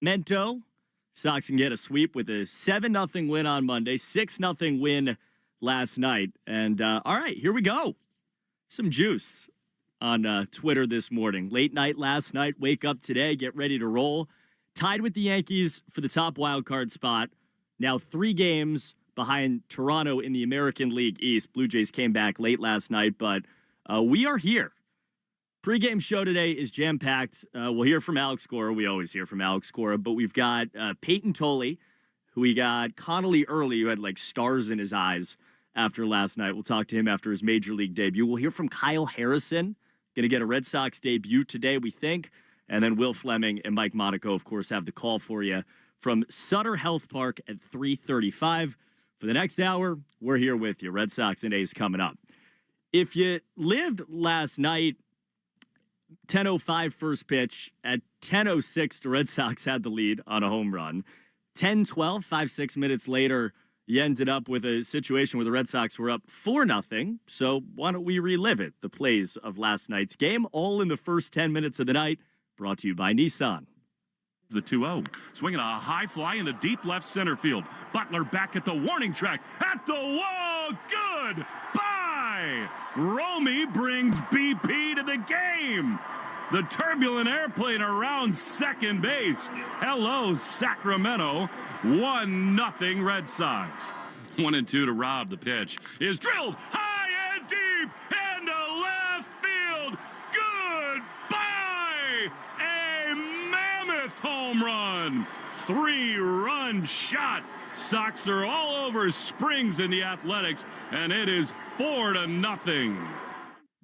Sacramento. Sox can get a sweep with a 7-0 win on Monday, 6-0 win last night. And all right, here we go. Some juice on Twitter this morning. Late night last night, wake up today, get ready to roll. Tied with the Yankees for the top wild card spot. Now 3 games behind Toronto in the American League East. Blue Jays came back late last night, but we are here. Pregame show today is jam-packed. We'll hear from Alex Cora. We always hear from Alex Cora, but we've got Payton Tole, who we got Connelly early, who had like stars in his eyes after last night. We'll talk to him after his Major League debut. We'll hear from Kyle Harrison, going to get a Red Sox debut today, we think. And then Will Fleming and Mike Monaco, of course, have the call for you from Sutter Health Park at 3:35. For the next hour, we're here with you. Red Sox and A's coming up. If you lived last night, 10:05 first pitch. At 10:06, the Red Sox had the lead on a home run. 10:12, 5-6 minutes later, you ended up with a situation where the Red Sox were up 4-0. So why don't we relive it? The plays of last night's game, all in the first 10 minutes of the night, brought to you by Nissan. The 2-0, swinging a high fly into deep left center field. Butler back at the warning track, at the wall, good, bye! Romy brings BP to the game. The turbulent airplane around second base. Hello, Sacramento. 1-0 Red Sox. 1-2 to Rob. The pitch is drilled high and deep into left field. Goodbye! A mammoth home run. 3-run shot. Sox are all over Springs in the Athletics, and it is 4-0.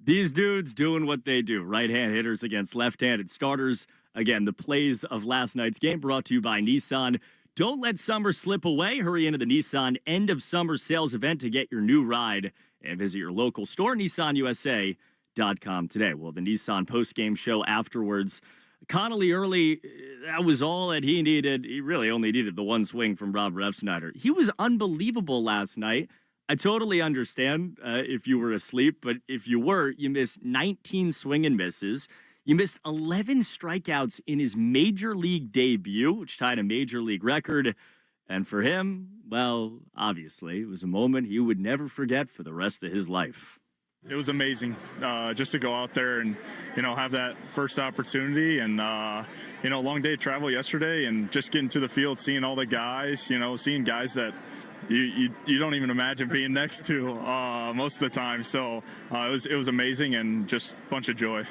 These dudes doing what they do. Right-hand hitters against left-handed starters. Again, the plays of last night's game brought to you by Nissan. Don't let summer slip away. Hurry into the Nissan end of summer sales event to get your new ride and visit your local store, nissanusa.com today. Well, the Nissan post-game show afterwards. Connelly early, that was all that he needed. He really only needed the one swing from Rob Refsnyder. He was unbelievable last night. I totally understand if you were asleep, but if you were, you missed 19 swing and misses. You missed 11 strikeouts in his Major League debut, which tied a Major League record. And for him, well, obviously, it was a moment he would never forget for the rest of his life. It was amazing just to go out there and, have that first opportunity and, long day of travel yesterday and just getting to the field, seeing all the guys, seeing guys that you don't even imagine being next to most of the time. So it was amazing and just a bunch of joy.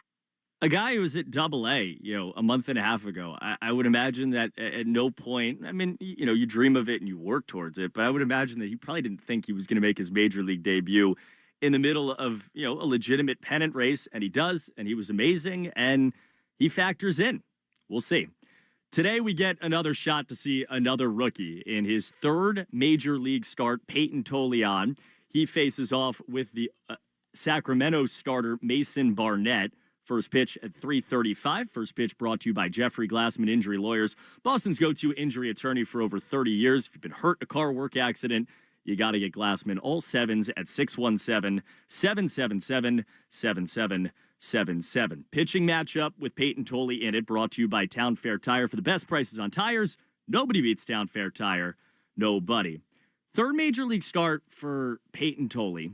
A guy who was at Double-A, a month and a half ago, I would imagine that at no point, you dream of it and you work towards it, but I would imagine that he probably didn't think he was going to make his Major League debut in the middle of, a legitimate pennant race, and he does, and he was amazing, and he factors in. We'll see. Today, we get another shot to see another rookie in his third Major League start, Payton Tole on. He faces off with the Sacramento starter, Mason Barnett. First pitch at 3:35. First pitch brought to you by Jeffrey Glassman Injury Lawyers, Boston's go-to injury attorney for over 30 years. If you've been hurt in a car work accident, you got to get Glassman. All sevens at 617-777-7777. Pitching matchup with Payton Tole in it, brought to you by Town Fair Tire. For the best prices on tires, nobody beats Town Fair Tire. Nobody. Third Major League start for Payton Tole.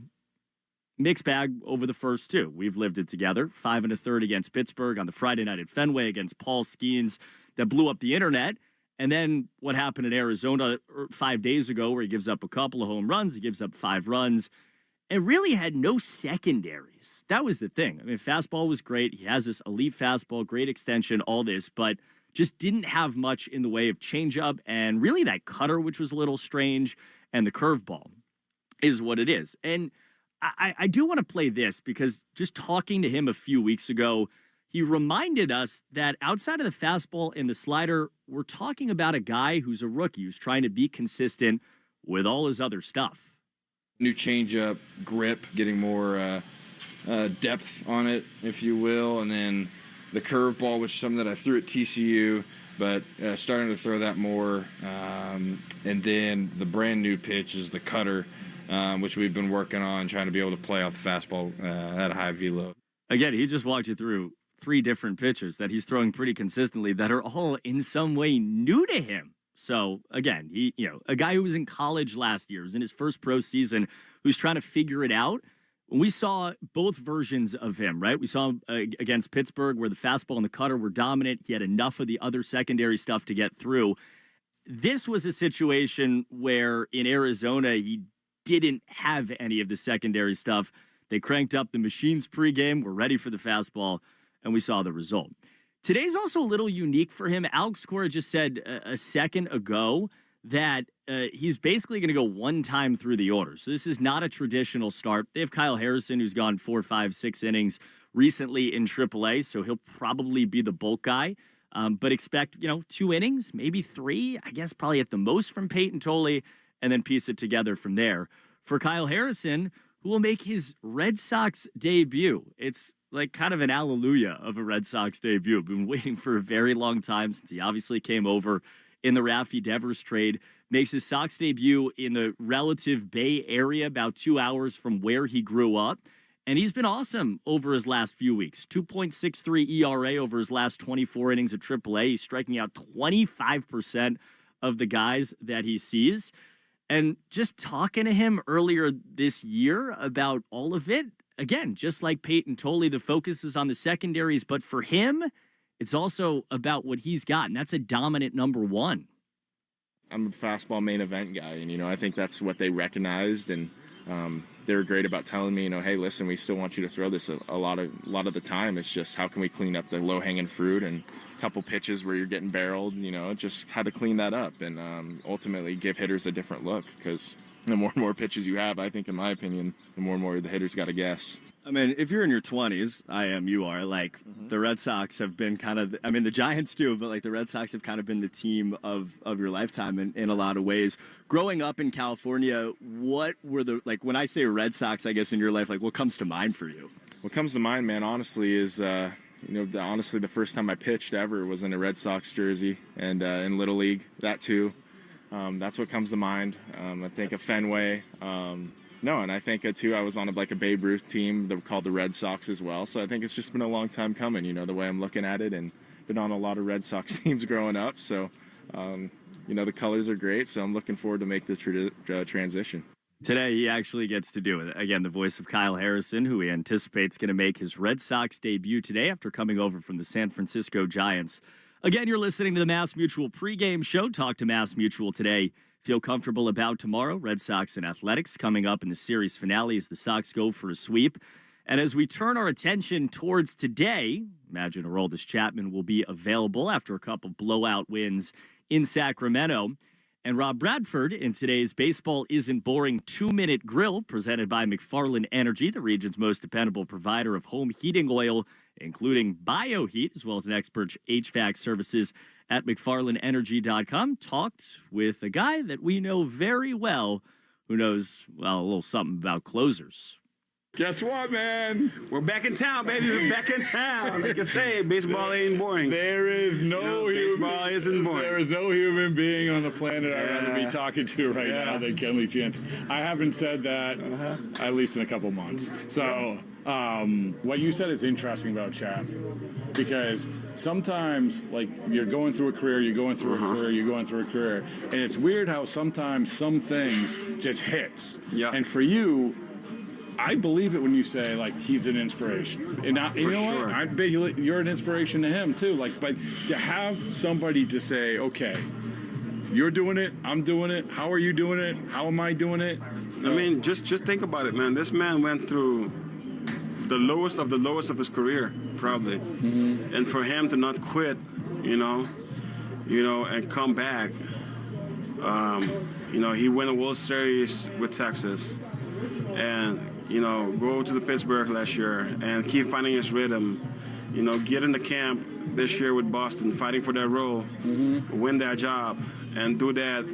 Mixed bag over the first two. We've lived it together. 5 1/3 against Pittsburgh on the Friday night at Fenway against Paul Skeens that blew up the internet. And then what happened in Arizona 5 days ago where he gives up a couple of home runs, he gives up 5 runs, and really had no secondaries. That was the thing. Fastball was great. He has this elite fastball, great extension, all this, but just didn't have much in the way of changeup and really that cutter, which was a little strange, and the curveball is what it is. And I do want to play this because just talking to him a few weeks ago, he reminded us that outside of the fastball and the slider, we're talking about a guy who's a rookie who's trying to be consistent with all his other stuff. New changeup, grip, getting more depth on it, if you will, and then the curveball, which is something that I threw at TCU, but starting to throw that more. And then the brand new pitch is the cutter, which we've been working on, trying to be able to play off the fastball at a high velo. Again, he just walked you through 3 different pitchers that he's throwing pretty consistently that are all in some way new to him. So again, a guy who was in college last year, was in his first pro season, who's trying to figure it out. We saw both versions of him, right? We saw him against Pittsburgh where the fastball and the cutter were dominant. He had enough of the other secondary stuff to get through. This was a situation where in Arizona, he didn't have any of the secondary stuff. They cranked up the machines pregame, were ready for the fastball, and we saw the result. Today's also a little unique for him. Alex Cora just said a second ago that he's basically going to go one time through the order. So this is not a traditional start. They have Kyle Harrison, who's gone 4, 5, 6 innings recently in AAA, so he'll probably be the bulk guy. But expect, 2 innings, maybe 3, I guess probably at the most from Payton Tole, and then piece it together from there. For Kyle Harrison, who will make his Red Sox debut. It's like kind of an hallelujah of a Red Sox debut. Been waiting for a very long time since he obviously came over in the Rafi Devers trade. Makes his Sox debut in the relative Bay Area, about 2 hours from where he grew up. And he's been awesome over his last few weeks. 2.63 ERA over his last 24 innings at AAA. He's striking out 25% of the guys that he sees. And just talking to him earlier this year about all of it, again, just like Payton Tole, the focus is on the secondaries. But for him, it's also about what he's got, and that's a dominant number 1. I'm a fastball main event guy, and, I think that's what they recognized. And they were great about telling me, hey, listen, we still want you to throw this a lot of the time. It's just how can we clean up the low-hanging fruit and a couple pitches where you're getting barreled, just how to clean that up and ultimately give hitters a different look the more and more pitches you have, I think, in my opinion, the more and more the hitters got to guess. I mean, if you're in your 20s, you are, the Red Sox have been kind of, the Giants too, but the Red Sox have kind of been the team of your lifetime in a lot of ways. Growing up in California, what were when I say Red Sox, I guess in your life, what comes to mind for you? What comes to mind, man, honestly, is, honestly, the first time I pitched ever was in a Red Sox jersey and in Little League, that too. That's what comes to mind. I think of Fenway. No, and I think, too, I was on a Babe Ruth team called the Red Sox as well. So I think it's just been a long time coming, the way I'm looking at it, and been on a lot of Red Sox teams growing up. So, the colors are great. So I'm looking forward to make this transition. Today, he actually gets to do it. Again, the voice of Kyle Harrison, who he anticipates going to make his Red Sox debut today after coming over from the San Francisco Giants. Again, you're listening to the Mass Mutual pregame show. Talk to Mass Mutual today. Feel comfortable about tomorrow. Red Sox and Athletics coming up in the series finale as the Sox go for a sweep. And as we turn our attention towards today, imagine Aroldis Chapman will be available after a couple blowout wins in Sacramento. And Rob Bradford in today's Baseball Isn't Boring 2-Minute Grill, presented by McFarland Energy, the region's most dependable provider of home heating oil, including BioHeat, as well as an expert HVAC services at McFarlandEnergy.com. Talked with a guy that we know very well, who knows, a little something about closers. Guess what, man? We're back in town, baby. We're back in town. Like I say, baseball ain't boring. There is baseball isn't boring. There is no human being on the planet I'd rather be talking to right now than Kenley Jansen. I haven't said that at least in a couple months. So what you said is interesting about Chapman, because sometimes, you're going through a career, you're going through a career, and it's weird how sometimes some things just hits. Yeah. And for you, I believe it when you say, he's an inspiration. And you know what? I bet you're an inspiration to him, too. But to have somebody to say, okay, you're doing it, I'm doing it, how are you doing it, how am I doing it? Just think about it, man. This man went through the lowest of his career, probably. Mm-hmm. And for him to not quit, and come back, he won a World Series with Texas. And go to the Pittsburgh last year and keep finding his rhythm. Get in the camp this year with Boston, fighting for that role, win that job, and do that.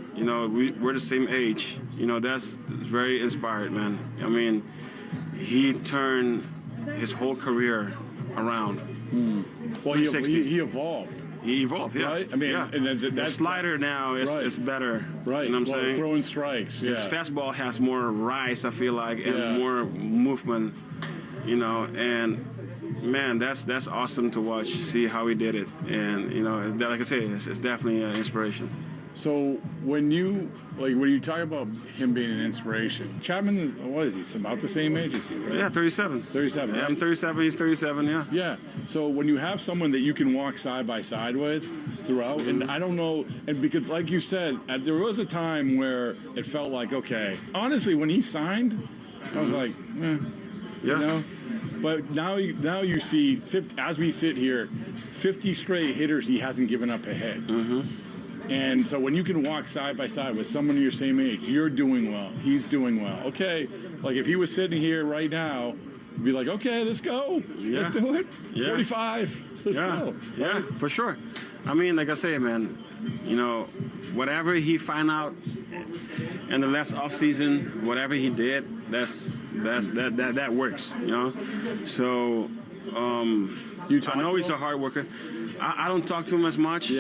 We're the same age. That's very inspired, man. He turned his whole career around. Well, he evolved. He evolved, yeah. Right? And that slider now is better. Right. You know what I'm saying? Throwing strikes, His fastball has more rise, I feel like, and more movement, and man, that's awesome to watch. See how he did it, and like I say, it's definitely an inspiration. So when you talk about him being an inspiration, Chapman is, what is he? About the same age as you, right? Yeah, 37. 37. Yeah, right? I'm 37. He's 37. Yeah. Yeah. So when you have someone that you can walk side by side with throughout, and I don't know, and because like you said, there was a time where it felt like, okay, honestly, when he signed, I was like, Yeah. you know. But now you see, 50, as we sit here, 50 straight hitters he hasn't given up a hit. And so when you can walk side by side with someone your same age, you're doing well, he's doing well. Okay, like if he was sitting here right now, you'd be like, okay, let's go. Yeah. Let's do it. Yeah. 45. Let's go. Yeah, for sure. I mean, like I say, man, whatever he found out in the last off season, whatever he did, that works, So I know he's a hard worker. I don't talk to him as much,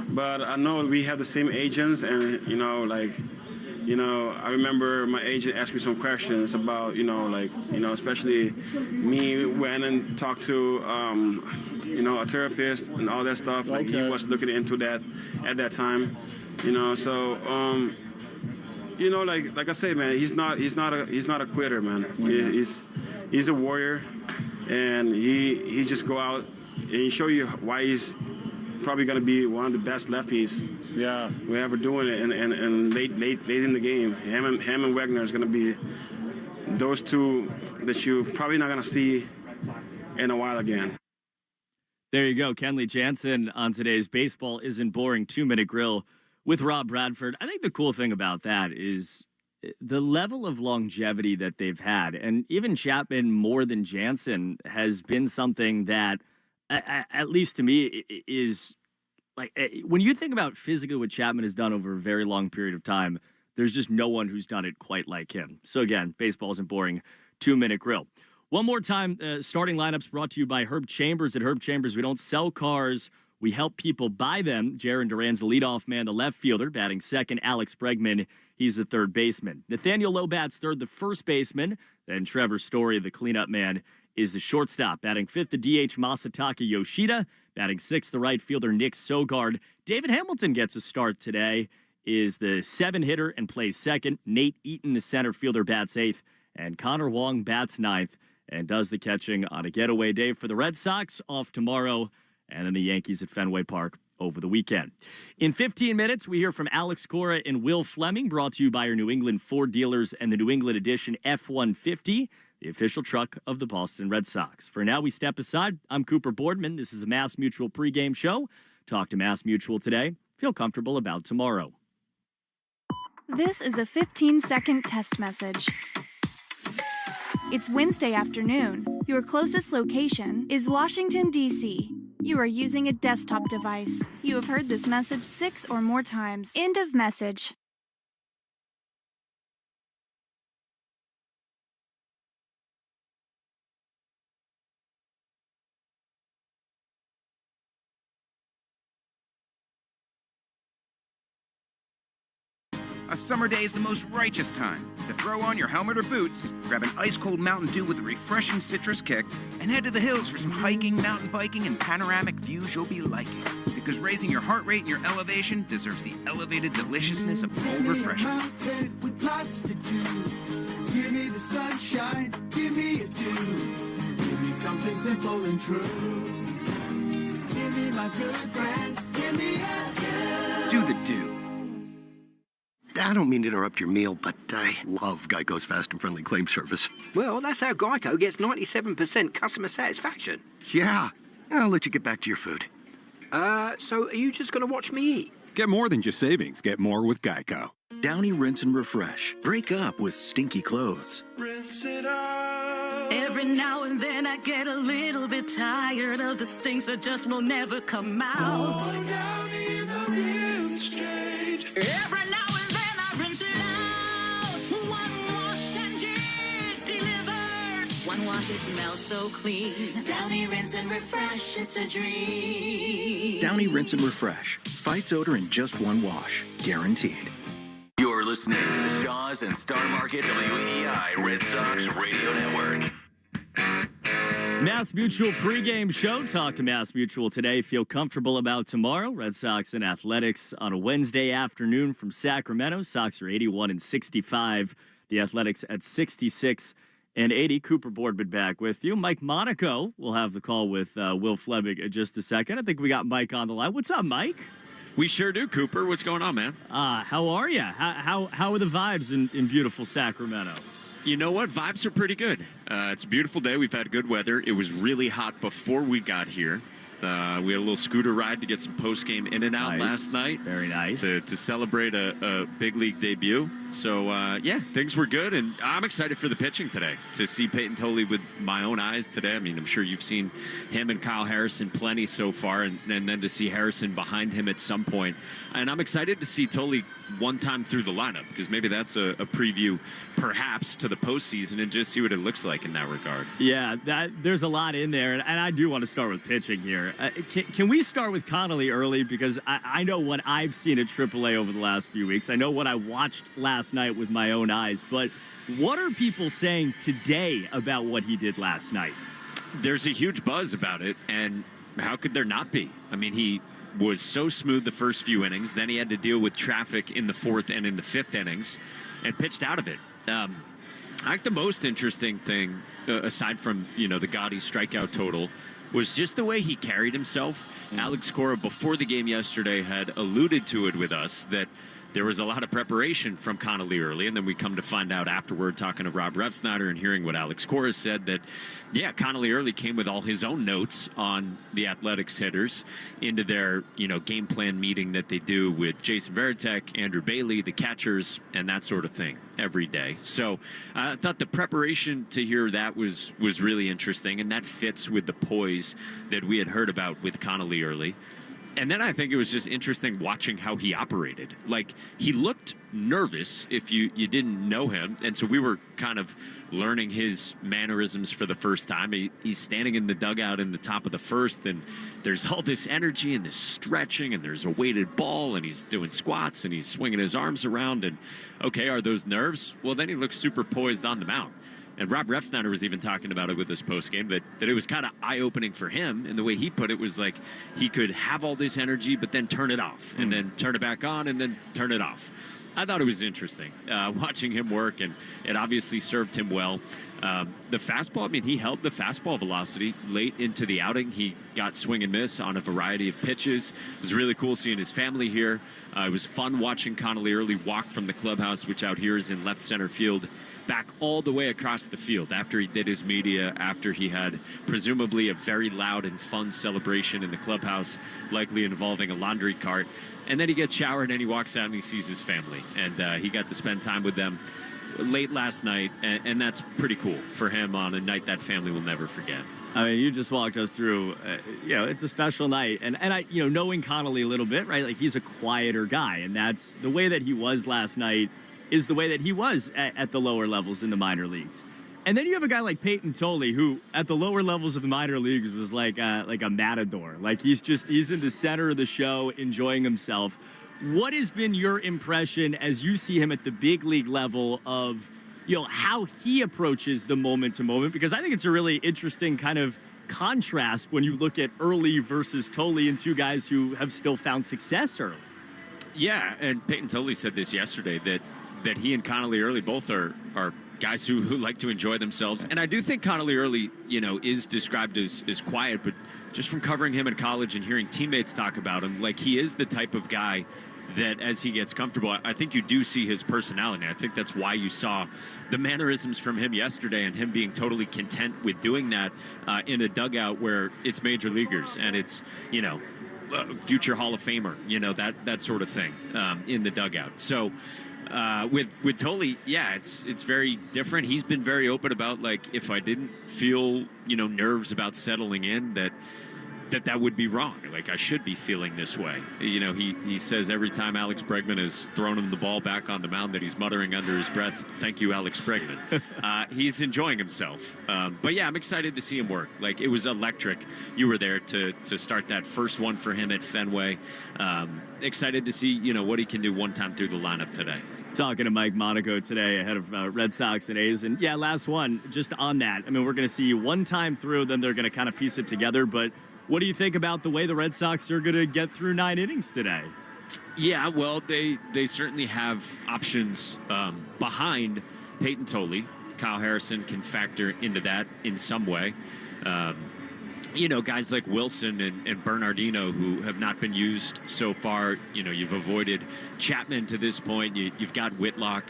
but I know we have the same agents, and I remember my agent asked me some questions about, especially me went and talked to, a therapist and all that stuff. Like he was looking into that at that time, So, like I say, man, he's not a quitter, man. He's a warrior, and he just go out and he show you why he's probably going to be one of the best lefties we're ever doing it, and late in the game. Him and Wagner is going to be those two that you're probably not going to see in a while again. There you go, Kenley Jansen on today's Baseball Isn't Boring 2-Minute Grill with Rob Bradford. I think the cool thing about that is the level of longevity that they've had, and even Chapman more than Jansen has been something that, at least to me, is like when you think about physically what Chapman has done over a very long period of time, there's just no one who's done it quite like him. So again, Baseball Isn't Boring 2-Minute Grill. One more time, starting lineups brought to you by Herb Chambers. At Herb Chambers, we don't sell cars, we help people buy them. Jaron Duran's the leadoff man, the left fielder, batting second. Alex Bregman, he's the third baseman. Nathaniel Lowe bats third, the first baseman. Then Trevor Story, the cleanup man, is the shortstop. Batting fifth, the DH Masataka Yoshida. Batting sixth, the right fielder Nick Sogard. David Hamilton gets a start today, is the 7-hitter and plays second. Nate Eaton, the center fielder, bats eighth. And Connor Wong bats ninth and does the catching on a getaway day for the Red Sox, off tomorrow, and then the Yankees at Fenway Park over the weekend. In 15 minutes, we hear from Alex Cora and Will Fleming, brought to you by our New England Ford dealers and the New England Edition F-150, the official truck of the Boston Red Sox. For now, we step aside. I'm Cooper Boardman. This is the Mass Mutual pregame show. Talk to Mass Mutual today. Feel comfortable about tomorrow. This is a 15-second test message. It's Wednesday afternoon. Your closest location is Washington, D.C. You are using a desktop device. You have heard this message 6 or more times. End of message. A summer day is the most righteous time to throw on your helmet or boots, grab an ice-cold Mountain Dew with a refreshing citrus kick, and head to the hills for some hiking, mountain biking, and panoramic views you'll be liking. Because raising your heart rate and your elevation deserves the elevated deliciousness of cold refreshment. With lots to do. Give me the sunshine, give me a dew. Give me something simple and true. Give me my good friends, give me a dew. Do the Dew. I don't mean to interrupt your meal, but I love Geico's fast and friendly claim service. Well, that's how Geico gets 97% customer satisfaction. Yeah, I'll let you get back to your food. So are you just going to watch me eat? Get more than just savings. Get more with Geico. Downy Rinse and Refresh. Break up with stinky clothes. Rinse it out. Every now and then I get a little bit tired of the stinks that just will never come out. Going down in a rinse straight. Every now and then I rinse it out. One wash and it delivers. One wash, it smells so clean. Downy Rinse and Refresh, it's a dream. Downy Rinse and Refresh. Fights odor in just one wash. Guaranteed. You're listening to the Shaws and Star Market WEI Red Sox Radio Network. Mass Mutual pregame show. Talk to Mass Mutual today. Feel comfortable about tomorrow. Red Sox and Athletics on a Wednesday afternoon from Sacramento. Sox are 81-65. The Athletics at 66-80. Cooper Boardman back with you. Mike Monaco will have the call with Will Fleming in just a second. I think we got Mike on the line. What's up, Mike? We sure do, Cooper. What's going on, man? How are you? How are the vibes in beautiful Sacramento? You know what? Vibes are pretty good. It's a beautiful day. We've had good weather. It was really hot before we got here. We had a little scooter ride to get some post-game in and out last night. Very nice. To celebrate a big league debut. So, yeah, things were good, and I'm excited for the pitching today. To see Payton Tole with my own eyes today. I mean, I'm sure you've seen him and Kyle Harrison plenty so far, and then to see Harrison behind him at some point. And I'm excited to see Tole one time through the lineup, because maybe that's a preview, perhaps, to the postseason, and just see what it looks like in that regard. Yeah, there's a lot in there, and I do want to start with pitching here. Can we start with Connelly early? Because I know what I've seen at AAA over the last few weeks. I know what I watched last night with my own eyes, but what are people saying today about what he did last night? There's a huge buzz about it, and how could there not be? I mean, he was so smooth the first few innings, then he had to deal with traffic in the fourth and in the fifth innings, and pitched out of it. I think the most interesting thing, aside from, the gaudy strikeout total, was just the way he carried himself. Alex Cora, before the game yesterday, had alluded to it with us that there was a lot of preparation from Connelly early, and then we come to find out afterward, talking to Rob Refsnyder and hearing what Alex Cora said, that, yeah, Connelly early came with all his own notes on the Athletics hitters into their, game plan meeting that they do with Jason Varitek, Andrew Bailey, the catchers, and that sort of thing every day. So I thought the preparation to hear that was really interesting, and that fits with the poise that we had heard about with Connelly early. And then I think it was just interesting watching how he operated. Like, he looked nervous if you didn't know him. And so we were kind of learning his mannerisms for the first time. He's standing in the dugout in the top of the first, and there's all this energy and this stretching, and there's a weighted ball, and he's doing squats, and he's swinging his arms around. And, okay, are those nerves? Well, then he looks super poised on the mound. And Rob Refsnyder was even talking about it with this postgame, that it was kind of eye-opening for him. And the way he put it was like he could have all this energy, but then turn it off, and then turn it back on, and then turn it off. I thought it was interesting watching him work, and it obviously served him well. The fastball, I mean, he held the fastball velocity late into the outing. He got swing and miss on a variety of pitches. It was really cool seeing his family here. It was fun watching Connelly early walk from the clubhouse, which out here is in left center field, back all the way across the field after he did his media, after he had presumably a very loud and fun celebration in the clubhouse, likely involving a laundry cart. And then he gets showered and he walks out and he sees his family. And he got to spend time with them late last night, and that's pretty cool for him on a night that family will never forget. I mean, you just walked us through, it's a special night. And I, knowing Connelly a little bit, right, like he's a quieter guy. And that's the way that he was last night is the way that he was at the lower levels in the minor leagues. And then you have a guy like Payton Tole, who at the lower levels of the minor leagues was like a matador. Like he's in the center of the show, enjoying himself. What has been your impression as you see him at the big league level of, how he approaches the moment to moment? Because I think it's a really interesting kind of contrast when you look at early versus Tole, and two guys who have still found success early. Yeah, and Payton Tole said this yesterday, that he and Connelly early both are guys who like to enjoy themselves. And I do think Connelly early, is described as quiet, but just from covering him in college and hearing teammates talk about him, like he is the type of guy that as he gets comfortable, I think you do see his personality. I think that's why you saw the mannerisms from him yesterday and him being totally content with doing that in a dugout where it's major leaguers and it's, future Hall of Famer, that sort of thing in the dugout. So with Tole, yeah, it's very different. He's been very open about, like, if I didn't feel, nerves about settling in, that would be wrong. Like, I should be feeling this way. He says every time Alex Bregman has thrown him the ball back on the mound that he's muttering under his breath, "Thank you, Alex Bregman." He's enjoying himself. But yeah, I'm excited to see him work. Like, it was electric. You were there to start that first one for him at Fenway. Excited to see, what he can do one time through the lineup today. Talking to Mike Monaco today ahead of Red Sox and A's. And yeah, last one, just on that. I mean, we're going to see one time through, then they're going to kind of piece it together. But what do you think about the way the Red Sox are going to get through 9 innings today? Yeah, well, they certainly have options behind Payton Tole. Kyle Harrison can factor into that in some way. Guys like Wilson and Bernardino who have not been used so far. You've avoided Chapman to this point. You've got Whitlock.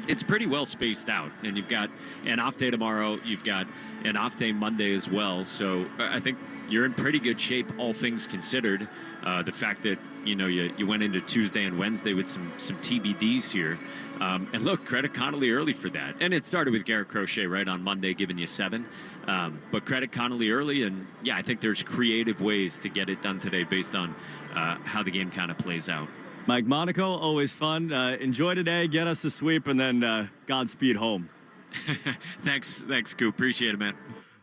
It's pretty well spaced out. And you've got an off day tomorrow. You've got an off day Monday as well. So I think you're in pretty good shape, all things considered. The fact that, you went into Tuesday and Wednesday with some TBDs here. And look, credit Connelly early for that. And it started with Garrett Crochet right on Monday, giving you 7. But credit Connelly early. And, yeah, I think there's creative ways to get it done today based on how the game kind of plays out. Mike Monaco, always fun. Enjoy today, get us a sweep, and then Godspeed home. Thanks, Coop. Appreciate it, man.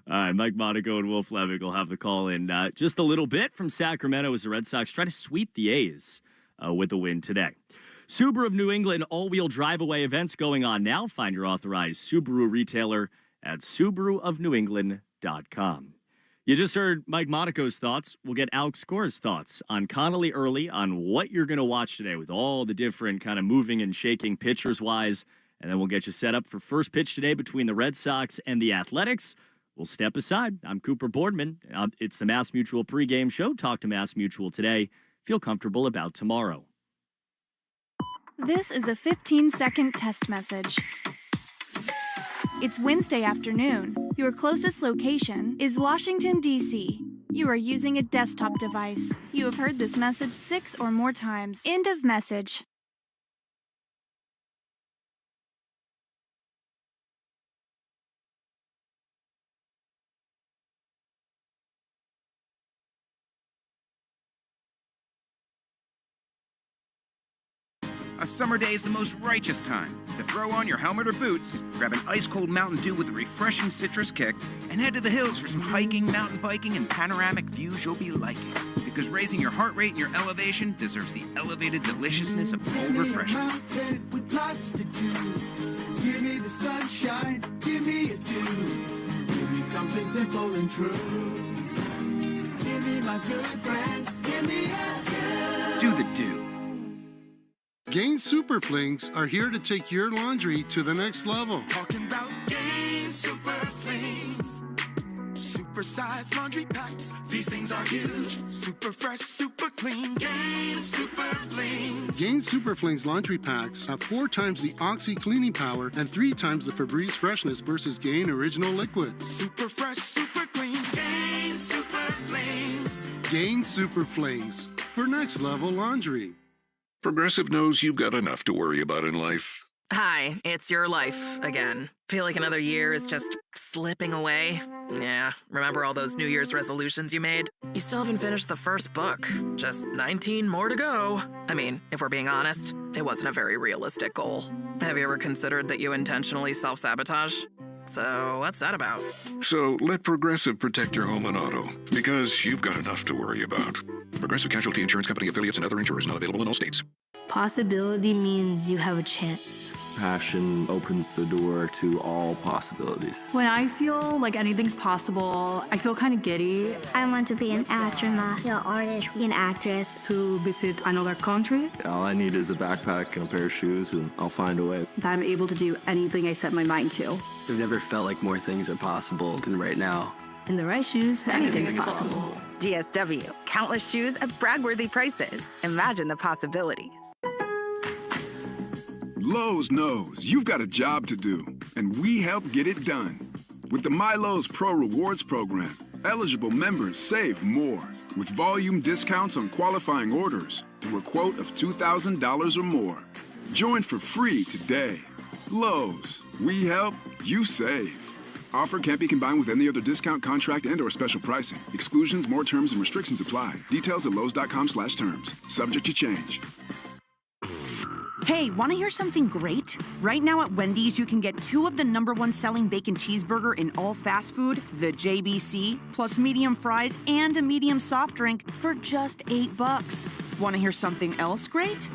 All right, Mike Monaco and Wolf Levick will have the call in just a little bit from Sacramento as the Red Sox try to sweep the A's with a win today. Subaru of New England all-wheel drive-away events going on now. Find your authorized Subaru retailer at SubaruofNewEngland.com. You just heard Mike Monaco's thoughts. We'll get Alex Cora's thoughts on Connelly early on what you're going to watch today with all the different kind of moving and shaking pitchers-wise. And then we'll get you set up for first pitch today between the Red Sox and the Athletics. We'll step aside. I'm Cooper Boardman. It's the Mass Mutual pregame show. Talk to Mass Mutual today. Feel comfortable about tomorrow. This is a 15-second test message. It's Wednesday afternoon. Your closest location is Washington, D.C. You are using a desktop device. You have heard this message 6 or more times. End of message. A summer day is the most righteous time to throw on your helmet or boots, grab an ice-cold Mountain Dew with a refreshing citrus kick, and head to the hills for some hiking, mountain biking, and panoramic views you'll be liking. Because raising your heart rate and your elevation deserves the elevated deliciousness of cold refreshment. With lots to do. Give me the sunshine, give me a dew. Give me something simple and true. Give me my good friends, give me a dew. Do the dew. Gain Super Flings are here to take your laundry to the next level. Talking about Gain Super Flings. Super-sized laundry packs. These things are huge. Super fresh, super clean. Gain Super Flings. Gain Super Flings laundry packs have 4 times the Oxy cleaning power and 3 times the Febreze freshness versus Gain Original Liquid. Super fresh, super clean. Gain Super Flings. Gain Super Flings for next level laundry. Progressive knows you've got enough to worry about in life. Hi, it's your life again. Feel like another year is just slipping away? Yeah, remember all those New Year's resolutions you made? You still haven't finished the first book. Just 19 more to go. I mean, if we're being honest, it wasn't a very realistic goal. Have you ever considered that you intentionally self-sabotage? So what's that about? So let Progressive protect your home and auto, because you've got enough to worry about. Progressive Casualty Insurance Company affiliates and other insurers not available in all states. Possibility means you have a chance. Passion opens the door to all possibilities. When I feel like anything's possible, I feel kind of giddy. I want to be an astronaut, an artist, an actress. To visit another country. All I need is a backpack and a pair of shoes, and I'll find a way. That I'm able to do anything I set my mind to. I've never felt like more things are possible than right now. In the right shoes, anything's possible. DSW, countless shoes at brag-worthy prices. Imagine the possibilities. Lowe's knows you've got a job to do, and we help get it done. With the MyLowe's Pro Rewards program, eligible members save more with volume discounts on qualifying orders through a quote of $2,000 or more. Join for free today. Lowe's, we help, you save. Offer can't be combined with any other discount, contract, and/or special pricing. Exclusions, more terms, and restrictions apply. Details at lowes.com/terms. Subject to change. Hey, want to hear something great? Right now at Wendy's, you can get 2 of the #1 selling bacon cheeseburger in all fast food, the JBC, plus medium fries and a medium soft drink for just $8. Want to hear something else great?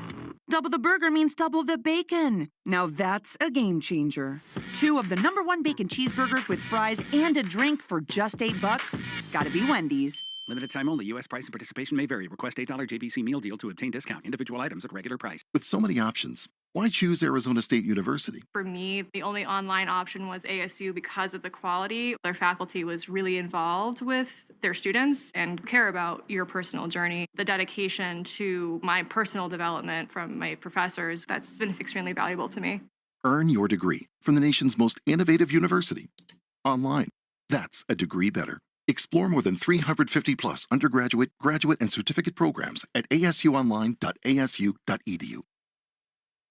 Double the burger means double the bacon. Now that's a game changer. 2 of the #1 bacon cheeseburgers with fries and a drink for just $8. Gotta be Wendy's. Limited time only. U.S. price and participation may vary. Request $8 JBC meal deal to obtain discount. Individual items at regular price. With so many options, why choose Arizona State University? For me, the only online option was ASU because of the quality. Their faculty was really involved with their students and care about your personal journey. The dedication to my personal development from my professors, that's been extremely valuable to me. Earn your degree from the nation's most innovative university. Online. That's a degree better. Explore more than 350-plus undergraduate, graduate, and certificate programs at asuonline.asu.edu.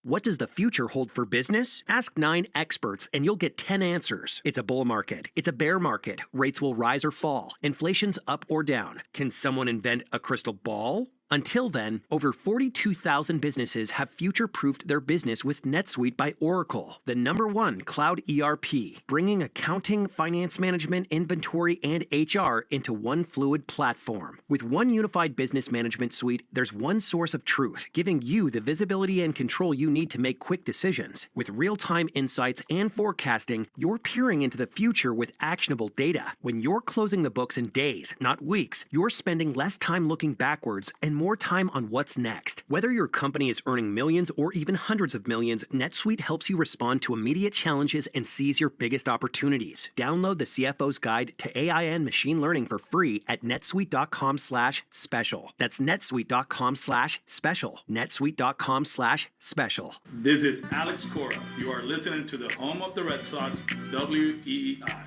What does the future hold for business? Ask 9 experts and you'll get 10 answers. It's a bull market. It's a bear market. Rates will rise or fall. Inflation's up or down. Can someone invent a crystal ball? Until then, over 42,000 businesses have future-proofed their business with NetSuite by Oracle, the #1 cloud ERP, bringing accounting, finance management, inventory, and HR into one fluid platform. With one unified business management suite, there's one source of truth, giving you the visibility and control you need to make quick decisions. With real-time insights and forecasting, you're peering into the future with actionable data. When you're closing the books in days, not weeks, you're spending less time looking backwards and more time on what's next. Whether your company is earning millions or even hundreds of millions, NetSuite helps you respond to immediate challenges and seize your biggest opportunities. Download the CFO's Guide to AI and Machine Learning for free at netsuite.com/special. That's netsuite.com/special. netsuite.com/special. This is Alex Cora. You are listening to the home of the Red Sox, WEEI.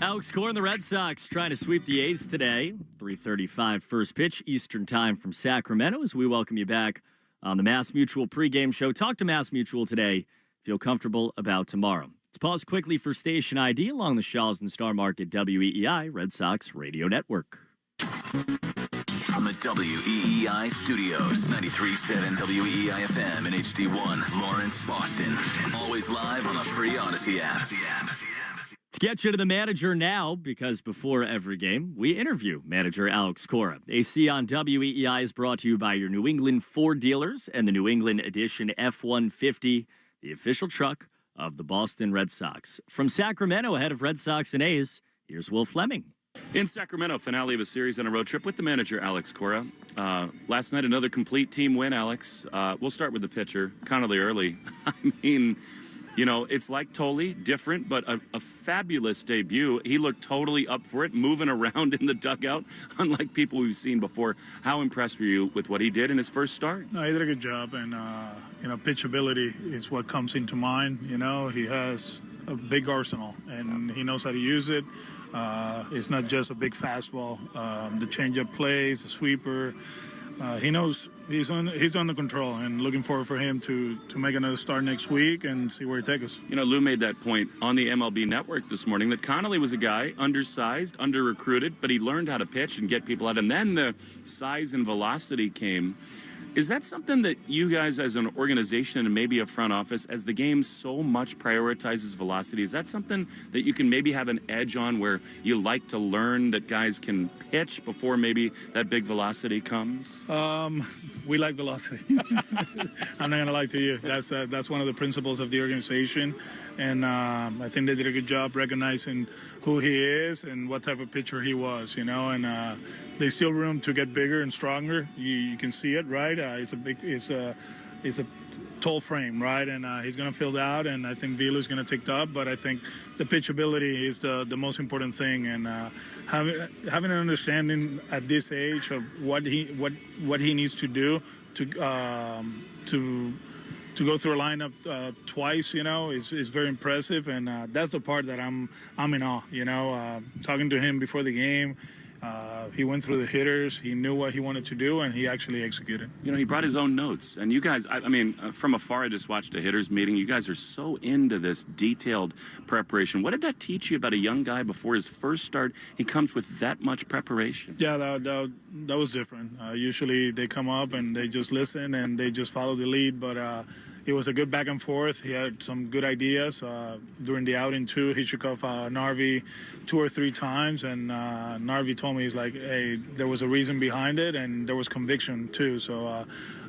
Alex Cora and the Red Sox trying to sweep the A's today. 3:35 first pitch Eastern time from Sacramento as we welcome you back on the Mass Mutual pregame show. Talk to Mass Mutual today. Feel comfortable about tomorrow. Let's pause quickly for station ID along the Shaw's and Star Market WEEI Red Sox Radio Network. From the WEEI studios, 93.7 WEEI FM and HD1, Lawrence, Boston. Always live on the free Odyssey app. Let's get you to the manager now, because before every game, we interview manager Alex Cora. AC on WEEI is brought to you by your New England Ford dealers and the New England Edition F-150, the official truck of the Boston Red Sox. From Sacramento, ahead of Red Sox and A's, here's Will Fleming. In Sacramento, finale of a series on a road trip with the manager, Alex Cora. Last night, another complete team win, Alex. We'll start with the pitcher, Connelly early. I mean, you know, it's like Tole, different, but a fabulous debut. He looked totally up for it, moving around in the dugout, unlike people we've seen before. How impressed were you with what he did in his first start? No, he did a good job, and, pitchability is what comes into mind. You know, he has a big arsenal, and he knows how to use it. It's not just a big fastball. The changeup plays, the sweeper. He knows he's under control, and looking forward for him to make another start next week and see where he takes us. You know, Lou made that point on the MLB Network this morning that Connelly was a guy undersized, under-recruited, but he learned how to pitch and get people out. And then the size and velocity came. Is that something that you guys as an organization and maybe a front office, as the game so much prioritizes velocity, is that something that you can maybe have an edge on where you like to learn that guys can pitch before maybe that big velocity comes? We like velocity. I'm not going to lie to you. That's one of the principles of the organization. And I think they did a good job recognizing who he is and what type of pitcher he was, you know, and there's still room to get bigger and stronger. You can see it, right? It's a tall frame, right? And he's going to fill out, and I think Vila's going to take up. But I think the pitchability is the most important thing, and having an understanding at this age of what he needs to do to go through a lineup twice, you know, is very impressive, and that's the part that I'm in awe. You know, talking to him before the game. He went through the hitters. He knew what he wanted to do, and he actually executed. You know, he brought his own notes. And you guys, I mean, from afar, I just watched a hitters meeting. You guys are so into this detailed preparation. What did that teach you about a young guy before his first start? He comes with that much preparation. Yeah, that was different. Usually they come up and they just listen and they just follow the lead, but it was a good back and forth. He had some good ideas. During the outing, too, he shook off Narvi 2 or 3 times, and Narvi told me, he's like, hey, there was a reason behind it, and there was conviction, too. So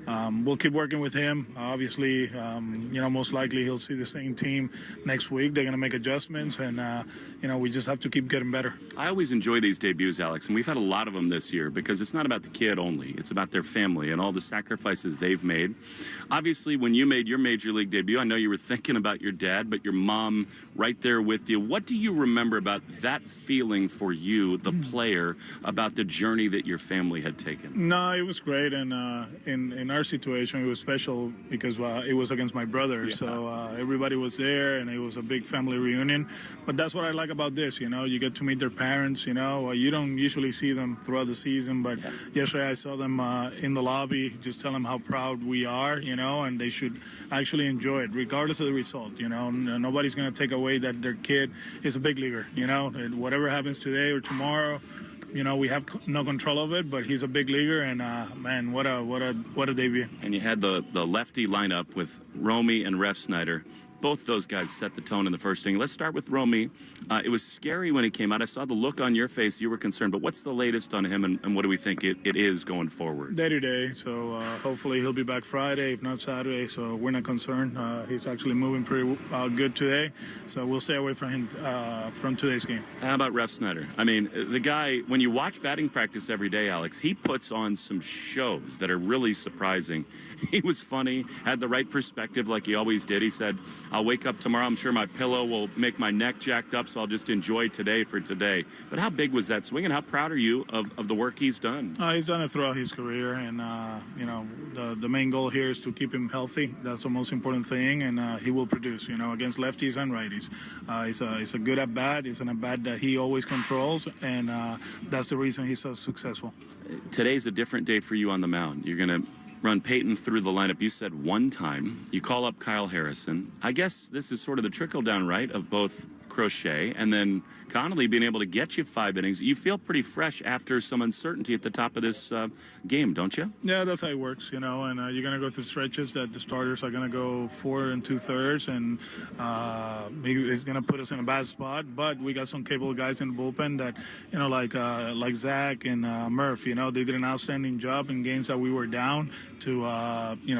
we'll keep working with him. Obviously, most likely he'll see the same team next week. They're going to make adjustments, and, we just have to keep getting better. I always enjoy these debuts, Alex, and we've had a lot of them this year because it's not about the kid only. It's about their family and all the sacrifices they've made. Obviously, when you made your major league debut, I know you were thinking about your dad, but your mom right there with you. What do you remember about that feeling for you, the player, about the journey that your family had taken? No, it was great, and in our situation, it was special because it was against my brother, so everybody was there, and it was a big family reunion. But that's what I like about this, you get to meet their parents, you don't usually see them throughout the season, but yesterday I saw them in the lobby, just tell them how proud we are, and they should actually enjoy it, regardless of the result, nobody's going to take away that their kid is a big leaguer, and whatever happens today or tomorrow, we have no control of it, but he's a big leaguer, and man, what a debut. And you had the lefty lineup with Romy and Ref Snyder. Both those guys set the tone in the first inning. Let's start with Romy. It was scary when he came out. I saw the look on your face. You were concerned, but what's the latest on him, and what do we think it is going forward? Day-to-day, so hopefully he'll be back Friday, if not Saturday, so we're not concerned. He's actually moving pretty good today, so we'll stay away from him from today's game. How about Ref Snyder? I mean, the guy, when you watch batting practice every day, Alex, he puts on some shows that are really surprising. He was funny, had the right perspective like he always did. He said, I'll wake up tomorrow, I'm sure my pillow will make my neck jacked up, so I'll just enjoy today for today. But how big was that swing, and how proud are you of the work he's done? He's done it throughout his career, and, the main goal here is to keep him healthy. That's the most important thing, and he will produce, against lefties and righties. He's a good at-bat. It's an at-bat that he always controls, and that's the reason he's so successful. Today's a different day for you on the mound. You're going to run Payton through the lineup. You said one time. You call up Kyle Harrison. I guess this is sort of the trickle-down, right, of both Crochet and then Connelly being able to get you 5 innings. You feel pretty fresh after some uncertainty at the top of this game, don't you? Yeah, that's how it works, and you're going to go through stretches that the starters are going to go 4 2/3, and it's going to put us in a bad spot, but we got some capable guys in the bullpen that, like Zach and Murph, they did an outstanding job in games that we were down to,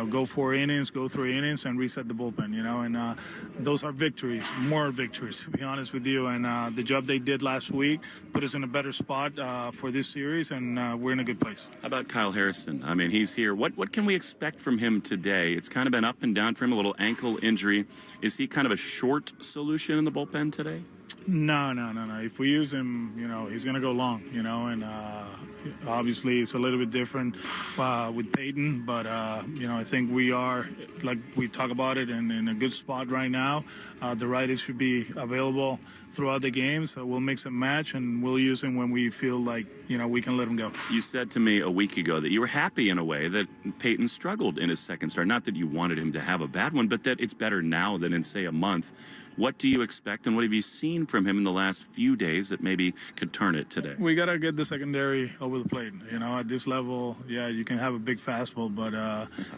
go 4 innings, go 3 innings, and reset the bullpen, and those are victories, more victories, to be honest with you, and the job they did last week put us in a better spot for this series, and we're in a good place. How about Kyle Harrison? I mean, he's here. What can we expect from him today? It's kind of been up and down for him, a little ankle injury. Is he kind of a short solution in the bullpen today? No. If we use him, he's going to go long, and obviously it's a little bit different with Payton, but, I think we are, like we talk about it, in a good spot right now. The righties should be available throughout the game, so we'll mix and match, and we'll use him when we feel like, we can let him go. You said to me a week ago that you were happy in a way that Payton struggled in his second start. Not that you wanted him to have a bad one, but that it's better now than in, say, a month. What do you expect, and what have you seen from him in the last few days that maybe could turn it today? We got to get the secondary over the plate. At this level, yeah, you can have a big fastball, but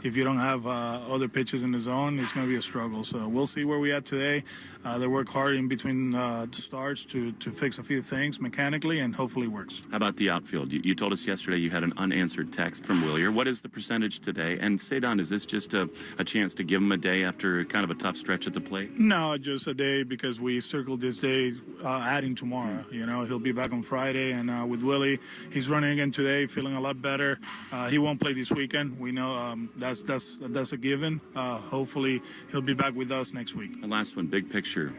if you don't have other pitches in the zone, it's going to be a struggle. So we'll see where we at today. They work hard in between starts to fix a few things mechanically, and hopefully it works. How about the outfield? You told us yesterday you had an unanswered text from Willier. What is the percentage today? And Cedon, is this just a chance to give him a day after kind of a tough stretch at the plate? No, just a day because we circled this day adding tomorrow. He'll be back on Friday, and with Willie, he's running again today, feeling a lot better. He won't play this weekend. We know that's a given. Hopefully he'll be back with us next week. And last one, big picture.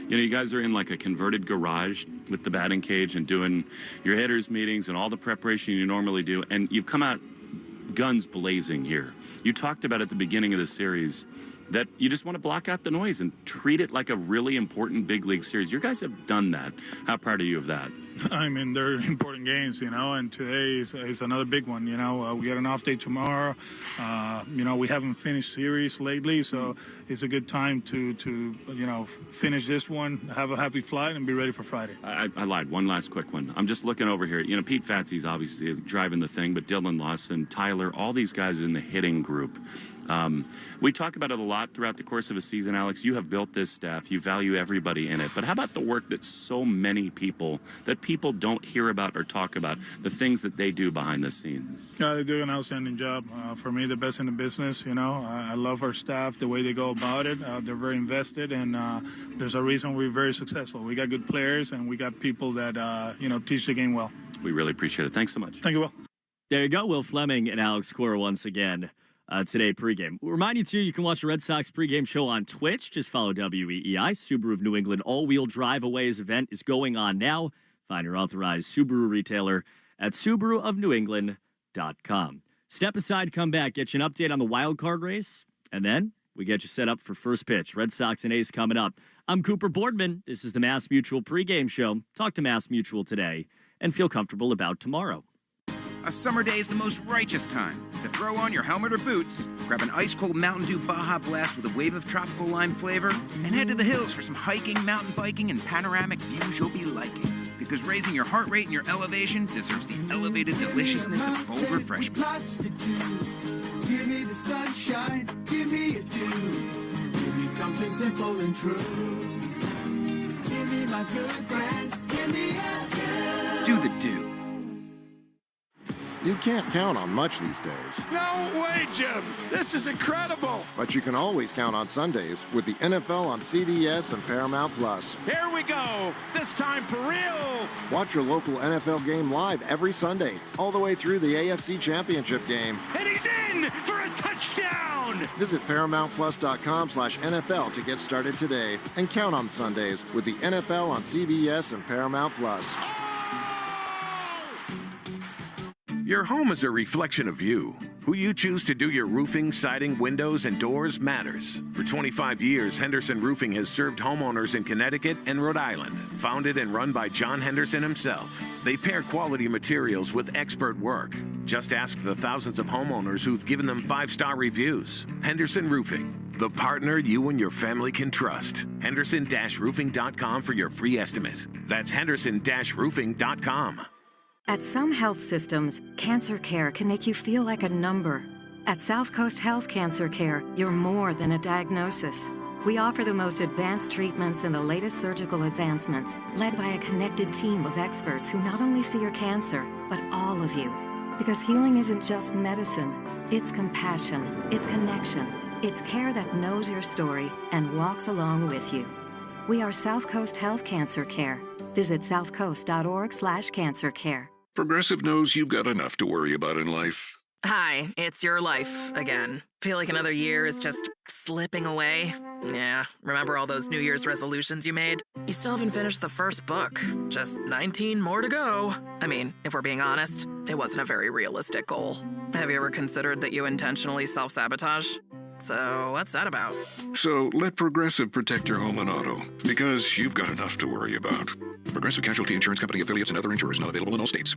You guys are in like a converted garage with the batting cage and doing your hitters meetings and all the preparation you normally do, and you've come out guns blazing here. You talked about at the beginning of the series that you just want to block out the noise and treat it like a really important big league series. You guys have done that. How proud are you of that? I mean, they're important games, and today is another big one. We got an off day tomorrow. We haven't finished series lately, so it's a good time to finish this one, have a happy flight, and be ready for Friday. I lied. One last quick one. I'm just looking over here. Pete Fatsy's obviously driving the thing, but Dylan Lawson, Tyler, all these guys in the hitting group. We talk about it a lot throughout the course of a season, Alex. You have built this staff. You value everybody in it. But how about the work that so many people don't hear about or talk about, the things that they do behind the scenes? They do an outstanding job. For me, the best in the business, I love our staff, the way they go about it. They're very invested, and there's a reason we're very successful. We got good players, and we got people that, teach the game well. We really appreciate it. Thanks so much. Thank you, Will. There you go, Will Fleming and Alex Cora once again. Today, pregame. We'll remind you, too, you can watch the Red Sox pregame show on Twitch. Just follow WEEI. Subaru of New England all-wheel drive aways event is going on now. Find your authorized Subaru retailer at SubaruofNewEngland.com. Step aside, come back, get you an update on the wild card race, and then we get you set up for first pitch. Red Sox and A's coming up. I'm Cooper Boardman. This is the Mass Mutual pregame show. Talk to Mass Mutual today and feel comfortable about tomorrow. A summer day is the most righteous time to throw on your helmet or boots, grab an ice-cold Mountain Dew Baja Blast with a wave of tropical lime flavor, and head to the hills for some hiking, mountain biking, and panoramic views you'll be liking. Because raising your heart rate and your elevation deserves the elevated deliciousness of bold refreshment. Lots to do. Give me the sunshine, give me a dew. Give me something simple and true. Give me my good friends, give me a dew. Do the dew. You can't count on much these days. No way, Jim! This is incredible! But you can always count on Sundays with the NFL on CBS and Paramount Plus. Here we go! This time for real! Watch your local NFL game live every Sunday, all the way through the AFC Championship game. And he's in for a touchdown! Visit ParamountPlus.com/NFL to get started today and count on Sundays with the NFL on CBS and Paramount Plus. Your home is a reflection of you. Who you choose to do your roofing, siding, windows, and doors matters. For 25 years, Henderson Roofing has served homeowners in Connecticut and Rhode Island. Founded and run by John Henderson himself. They pair quality materials with expert work. Just ask the thousands of homeowners who've given them 5-star reviews. Henderson Roofing, the partner you and your family can trust. Henderson-roofing.com for your free estimate. That's Henderson-roofing.com. At some health systems, cancer care can make you feel like a number. At South Coast Health Cancer Care, you're more than a diagnosis. We offer the most advanced treatments and the latest surgical advancements, led by a connected team of experts who not only see your cancer, but all of you. Because healing isn't just medicine, it's compassion, it's connection, it's care that knows your story and walks along with you. We are South Coast Health Cancer Care. Visit southcoast.org/cancercare. Progressive knows you've got enough to worry about in life. Hi, it's your life again. Feel like another year is just slipping away. Yeah, remember all those New Year's resolutions you made? You still haven't finished the first book. Just 19 more to go. I mean, if we're being honest, it wasn't a very realistic goal. Have you ever considered that you intentionally self-sabotage? So what's that about? So let Progressive protect your home and auto, because you've got enough to worry about. Progressive Casualty Insurance Company affiliates and other insurers not available in all states.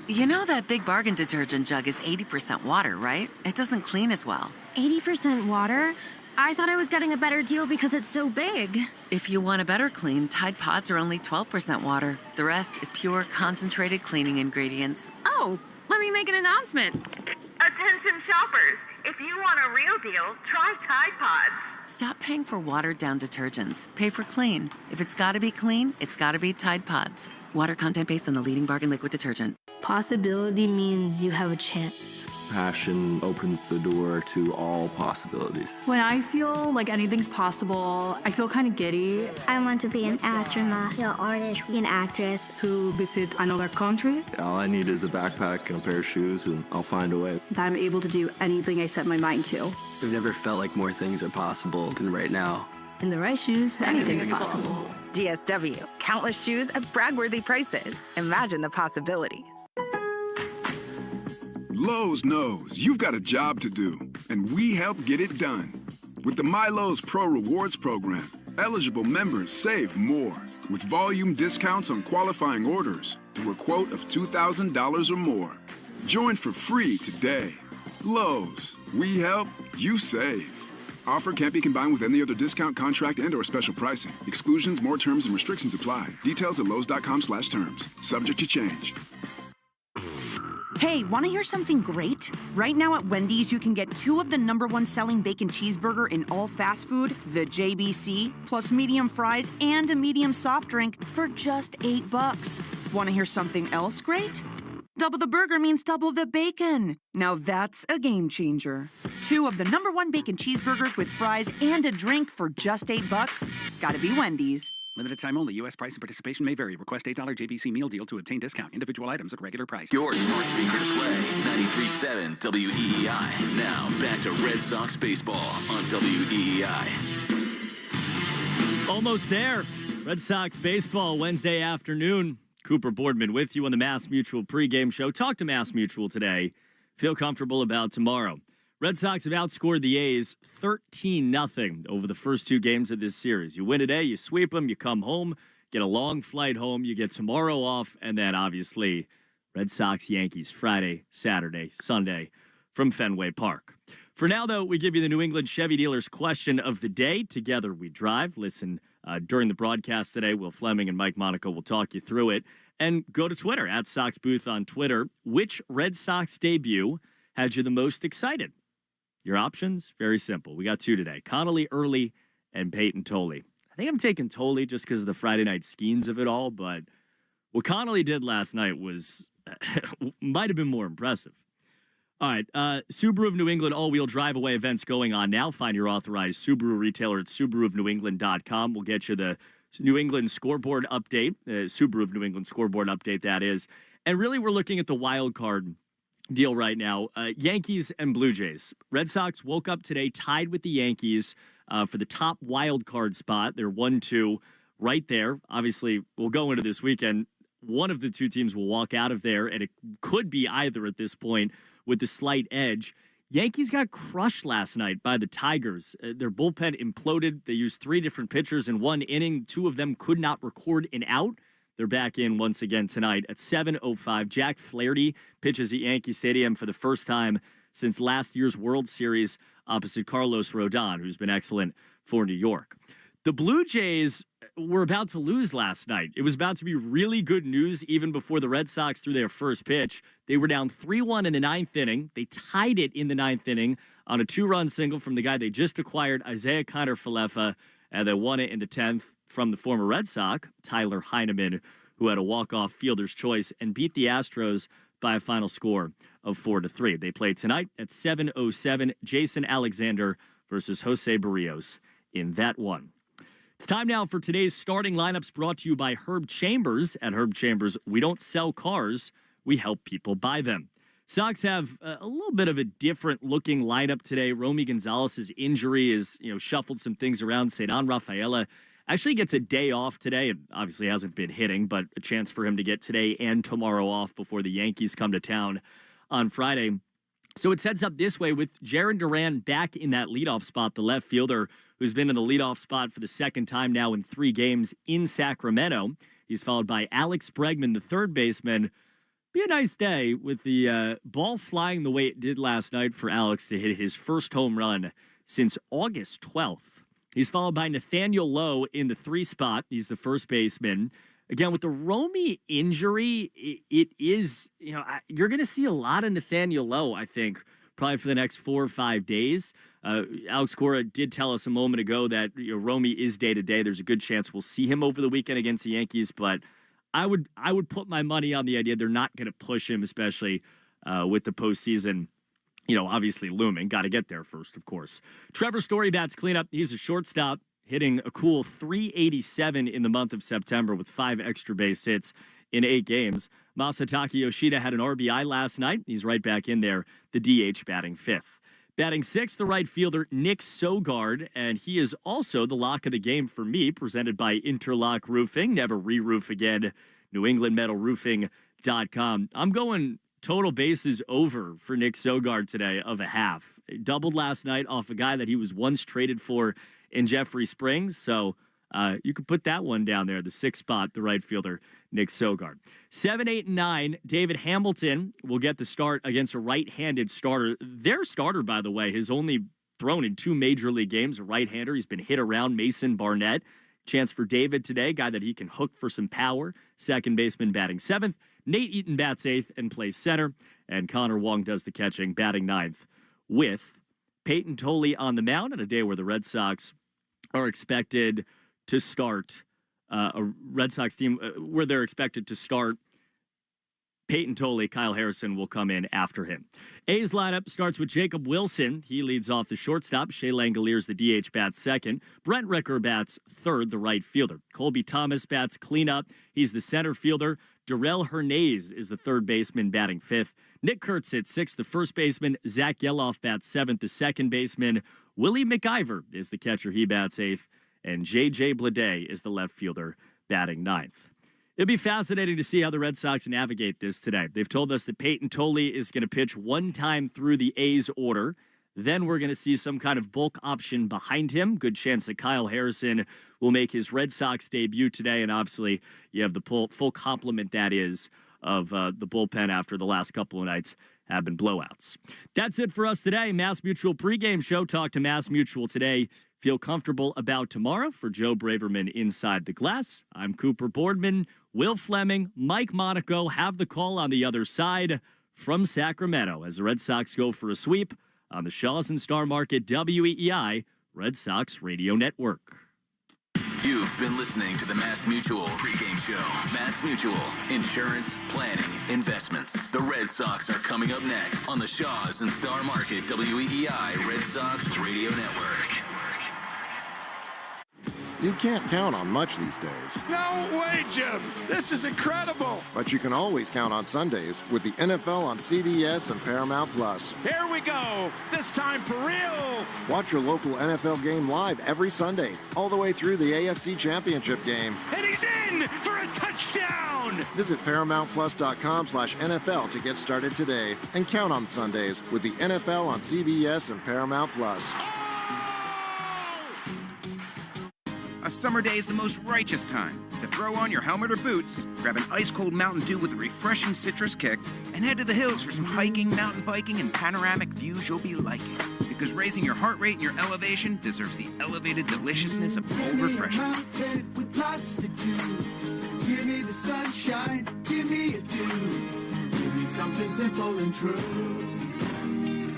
You know that Big Bargain detergent jug is 80% water, right? It doesn't clean as well. 80% water? I thought I was getting a better deal because it's so big. If you want a better clean, Tide Pods are only 12% water. The rest is pure, concentrated cleaning ingredients. Oh, let me make an announcement. Attention shoppers. If you want a real deal, try Tide Pods. Stop paying for watered-down detergents. Pay for clean. If it's got to be clean, it's got to be Tide Pods. Water content based on the leading bargain liquid detergent. Possibility means you have a chance. Passion opens the door to all possibilities. When I feel like anything's possible, I feel kind of giddy. I want to be an astronaut, an artist, an actress. To visit another country. All I need is a backpack and a pair of shoes, and I'll find a way. That I'm able to do anything I set my mind to. I've never felt like more things are possible than right now. In the right shoes, anything's possible. DSW, countless shoes at brag-worthy prices. Imagine the possibilities. Lowe's knows you've got a job to do, and we help get it done. With the MyLowe's Pro Rewards program, eligible members save more with volume discounts on qualifying orders through a quote of $2,000 or more. Join for free today. Lowe's, we help, you save. Offer can't be combined with any other discount, contract, and/or special pricing. Exclusions, more terms, and restrictions apply. Details at lowes.com/terms. Subject to change. Hey, want to hear something great? Right now at Wendy's, you can get 2 of the #1 selling bacon cheeseburger in all fast food, the JBC, plus medium fries and a medium soft drink for just $8. Want to hear something else great? Double the burger means double the bacon. Now that's a game changer. 2 of the #1 bacon cheeseburgers with fries and a drink for just $8. Gotta be Wendy's. Limited time only. U.S. price and participation may vary. Request $8 JBC meal deal to obtain discount. Individual items at regular price. Your smart speaker to play. 93.7 WEEI. Now back to Red Sox baseball on WEEI. Almost there. Red Sox baseball Wednesday afternoon. Cooper Boardman with you on the Mass Mutual pregame show. Talk to Mass Mutual today. Feel comfortable about tomorrow. Red Sox have outscored the A's 13-0 over the first 2 games of this series. You win today, you sweep them, you come home, get a long flight home, you get tomorrow off, and then obviously Red Sox-Yankees Friday, Saturday, Sunday from Fenway Park. For now, though, we give you the New England Chevy dealers question of the day. Together we drive. Listen during the broadcast today. Will Fleming and Mike Monaco will talk you through it. And go to Twitter, at Sox Booth on Twitter. Which Red Sox debut had you the most excited? Your options, very simple. We got 2 today. Connelly early and Payton Tole. I think I'm taking Tole just because of the Friday night skeins of it all, but what Connelly did last night was might have been more impressive. All right, Subaru of New England all-wheel drive-away events going on now. Find your authorized Subaru retailer at SubaruofNewEngland.com. We'll get you the New England scoreboard update, Subaru of New England scoreboard update, that is. And really, we're looking at the wild card deal right now. Yankees and Blue Jays. Red Sox woke up today tied with the Yankees for the top wild card spot. They're 1-2 right there. Obviously, we'll go into this weekend. One of the 2 teams will walk out of there, and it could be either at this point with the slight edge. Yankees got crushed last night by the Tigers. Their bullpen imploded. They used 3 different pitchers in 1 inning. 2 of them could not record an out. They're back in once again tonight at 7:05. Jack Flaherty pitches at Yankee Stadium for the first time since last year's World Series opposite Carlos Rodon, who's been excellent for New York. The Blue Jays were about to lose last night. It was about to be really good news even before the Red Sox threw their first pitch. They were down 3-1 in the 9th inning. They tied it in the 9th inning on a 2-run single from the guy they just acquired, Isaiah Kiner-Falefa, and they won it in the 10th from the former Red Sox, Tyler Heineman, who had a walk-off fielder's choice and beat the Astros by a final score of 4-3. They play tonight at 7:07. Jason Alexander versus Jose Barrios in that one. It's time now for today's starting lineups brought to you by Herb Chambers. At Herb Chambers, we don't sell cars, we help people buy them. Sox have a little bit of a different looking lineup today. Romy Gonzalez's injury has, shuffled some things around. Cedar Rafaela actually gets a day off today. It obviously hasn't been hitting, but a chance for him to get today and tomorrow off before the Yankees come to town on Friday. So it sets up this way with Jarren Duran back in that leadoff spot, the left fielder who's been in the leadoff spot for the second time now in 3 games in Sacramento. He's followed by Alex Bregman, the third baseman. Be a nice day with the ball flying the way it did last night for Alex to hit his first home run since August 12th. He's followed by Nathaniel Lowe in the 3 spot. He's the first baseman. Again, with the Romy injury, it is, you're going to see a lot of Nathaniel Lowe, I think, probably for the next 4 or 5 days. Alex Cora did tell us a moment ago that Romy is day-to-day. There's a good chance we'll see him over the weekend against the Yankees, but I would put my money on the idea they're not going to push him, especially with the postseason, obviously looming. Got to get there first, of course. Trevor Story bats cleanup. He's a shortstop, hitting a cool .387 in the month of September with 5 extra base hits in 8 games. Masataka Yoshida had an RBI last night. He's right back in there, the DH batting 5th. Batting 6th, the right fielder, Nick Sogard, and he is also the lock of the game for me, presented by Interlock Roofing. Never re-roof again, NewEnglandMetalRoofing.com. I'm going total bases over for Nick Sogard today of a half. He doubled last night off a guy that he was once traded for in Jeffrey Springs, so you could put that one down there, the 6th spot, the right fielder, Nick Sogard. 7, 8, and 9, David Hamilton will get the start against a right-handed starter. Their starter, by the way, has only thrown in 2 major league games, a right-hander. He's been hit around, Mason Barnett. Chance for David today, guy that he can hook for some power. Second baseman batting 7th. Nate Eaton bats 8th and plays center. And Connor Wong does the catching, batting 9th, with Payton Tole on the mound on a day where the Red Sox are expected to start a Red Sox team where they're expected to start Payton Tole. Kyle Harrison will come in after him. A's lineup starts with Jacob Wilson. He leads off the shortstop. Shea Langoliers, the DH, bats second. Brent Ricker bats third, the right fielder. Colby Thomas bats cleanup. He's the center fielder. Darrell Hernandez is the third baseman, batting fifth. Nick Kurtz at sixth, the first baseman. Zach Yeloff bats seventh, the second baseman. Willie McIver is the catcher. He bats eighth. And J.J. Bleday is the left fielder, batting ninth. It'll be fascinating to see how the Red Sox navigate this today. They've told us that Payton Tole is going to pitch one time through the A's order. Then we're going to see some kind of bulk option behind him. Good chance that Kyle Harrison will make his Red Sox debut today. And obviously, you have the full complement that is of the bullpen after the last couple of nights have been blowouts. That's it for us today. Mass Mutual pregame show. Talk to Mass Mutual today. Feel comfortable about tomorrow. For Joe Braverman inside the glass, I'm Cooper Boardman. Will Fleming, Mike Monaco have the call on the other side from Sacramento as the Red Sox go for a sweep on the Shaws and Star Market WEEI Red Sox Radio Network. You've been listening to the Mass Mutual pregame show. Mass Mutual, insurance, planning, investments. The Red Sox are coming up next on the Shaws and Star Market WEEI Red Sox Radio Network. You can't count on much these days. No way, Jim. This is incredible. But you can always count on Sundays with the NFL on CBS and Paramount Plus. Here we go. This time for real. Watch your local NFL game live every Sunday, all the way through the AFC Championship game. And he's in for a touchdown. Visit ParamountPlus.com/NFL to get started today and count on Sundays with the NFL on CBS and Paramount Plus. A summer day is the most righteous time to throw on your helmet or boots, grab an ice-cold Mountain Dew with a refreshing citrus kick, and head to the hills for some hiking, mountain biking, and panoramic views you'll be liking. Because raising your heart rate and your elevation deserves the elevated deliciousness of cold refreshment. With lots to do. Give me the sunshine, give me a dew. Give me something simple and true.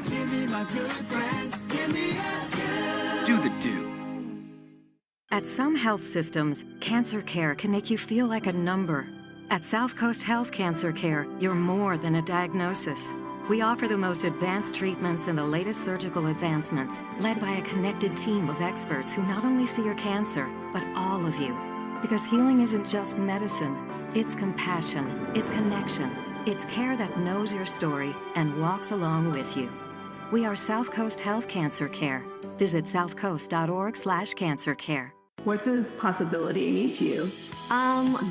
Give me my good friends, give me a dew. Do the dew. At some health systems, cancer care can make you feel like a number. At South Coast Health Cancer Care, you're more than a diagnosis. We offer the most advanced treatments and the latest surgical advancements, led by a connected team of experts who not only see your cancer, but all of you. Because healing isn't just medicine, it's compassion, it's connection, it's care that knows your story and walks along with you. We are South Coast Health Cancer Care. Visit southcoast.org/cancercare. What does possibility mean to you?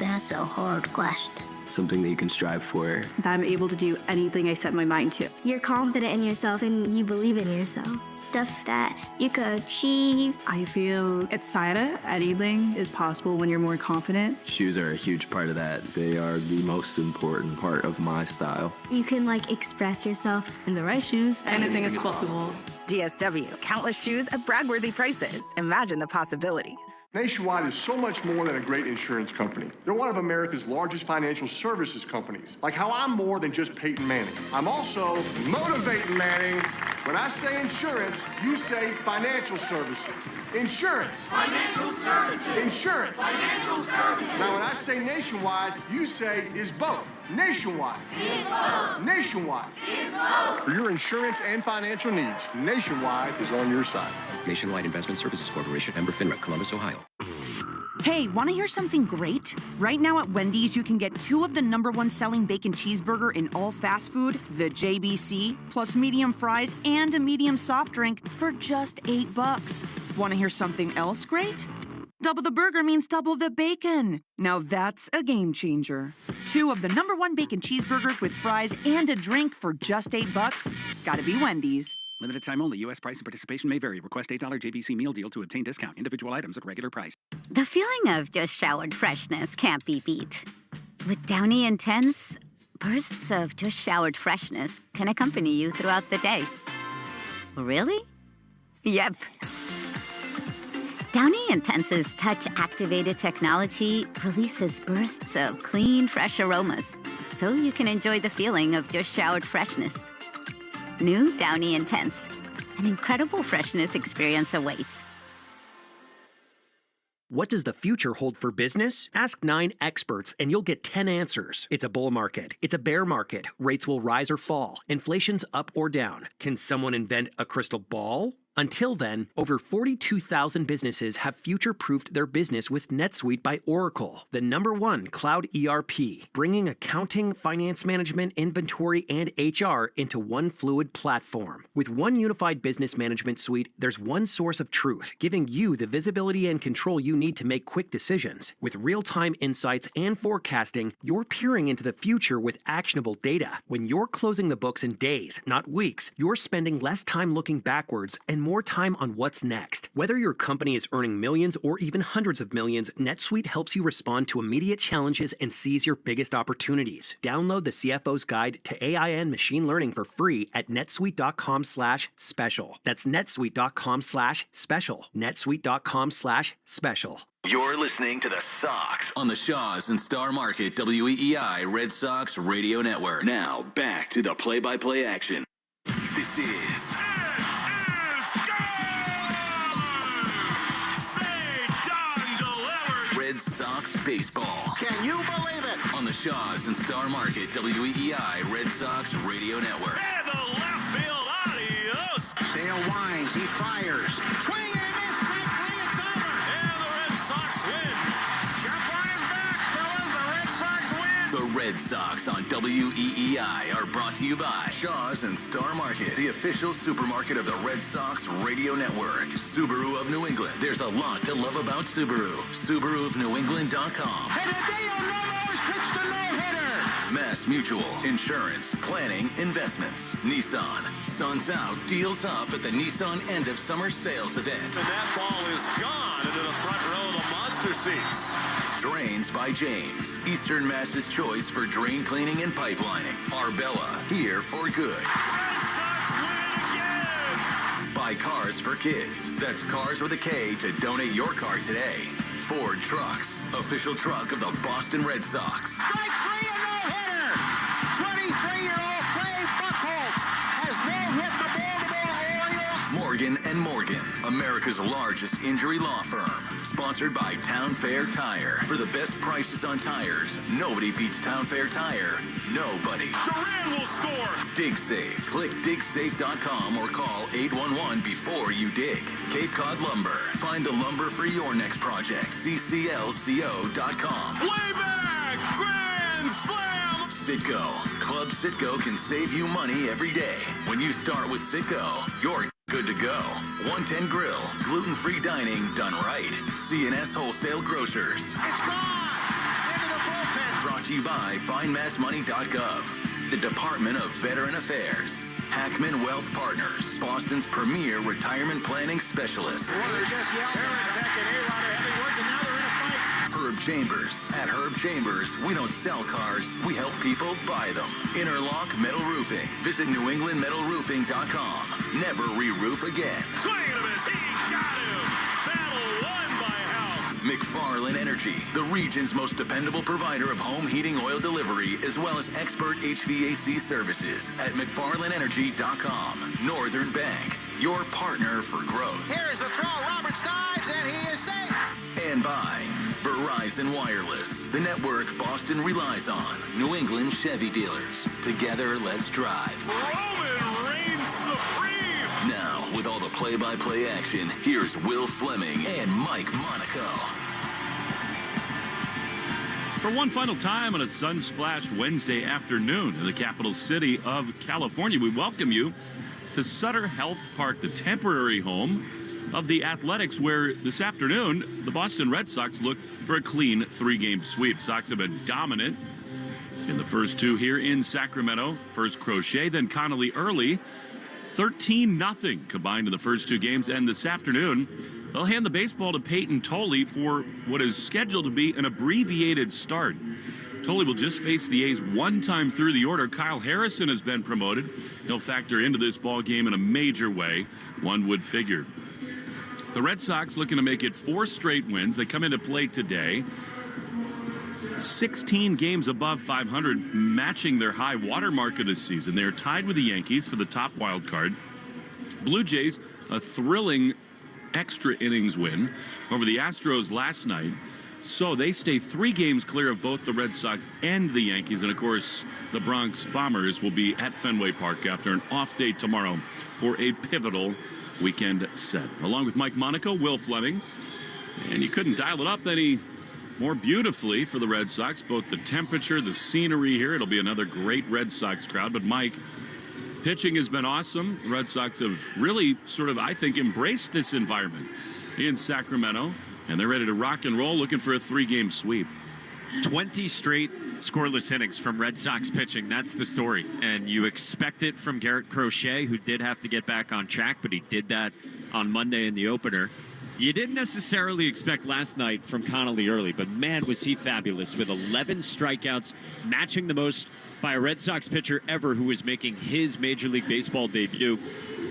That's a hard question. Something that you can strive for. That I'm able to do anything I set my mind to. You're confident in yourself and you believe in yourself. Stuff that you could achieve. I feel excited. Anything is possible when you're more confident. Shoes are a huge part of that. They are the most important part of my style. You can express yourself. In the right shoes, anything is possible. DSW, countless shoes at brag-worthy prices. Imagine the possibilities. Nationwide is so much more than a great insurance company. They're one of America's largest financial services companies. Like how I'm more than just Peyton Manning. I'm also motivating Manning. When I say insurance, you say financial services. Insurance. Financial services. Insurance. Financial services. Now when I say nationwide, you say is both. Nationwide. Is both. Nationwide. Is both. For your insurance and financial needs, Nationwide is on your side. Nationwide Investment Services Corporation, member FINRA, Columbus, Ohio. Hey, want to hear something great? Right now at Wendy's, you can get 2 of the #1 selling bacon cheeseburger in all fast food, the JBC, plus medium fries and a medium soft drink for just $8. Want to hear something else great? Double the burger means double the bacon. Now that's a game changer. 2 of the #1 bacon cheeseburgers with fries and a drink for just $8. Gotta be Wendy's. Limited time only. U.S. price and participation may vary. Request $8 JBC meal deal to obtain discount. Individual items at regular price. The feeling of just showered freshness can't be beat. With Downy Intense, bursts of just showered freshness can accompany you throughout the day. Really? Yep. Downy Intense's touch-activated technology releases bursts of clean, fresh aromas so you can enjoy the feeling of just showered freshness. New Downy Intense. An incredible freshness experience awaits. What does the future hold for business? Ask 9 experts and you'll get 10 answers. It's a bull market. It's a bear market. Rates will rise or fall. Inflation's up or down. Can someone invent a crystal ball? Until then, over 42,000 businesses have future-proofed their business with NetSuite by Oracle, the #1 cloud ERP, bringing accounting, finance management, inventory, and HR into one fluid platform. With one unified business management suite, there's one source of truth, giving you the visibility and control you need to make quick decisions. With real-time insights and forecasting, you're peering into the future with actionable data. When you're closing the books in days, not weeks, you're spending less time looking backwards and more time on what's next. Whether your company is earning millions or even hundreds of millions, NetSuite helps you respond to immediate challenges and seize your biggest opportunities. Download the CFO's Guide to AI and Machine Learning for free at netsuite.com/special. That's netsuite.com/special. netsuite.com/special. You're listening to the Sox on the Shaw's and Star Market WEEI Red Sox Radio Network. Now, back to the play-by-play action. This is... Red Sox baseball. Can you believe it? On the Shaw's and Star Market WEEI Red Sox Radio Network. And the left field, adios. Sale winds, he fires. Swing and a miss, strike three, it's over. And the Red Sox win. Jump on his back, fellas, the Red Sox win. The Red Sox on WEEI are brought to you by Shaw's and Star Market, the official supermarket of the Red Sox Radio Network. Subaru of New England. There's a lot to love about Subaru. SubaruofNewEngland.com. And Hideo Nomo has pitched a no-hitter. Mass Mutual, insurance, planning, investments. Nissan, sun's out, deals up at the Nissan end of summer sales event. And that ball is gone into the front row of the monster seats. Drains by James, Eastern Mass's choice for drain cleaning and pipelining. Arbella, here for good. Red Sox win again. Buy Cars for Kids. That's Cars with a K to donate your car today. Ford Trucks, official truck of the Boston Red Sox. Strike three, a no-hitter. 23-year-old Clay Buchholz has no-hit the Baltimore Orioles. Morgan & Morgan, America's largest injury law firm. Sponsored by Town Fair Tire. For the best prices on tires, nobody beats Town Fair Tire. Nobody. Duran will score. Dig Safe. Click digsafe.com or call 811 before you dig. Cape Cod Lumber. Find the lumber for your next project. cclco.com. Way back. Grand slam. Citgo. Club Citgo can save you money every day. When you start with Citgo, you're good to go. 110 Grill. Gluten-free dining done right. C&S Wholesale Grocers. It's gone. Into the bullpen. Brought to you by FindMassMoney.gov. The Department of Veteran Affairs. Hackman Wealth Partners. Boston's premier retirement planning specialist. Well, they just yelled at and A-Rod are having words, and now they're in a fight. Herb Chambers. At Herb Chambers, we don't sell cars, we help people buy them. Interlock Metal Roofing. Visit NewEnglandMetalRoofing.com. Never re-roof again. Swing and a miss. He got him. Battle won by House. McFarland Energy, the region's most dependable provider of home heating oil delivery, as well as expert HVAC services at McFarlandEnergy.com. Northern Bank, your partner for growth. Here's the throw. Roberts dives, and he is safe. And by Verizon Wireless, the network Boston relies on. New England Chevy dealers. Together, let's drive. Roman reigns supreme. Now, with all the play-by-play action, here's Will Fleming and Mike Monaco. For one final time on a sun-splashed Wednesday afternoon in the capital city of California, we welcome you to Sutter Health Park, the temporary home of the Athletics, where this afternoon the Boston Red Sox look for a clean 3-game sweep. Sox have been dominant in the first two here in Sacramento. First Crochet, then Connelly early. 13-0 combined in the first two games, and this afternoon they'll hand the baseball to Payton Tole for what is scheduled to be an abbreviated start. Tole will just face the A's one time through the order. Kyle Harrison has been promoted. He'll factor into this ball game in a major way, one would figure. The Red Sox looking to make it 4 straight wins. They come into play today 16 games above 500, matching their high water mark of this season. They're tied with the Yankees for the top wild card. Blue Jays, a thrilling extra innings win over the Astros last night. So they stay 3 games clear of both the Red Sox and the Yankees. And, of course, the Bronx Bombers will be at Fenway Park after an off day tomorrow for a pivotal weekend set. Along with Mike Monaco, Will Fleming. And you couldn't dial it up any more beautifully for the Red Sox. Both the temperature, the scenery here. It'll be another great Red Sox crowd. But, Mike, pitching has been awesome. The Red Sox have really sort of, I think, embraced this environment in Sacramento. And they're ready to rock and roll, looking for a 3-game sweep. 20 straight scoreless innings from Red Sox pitching. That's the story. And you expect it from Garrett Crochet, who did have to get back on track, but he did that on Monday in the opener. You didn't necessarily expect last night from Connelly early, but man, was he fabulous with 11 strikeouts, matching the most by a Red Sox pitcher ever who was making his Major League Baseball debut.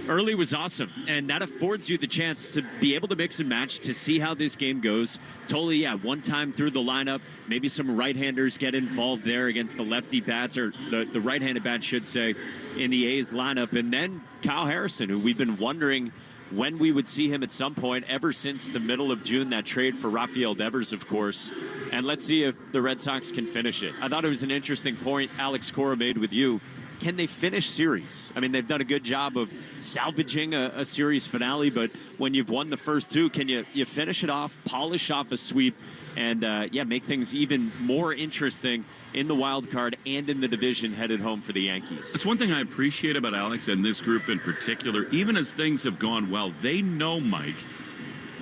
Early was awesome, and that affords you the chance to be able to mix and match to see how this game goes. Tole, one time through the lineup, maybe some right-handers get involved there against the lefty bats, or the right-handed bats, should say, in the A's lineup. And then Kyle Harrison, who we've been wondering when we would see him at some point ever since the middle of June, that trade for Rafael Devers, of course. And let's see if the Red Sox can finish it. I thought it was an interesting point Alex Cora made with you. Can they finish series? I mean, they've done a good job of salvaging a series finale, but when you've won the first 2, can you finish it off, polish off a sweep, and make things even more interesting in the wild card and in the division headed home for the Yankees? That's one thing I appreciate about Alex and this group in particular. Even as things have gone well, they know, Mike,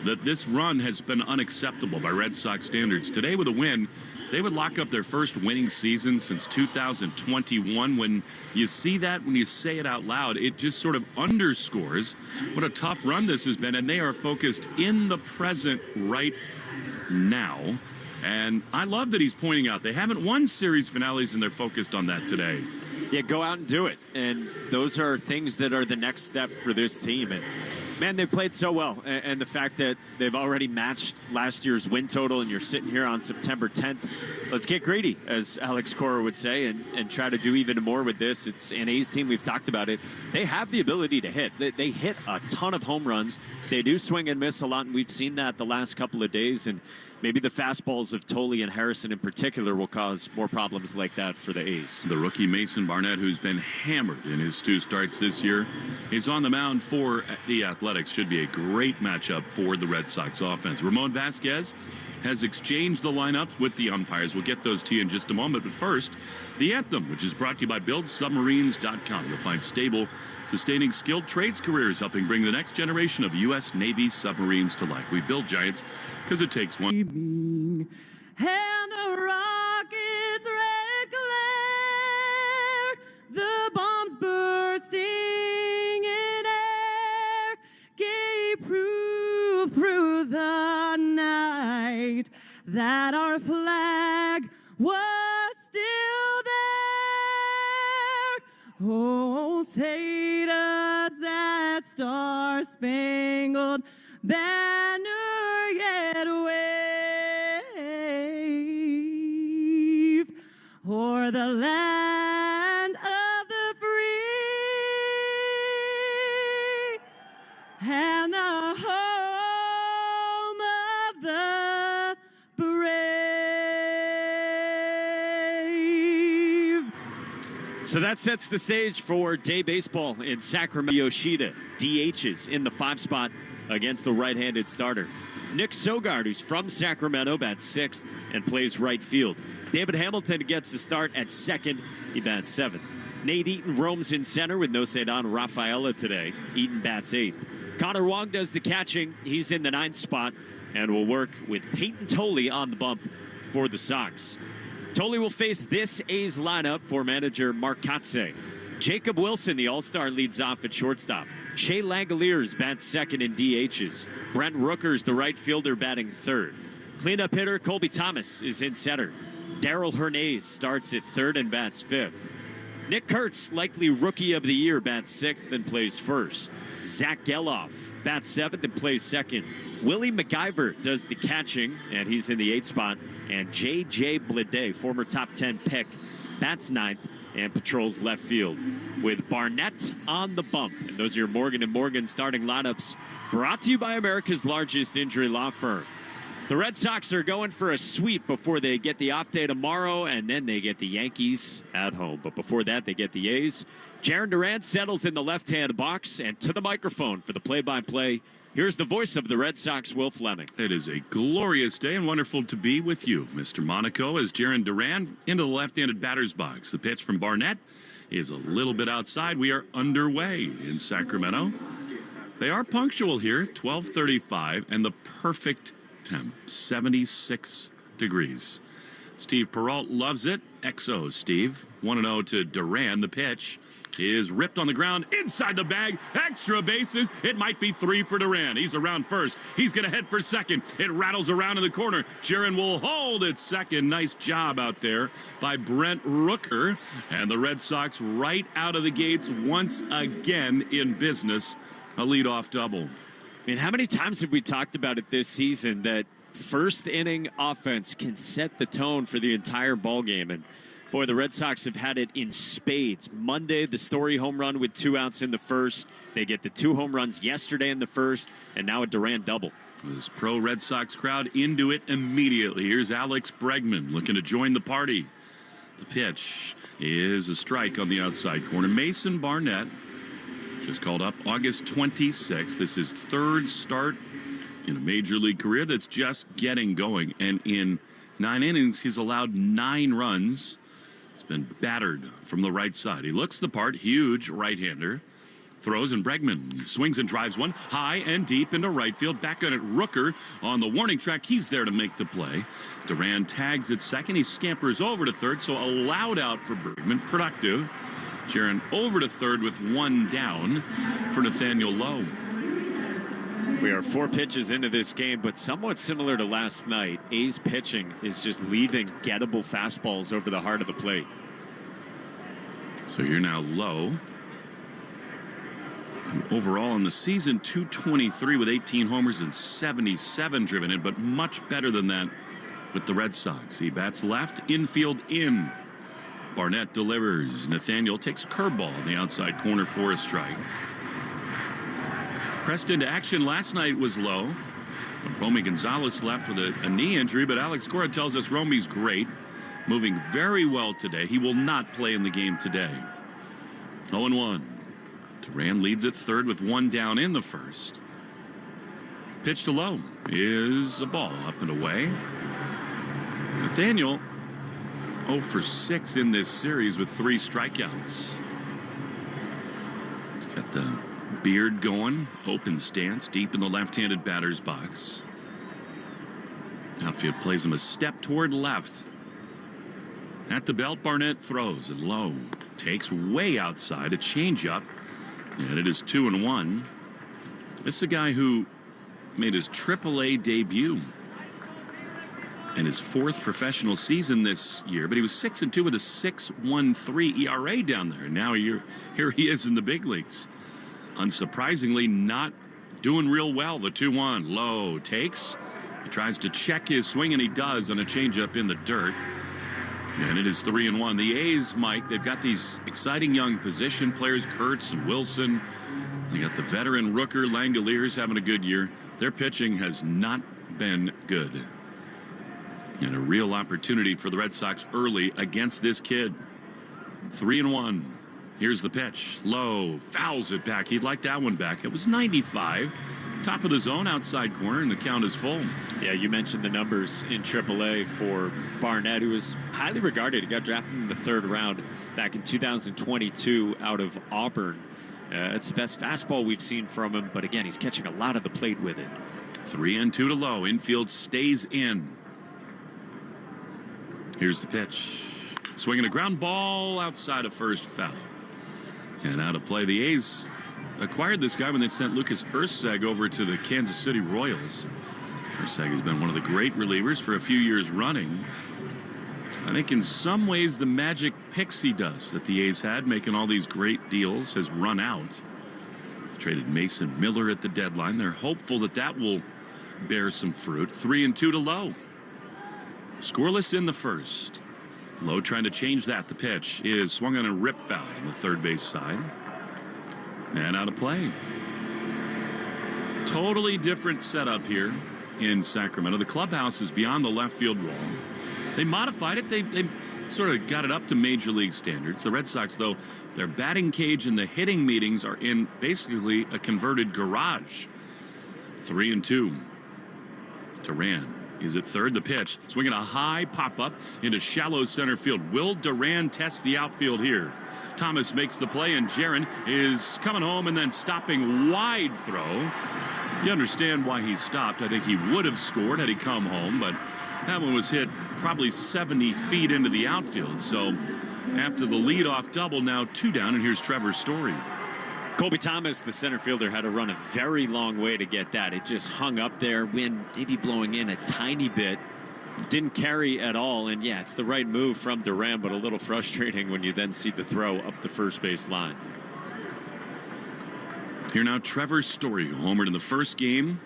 that this run has been unacceptable by Red Sox standards. Today with a win, they would lock up their first winning season since 2021. When you see that, when you say it out loud, it just sort of underscores what a tough run this has been, and they are focused in the present right now. And I love that he's pointing out they haven't won series finales, and they're focused on that today. Yeah, go out and do it. And those are things that are the next step for this team. And man, they've played so well. And the fact that they've already matched last year's win total, and you're sitting here on September 10th, let's get greedy, as Alex Cora would say, and try to do even more with this. It's an A's team, we've talked about it. They have the ability to hit. They hit a ton of home runs. They do swing and miss a lot, and we've seen that the last couple of days. And maybe the fastballs of Tole and Harrison in particular will cause more problems like that for the A's. The rookie Mason Barnett, who's been hammered in his 2 starts this year, is on the mound for the Athletics. Should be a great matchup for the Red Sox offense. Ramon Vasquez has exchanged the lineups with the umpires. We'll get those to you in just a moment. But first, the Anthem, which is brought to you by BuildSubmarines.com. You'll find stable, sustaining skilled trades careers, helping bring the next generation of U.S. Navy submarines to life. We build giants because it takes one. And the rockets red glare, the bombs bursting in air, gave proof through the night that our flag was still there. Oh, say does that star-spangled banner yet wave o'er the land of the free and the home of the brave. So that sets the stage for day baseball in Sacramento. Yoshida DHs in the 5 spot against the right-handed starter. Nick Sogard, who's from Sacramento, bats 6th and plays right field. David Hamilton gets the start at 2nd. He bats 7th. Nate Eaton roams in center with no Cedon Rafaela today. Eaton bats 8th. Connor Wong does the catching. He's in the 9th spot and will work with Payton Tole on the bump for the Sox. Tole will face this A's lineup for manager Mark Kotze. Jacob Wilson, the All-Star, leads off at shortstop. Shea Langoliers bats 2nd in DHs. Brent Rookers, the right fielder, batting 3rd. Cleanup hitter Colby Thomas is in center. Darrell Hernandez starts at 3rd and bats 5th. Nick Kurtz, likely Rookie of the Year, bats 6th and plays 1st. Zach Geloff bats 7th and plays 2nd. Willie McIver does the catching, and he's in the 8th spot. And J.J. Bleday, former top 10 pick, bats 9th and patrols left field. With Barnett on the bump. And those are your Morgan & Morgan starting lineups, brought to you by America's largest injury law firm. The Red Sox are going for a sweep before they get the off day tomorrow, and then they get the Yankees at home. But before that, they get the A's. Jarren Duran settles in the left-hand box, and to the microphone for the play-by-play, here's the voice of the Red Sox, Will Fleming. It is a glorious day and wonderful to be with you, Mr. Monaco, as Jarren Duran into the left-handed batter's box. The pitch from Barnett is a little bit outside. We are underway in Sacramento. They are punctual here, 12:35, and the perfect temp, 76 degrees. Steve Perrault loves it. XO, Steve. 1-0 to Duran. The pitch is ripped on the ground, inside the bag, extra bases. It might be 3 for Duran. He's around first. He's going to head for second. It rattles around in the corner. Jarren will hold at second. Nice job out there by Brent Rooker. And the Red Sox right out of the gates once again in business. A leadoff double. I mean, how many times have we talked about it this season that first inning offense can set the tone for the entire ball game? And boy, the Red Sox have had it in spades. Monday, the Story home run with 2 outs in the first. They get the 2 home runs yesterday in the first, and now a Duran double. This pro Red Sox crowd into it immediately. Here's Alex Bregman looking to join the party. The pitch is a strike on the outside corner. Mason Barnett just called up August 26th. This is 3rd start in a major league career that's just getting going. And in 9 innings, he's allowed 9 runs. It's been battered from the right side. He looks the part, huge right-hander. Throws, and Bregman swings and drives one high and deep into right field. Back on it, Rooker on the warning track. He's there to make the play. Duran tags at second. He scampers over to third, so a loud out for Bregman. Productive. Jarren over to third with 1 down for Nathaniel Lowe. We are 4 pitches into this game, but somewhat similar to last night. A's pitching is just leaving gettable fastballs over the heart of the plate. So you're now Lowe. Overall in the season, 223 with 18 homers and 77 driven in, but much better than that with the Red Sox. He bats left, infield in. Barnett delivers. Nathaniel takes a curveball on the outside corner for a strike. Pressed into action last night was Lowe. Romy Gonzalez left with a knee injury, but Alex Cora tells us Romy's great, moving very well today. He will not play in the game today. 0-1. Duran leads at third with 1 down in the first. Pitch to Lowe is a ball up and away. Nathaniel 0 for 6 in this series with 3 strikeouts. He's got the beard going, open stance, deep in the left-handed batter's box. Outfield plays him a step toward left. At the belt, Barnett throws, and Lowe takes way outside, a changeup, and it is 2-1. This is a guy who made his AAA debut in his 4th professional season this year, but he was 6-2 with a 6.13 ERA down there. And now here he is in the big leagues. Unsurprisingly, not doing real well. The 2-1. Lowe takes. He tries to check his swing, and he does on a changeup in the dirt. And it is 3-1. The A's, Mike, they've got these exciting young position players, Kurtz and Wilson. They got the veteran Rooker, Langoliers having a good year. Their pitching has not been good. And a real opportunity for the Red Sox early against this kid. 3-1. Here's the pitch. Lowe fouls it back. He'd like that one back. It was 95. Top of the zone, outside corner, and the count is full. Yeah, you mentioned the numbers in AAA for Barnett, who was highly regarded. He got drafted in the 3rd round back in 2022 out of Auburn. It's the best fastball we've seen from him, but again, he's catching a lot of the plate with it. 3-2 to Lowe. Infield stays in. Here's the pitch. Swinging a ground ball outside of first, foul. And out of play. The A's acquired this guy when they sent Lucas Erceg over to the Kansas City Royals. Erceg has been one of the great relievers for a few years running. I think in some ways the magic pixie dust that the A's had making all these great deals has run out. They traded Mason Miller at the deadline. They're hopeful that that will bear some fruit. 3-2 to Lowe. Scoreless in the first. Lowe trying to change that. The pitch is swung on a rip foul on the third base side. And out of play. Totally different setup here in Sacramento. The clubhouse is beyond the left field wall. They modified it. They sort of got it up to major league standards. The Red Sox, though, their batting cage and the hitting meetings are in basically a converted garage. 3-2. Duran is at third. The pitch, swinging a high pop-up into shallow center field. Will Duran test the outfield here? Thomas makes the play, and Jaron is coming home and then stopping wide throw. You understand why he stopped. I think he would have scored had he come home, but that one was hit probably 70 feet into the outfield. So after the leadoff double, now 2 down, and here's Trevor's story. Colby Thomas, the center fielder, had to run a very long way to get that. It just hung up there, wind maybe blowing in a tiny bit. Didn't carry at all, and yeah, it's the right move from Duran, but a little frustrating when you then see the throw up the first base line. Here now, Trevor's story. Homered in the first game.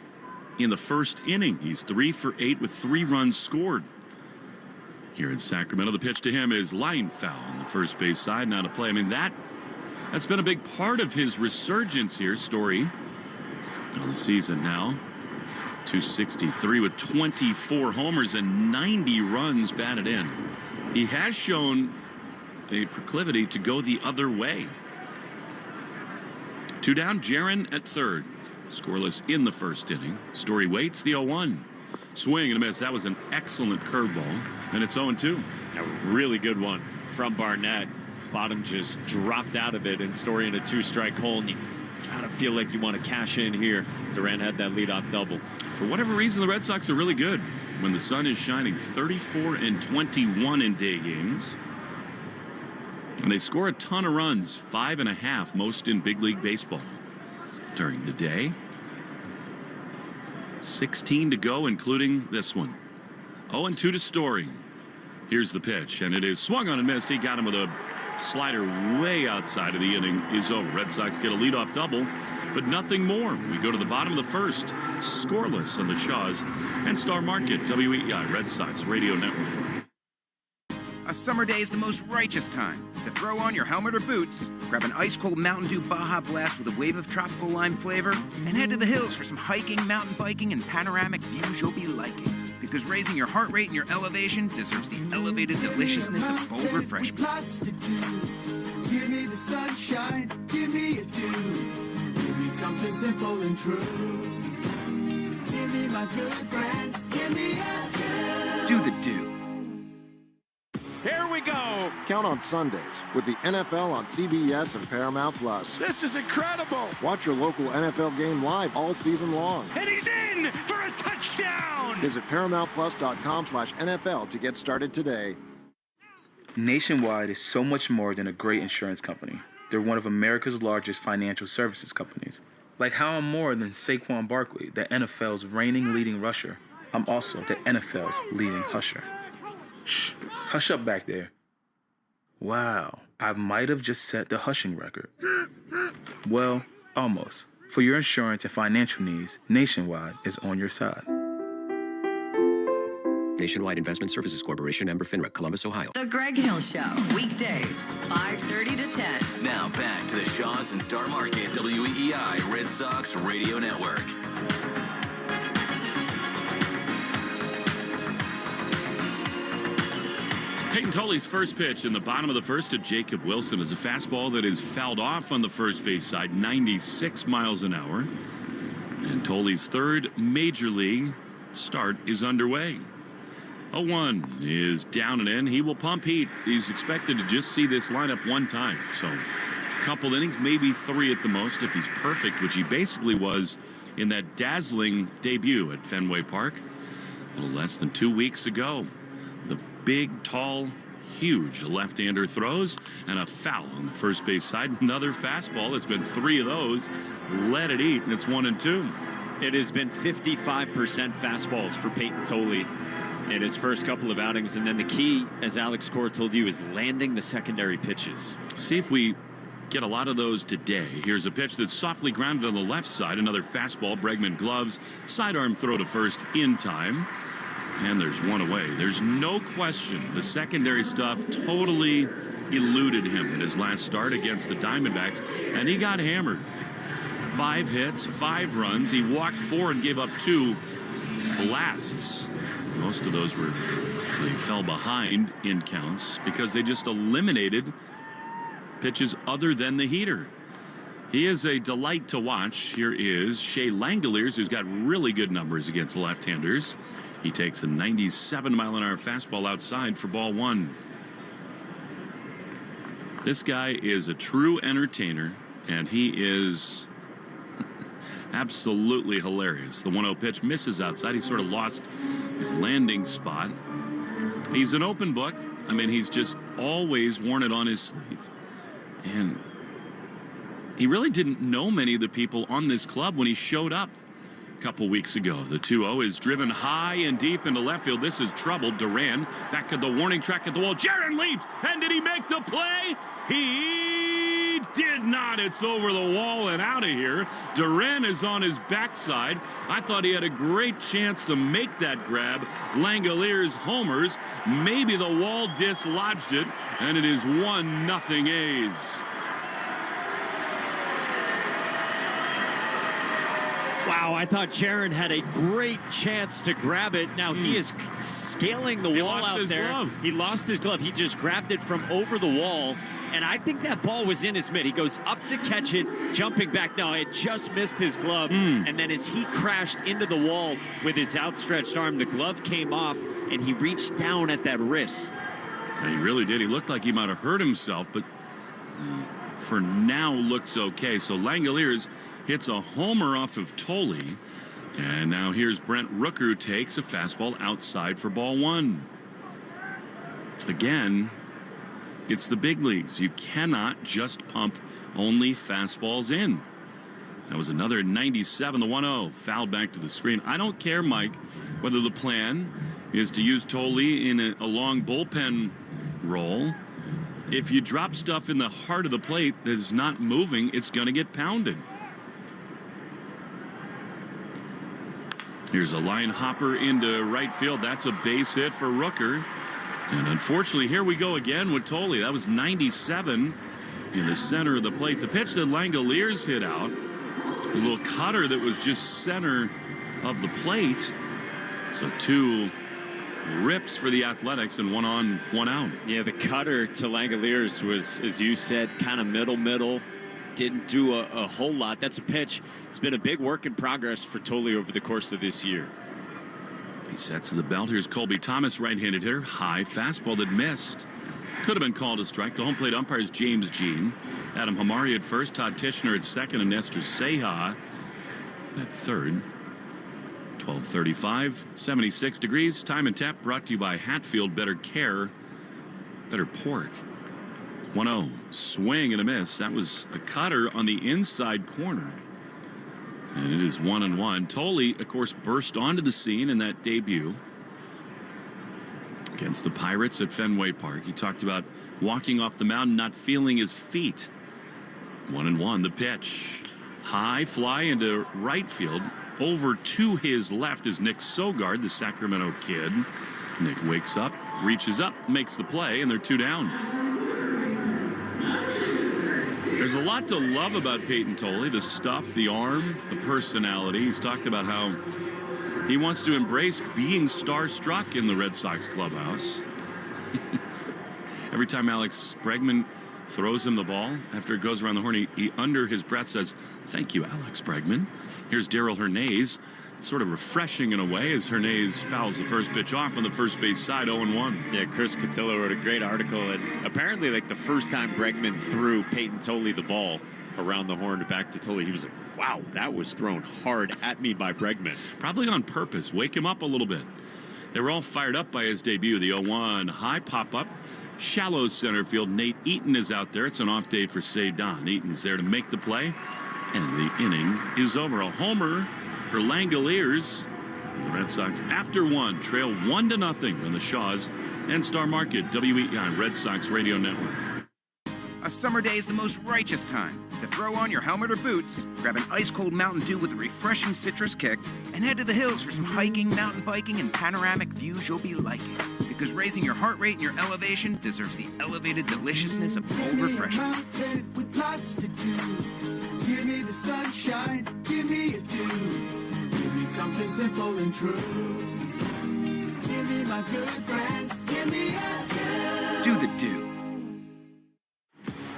In the first inning, he's 3 for 8 with 3 runs scored. Here in Sacramento, the pitch to him is line foul on the first base side. Now to play. I mean, that's been a big part of his resurgence here. Story on the season now. 263 with 24 homers and 90 runs batted in. He has shown a proclivity to go the other way. 2 down, Jaron at third. Scoreless in the first inning. Story waits the 0-1. Swing and a miss. That was an excellent curveball. And it's 0-2. A really good one from Barnett. Bottom just dropped out of it, and Story in a 2-strike hole. And you gotta feel like you want to cash in here. Duran had that leadoff double. For whatever reason, the Red Sox are really good when the sun is shining. 34-21 in day games. And they score a ton of runs. 5.5, most in big league baseball during the day. 16 to go, including this one. 0-2 to Story. Here's the pitch, and it is swung on and missed. He got him with a slider way outside of the inning is over. Red Sox get a leadoff double, but nothing more. We go to the bottom of the first. Scoreless on the Shaws and Star Market, WEEI Red Sox Radio Network. A summer day is the most righteous time to throw on your helmet or boots, grab an ice-cold Mountain Dew Baja Blast with a wave of tropical lime flavor, and head to the hills for some hiking, mountain biking, and panoramic views you'll be liking. Because raising your heart rate and your elevation deserves the elevated deliciousness of bold refreshment. Lots to do. Give me the sunshine, give me a dew. Give me something simple and true. Give me my good friends, give me a dew. Do the dew. Here we go. Count on Sundays with the NFL on CBS and Paramount Plus. This is incredible. Watch your local NFL game live all season long. And he's in for a touchdown. Visit ParamountPlus.com/NFL to get started today. Nationwide is so much more than a great insurance company. They're one of America's largest financial services companies. Like how I'm more than Saquon Barkley, the NFL's reigning leading rusher. I'm also the NFL's leading husher. Shh, hush up back there. Wow, I might have just set the hushing record. Well, almost. For your insurance and financial needs, Nationwide is on your side. Nationwide Investment Services Corporation, member FINRA, Columbus, Ohio. The Greg Hill Show, weekdays, 5:30 to 10. Now back to the Shaws and Star Market, WEEI Red Sox Radio Network. Payton Tole's first pitch in the bottom of the first to Jacob Wilson is a fastball that is fouled off on the first base side, 96 miles an hour. And Tole's third major league start is underway. 0-1 is down and in. He will pump heat. He's expected to just see this lineup one time. So a couple innings, maybe 3 at the most if he's perfect, which he basically was in that dazzling debut at Fenway Park a little less than 2 weeks ago. The big, tall, huge left-hander throws and a foul on the first base side. Another fastball. It's been 3 of those. Let it eat, and it's 1-2. It has been 55% fastballs for Payton Tole in his first couple of outings. And then the key, as Alex Cora told you, is landing the secondary pitches. See if we get a lot of those today. Here's a pitch that's softly grounded on the left side. Another fastball. Bregman gloves. Sidearm throw to first in time. And there's one away. There's no question the secondary stuff totally eluded him in his last start against the Diamondbacks, and he got hammered. 5 hits, 5 runs. He walked 4 and gave up 2 blasts. Most of those were, they fell behind in counts because they just eliminated pitches other than the heater. He is a delight to watch. Here is Shea Langoliers, who's got really good numbers against left-handers. He takes a 97-mile-an-hour fastball outside for ball 1. This guy is a true entertainer, and he is absolutely hilarious. The 1-0 pitch misses outside. He sort of lost his landing spot. He's an open book. I mean, he's just always worn it on his sleeve. And he really didn't know many of the people on this club when he showed up a couple weeks ago. The 2-0 is driven high and deep into left field. This is trouble. Duran back at the warning track at the wall. Jaron leaps. And did he make the play? He did not. It's over the wall and out of here. Duran is on his backside. I thought he had a great chance to make that grab. Langoliers homers. Maybe the wall dislodged it, and it is 1-0 A's. Wow, I thought Jaron had a great chance to grab it. Now he is scaling the wall out there. Glove. He lost his glove. He just grabbed it from over the wall. And I think that ball was in his mitt. He goes up to catch it, jumping back. No, it just missed his glove. And then as he crashed into the wall with his outstretched arm, the glove came off, and he reached down at that wrist. And he really did. He looked like he might have hurt himself, but for now looks okay. So Langoliers hits a homer off of Tole. And now here's Brent Rooker, who takes a fastball outside for ball 1. Again, it's the big leagues. You cannot just pump only fastballs in. That was another 97, the 1-0. Fouled back to the screen. I don't care, Mike, whether the plan is to use Tole in a long bullpen role. If you drop stuff in the heart of the plate that is not moving, it's going to get pounded. Here's a line hopper into right field. That's a base hit for Rooker. And unfortunately, here we go again with Tole. That was 97 in the center of the plate. The pitch that Langoliers hit out was a little cutter that was just center of the plate. So 2 rips for the Athletics and 1 on, 1 out. Yeah, the cutter to Langoliers was, as you said, kind of middle. Didn't do a whole lot. That's a pitch. It's been a big work in progress for Tole over the course of this year. He sets to the belt. Here's Colby Thomas, right-handed hitter. High fastball that missed. Could have been called a strike. The home plate umpire is James Jean. Adam Hamari at first, Todd Tishner at second, and Nestor Seja at third. 12:35, 76 degrees. Time and tap brought to you by Hatfield. Better care, better pork. 1-0. Swing and a miss. That was a cutter on the inside corner. And it is 1-1. Tole, of course, burst onto the scene in that debut against the Pirates at Fenway Park. He talked about walking off the mound, not feeling his feet. 1-1. The pitch. High fly into right field. Over to his left is Nick Sogard, the Sacramento kid. Nick wakes up, reaches up, makes the play, and they're 2 down. There's a lot to love about Payton Tole, the stuff, the arm, the personality. He's talked about how he wants to embrace being starstruck in the Red Sox clubhouse. Every time Alex Bregman throws him the ball, after it goes around the horn, he under his breath says, "Thank you, Alex Bregman." Here's Daryl Hernandez. It's sort of refreshing in a way as Hernandez fouls the first pitch off on the first base side, 0-1. Yeah, Chris Cotillo wrote a great article, and apparently, like, the first time Bregman threw Payton Tole the ball around the horn back to Tole, he was like, wow, that was thrown hard at me by Bregman. Probably on purpose. Wake him up a little bit. They were all fired up by his debut. The 0-1 high pop-up. Shallow center field. Nate Eaton is out there. It's an off day for Cedon. Eaton's there to make the play, and the inning is over. A homer for Langoliers. The Red Sox, after one, trail 1-0 on the Shaws and Star Market, WEI Red Sox Radio Network. A summer day is the most righteous time to throw on your helmet or boots, grab an ice-cold Mountain Dew with a refreshing citrus kick, and head to the hills for some hiking, mountain biking, and panoramic views you'll be liking. Because raising your heart rate and your elevation deserves the elevated deliciousness of cold refreshment. With lots to do. Give me the sunshine, give me a dew. Give me something simple and true. Give me my good friends, give me a dew. Do the dew.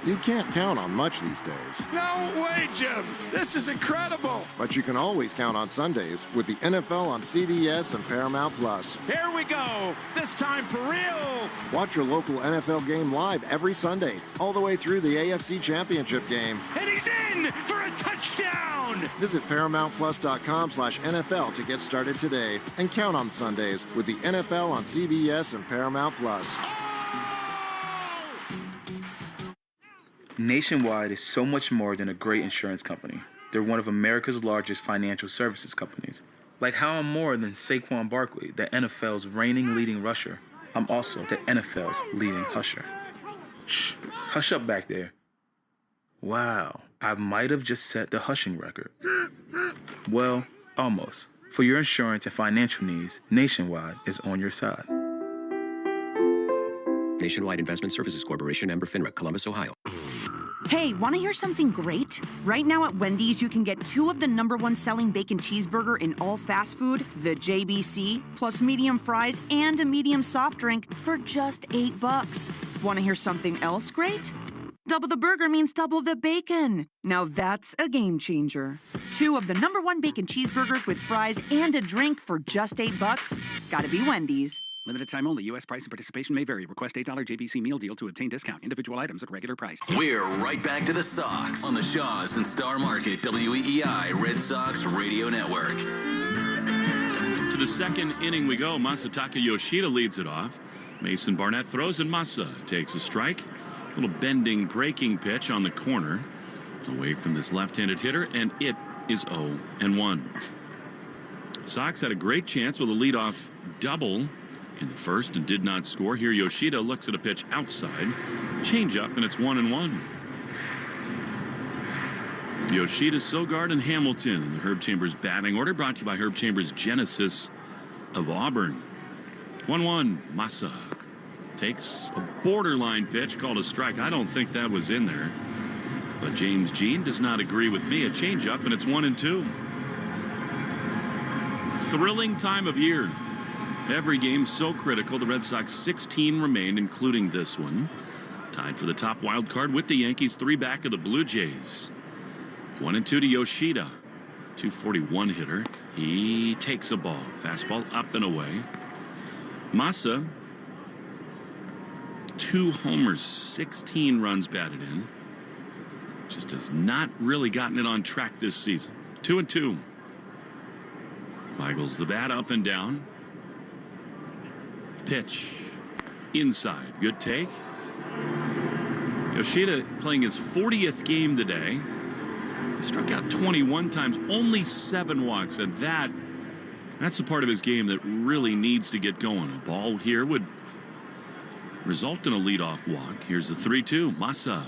You can't count on much these days. No way, Jim. This is incredible. But you can always count on Sundays with the NFL on CBS and Paramount Plus. Here we go. This time for real. Watch your local NFL game live every Sunday, all the way through the AFC Championship game. And he's in for a touchdown. Visit ParamountPlus.com/NFL to get started today and count on Sundays with the NFL on CBS and Paramount Plus. Nationwide is so much more than a great insurance company. They're one of America's largest financial services companies. Like how I'm more than Saquon Barkley, the NFL's reigning leading rusher, I'm also the NFL's leading husher. Shh, hush up back there. Wow, I might have just set the hushing record. Well, almost. For your insurance and financial needs, Nationwide is on your side. Nationwide Investment Services Corporation, member FINRA, Columbus, Ohio. Hey, want to hear something great? Right now at Wendy's, you can get 2 of the #1 selling bacon cheeseburger in all fast food, the JBC, plus medium fries and a medium soft drink for just $8. Want to hear something else great? Double the burger means double the bacon. Now that's a game changer. 2 of the #1 bacon cheeseburgers with fries and a drink for just $8. Gotta be Wendy's. Limited time only. U.S. price and participation may vary. Request $8 JBC meal deal to obtain discount. Individual items at regular price. We're right back to the Sox on the Shaws and Star Market WEEI Red Sox Radio Network. To the second inning we go. Masataka Yoshida leads it off. Mason Barnett throws and Masa takes a strike. Little bending, breaking pitch on the corner. Away from this left-handed hitter, and it is 0-1. Sox had a great chance with a leadoff double in the first and did not score. Here Yoshida looks at a pitch outside. Change-up, and it's 1-1. Yoshida, Sogard, and Hamilton in the Herb Chambers batting order, brought to you by Herb Chambers Genesis of Auburn. 1-1. Masa takes a borderline pitch called a strike. I don't think that was in there. But James Jean does not agree with me. A change-up, and it's 1-2. Thrilling time of year. Every game so critical. The Red Sox 16 remain, including this one. Tied for the top wild card with the Yankees, 3 back of the Blue Jays. 1-2 to Yoshida. 241 hitter. He takes a ball. Fastball up and away. Masa, 2 homers, 16 runs batted in. Just has not really gotten it on track this season. 2-2. Weigels the bat up and down. Pitch inside. Good take. Yoshida playing his 40th game today. He struck out 21 times, only 7 walks, and that's a part of his game that really needs to get going. A ball here would result in a leadoff walk. Here's the 3-2. Masa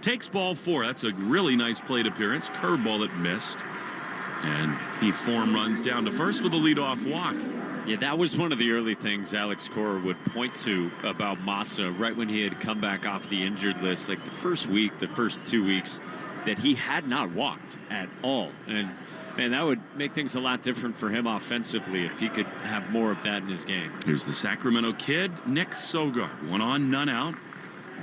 takes ball 4. That's a really nice plate appearance. Curveball that missed. And he form runs down to first with a leadoff walk. Yeah, that was one of the early things Alex Cora would point to about Masa right when he had come back off the injured list, like the first week, the first 2 weeks, that he had not walked at all. And, man, that would make things a lot different for him offensively if he could have more of that in his game. Here's the Sacramento kid, Nick Sogard. 1 on, none out.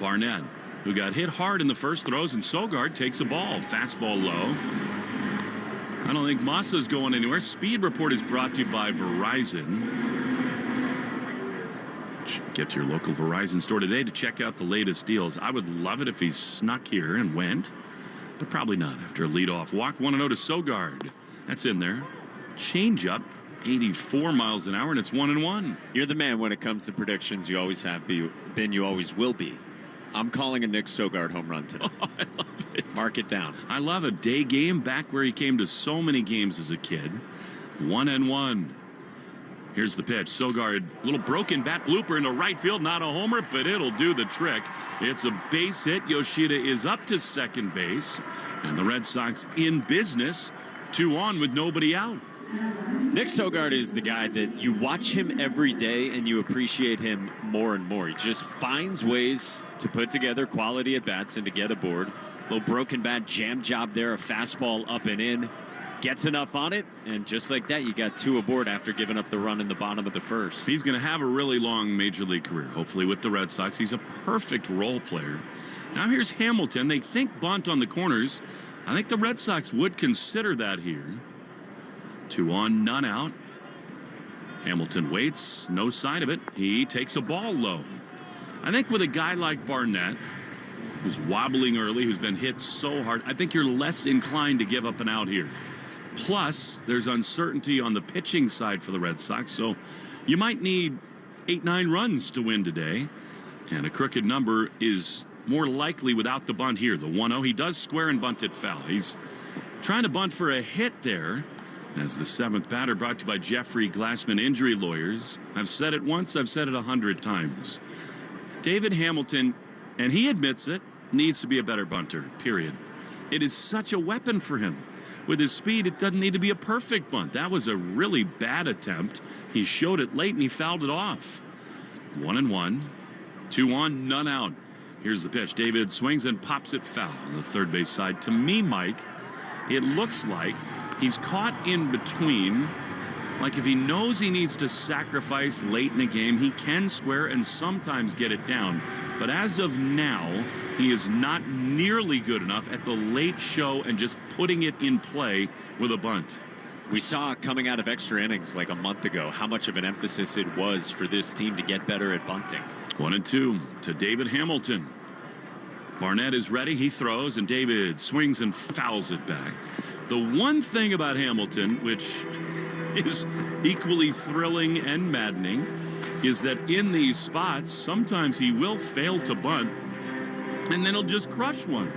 Barnett, who got hit hard in the first throws, and Sogard takes a ball. Fastball low. I don't think Masa's going anywhere. Speed Report is brought to you by Verizon. Get to your local Verizon store today to check out the latest deals. I would love it if he snuck here and went, but probably not after a leadoff walk. 1-0 to Sogard. That's in there. Change-up, 84 miles an hour, and it's 1-1. You're the man when it comes to predictions. You always have been, you always will be. I'm calling a Nick Sogard home run today. Oh, I love it. Mark it down. I love a day game back where he came to so many games as a kid. 1-1. Here's the pitch. Sogard, little broken bat blooper into right field. Not a homer, but it'll do the trick. It's a base hit. Yoshida is up to second base. And the Red Sox in business. 2 on with nobody out. Nick Sogard is the guy that you watch him every day and you appreciate him more and more. He just finds ways to put together quality at-bats and to get aboard. Little broken bat jam job there, a fastball up and in. Gets enough on it, and just like that, you got 2 aboard after giving up the run in the bottom of the first. He's going to have a really long Major League career, hopefully with the Red Sox. He's a perfect role player. Now here's Hamilton. They think bunt on the corners. I think the Red Sox would consider that here. 2 on, none out. Hamilton waits, no sign of it. He takes a ball low. I think with a guy like Barnett, who's wobbling early, who's been hit so hard, I think you're less inclined to give up an out here. Plus, there's uncertainty on the pitching side for the Red Sox, so you might need 8-9 runs to win today. And a crooked number is more likely without the bunt here. The 1-0, he does square and bunt it foul. He's trying to bunt for a hit there. As the 7th batter, brought to you by Jeffrey Glassman Injury Lawyers. I've said it once, I've said it 100 times. David Hamilton, and he admits it, needs to be a better bunter, period. It is such a weapon for him. With his speed, it doesn't need to be a perfect bunt. That was a really bad attempt. He showed it late and he fouled it off. 1-1, 2 on, none out. Here's the pitch. David swings and pops it foul on the third base side. To me, Mike, it looks like he's caught in between. Like if he knows he needs to sacrifice late in the game, he can square and sometimes get it down. But as of now, he is not nearly good enough at the late show and just putting it in play with a bunt. We saw coming out of extra innings like a month ago how much of an emphasis it was for this team to get better at bunting. 1-2 to David Hamilton. Barnett is ready. He throws, and David swings and fouls it back. The one thing about Hamilton, which is equally thrilling and maddening, is that in these spots, sometimes he will fail to bunt, and then he'll just crush one.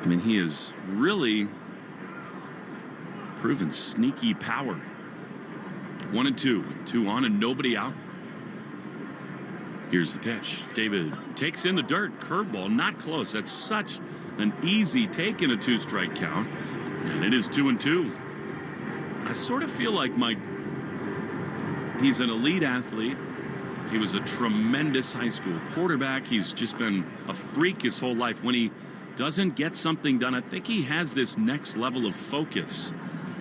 I mean, he has really proven sneaky power. 1-2, 2 on and nobody out. Here's the pitch. David takes in the dirt. Curveball, not close. That's such an easy take in a 2-strike count. And it is 2-2. I sort of feel like he's an elite athlete. He was a tremendous high school quarterback. He's just been a freak his whole life. When he doesn't get something done, I think he has this next level of focus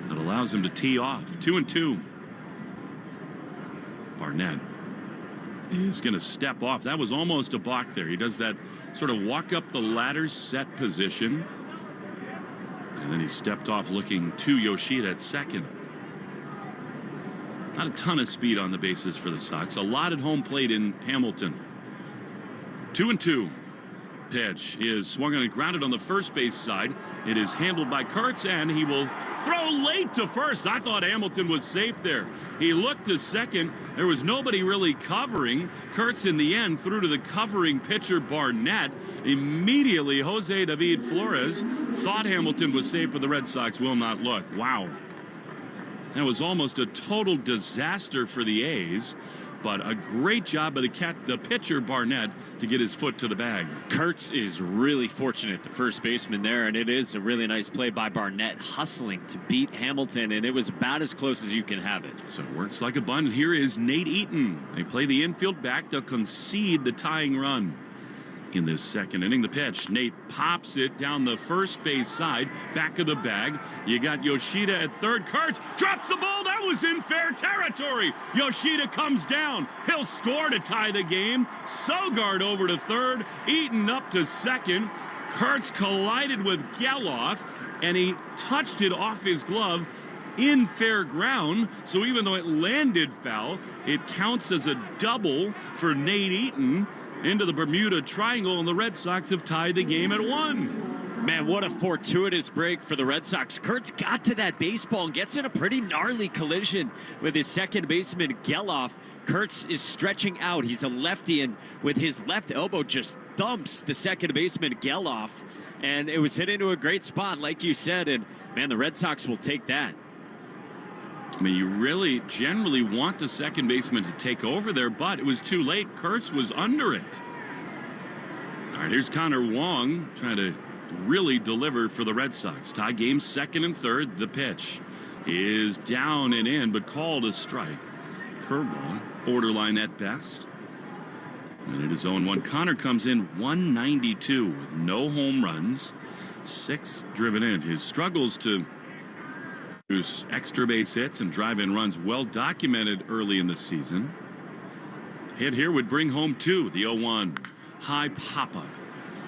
that allows him to tee off. 2-2. Barnett is going to step off. That was almost a balk there. He does that sort of walk up the ladder set position. And then he stepped off looking to Yoshida at second. Not a ton of speed on the bases for the Sox. A lot at home plate in Hamilton. 2-2. Pitch is swung on and grounded on the first base side. It is handled by Kurtz, and he will throw late to first. I thought Hamilton was safe there. He looked to second. There was nobody really covering. Kurtz in the end threw to the covering pitcher Barnett. Immediately, Jose David Flores thought Hamilton was safe, but the Red Sox will not look. Wow. That was almost a total disaster for the A's, but a great job by the pitcher Barnett to get his foot to the bag. Kurtz is really fortunate, the first baseman there, and it is a really nice play by Barnett, hustling to beat Hamilton, and it was about as close as you can have it. So it works like a bunt. Here is Nate Eaton. They play the infield back. They'll concede the tying run. In this second inning, the pitch. Nate pops it down the first base side, back of the bag. You got Yoshida at third. Kurtz drops the ball. That was in fair territory. Yoshida comes down. He'll score to tie the game. Sogard over to third. Eaton up to second. Kurtz collided with Geloff, and he touched it off his glove in fair ground. So even though it landed foul, it counts as a double for Nate Eaton into the Bermuda Triangle, and the Red Sox have tied the game at 1. Man, what a fortuitous break for the Red Sox. Kurtz got to that baseball and gets in a pretty gnarly collision with his second baseman, Geloff. Kurtz is stretching out. He's a lefty, and with his left elbow just thumps the second baseman, Geloff. And it was hit into a great spot, like you said, and, man, the Red Sox will take that. I mean, you really generally want the second baseman to take over there, but it was too late. Kurtz was under it. All right, here's Connor Wong trying to really deliver for the Red Sox. Tie game second and third. The pitch is down and in, but called a strike. Curveball, borderline at best. And it is 0-1. Connor comes in 192 with no home runs, 6 driven in. His struggles to produce extra base hits and drive-in runs well documented early in the season. Hit here would bring home 2. The 0-1. High pop-up.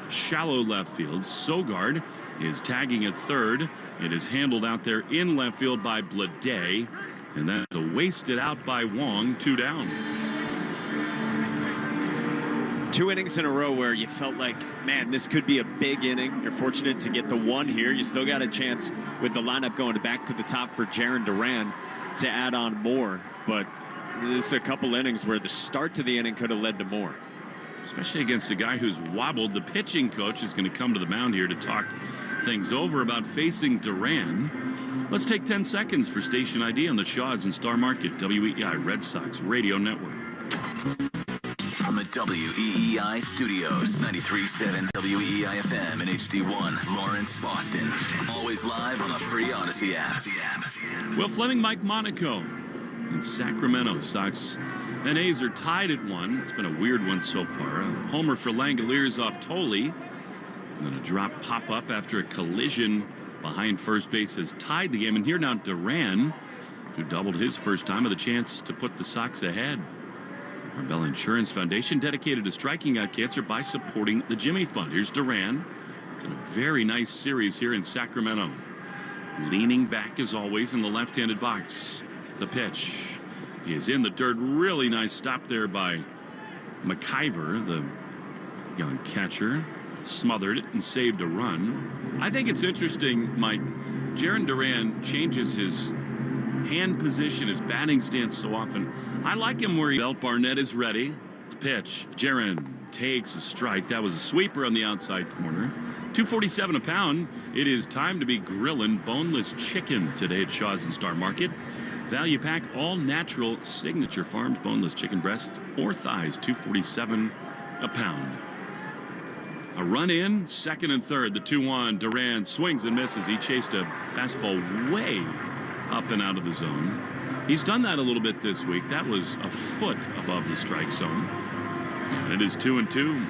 Shallow left field. Sogard is tagging at third. It is handled out there in left field by Blade. And that's a wasted out by Wong. 2 down. 2 innings in a row where you felt like, man, this could be a big inning. You're fortunate to get the 1 here. You still got a chance with the lineup going back to the top for Jarren Duran to add on more. But this is a couple innings where the start to the inning could have led to more. Especially against a guy who's wobbled. The pitching coach is going to come to the mound here to talk things over about facing Duran. Let's take 10 seconds for station ID on the Shaw's and Star Market WEEI Red Sox Radio Network. From the WEEI studios, 93.7 WEEI FM and HD1, Lawrence, Boston. Always live on the free Odyssey app. Will Fleming, Mike Monaco in Sacramento. Sox and A's are tied at 1. It's been a weird one so far. A homer for Langoliers off Tole. And then a drop pop-up after a collision behind first base has tied the game. And here now Duran, who doubled his first time with a chance to put the Sox ahead. Arbella Insurance Foundation dedicated to striking out cancer by supporting the Jimmy Fund. Here's Duran. It's in a very nice series here in Sacramento. Leaning back as always in the left-handed box. The pitch is in the dirt. Really nice stop there by McIver, the young catcher. Smothered it and saved a run. I think it's interesting, Mike. Jarren Duran changes his hand position, his batting stance so often. I like him where Belt Barnett is ready. The pitch. Jarren takes a strike. That was a sweeper on the outside corner. $2.47 a pound. It is time to be grilling boneless chicken today at Shaw's and Star Market. Value pack, all natural Signature Farms boneless chicken breasts or thighs. $2.47 a pound. A run in, second and third. The 2-1. Duran swings and misses. He chased a fastball way up and out of the zone. He's done that a little bit this week. That was a foot above the strike zone. And it is 2-2.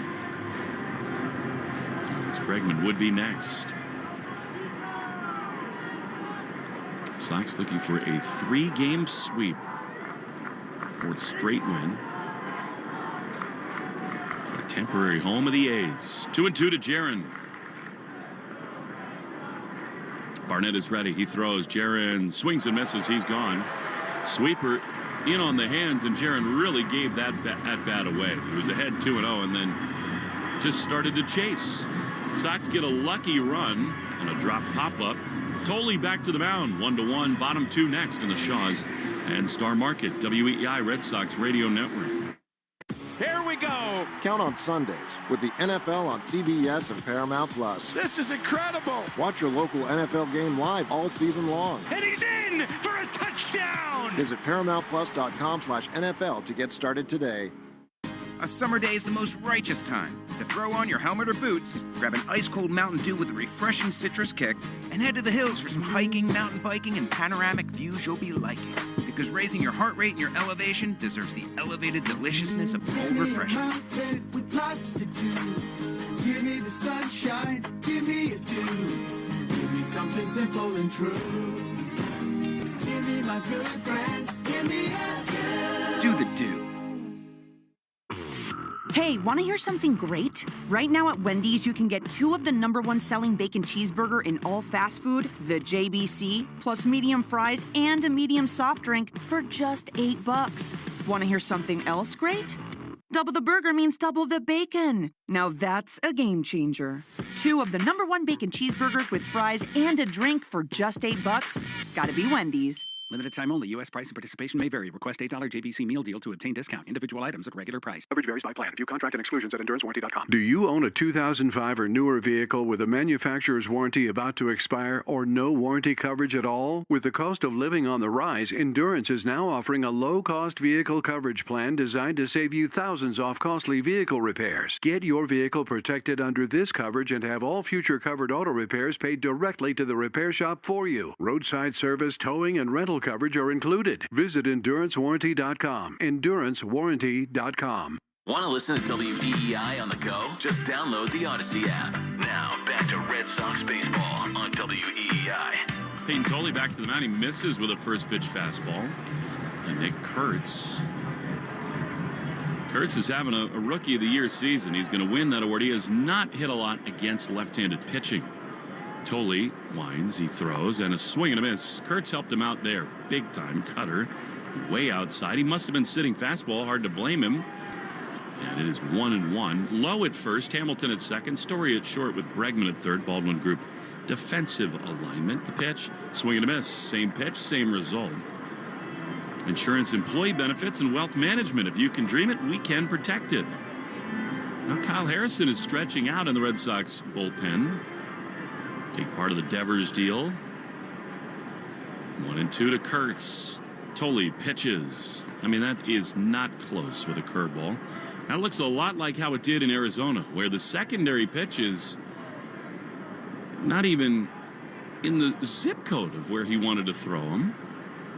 Alex Bregman would be next. Sox looking for a 3-game sweep. 4th straight win. A temporary home of the A's. 2-2 to Jarren. Barnett is ready. He throws. Jarren swings and misses. He's gone. Sweeper in on the hands, and Jarren really gave that at bat away. He was ahead 2-0 and then just started to chase. Sox get a lucky run on a drop pop-up. Totally back to the mound. 1-1. Bottom 2 next in the Shaw's and Star Market WEEI Red Sox Radio Network. Here we go. Count on Sundays with the NFL on CBS and Paramount Plus. This is incredible. Watch your local NFL game live all season long. And he's in for a touchdown. Visit ParamountPlus.com/NFL to get started today. A summer day is the most righteous time to throw on your helmet or boots, grab an ice-cold Mountain Dew with a refreshing citrus kick, and head to the hills for some hiking, mountain biking, and panoramic views you'll be liking. Because raising your heart rate and your elevation deserves the elevated deliciousness of cold refreshment. With lots to do. Give me the sunshine, give me a dew. Give me something simple and true. Give me my good friends, give me a dew. Do the dew. Hey, want to hear something great? Right now at Wendy's, you can get 2 of the #1 selling bacon cheeseburger in all fast food, the JBC, plus medium fries and a medium soft drink for just $8. Want to hear something else great? Double the burger means double the bacon. Now that's a game changer. 2 of the #1 bacon cheeseburgers with fries and a drink for just $8. Gotta be Wendy's. Limited time only. U.S. price and participation may vary. Request $8 JBC meal deal to obtain discount. Individual items at regular price. Coverage varies by plan. View contract and exclusions at endurancewarranty.com. Do you own a 2005 or newer vehicle with a manufacturer's warranty about to expire or no warranty coverage at all? With the cost of living on the rise, Endurance is now offering a low-cost vehicle coverage plan designed to save you thousands off costly vehicle repairs. Get your vehicle protected under this coverage and have all future covered auto repairs paid directly to the repair shop for you. Roadside service, towing, and rental coverage are included. Visit EnduranceWarranty.com. EnduranceWarranty.com. Want to listen to WEEI on the go? Just download the Odyssey app. Now, back to Red Sox baseball on WEEI. Payton Tole back to the mound. He misses with a first pitch fastball. And Nick Kurtz. Kurtz is having a Rookie of the Year season. He's going to win that award. He has not hit a lot against left-handed pitching. Tole winds, he throws, and a swing and a miss. Kurtz helped him out there. Big time cutter. Way outside. He must have been sitting fastball. Hard to blame him. And it is 1-1. Low at first, Hamilton at second, Story at short with Bregman at third. Baldwin Group defensive alignment. The pitch, swing and a miss. Same pitch, same result. Insurance, employee benefits, and wealth management. If you can dream it, we can protect it. Now Kyle Harrison is stretching out in the Red Sox bullpen. Big part of the Devers deal. 1-2 to Kurtz. Tole pitches. I mean, that is not close with a curveball. That looks a lot like how it did in Arizona, where the secondary pitch is not even in the zip code of where he wanted to throw him.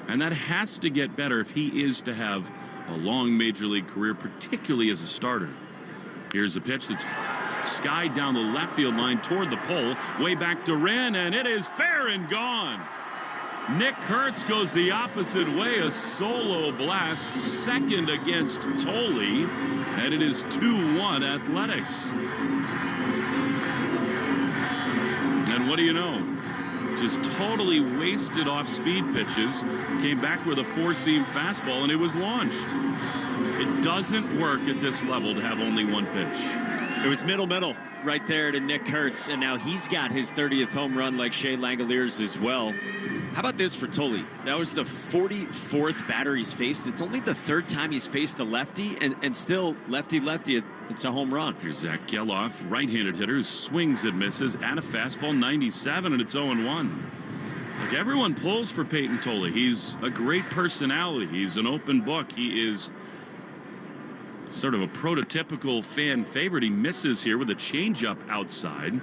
And that has to get better if he is to have a long major league career, particularly as a starter. Here's a pitch that's skied down the left field line toward the pole, way back to Wren, and it is fair and gone. Nick Kurtz goes the opposite way, a solo blast, second against Tole, and it is 2-1 Athletics. And what do you know? Just totally wasted off speed pitches, came back with a four-seam fastball, and it was launched. It doesn't work at this level to have only one pitch. It was middle right there to Nick Kurtz, and now he's got his 30th home run like Shea Langoliers as well. How about this for Tole? That was the 44th batter he's faced. It's only the third time he's faced a lefty, and still lefty, it's a home run. Here's Zach Geloff, right-handed hitter, who swings and misses at a fastball, 97, and it's 0-1. Like, everyone pulls for Payton Tole. He's a great personality. He's an open book. He is sort of a prototypical fan favorite. He misses here with a changeup outside,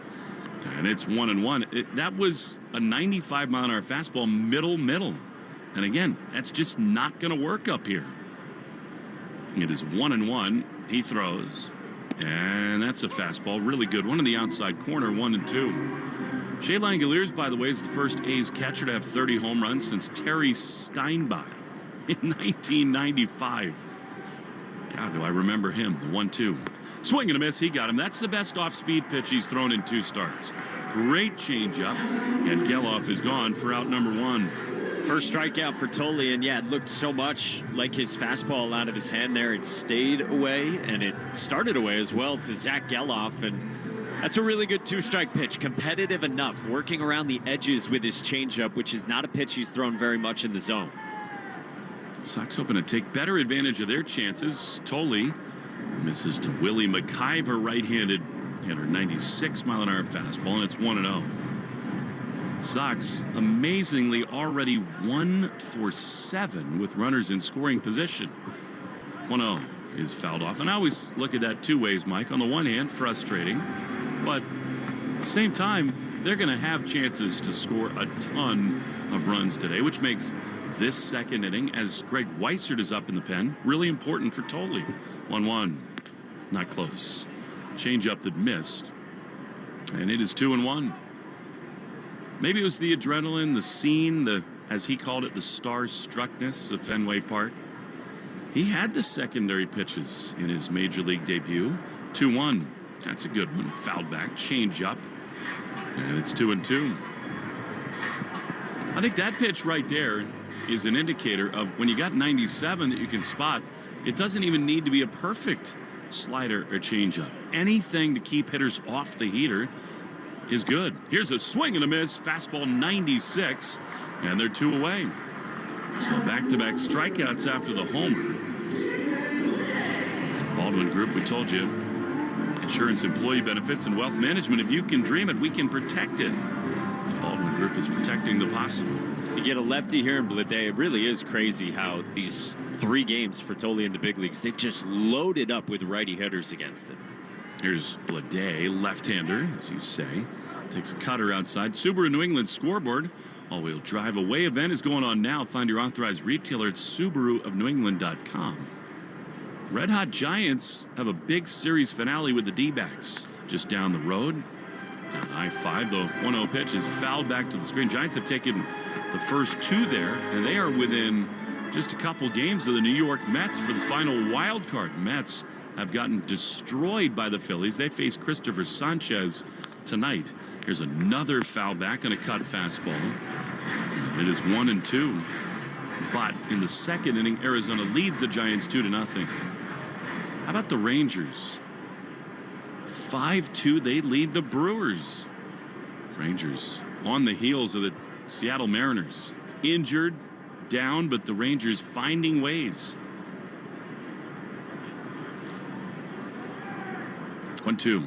and it's 1-1. That was a 95-mile-an-hour fastball, middle. And again, that's just not going to work up here. It is 1-1. He throws, and that's a fastball, really good one in the outside corner, 1-2. Shea Langoliers, by the way, is the first A's catcher to have 30 home runs since Terry Steinbach in 1995. God, do I remember him. The 1-2. Swing and a miss. He got him. That's the best off-speed pitch he's thrown in 2 starts. Great changeup. And Geloff is gone for out number 1. First strikeout for Tole, and yeah, it looked so much like his fastball out of his hand there. It stayed away, and it started away as well to Zach Geloff, and that's a really good 2-strike pitch. Competitive enough, working around the edges with his changeup, which is not a pitch he's thrown very much in the zone. Sox hoping to take better advantage of their chances. Tole misses to Willie McIver, right-handed hitter, 96-mile-an-hour fastball, and it's 1-0. Sox amazingly already 1 for 7 with runners in scoring position. 1-0 is fouled off, and I always look at that 2 ways, Mike. On the one hand, frustrating, but at the same time, they're going to have chances to score a ton of runs today, which makes this second inning, as Greg Weissert is up in the pen, really important for Tole. 1-1, not close. Changeup that missed, and it is 2-1. Maybe it was the adrenaline, the scene, the, as he called it, the star-struckness of Fenway Park. He had the secondary pitches in his major league debut. 2-1, that's a good one. Fouled back, changeup, and it's 2-2. I think that pitch right there is an indicator of when you got 97 that you can spot. It doesn't even need to be a perfect slider or changeup. Anything to keep hitters off the heater is good. Here's a swing and a miss. Fastball 96, and they're 2 away. So back-to-back strikeouts after the homer. Baldwin Group, we told you, insurance, employee benefits, and wealth management. If you can dream it, we can protect it. The Baldwin Group is protecting the possible. You get a lefty here in Blade. It really is crazy how these 3 games for Tole in the big leagues, they've just loaded up with righty hitters against him. Here's Blade, left-hander, as you say. Takes a cutter outside. Subaru New England scoreboard. All-wheel drive away event is going on now. Find your authorized retailer at SubaruofNewEngland.com. Red Hot Giants have a big series finale with the D-backs just down the road. Down I-5, the 1-0 pitch is fouled back to the screen. Giants have taken the first 2 there, and they are within just a couple games of the New York Mets for the final wild card. Mets have gotten destroyed by the Phillies. They face Christopher Sanchez tonight. Here's another foul back on a cut fastball. It is 1-2. But in the second inning, Arizona leads the Giants 2-0. How about the Rangers? 5-2, they lead the Brewers. Rangers on the heels of the Seattle Mariners. Injured, down, but the Rangers finding ways. 1-2.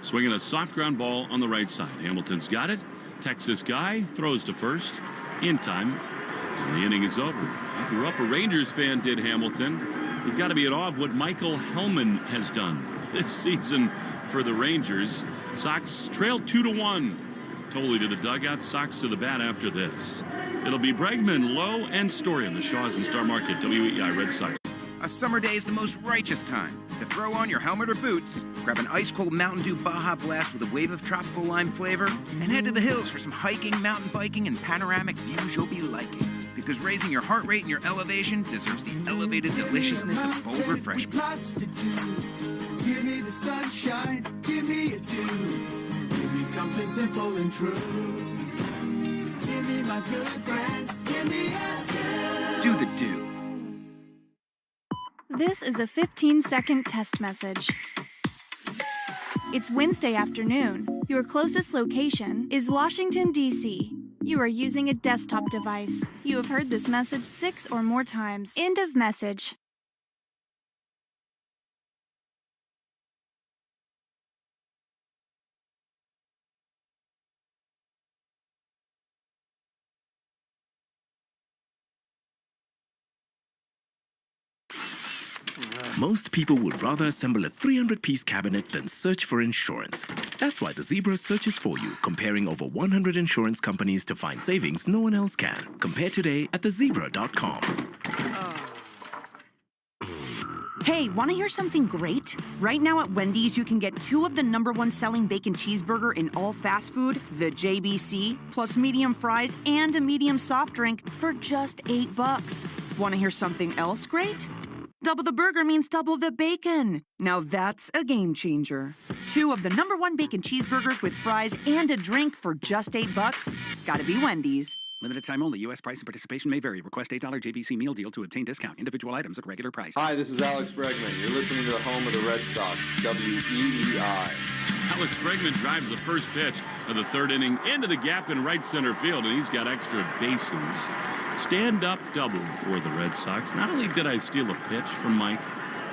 Swinging a soft ground ball on the right side. Hamilton's got it. Texas guy throws to first in time. And the inning is over. I grew up a Rangers fan, did Hamilton. He's got to be in awe of what Michael Hellman has done this season for the Rangers. Sox trail 2-1. Tole to the dugout, Sox to the bat after this. It'll be Bregman, Lowe, and Story in the Shaws and Star Market, WEI Red Sox. A summer day is the most righteous time to throw on your helmet or boots, grab an ice-cold Mountain Dew Baja Blast with a wave of tropical lime flavor, and head to the hills for some hiking, mountain biking, and panoramic views you'll be liking. Because raising your heart rate and your elevation deserves the elevated deliciousness of bold refreshment. Lots to do. Give me the sunshine, give me a dew. Give me something simple and true. Give me my good friends, give me a dew. Do the dew. This is a 15-second test message. It's Wednesday afternoon. Your closest location is Washington, D.C. You are using a desktop device. You have heard this message 6 or more times. End of message. Most people would rather assemble a 300-piece cabinet than search for insurance. That's why the Zebra searches for you, comparing over 100 insurance companies to find savings no one else can. Compare today at thezebra.com. Hey, want to hear something great? Right now at Wendy's, you can get 2 of the #1 selling bacon cheeseburger in all fast food, the JBC, plus medium fries and a medium soft drink for just $8. Want to hear something else great? Double the burger means double the bacon. Now that's a game changer. 2 of the #1 bacon cheeseburgers with fries and a drink for just $8. Gotta be Wendy's. Limited time only. U.S. price and participation may vary. Request $8 JBC meal deal to obtain discount. Individual items at regular price. Hi, this is Alex Bregman. You're listening to the home of the Red Sox, WEEI. Alex Bregman drives the first pitch of the 3rd inning into the gap in right center field, and he's got extra bases. Stand-up double for the Red Sox. Not only did I steal a pitch from Mike,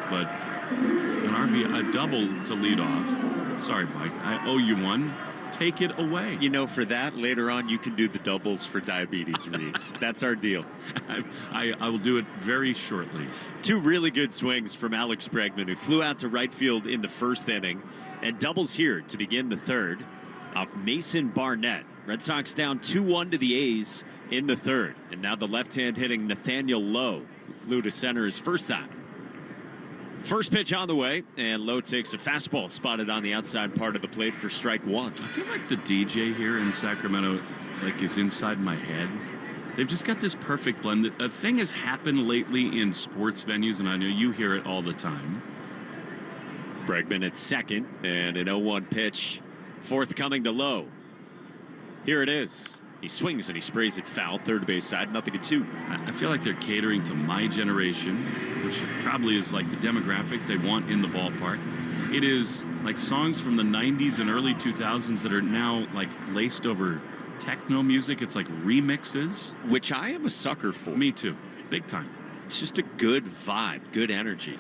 but a double to lead off. Sorry, Mike. I owe you one. Take it away. You know, for that, later on, you can do the doubles for diabetes, Reed. That's our deal. I will do it very shortly. 2 really good swings from Alex Bregman, who flew out to right field in the 1st inning, and doubles here to begin the 3rd off Mason Barnett. Red Sox down 2-1 to the A's in the 3rd. And now the left-hand hitting Nathaniel Lowe, who flew to center his first time. First pitch on the way, and Lowe takes a fastball spotted on the outside part of the plate for strike 1. I feel like the DJ here in Sacramento is inside my head. They've just got this perfect blend. A thing has happened lately in sports venues, and I know you hear it all the time. Bregman at second, and an 0-1 pitch forthcoming to Lowe. Here it is. He swings and he sprays it foul, third base side, 0-2. I feel like they're catering to my generation, which probably is like the demographic they want in the ballpark. It is like songs from the 90s and early 2000s that are now like laced over techno music. It's like remixes. Which I am a sucker for. Me too. Big time. It's just a good vibe, good energy.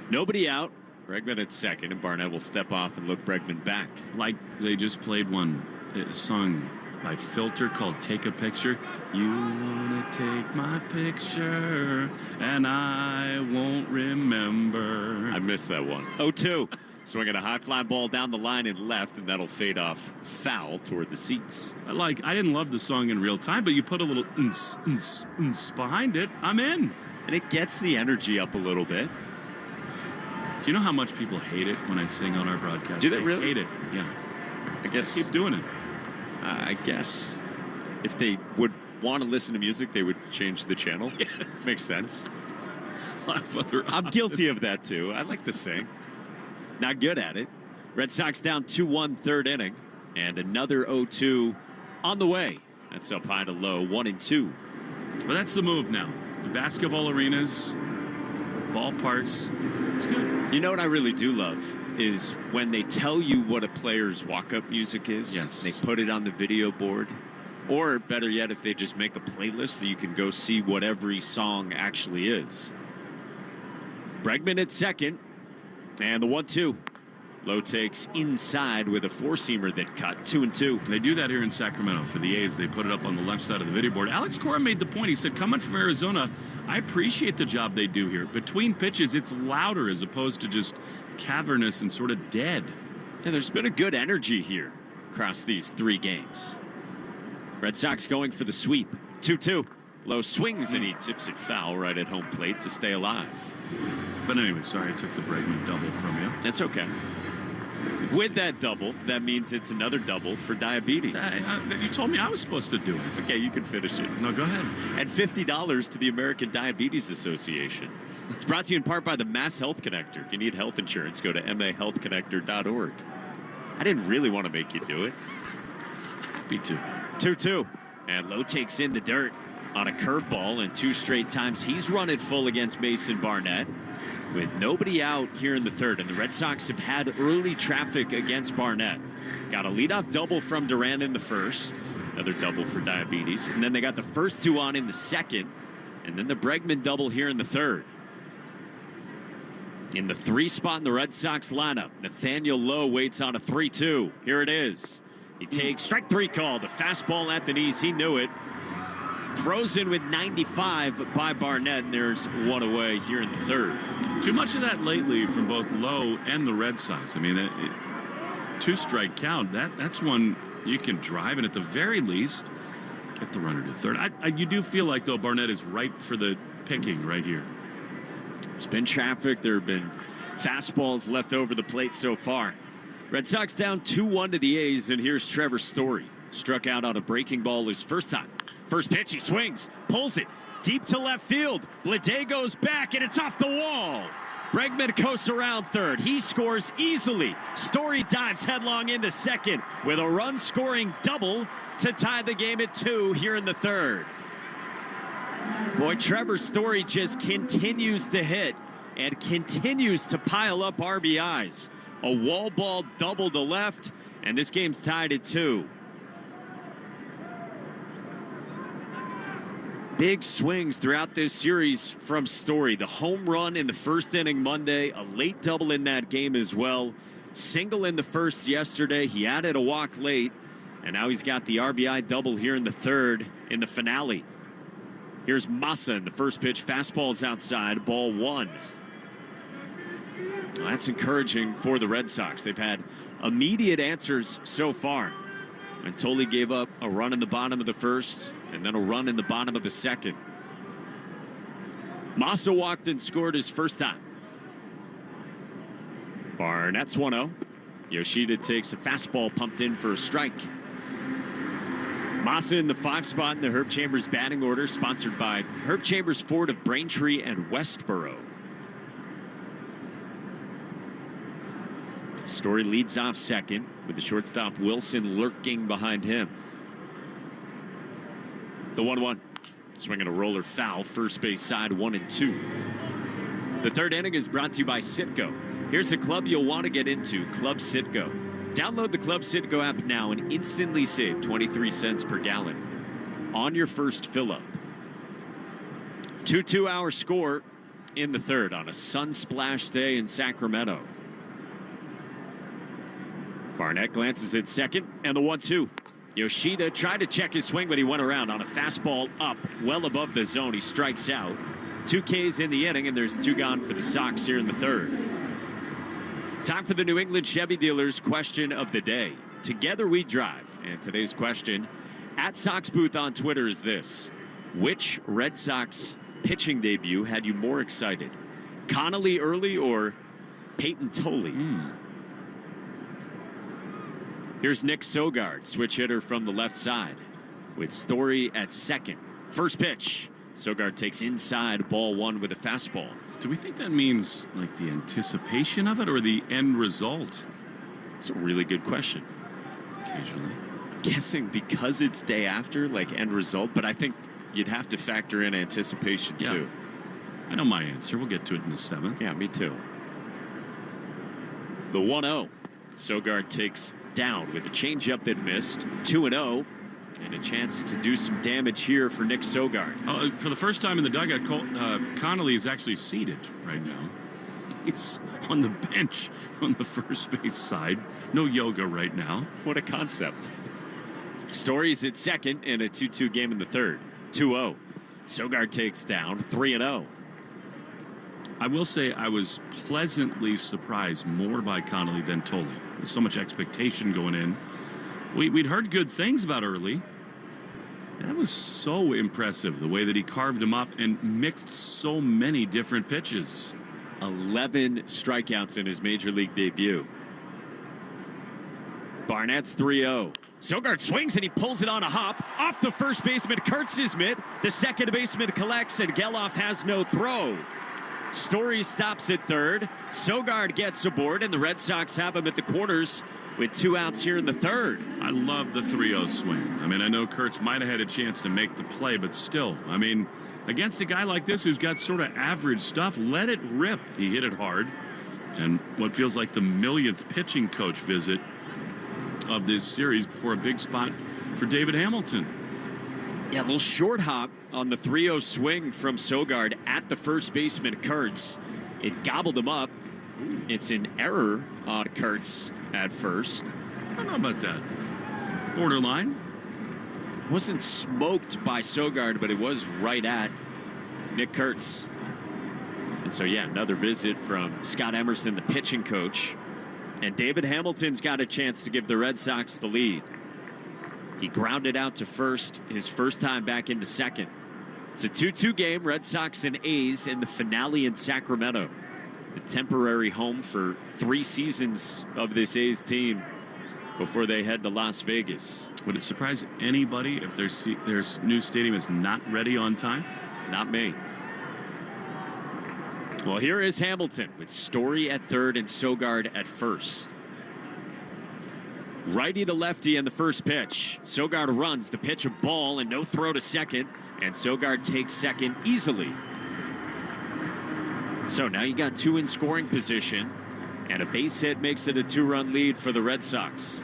Nobody out. Bregman at second, and Barnett will step off and look Bregman back. Like they just played a song by Filter called Take a Picture. You want to take my picture, and I won't remember. I missed that one. 0-2. Swinging a high fly ball down the line and left, and that'll fade off foul toward the seats. I didn't love the song in real time, but you put a little behind it, I'm in. And it gets the energy up a little bit. Do you know how much people hate it when I sing on our broadcast? Do they really? Hate it, yeah. I guess. Keep doing it. I guess if they would want to listen to music, they would change the channel. Yes. Makes sense. A lot of other I'm guilty of that, too. I like to sing. Not good at it. Red Sox down 2-1 third inning. And another 0-2 on the way. That's up high to low, 1-2. Well, that's the move now. The basketball arenas, ballparks, it's good. You know what I really do love is when they tell you what a player's walk-up music is. Yes. They put it on the video board. Or better yet, if they just make a playlist that you can go see what every song actually is. Bregman at second. And the 1-2. Low takes inside with a four-seamer that cut 2-2. They do that here in Sacramento for the A's. They put it up on the left side of the video board. Alex Cora made the point. He said, coming from Arizona, I appreciate the job they do here. Between pitches, it's louder as opposed to just cavernous and sort of dead. Yeah, there's been a good energy here across these three games. Red Sox going for the sweep. 2-2. Low swings, and he tips it foul right at home plate to stay alive. But anyway, sorry I took the Bregman double from you. That's okay. With that double, that means it's another double for diabetes. You told me I was supposed to do it. Okay, you can finish it. No, go ahead. And $50 to the American Diabetes Association. It's brought to you in part by the Mass Health Connector. If you need health insurance, go to mahealthconnector.org. I didn't really want to make you do it. Me too. 2-2. And Lowe takes in the dirt on a curveball, and two straight times he's run it full against Mason Barnett with nobody out here in the third. And the Red Sox have had early traffic against Barnett. Got a leadoff double from Duran in the first, another double for Diabetes, and then they got the first two on in the second, and then the Bregman double here in the third. In the 3 spot in the Red Sox lineup, Nathaniel Lowe waits on a 3-2. Here it is. He takes strike 3 call, the fastball at the knees. He knew it. Frozen with 95 by Barnett, and there's one away here in the third. Too much of that lately from both Lowe and the Red Sox. I mean, 2-strike count, that's one you can drive, and at the very least, get the runner to third. You do feel like, though, Barnett is ripe for the picking right here. There's been traffic. There have been fastballs left over the plate so far. Red Sox down 2-1 to the A's, and here's Trevor Story. Struck out on a breaking ball his first time. First pitch, he swings, pulls it deep to left field. Blade goes back, and it's off the wall. Bregman coasts around third. He scores easily. Story dives headlong into second with a run-scoring double to tie the game at 2 here in the third. Boy, Trevor Story just continues to hit and continues to pile up RBIs. A wall ball double to left, and this game's tied at 2. Big swings throughout this series from Story. The home run in the first inning Monday, a late double in that game as well. Single in the first yesterday. He added a walk late, and now he's got the RBI double here in the third in the finale. Here's Massa in the first pitch. Fastball's outside, ball 1. Well, that's encouraging for the Red Sox. They've had immediate answers so far. And Tole gave up a run in the bottom of the first, and then a run in the bottom of the second. Massa walked and scored his first time. Barnett's 1-0. Yoshida takes a fastball pumped in for a strike. Massa in the 5 spot in the Herb Chambers batting order, sponsored by Herb Chambers Ford of Braintree and Westboro. Story leads off second, with the shortstop Wilson lurking behind him. The 1-1. Swinging a roller foul, first base side, 1-2. The third inning is brought to you by Citgo. Here's a club you'll want to get into, Club Citgo. Download the Club Citgo app now and instantly save 23 cents per gallon on your first fill-up. 2-2 hour score in the third on a sun-splashed day in Sacramento. Barnett glances at second, and the 1-2. Yoshida tried to check his swing, but he went around on a fastball up well above the zone. He strikes out. 2 Ks in the inning, and there's 2 gone for the Sox here in the third. Time for the New England Chevy Dealers question of the day. Together we drive. And today's question at Sox Booth on Twitter is this: which Red Sox pitching debut had you more excited? Connelly early or Payton Tole? Here's Nick Sogard, switch hitter from the left side, with Story at second. First pitch. Sogard takes inside, ball 1 with a fastball. Do we think that means like the anticipation of it or the end result? It's a really good question. Occasionally. I'm guessing because it's day after, like end result, but I think you'd have to factor in anticipation too. I know my answer. We'll get to it in the 7th. Yeah, me too. The 1-0. Sogard takes down with a changeup that missed. 2-0. And a chance to do some damage here for Nick Sogard. For the first time in the dugout, Connelly is actually seated right now. He's on the bench on the first base side. No yoga right now. What a concept. Story's at second in a 2-2 game in the third. 2-0. Sogard takes down 3-0. I will say I was pleasantly surprised more by Connelly than Tole. There's so much expectation going in. We'd heard good things about Early. That was so impressive, the way that he carved him up and mixed so many different pitches. 11 strikeouts in his major league debut. Barnett's 3-0. Sogard swings and he pulls it on a hop. Off the first baseman, Kurtz's mitt. The second baseman collects and Geloff has no throw. Story stops at third. Sogard gets aboard and the Red Sox have him at the corners with 2 outs here in the third. I love the 3-0 swing. I mean, I know Kurtz might have had a chance to make the play, but still, I mean, against a guy like this who's got sort of average stuff, let it rip. He hit it hard. And what feels like the millionth pitching coach visit of this series before a big spot for David Hamilton. Yeah, a little short hop on the 3-0 swing from Sogard at the first baseman, Kurtz. It gobbled him up. It's an error on Kurtz at first. I don't know about that. Borderline. Wasn't smoked by Sogard, but it was right at Nick Kurtz. And so, yeah, another visit from Scott Emerson, the pitching coach. And David Hamilton's got a chance to give the Red Sox the lead. He grounded out to first his first time back into second. It's a 2-2 game, Red Sox and A's in the finale in Sacramento. The temporary home for 3 seasons of this A's team before they head to Las Vegas. Would it surprise anybody if their new stadium is not ready on time? Not me. Well, here is Hamilton with Story at third and Sogard at first. Righty to lefty in the first pitch. Sogard runs the pitch, a ball, and no throw to second. And Sogard takes second easily. So now you got 2 in scoring position, and a base hit makes it a 2-run lead for the Red Sox.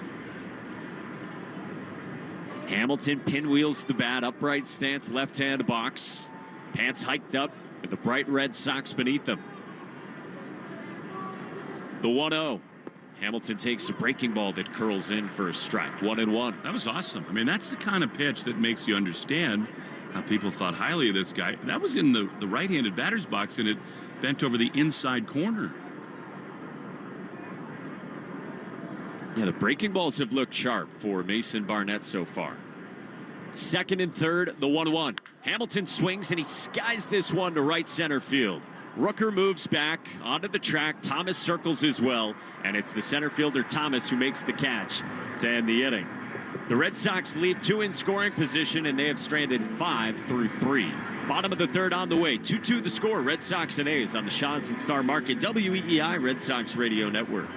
Hamilton pinwheels the bat, upright stance, left-hand box. Pants hiked up with the bright Red Sox beneath them. The 1-0. Hamilton takes a breaking ball that curls in for a strike. 1-1. That was awesome. I mean, that's the kind of pitch that makes you understand how people thought highly of this guy. That was in the right-handed batter's box, and it bent over the inside corner. Yeah, the breaking balls have looked sharp for Mason Barnett so far. Second and third, the 1-1. Hamilton swings, and he skies this one to right center field. Rooker moves back onto the track. Thomas circles as well, and it's the center fielder Thomas who makes the catch to end the inning. The Red Sox leave 2 in scoring position, and they have stranded 5 through 3. Bottom of the third on the way. 2-2 the score. Red Sox and A's on the Shaw's and Star Market WEEI Red Sox Radio Network.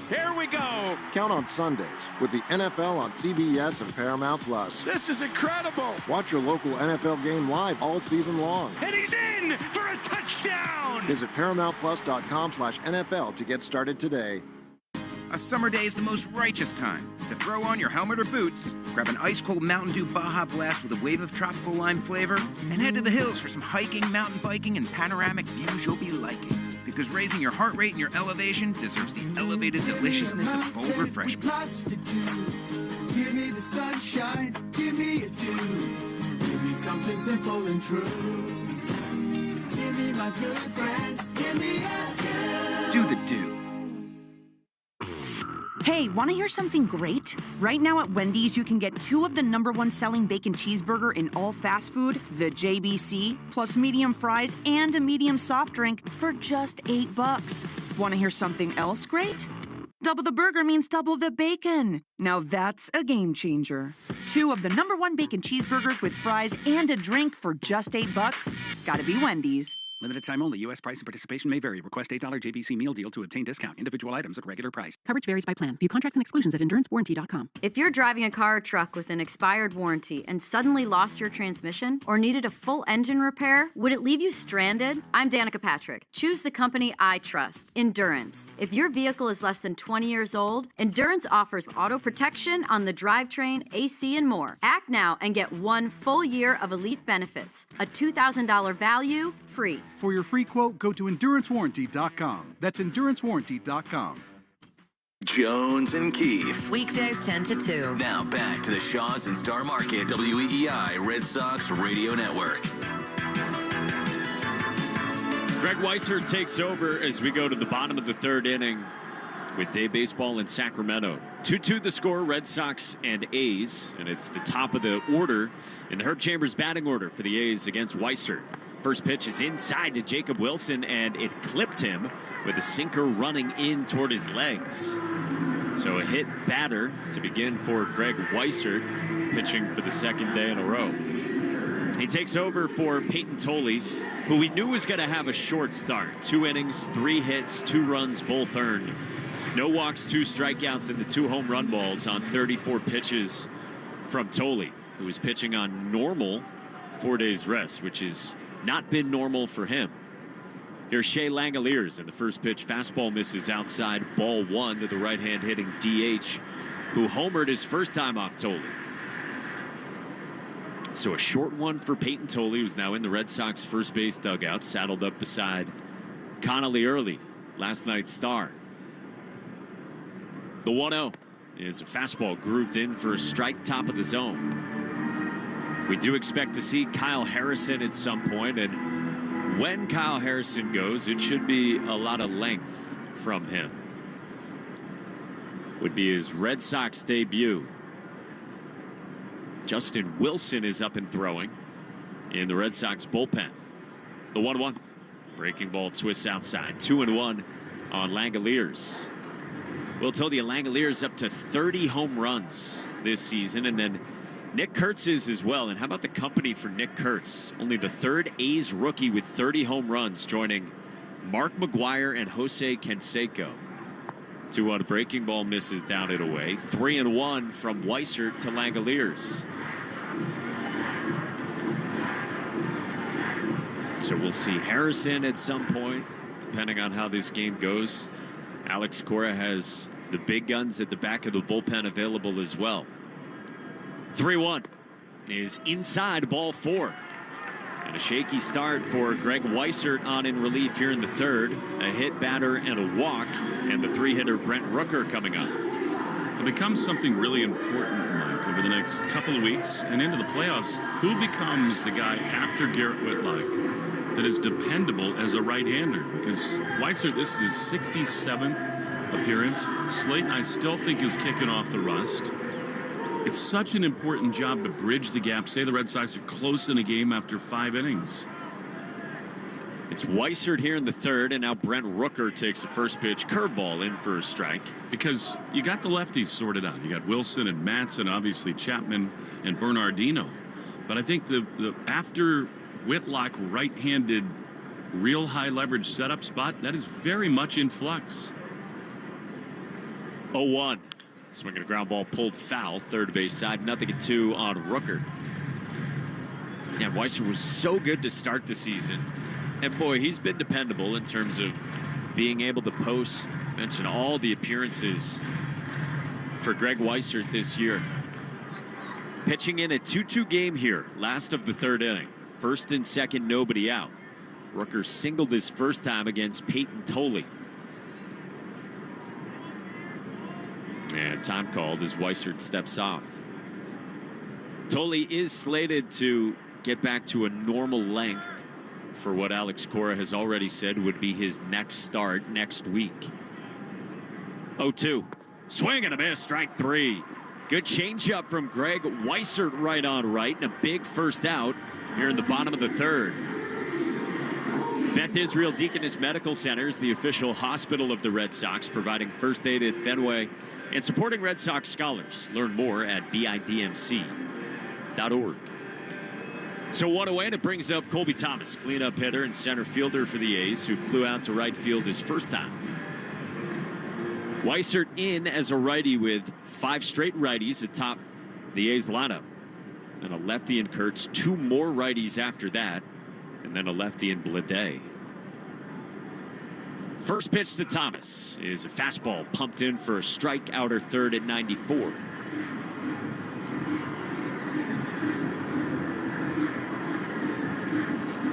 Here we go. Count on Sundays with the NFL on CBS and Paramount Plus. This is incredible. Watch your local NFL game live all season long. And he's in for a touchdown. Visit ParamountPlus.com/NFL to get started today. A summer day is the most righteous time to throw on your helmet or boots, grab an ice-cold Mountain Dew Baja Blast with a wave of tropical lime flavor, and head to the hills for some hiking, mountain biking, and panoramic views you'll be liking. Because raising your heart rate and your elevation deserves the elevated deliciousness of bold refreshment. Lots to do. Give me the sunshine, give me a dew. Give me something simple and true. Give me my good friends, give me a dew. Do the dew. Hey, want to hear something great? Right now at Wendy's, you can get 2 of the #1 selling bacon cheeseburger in all fast food, the JBC, plus medium fries and a medium soft drink for just $8. Want to hear something else great? Double the burger means double the bacon. Now that's a game changer. 2 of the #1 bacon cheeseburgers with fries and a drink for just $8. Gotta be Wendy's. Limited time only. U.S. price and participation may vary. Request $8 JBC meal deal to obtain discount. Individual items at regular price. Coverage varies by plan. View contracts and exclusions at endurancewarranty.com. If you're driving a car or truck with an expired warranty and suddenly lost your transmission or needed a full engine repair, would it leave you stranded? I'm Danica Patrick. Choose the company I trust, Endurance. If your vehicle is less than 20 years old, Endurance offers auto protection on the drivetrain, AC, and more. Act now and get 1 full year of elite benefits. A $2,000 value, free. For your free quote, go to endurancewarranty.com. That's endurancewarranty.com. Jones and Keefe. Weekdays 10 to 2. Now back to the Shaws and Star Market WEEI Red Sox Radio Network. Greg Weisser takes over as we go to the bottom of the 3rd inning with day baseball in Sacramento. 2-2 the score, Red Sox and A's, and it's the top of the order in the Herb Chambers batting order for the A's against Weisser. First pitch is inside to Jacob Wilson, and it clipped him with a sinker running in toward his legs. So a hit batter to begin for Greg Weisser, pitching for the 2nd day in a row. He takes over for Payton Tole, who we knew was going to have a short start. 2 innings, 3 hits, 2 runs, both earned. No walks, 2 strikeouts, and the 2 home run balls on 34 pitches from Tole, who was pitching on normal 4 days rest, which is not been normal for him. Here's Shea Langoliers, and the first pitch fastball misses outside, ball 1 to the right-hand hitting DH, who homered his first time off Tole. So a short one for Payton Tole, who's now in the Red Sox first base dugout, saddled up beside Connelly early, last night's star. The 1-0 is a fastball grooved in for a strike, top of the zone. We do expect to see Kyle Harrison at some point, and when Kyle Harrison goes, it should be a lot of length from him. Would be his Red Sox debut. Justin Wilson is up and throwing in the Red Sox bullpen. The 1-1. Breaking ball twists outside. 2-1 on Langoliers. Will told you Langoliers up to 30 home runs this season, and then Nick Kurtz is as well. And how about the company for Nick Kurtz? Only the 3rd A's rookie with 30 home runs, joining Mark McGwire and Jose Canseco. 2-1 breaking ball misses down and away. 3-1 from Weisser to Langoliers. So we'll see Harrison at some point, depending on how this game goes. Alex Cora has the big guns at the back of the bullpen available as well. 3-1 is inside, ball 4. And a shaky start for Greg Weisser on in relief here in the 3rd. A hit batter and a walk, and the 3-hitter Brent Rooker coming on. It becomes something really important, Mike, over the next couple of weeks and into the playoffs. Who becomes the guy after Garrett Whitlock that is dependable as a right-hander? Because Weisser, this is his 67th appearance. Slayton, I still think, is kicking off the rust. It's such an important job to bridge the gap. Say the Red Sox are close in a game after 5 innings. It's Weisser here in the 3rd, and now Brent Rooker takes the first pitch. Curveball in for a strike. Because you got the lefties sorted out. You got Wilson and Matson, obviously Chapman and Bernardino. But I think the after Whitlock right-handed real high leverage setup spot, that is very much in flux. 0-1. Swinging a ground ball pulled foul, 3rd base side, 0-2 on Rooker. Yeah, Weisser was so good to start the season. And boy, he's been dependable in terms of being able to post Mention all the appearances for Greg Weissert this year. Pitching in a 2-2 game here, last of the third inning. First and second, nobody out. Rooker singled his first time against Payton Tole. And time called as Weissert steps off. Tole is slated to get back to a normal length for what Alex Cora has already said would be his next start next week. 0-2. Swing and a miss, strike three. Good changeup from Greg Weissert right on right, and a big first out here in the bottom of the third. Beth Israel Deaconess Medical Center is the official hospital of the Red Sox, providing first aid at Fenway and supporting Red Sox scholars. Learn more at bidmc.org. So one away, and it brings up Colby Thomas, cleanup hitter and center fielder for the A's, who flew out to right field his first time. Weissert in as a righty with 5 straight righties atop the A's lineup. And a lefty in Kurtz, 2 more righties after that, and then a lefty in Blade. First pitch to Thomas is a fastball pumped in for a strike, outer third at 94.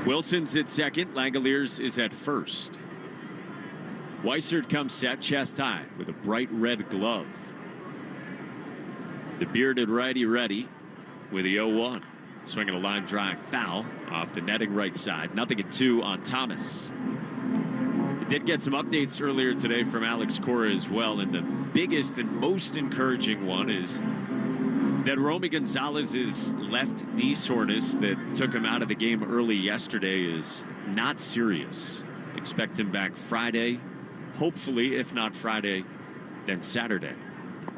Wilson's at second. Langoliers is at first. Weissert comes set, chest high, with a bright red glove. The bearded righty ready with the 0-1. Swinging a line drive foul off the netting right side. 0-2 on Thomas. We did get some updates earlier today from Alex Cora as well, and the biggest and most encouraging one is that Romy Gonzalez's left knee soreness that took him out of the game early yesterday is not serious. Expect him back Friday, hopefully, if not Friday, then Saturday.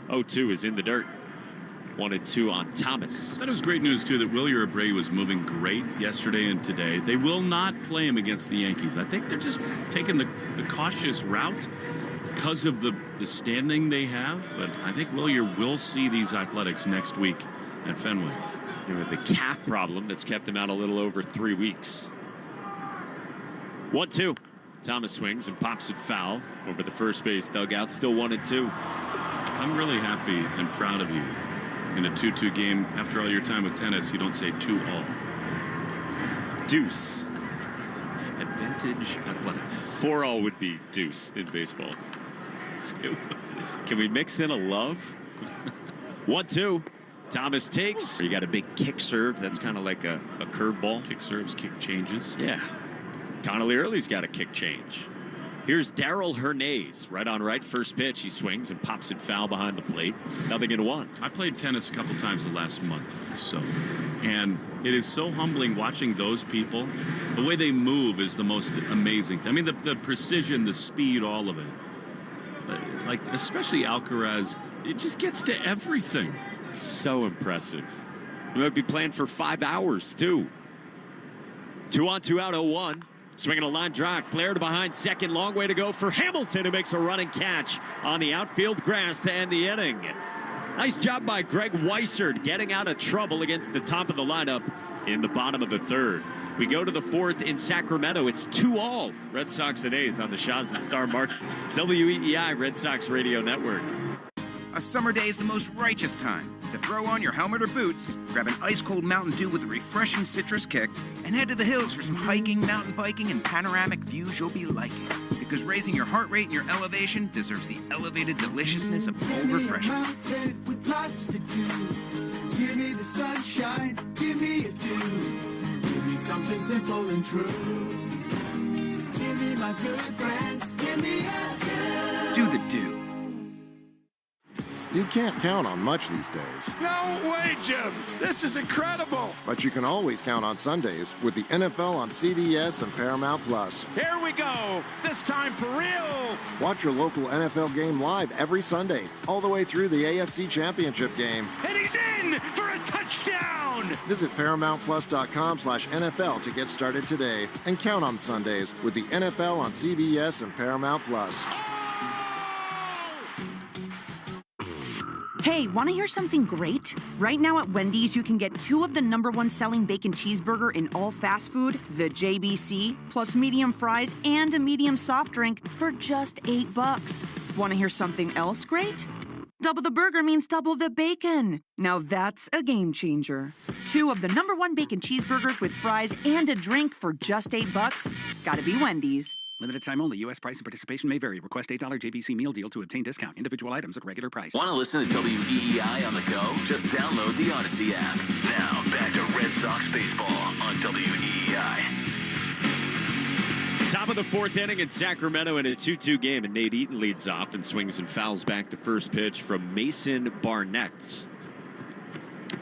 0-2 is in the dirt. 1-2 on Thomas. I thought it was great news, too, that Wilyer Abreu was moving great yesterday and today. They will not play him against the Yankees. I think they're just taking the cautious route because of the standing they have. But I think Wilyer will see these Athletics next week at Fenway. With the calf problem that's kept him out a little over 3 weeks. 1-2. Thomas swings and pops it foul over the first base dugout. Still 1-2. I'm really happy and proud of you. In a 2-2 game, after all your time with tennis, you don't say 2-all. Deuce. Advantage Athletics. 4-all would be deuce in baseball. Can we mix in a love? 1-2. Thomas takes. You got a big kick serve. That's kind of like a curveball. Kick serves, kick changes. Yeah. Connelly Early's got a kick change. Here's Darryl Hernandez, right on right, first pitch. He swings and pops it foul behind the plate. 0-1. I played tennis a couple times the last month or so, and it is so humbling watching those people. The way they move is the most amazing. I mean, the precision, the speed, all of it. Like, especially Alcaraz, it just gets to everything. It's so impressive. You might be playing for 5 hours, too. 2-on-2 out, 0-1. Swinging a line drive, flare to behind second. Long way to go for Hamilton, who makes a running catch on the outfield grass to end the inning. Nice job by Greg Weissert getting out of trouble against the top of the lineup in the bottom of the third. We go to the fourth in Sacramento. It's 2-all. Red Sox and A's on the Shaz and Star Mark. WEEI Red Sox Radio Network. A summer day is the most righteous time to throw on your helmet or boots, grab an ice-cold Mountain Dew with a refreshing citrus kick, and head to the hills for some hiking, mountain biking, and panoramic views you'll be liking. Because raising your heart rate and your elevation deserves the elevated deliciousness of cold refreshment. With lots to do. Give me the sunshine, give me a dew. Give me something simple and true. Give me my good friends, give me a dew. Do the dew. You can't count on much these days. No way, Jim. This is incredible. But you can always count on Sundays with the NFL on CBS and Paramount Plus. Here we go. This time for real. Watch your local NFL game live every Sunday, all the way through the AFC Championship game. And he's in for a touchdown. Visit ParamountPlus.com/NFL to get started today and count on Sundays with the NFL on CBS and Paramount Plus. Hey, want to hear something great? Right now at Wendy's, you can get 2 of the #1 selling bacon cheeseburger in all fast food, the JBC, plus medium fries and a medium soft drink for just $8. Want to hear something else great? Double the burger means double the bacon. Now that's a game changer. 2 of the #1 bacon cheeseburgers with fries and a drink for just $8. Gotta be Wendy's. Limited time only. U.S. price and participation may vary. Request $8 JBC meal deal to obtain discount. Individual items at regular price. Want to listen to WEEI on the go? Just download the Odyssey app. Now, back to Red Sox baseball on WEEI. Top of the 4th inning in Sacramento in a 2-2 game, and Nate Eaton leads off and swings and fouls back the first pitch from Mason Barnett.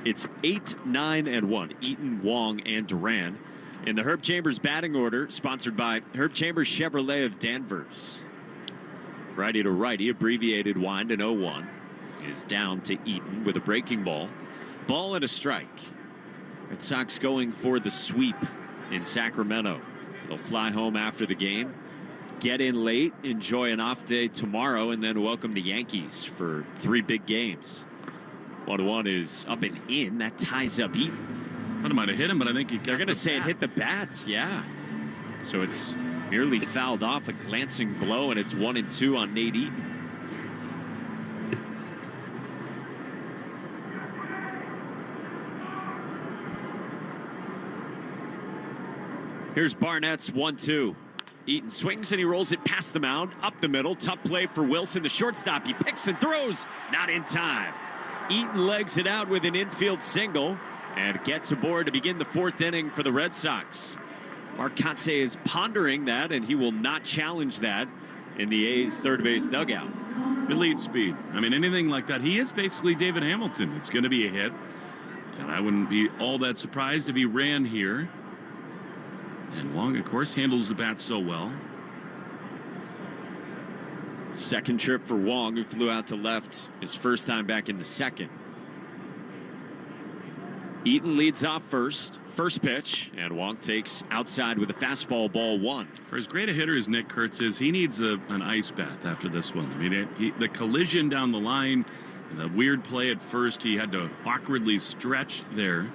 It's 8-9-1. Eaton, Wong, and Duran. In the Herb Chambers batting order, sponsored by Herb Chambers Chevrolet of Danvers. Righty to righty, abbreviated wind and 0-1 is down to Eaton with a breaking ball. Ball and a strike. Red Sox going for the sweep in Sacramento. They'll fly home after the game, get in late, enjoy an off day tomorrow, and then welcome the Yankees for 3 big games. 1-1 is up and in. That ties up Eaton. I might have hit him, but I think they're going to say it hit the bats, yeah. So it's merely fouled off, a glancing blow, and it's 1-2 on Nate Eaton. Here's Barnett's 1-2. Eaton swings and he rolls it past the mound, up the middle. Tough play for Wilson, the shortstop. He picks and throws, not in time. Eaton legs it out with an infield single and gets aboard to begin the 4th inning for the Red Sox. Mark Kotsay is pondering that, and he will not challenge that in the A's third base dugout. Elite speed. I mean, anything like that. He is basically David Hamilton. It's going to be a hit. And I wouldn't be all that surprised if he ran here. And Wong, of course, handles the bat so well. Second trip for Wong, who flew out to left his first time back in the 2nd. Eaton leads off first pitch, and Wong takes outside with a fastball, ball 1. For as great a hitter as Nick Kurtz is, he needs an ice bath after this one. I mean, the collision down the line, the weird play at first, he had to awkwardly stretch there.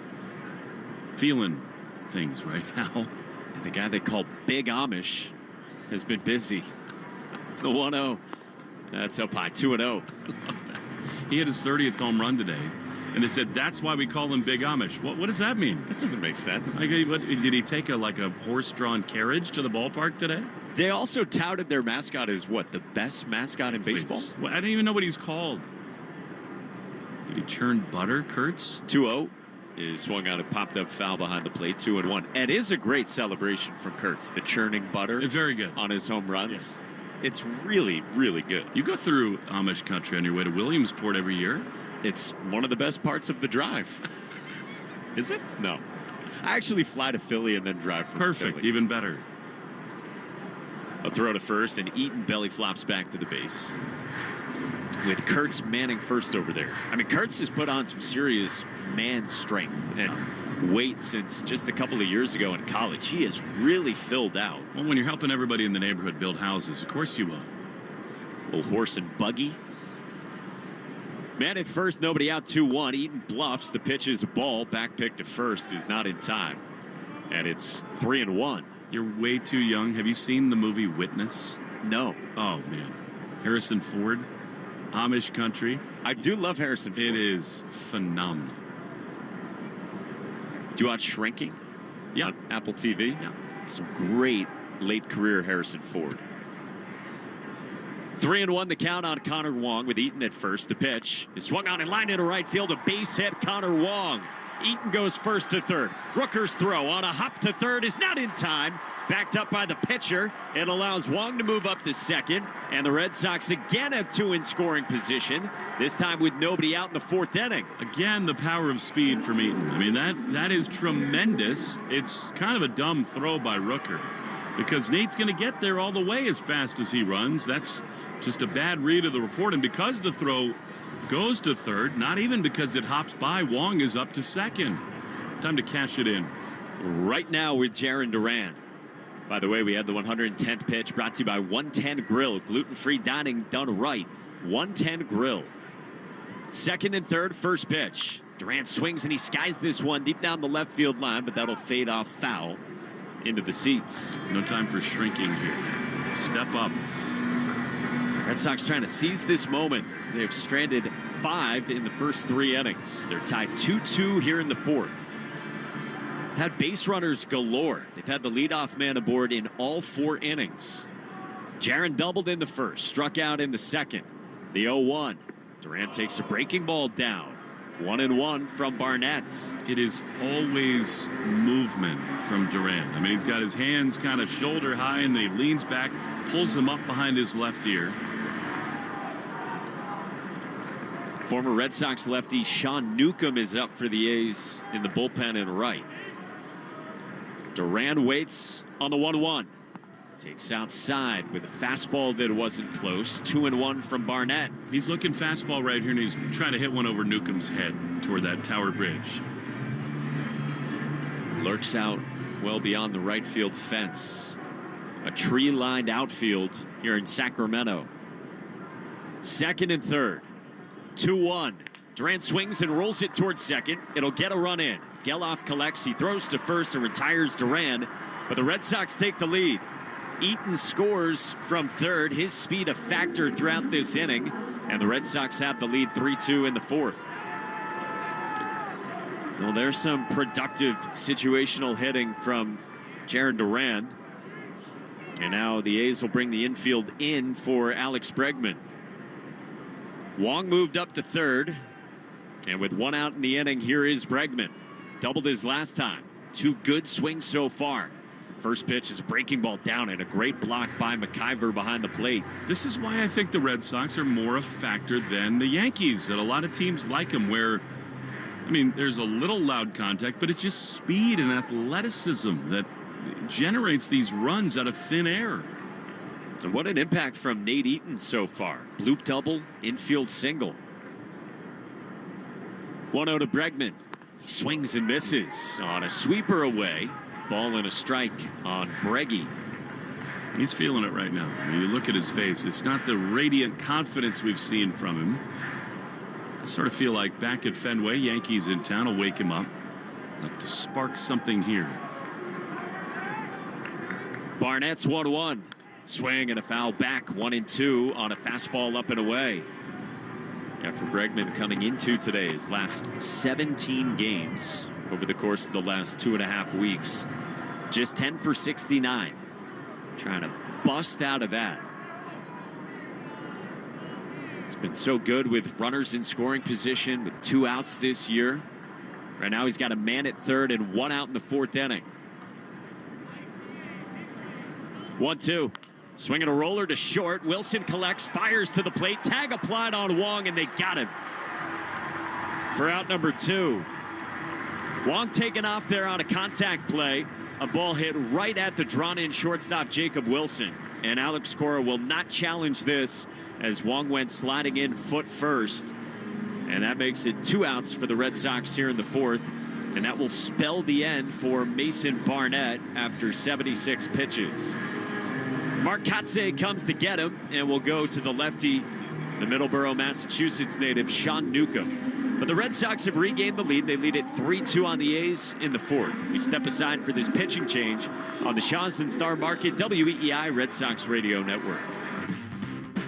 Feeling things right now. And the guy they call Big Amish has been busy. The 1-0. That's up high, 2-0. He had his 30th home run today. And they said, that's why we call him Big Amish. What does that mean? That doesn't make sense. Like, did he take a horse-drawn carriage to the ballpark today? They also touted their mascot as, what, the best mascot in baseball? Well, I don't even know what he's called. Did he churn butter, Kurtz? 2-0 is swung out a popped-up foul behind the plate, 2-1. It is a great celebration from Kurtz, the churning butter. Very good. On his home runs. Yes. It's really, really good. You go through Amish country on your way to Williamsport every year. It's one of the best parts of the drive. Is it? No. I actually fly to Philly and then drive from Perfect, Philly. even better. A throw to first, and Eaton belly flops back to the base. With Kurtz manning first over there. I mean, Kurtz has put on some serious man strength and weight since just a couple of years ago in college. He has really filled out. Well, when you're helping everybody in the neighborhood build houses, of course you will. Little horse and buggy. Man at first, nobody out, 2-1. Eaton bluffs. The pitch is a ball. Back pick to first is not in time. And it's 3-1. You're way too young. Have you seen the movie Witness? No. Oh, man. Harrison Ford, Amish country. I do love Harrison Ford. It is phenomenal. Do you watch Shrinking? Yeah. On Apple TV? Yeah. Some great late career Harrison Ford. 3-1 the count on Connor Wong with Eaton at first. The pitch is swung on and lined into right field. A base hit, Connor Wong. Eaton goes first to third. Rooker's throw on a hop to third is not in time. Backed up by the pitcher. It allows Wong to move up to second. And the Red Sox again have 2 in scoring position. This time with nobody out in the 4th inning. Again, the power of speed from Eaton. I mean, that is tremendous. It's kind of a dumb throw by Rooker, because Nate's going to get there all the way as fast as he runs. That's just a bad read of the report. And because the throw goes to third, not even because it hops by, Wong is up to second. Time to cash it in. Right now with Jarren Duran. By the way, we had the 110th pitch brought to you by 110 Grill. Gluten-free dining done right. 110 Grill. Second and third, first pitch. Durant swings and he skies this one deep down the left field line, but that'll fade off foul into the seats. No time for shrinking here. Step up. Red Sox trying to seize this moment. They've stranded 5 in the first 3 innings. They're tied 2-2 here in the 4th. They've had base runners galore. They've had the leadoff man aboard in all 4 innings. Jaron doubled in the first, struck out in the second. The 0-1. Durant takes a breaking ball down. 1-1 from Barnett. It is always movement from Durant. I mean, he's got his hands kind of shoulder high and then he leans back, pulls them up behind his left ear. Former Red Sox lefty Sean Newcomb is up for the A's in the bullpen in right. Durant waits on the 1-1. Takes outside with a fastball that wasn't close. 2-1 from Barnett. He's looking fastball right here, and he's trying to hit one over Newcomb's head toward that Tower Bridge. Lurks out well beyond the right field fence. A tree-lined outfield here in Sacramento. Second and third. 2-1. Durant swings and rolls it towards second. It'll get a run in. Geloff collects. He throws to first and retires Durant. But the Red Sox take the lead. Eaton scores from third. His speed a factor throughout this inning. And the Red Sox have the lead 3-2 in the 4th. Well, there's some productive situational hitting from Jarren Duran. And now the A's will bring the infield in for Alex Bregman. Wong moved up to third. And with 1 out in the inning, here is Bregman. Doubled his last time. 2 good swings so far. First pitch is a breaking ball down and a great block by McIver behind the plate. This is why I think the Red Sox are more a factor than the Yankees. And a lot of teams like them where, I mean, there's a little loud contact, but it's just speed and athleticism that generates these runs out of thin air. And what an impact from Nate Eaton so far. Bloop double, infield single. 1-0 to Bregman. He swings and misses on a sweeper away. Ball and a strike on Breggy. He's feeling it right now. I mean, you look at his face. It's not the radiant confidence we've seen from him. I sort of feel like back at Fenway, Yankees in town will wake him up. Like to spark something here. Barnett's 1-1. Swing and a foul back. 1-2 on a fastball up and away. After Bregman coming into today's last 17 games over the course of the last 2.5 weeks. Just 10 for 69. Trying to bust out of that. He's been so good with runners in scoring position with 2 outs this year. Right now he's got a man at third and 1 out in the 4th inning. 1-2. Swinging a roller to short. Wilson collects, fires to the plate. Tag applied on Wong, and they got him for out number 2. Wong taken off there on a contact play. A ball hit right at the drawn-in shortstop Jacob Wilson. And Alex Cora will not challenge this as Wong went sliding in foot first. And that makes it 2 outs for the Red Sox here in the 4th. And that will spell the end for Mason Barnett after 76 pitches. Mark Kotze comes to get him, and will go to the lefty, the Middleborough, Massachusetts native Sean Newcomb. But the Red Sox have regained the lead. They lead it 3-2 on the A's in the 4th. We step aside for this pitching change on the Shaws and Star Market WEEI Red Sox Radio Network.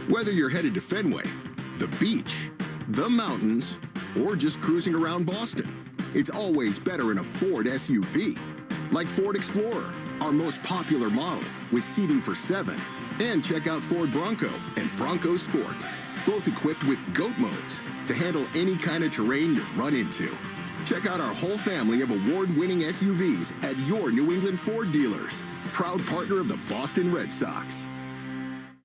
Whether you're headed to Fenway, the beach, the mountains, or just cruising around Boston, it's always better in a Ford SUV. Like Ford Explorer, our most popular model with seating for 7. And check out Ford Bronco and Bronco Sport, both equipped with GOAT modes to handle any kind of terrain you run into. Check out our whole family of award-winning SUVs at your New England Ford dealers. Proud partner of the Boston Red Sox.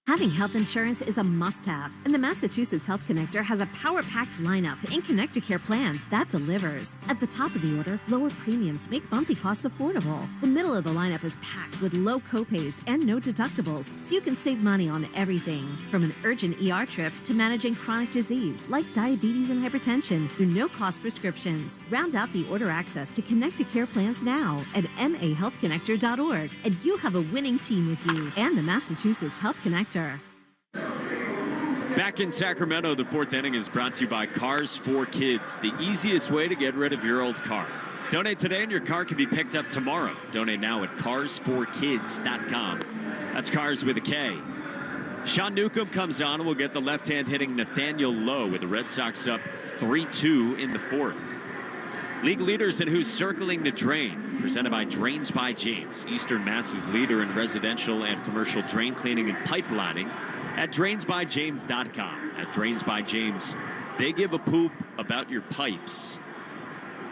Having health insurance is a must-have, and the Massachusetts Health Connector has a power-packed lineup in Connect-to-Care plans that delivers. At the top of the order, lower premiums make bumpy costs affordable. The middle of the lineup is packed with low copays and no deductibles, so you can save money on everything. From an urgent ER trip to managing chronic disease like diabetes and hypertension through no-cost prescriptions. Round out the order access to Connect-to-Care plans now at mahealthconnector.org, and you'll have a winning team with you and the Massachusetts Health Connector. Back in Sacramento, the fourth inning is brought to you by Cars for Kids, the easiest way to get rid of your old car. Donate today and your car can be picked up tomorrow. Donate now at carsforkids.com. That's Cars with a K. Sean Newcomb comes on and we'll get the left-hand hitting Nathaniel Lowe with the Red Sox up 3-2 in the fourth. League leaders and who's circling the drain, presented by Drains by James, Eastern Mass's leader in residential and commercial drain cleaning and pipelining at drainsbyjames.com. At Drains by James, they give a poop about your pipes.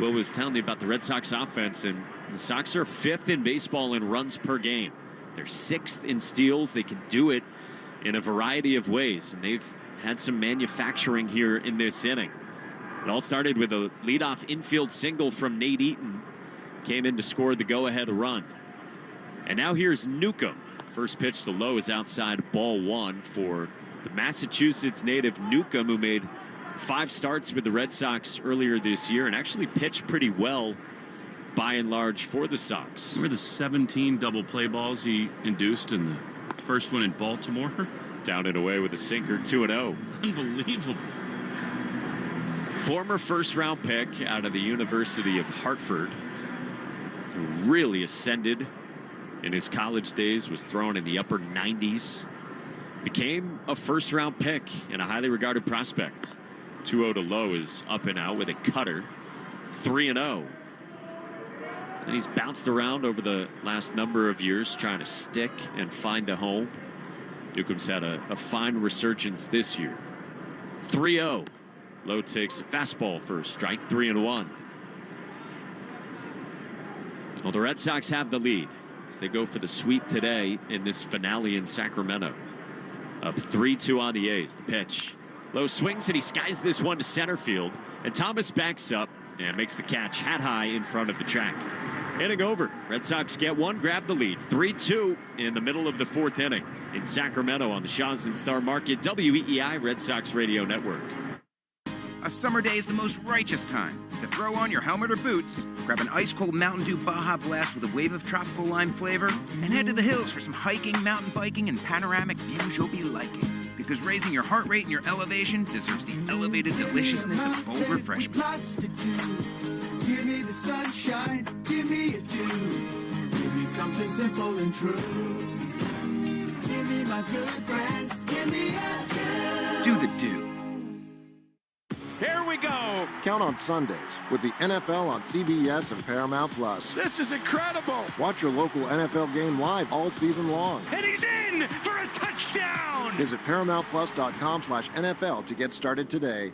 Will was telling me about the Red Sox offense, and the Sox are 5th in baseball in runs per game. They're 6th in steals. They can do it in a variety of ways, and they've had some manufacturing here in this inning. It all started with a leadoff infield single from Nate Eaton. Came in to score the go-ahead run. And now here's Newcomb. First pitch to Lowe is outside, ball one for the Massachusetts native Newcomb, who made 5 starts with the Red Sox earlier this year and actually pitched pretty well by and large for the Sox. Remember the 17 double play balls he induced in the first one in Baltimore? Down and away with a sinker, 2-0. Unbelievable. Former first-round pick out of the University of Hartford, who really ascended in his college days, was thrown in the upper 90s, became a first-round pick and a highly regarded prospect. 2-0 to Lowe is up and out with a cutter, 3-0. And he's bounced around over the last number of years trying to stick and find a home. Newcomb's had a fine resurgence this year. 3-0. Lowe takes a fastball for a strike, 3-1. Well, the Red Sox have the lead as they go for the sweep today in this finale in Sacramento. Up 3-2 on the A's. The pitch. Lowe swings and he skies this one to center field. And Thomas backs up and makes the catch hat high in front of the track. Inning over. Red Sox get one, grab the lead. 3-2 in the middle of the fourth inning in Sacramento on the Shaw's and Star Market WEEI Red Sox Radio Network. A summer day is the most righteous time to throw on your helmet or boots, grab an ice-cold Mountain Dew Baja Blast with a wave of tropical lime flavor, and head to the hills for some hiking, mountain biking, and panoramic views you'll be liking. Because raising your heart rate and your elevation deserves the elevated deliciousness of bold refreshment. Lots to do. Give me the sunshine, give me a dew. Give me something simple and true. Give me my good friends, give me a dew. Do the dew. Here we go. Count on Sundays with the NFL on CBS and Paramount Plus. This is incredible. Watch your local NFL game live all season long. And he's in for a touchdown. Visit ParamountPlus.com/NFL to get started today.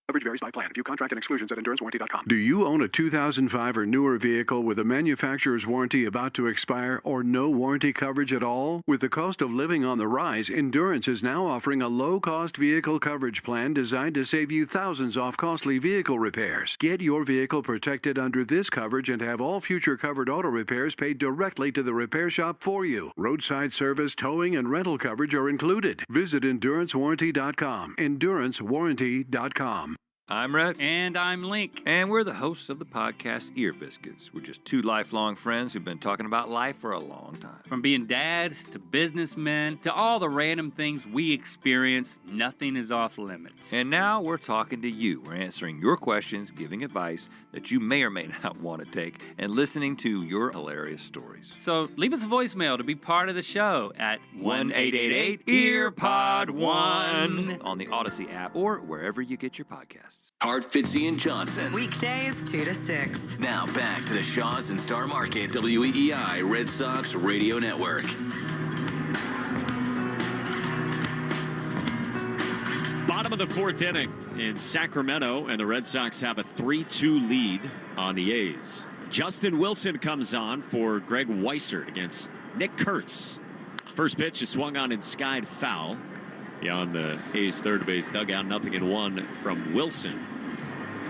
Coverage varies by plan. View contract and exclusions at EnduranceWarranty.com. Do you own a 2005 or newer vehicle with a manufacturer's warranty about to expire or no warranty coverage at all? With the cost of living on the rise, Endurance is now offering a low-cost vehicle coverage plan designed to save you thousands off costly vehicle repairs. Get your vehicle protected under this coverage and have all future covered auto repairs paid directly to the repair shop for you. Roadside service, towing, and rental coverage are included. Visit EnduranceWarranty.com. EnduranceWarranty.com. I'm Rhett. And I'm Link. And we're the hosts of the podcast Ear Biscuits. We're just two lifelong friends who've been talking about life for a long time. From being dads to businessmen to all the random things we experience, nothing is off limits. And now we're talking to you. We're answering your questions, giving advice that you may or may not want to take, and listening to your hilarious stories. So leave us a voicemail to be part of the show at 1-888-EARPOD1 on the Odyssey app or wherever you get your podcasts. Hart, Fitzy, and Johnson. Weekdays 2 to 6. Now back to the Shaw's and Star Market WEEI Red Sox Radio Network. Bottom of the fourth inning in Sacramento, and the Red Sox have a 3-2 lead on the A's. Justin Wilson comes on for Greg Weissert against Nick Kurtz. First pitch is swung on and skied foul. Beyond the A's third base dugout, 0-1 from Wilson,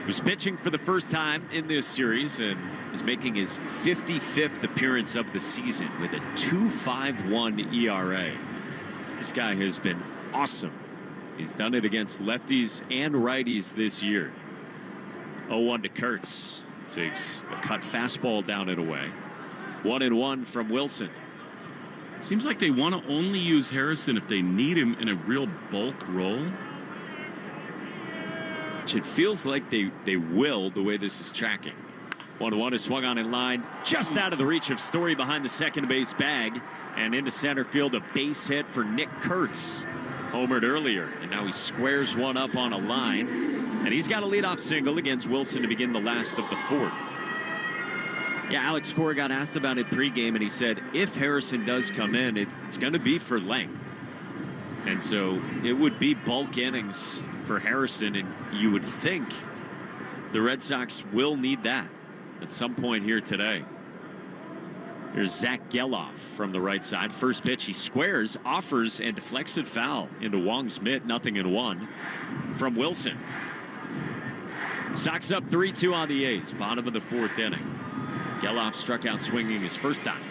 who's pitching for the first time in this series and is making his 55th appearance of the season with a 2.51 ERA. This guy has been awesome. He's done it against lefties and righties this year. 0-1 to Kurtz. Takes a cut fastball down and away. 1-1 from Wilson. Seems like they want to only use Harrison if they need him in a real bulk role. which it feels like they will the way this is tracking. 1-1 is swung on in line, just out of the reach of Story behind the second base bag, and into center field, a base hit for Nick Kurtz. Homered earlier, and now he squares one up on a line, and he's got a leadoff single against Wilson to begin the last of the fourth. Yeah, Alex Cora got asked about it pregame, and he said if Harrison does come in, it's going to be for length. And so it would be bulk innings for Harrison, and you would think the Red Sox will need that at some point here today. Here's Zach Geloff from the right side. First pitch, he squares, offers, and deflects it foul into Wong's mitt. 0-1 from Wilson. Sox up 3-2 on the A's. Bottom of the fourth inning. Geloff struck out swinging his first time.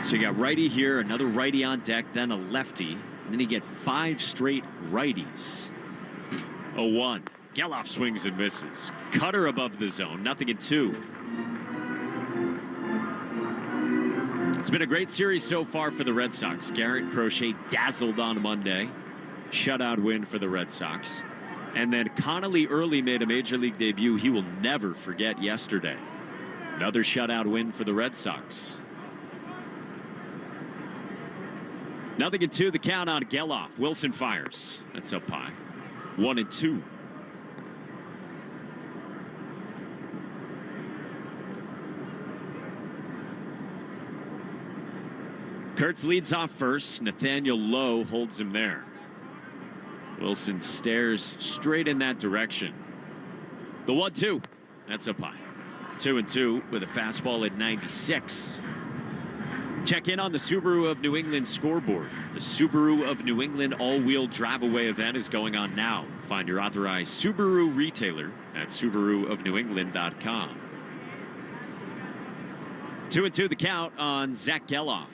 So you got righty here, another righty on deck, then a lefty. And then you get 5 straight righties. 0-1. Geloff swings and misses. Cutter above the zone. 0-2. It's been a great series so far for the Red Sox. Garrett Crochet dazzled on Monday. Shutout win for the Red Sox. And then Connelly early made a major league debut he will never forget yesterday. Another shutout win for the Red Sox. 0-2 the count on Geloff. Wilson fires. That's up high. 1-2. Kurtz leads off first. Nathaniel Lowe holds him there. Wilson stares straight in that direction. The 1-2. That's up high. 2-2 with a fastball at 96. Check in on the Subaru of New England scoreboard. The Subaru of New England all-wheel drive-away event is going on now. Find your authorized Subaru retailer at SubaruofNewEngland.com. 2-2 the count on Zach Geloff.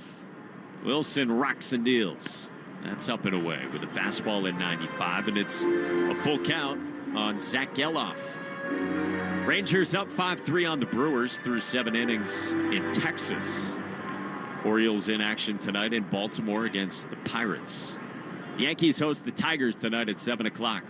Wilson rocks and deals. That's up and away with a fastball at 95, and it's a full count on Zach Geloff. Rangers up 5-3 on the Brewers through 7 innings in Texas. Orioles in action tonight in Baltimore against the Pirates. Yankees host the Tigers tonight at 7 o'clock.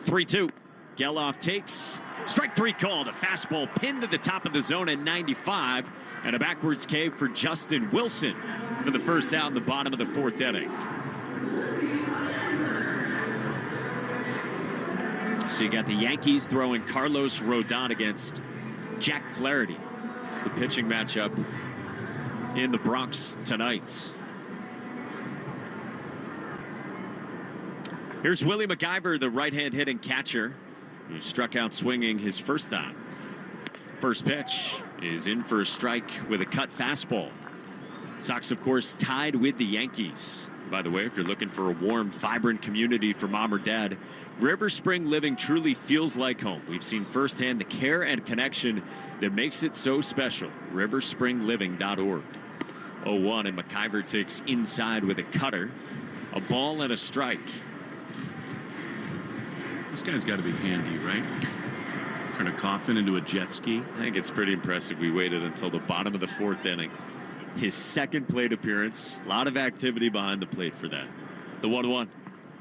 3-2. Geloff takes. Strike 3 called. A fastball pinned to the top of the zone at 95. And a backwards K for Justin Wilson for the first out in the bottom of the fourth inning. So you got the Yankees throwing Carlos Rodon against Jack Flaherty. It's the pitching matchup in the Bronx tonight. Here's Willie McIver, the right-hand hitting catcher, who struck out swinging his first time. First pitch is in for a strike with a cut fastball. Sox, of course, tied with the Yankees. By the way, if you're looking for a warm, vibrant community for mom or dad, River Spring Living truly feels like home. We've seen firsthand the care and connection that makes it so special. riverspringliving.org. 0-1, and McIver takes inside with a cutter. A ball and a strike. This guy's got to be handy, right? Turn a coffin into a jet ski. I think it's pretty impressive. We waited until the bottom of the fourth inning. His second plate appearance. A lot of activity behind the plate for that. The 1-1.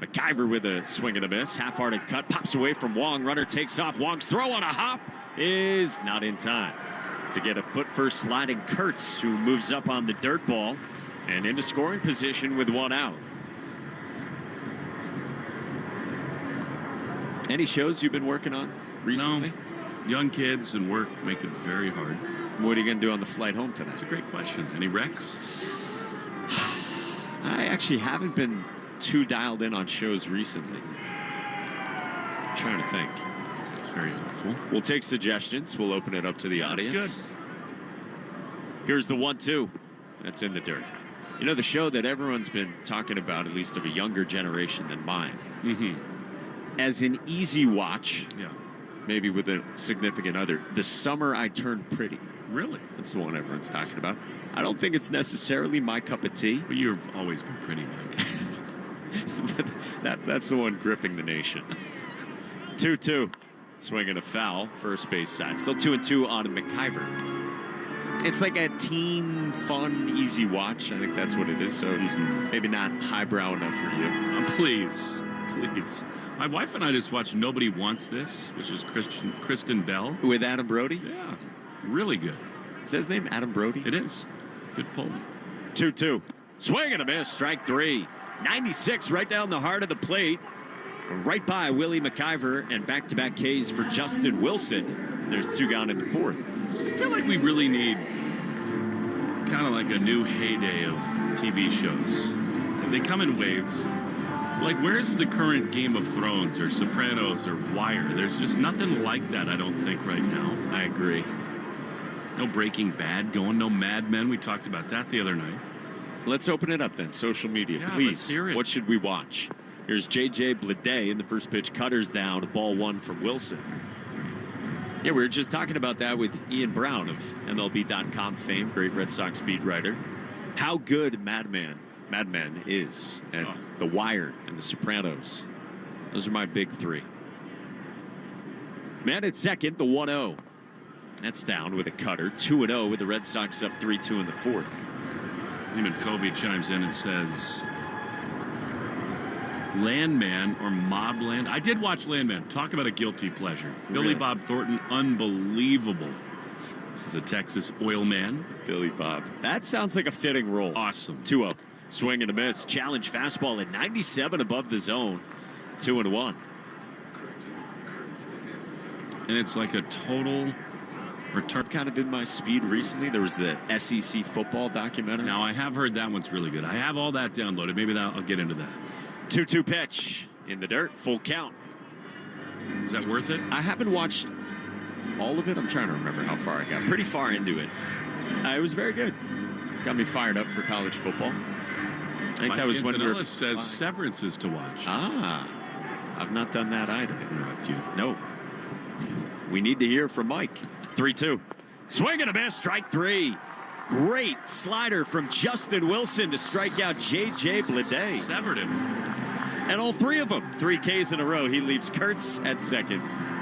McIver with a swing and a miss. Half-hearted cut. Pops away from Wong. Runner takes off. Wong's throw on a hop is not in time to get a foot first sliding Kurtz, who moves up on the dirt ball and into scoring position with 1 out. Any shows you've been working on recently? No. Young kids and work make it very hard. What are you going to do on the flight home tonight? That's a great question. Any wrecks? I actually haven't been too dialed in on shows recently. I'm trying to think. That's very helpful. We'll take suggestions. We'll open it up to the audience. That's good. Here's the 1-2. That's in the dirt. You know, the show that everyone's been talking about, at least of a younger generation than mine. Mm-hmm. As an easy watch. Yeah. Maybe with a significant other. The Summer I Turned Pretty. Really? That's the one everyone's talking about. I don't think it's necessarily my cup of tea. But you've always been pretty, Mike. But that's the one gripping the nation. 2-2. Swinging a foul. First base side. Still 2-2 on McIver. It's like a teen, fun, easy watch. I think that's what it is. So it's maybe not highbrow enough for you. Please. please. My wife and I just watched Nobody Wants This, which is Kristen Bell. With Adam Brody? Yeah, really good. Is his name Adam Brody? It is. Good pull. 2-2. Swing and a miss. Strike 3. 96 right down the heart of the plate. Right by Willie McIver and back-to-back Ks for Justin Wilson. There's 2 gone in the 4th. I feel like we really need kind of like a new heyday of TV shows. They come in waves. Like, where's the current Game of Thrones or Sopranos or Wire? There's just nothing like that, I don't think, right now. I agree. No Breaking Bad going, no Mad Men. We talked about that the other night. Let's open it up then. Social media, yeah, please. Let's hear it. What should we watch? Here's J.J. Bleday in the first pitch. Cutters down. Ball 1 from Wilson. Yeah, we were just talking about that with Ian Brown of MLB.com fame, great Red Sox beat writer. How good Mad Men is, and The Wire and The Sopranos. Those are my big 3. Man at second, the 1-0. That's down with a cutter. 2-0 with the Red Sox up 3-2 in the 4th. Neiman Covey chimes in and says, Landman or Mobland. I did watch Landman. Talk about a guilty pleasure. Billy Bob Thornton, unbelievable as a Texas oil man. Billy Bob. That sounds like a fitting role. Awesome. 2-0. Swing and a miss. Challenge fastball at 97 above the zone. 2-1. And it's like a total return. Kind of been my speed recently. There was the SEC football documentary. Now, I have heard that one's really good. I have all that downloaded. Maybe I'll get into that. 2-2 pitch in the dirt. Full count. Is that worth it? I haven't watched all of it. I'm trying to remember how far I got. Pretty far into it. It was very good. Got me fired up for college football. I think Mike that was when we were. says Severance is to watch. I've not done that either. Interrupt you. No. We need to hear from Mike. 3-2. Swing and a miss. Strike 3. Great slider from Justin Wilson to strike out J.J. Bleday. Severed him. And all 3 of them. 3 Ks in a row. He leaves Kurtz at second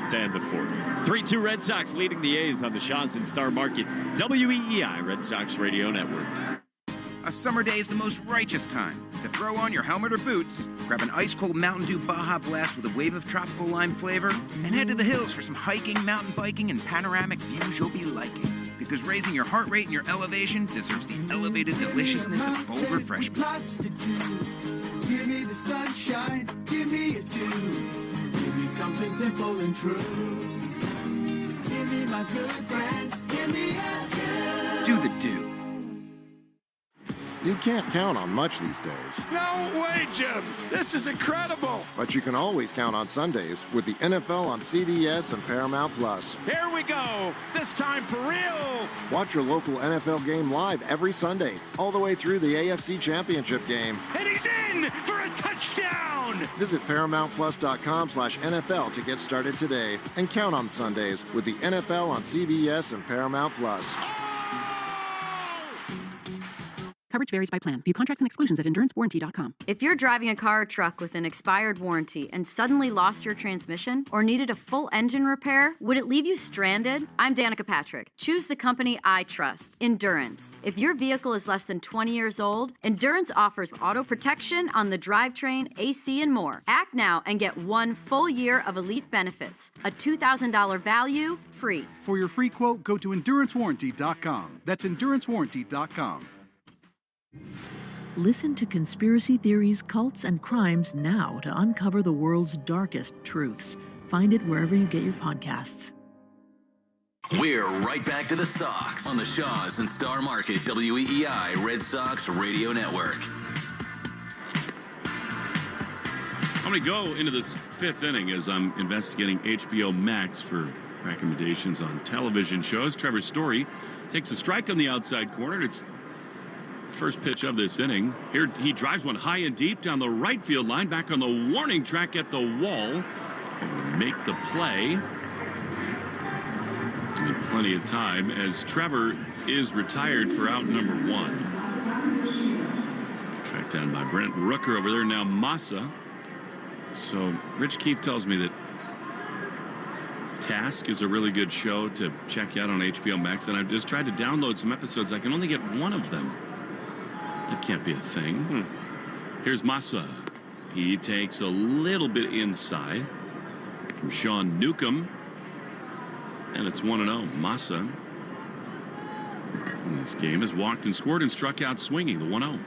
to end the 4th. 3-2 Red Sox leading the A's on the Shaw's and Star Market. WEEI Red Sox Radio Network. A summer day is the most righteous time to throw on your helmet or boots, grab an ice-cold Mountain Dew Baja Blast with a wave of tropical lime flavor, and head to the hills for some hiking, mountain biking, and panoramic views you'll be liking. Because raising your heart rate and your elevation deserves the elevated deliciousness of bold refreshment. Lots to do. Give me the sunshine, give me a dew. Give me something simple and true. Give me my good friends, give me a dew. Do the dew. You can't count on much these days. No way, Jim. This is incredible. But you can always count on Sundays with the NFL on CBS and Paramount Plus. Here we go. This time for real. Watch your local NFL game live every Sunday, all the way through the AFC Championship game. And he's in for a touchdown. Visit ParamountPlus.com/NFL to get started today and count on Sundays with the NFL on CBS and Paramount Plus. Coverage varies by plan. View contracts and exclusions at EnduranceWarranty.com. If you're driving a car or truck with an expired warranty and suddenly lost your transmission or needed a full engine repair, would it leave you stranded? I'm Danica Patrick. Choose the company I trust, Endurance. If your vehicle is less than 20 years old, Endurance offers auto protection on the drivetrain, AC, and more. Act now and get 1 full year of elite benefits. A $2,000 value, free. For your free quote, go to EnduranceWarranty.com. That's EnduranceWarranty.com. Listen to conspiracy theories, cults, and crimes now to uncover the world's darkest truths. Find it wherever you get your podcasts. We're right back to the Sox on the Shaw's and Star Market WEEI Red Sox Radio Network. I'm going to go into this 5th inning as I'm investigating HBO Max for recommendations on television shows. Trevor Story takes a strike on the outside corner. It's first pitch of this inning. Here he drives one high and deep down the right field line, back on the warning track at the wall. And make the play. And plenty of time as Trevor is retired for out number 1. Tracked down by Brent Rooker over there, now Massa. So Rich Keefe tells me that Task is a really good show to check out on HBO Max, and I've just tried to download some episodes. I can only get one of them. That can't be a thing. Here's Massa. He takes a little bit inside from Sean Newcomb. And it's 1-0. Massa in this game has walked and scored and struck out swinging. The 1-0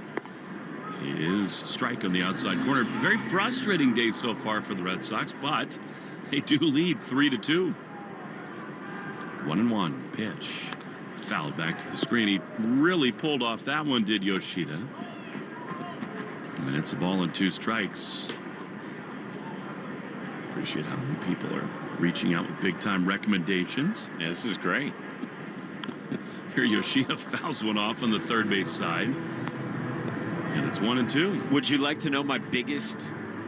is strike on the outside corner. Very frustrating day so far for the Red Sox, but they do lead 3-2. 1-1 pitch. Fouled back to the screen. He really pulled off that one, did Yoshida. And it's a ball and 2 strikes. Appreciate how many people are reaching out with big-time recommendations. Yeah, this is great. Here Yoshida fouls one off on the third base side. And it's 1-2. Would you like to know my biggest,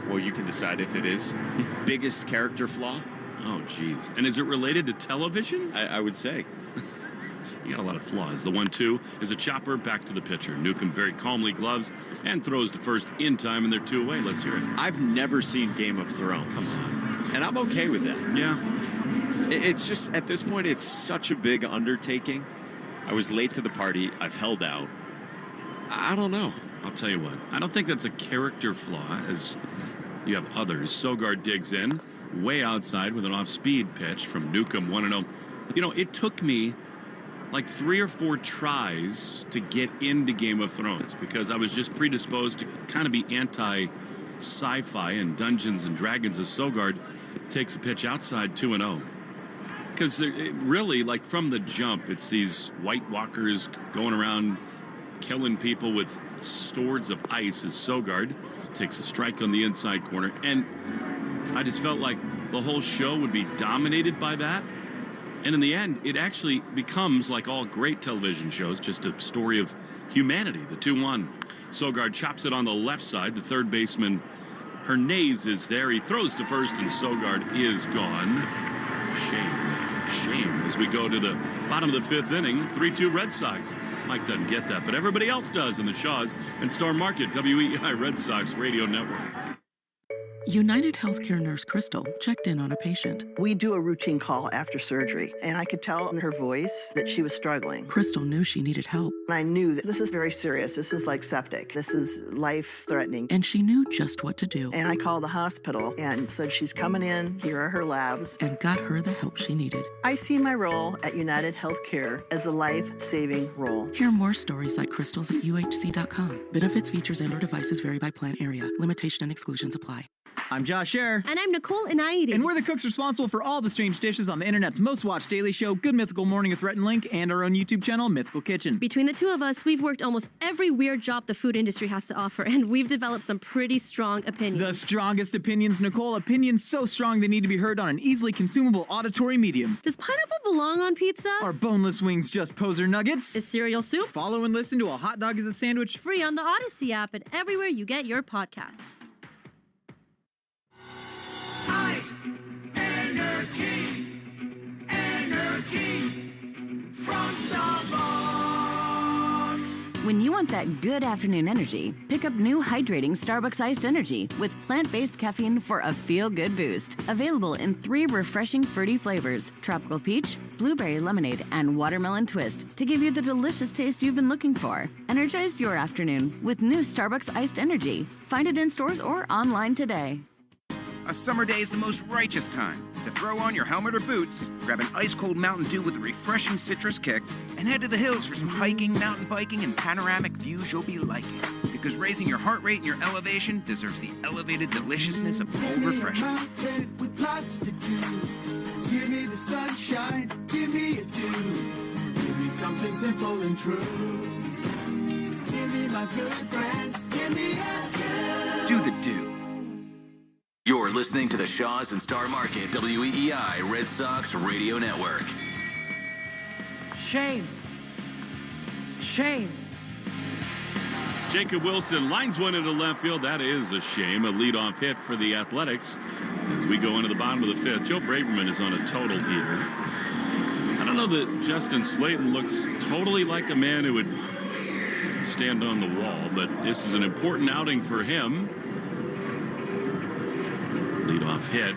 well, you can decide if it is, biggest character flaw? Oh, geez. And is it related to television? I would say. You got a lot of flaws. The 1-2 is a chopper back to the pitcher. Newcomb very calmly gloves and throws to first in time, and they're 2 away. Let's hear it. I've never seen Game of Thrones. Come on. And I'm okay with that. Yeah. It's just, at this point, it's such a big undertaking. I was late to the party. I've held out. I don't know. I'll tell you what. I don't think that's a character flaw, as you have others. Sogard digs in, way outside with an off-speed pitch from Newcomb, 1-0. You know, it took me like 3 or 4 tries to get into Game of Thrones because I was just predisposed to kind of be anti-sci-fi and Dungeons and Dragons as Sogard takes a pitch outside 2-0. Because really, like from the jump, it's these White Walkers going around killing people with swords of ice as Sogard takes a strike on the inside corner. And I just felt like the whole show would be dominated by that. And in the end, it actually becomes, like all great television shows, just a story of humanity. The 2-1. Sogard chops it on the left side. The third baseman, Hernandez, is there. He throws to first, and Sogard is gone. Shame as we go to the bottom of the 5th inning. 3-2 Red Sox. Mike doesn't get that, but everybody else does in the Shaws and Star Market, WEI Red Sox Radio Network. United Healthcare nurse Crystal checked in on a patient. We do a routine call after surgery, and I could tell in her voice that she was struggling. Crystal knew she needed help. And I knew that this is very serious. This is like septic. This is life-threatening. And she knew just what to do. And I called the hospital and said, she's coming in. Here are her labs. And got her the help she needed. I see my role at United Healthcare as a life-saving role. Hear more stories like Crystal's at UHC.com. Benefits, features, and/or devices vary by plan area. Limitation and exclusions apply. I'm Josh Scherer. And I'm Nicole Inaidi. And we're the cooks responsible for all the strange dishes on the internet's most watched daily show, Good Mythical Morning with Rhett and Link, and our own YouTube channel, Mythical Kitchen. Between the two of us, we've worked almost every weird job the food industry has to offer, and we've developed some pretty strong opinions. The strongest opinions, Nicole. Opinions so strong they need to be heard on an easily consumable auditory medium. Does pineapple belong on pizza? Are boneless wings just poser nuggets? Is cereal soup? Follow and listen to A Hot Dog is a Sandwich. Free on the Odyssey app and everywhere you get your podcasts. Ice, energy from Starbucks. When you want that good afternoon energy, pick up new hydrating Starbucks Iced Energy with plant-based caffeine for a feel-good boost. Available in 3 refreshing fruity flavors: tropical peach, blueberry lemonade, and watermelon twist to give you the delicious taste you've been looking for. Energize your afternoon with new Starbucks Iced Energy. Find it in stores or online today. A summer day is the most righteous time to throw on your helmet or boots, grab an ice-cold Mountain Dew with a refreshing citrus kick, and head to the hills for some hiking, mountain biking, and panoramic views you'll be liking. Because raising your heart rate and your elevation deserves the elevated deliciousness of cold refreshment. With lots to do. Give me the sunshine, give me a dew. Give me something simple and true. Give me my good friends, give me a dew. Do the dew. You're listening to the Shaws and Star Market WEEI Red Sox Radio Network. Shame. Jacob Wilson lines one into left field. That is a shame. A leadoff hit for the Athletics as we go into the bottom of the 5th. Joe Braverman is on a total heater. I don't know that Justin Slayton looks totally like a man who would stand on the wall, but this is an important outing for him. Leadoff hit.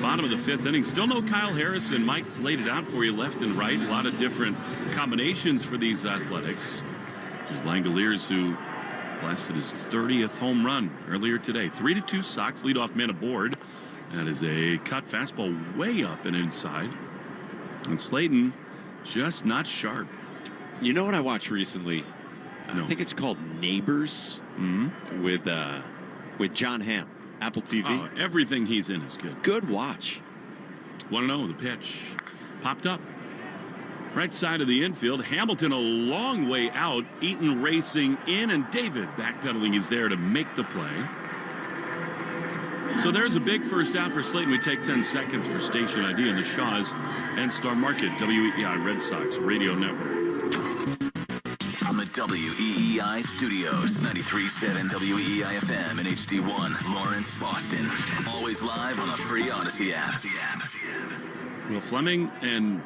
Bottom of the 5th inning. Still no Kyle Harrison. Mike laid it out for you left and right. A lot of different combinations for these Athletics. There's Langoliers, who blasted his 30th home run earlier today. 3-2 Sox, leadoff man aboard. That is a cut fastball way up and inside. And Slayton just not sharp. You know what I watched recently? No. I think it's called Neighbors with John Hamm, Apple TV. Oh, everything he's in is good. Good watch. 1-0, the pitch popped up. Right side of the infield. Hamilton a long way out. Eaton racing in, and David backpedaling is there to make the play. So there's a big first out for Slayton. We take 10 seconds for station ID in the Shaws and Star Market, WEEI Red Sox Radio Network. From the WEEI studios, 93.7 WEEI FM and HD1, Lawrence, Boston. Always live on the free Odyssey app. Well, Fleming and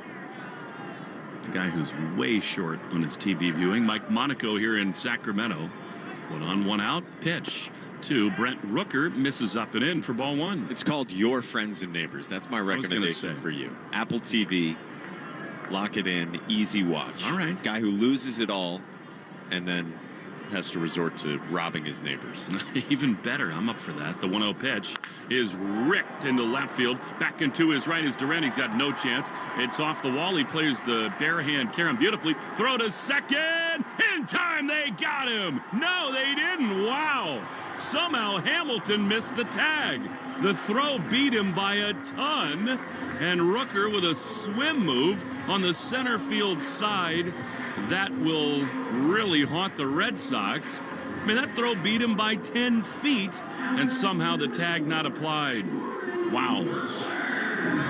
the guy who's way short on his TV viewing, Mike Monaco here in Sacramento. 1 on, 1 out, pitch to Brent Rooker, misses up and in for ball 1. It's called Your Friends and Neighbors. That's my recommendation for you. Apple TV, lock it in, easy watch. All right. Guy who loses it all and then has to resort to robbing his neighbors. Even better. I'm up for that. The 1-0 pitch is ripped into left field. Back into his right is Durant. He's got no chance. It's off the wall. He plays the bare hand Karen beautifully. Throw to second. In time, they got him. No, they didn't. Wow. Somehow Hamilton missed the tag. The throw beat him by a ton. And Rooker with a swim move on the center field side. That will really haunt the Red Sox. I mean, that throw beat him by 10 feet, and somehow the tag not applied. Wow.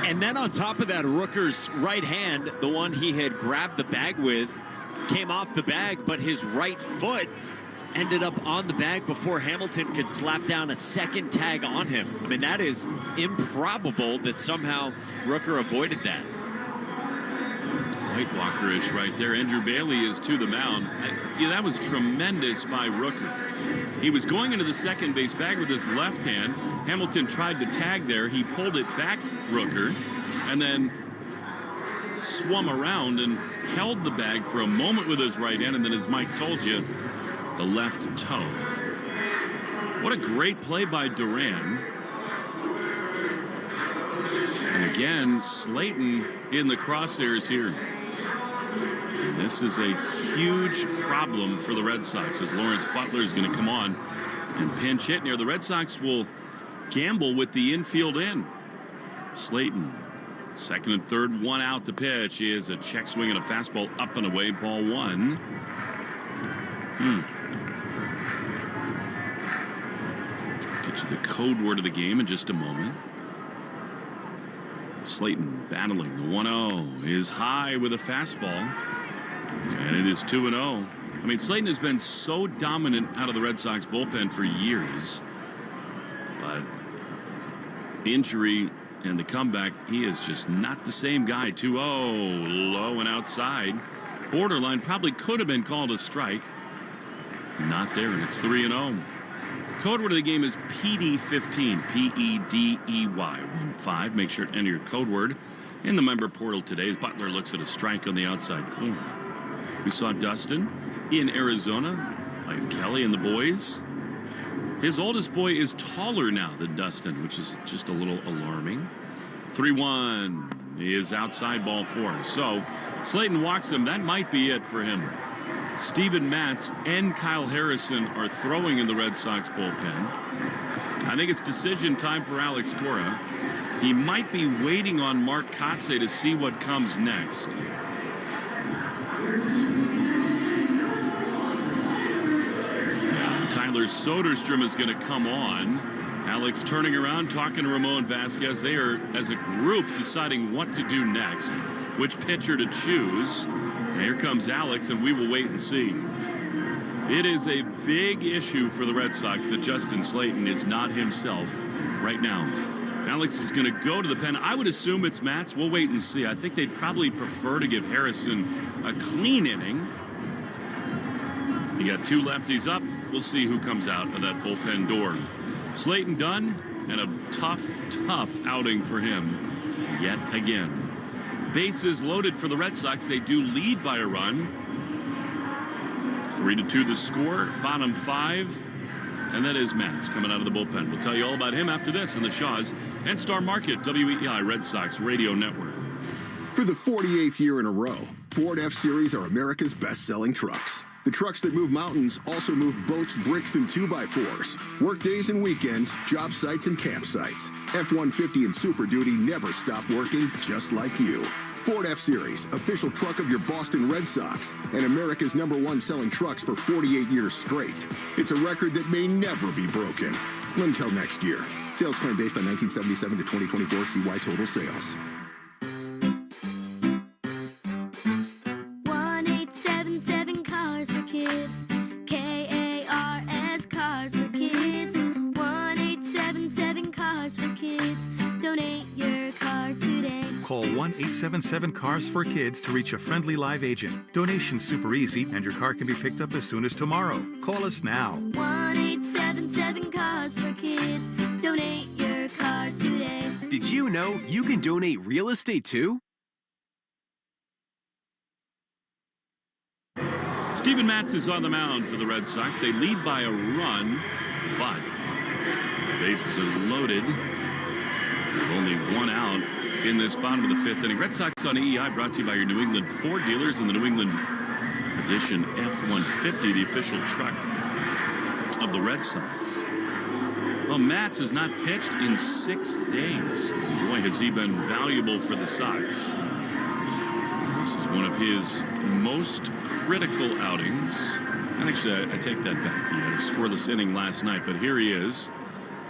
And then on top of that, Rooker's right hand, the one he had grabbed the bag with, came off the bag, but his right foot ended up on the bag before Hamilton could slap down a second tag on him. I mean, that is improbable that somehow Rooker avoided that. White Walker-ish right there. Andrew Bailey is to the mound. That was tremendous by Rooker. He was going into the second base bag with his left hand. Hamilton tried to tag there. He pulled it back, Rooker, and then swum around and held the bag for a moment with his right hand, and then, as Mike told you, the left toe. What a great play by Duran. And again, Slayton in the crosshairs here. And this is a huge problem for the Red Sox as Lawrence Butler is going to come on and pinch hit near. The Red Sox will gamble with the infield in. Slayton, second and third, 1 out to pitch is a check swing and a fastball up and away, ball 1. Get you the code word of the game in just a moment. Slayton battling. The 1-0 is high with a fastball. And it is 2-0. I mean, Slayton has been so dominant out of the Red Sox bullpen for years. But injury and the comeback, he is just not the same guy. 2-0, low and outside. Borderline, probably could have been called a strike. Not there, and it's 3-0. Code word of the game is PD15, P-E-D-E-Y, 15. Make sure to enter your code word in the member portal today as Butler looks at a strike on the outside corner. We saw Dustin in Arizona, like Kelly and the boys. His oldest boy is taller now than Dustin, which is just a little alarming. 3-1 is outside, ball 4. So Slayton walks him. That might be it for him. Steven Matz and Kyle Harrison are throwing in the Red Sox bullpen. I think it's decision time for Alex Cora. He might be waiting on Mark Kotsay to see what comes next. Tyler Soderstrom is going to come on. Alex turning around, talking to Ramon Vasquez. They are, as a group, deciding what to do next, which pitcher to choose. Here comes Alex, and we will wait and see. It is a big issue for the Red Sox that Justin Slayton is not himself right now. Alex is going to go to the pen. I would assume it's Matz. We'll wait and see. I think they'd probably prefer to give Harrison a clean inning. You got 2 lefties up. We'll see who comes out of that bullpen door. Slayton done, and a tough outing for him yet again. Bases loaded for the Red Sox. They do lead by a run. 3-2 the score, bottom 5. And that is Matz coming out of the bullpen. We'll tell you all about him after this in the Shaws and Star Market, WEEI Red Sox Radio Network. For the 48th year in a row, Ford F-Series are America's best-selling trucks. The trucks that move mountains also move boats, bricks, and 2x4s. Work days and weekends, job sites and campsites. F-150 and Super Duty never stop working, just like you. Ford F-Series, official truck of your Boston Red Sox, and America's #1 selling trucks for 48 years straight. It's a record that may never be broken. Until next year. Sales claim based on 1977 to 2024 CY total sales. 1877 Cars for Kids. KARS Cars for Kids. 1877 Cars for Kids. Donate your car today. Call 1-877-CARS for Kids to reach a friendly live agent. Donation's super easy, and your car can be picked up as soon as tomorrow. Call us now. 1877 Cars for Kids. Donate your car today. Did you know you can donate real estate too? Steven Matz is on the mound for the Red Sox. They lead by a run, but the bases are loaded. Only one out in this bottom of the 5th inning. Red Sox on EEI brought to you by your New England Ford dealers and the New England Edition F-150, the official truck of the Red Sox. Well, Matz has not pitched in 6 days. Boy, has he been valuable for the Sox. This is one of his most critical outings. And actually, I take that back. He had a scoreless inning last night, but here he is.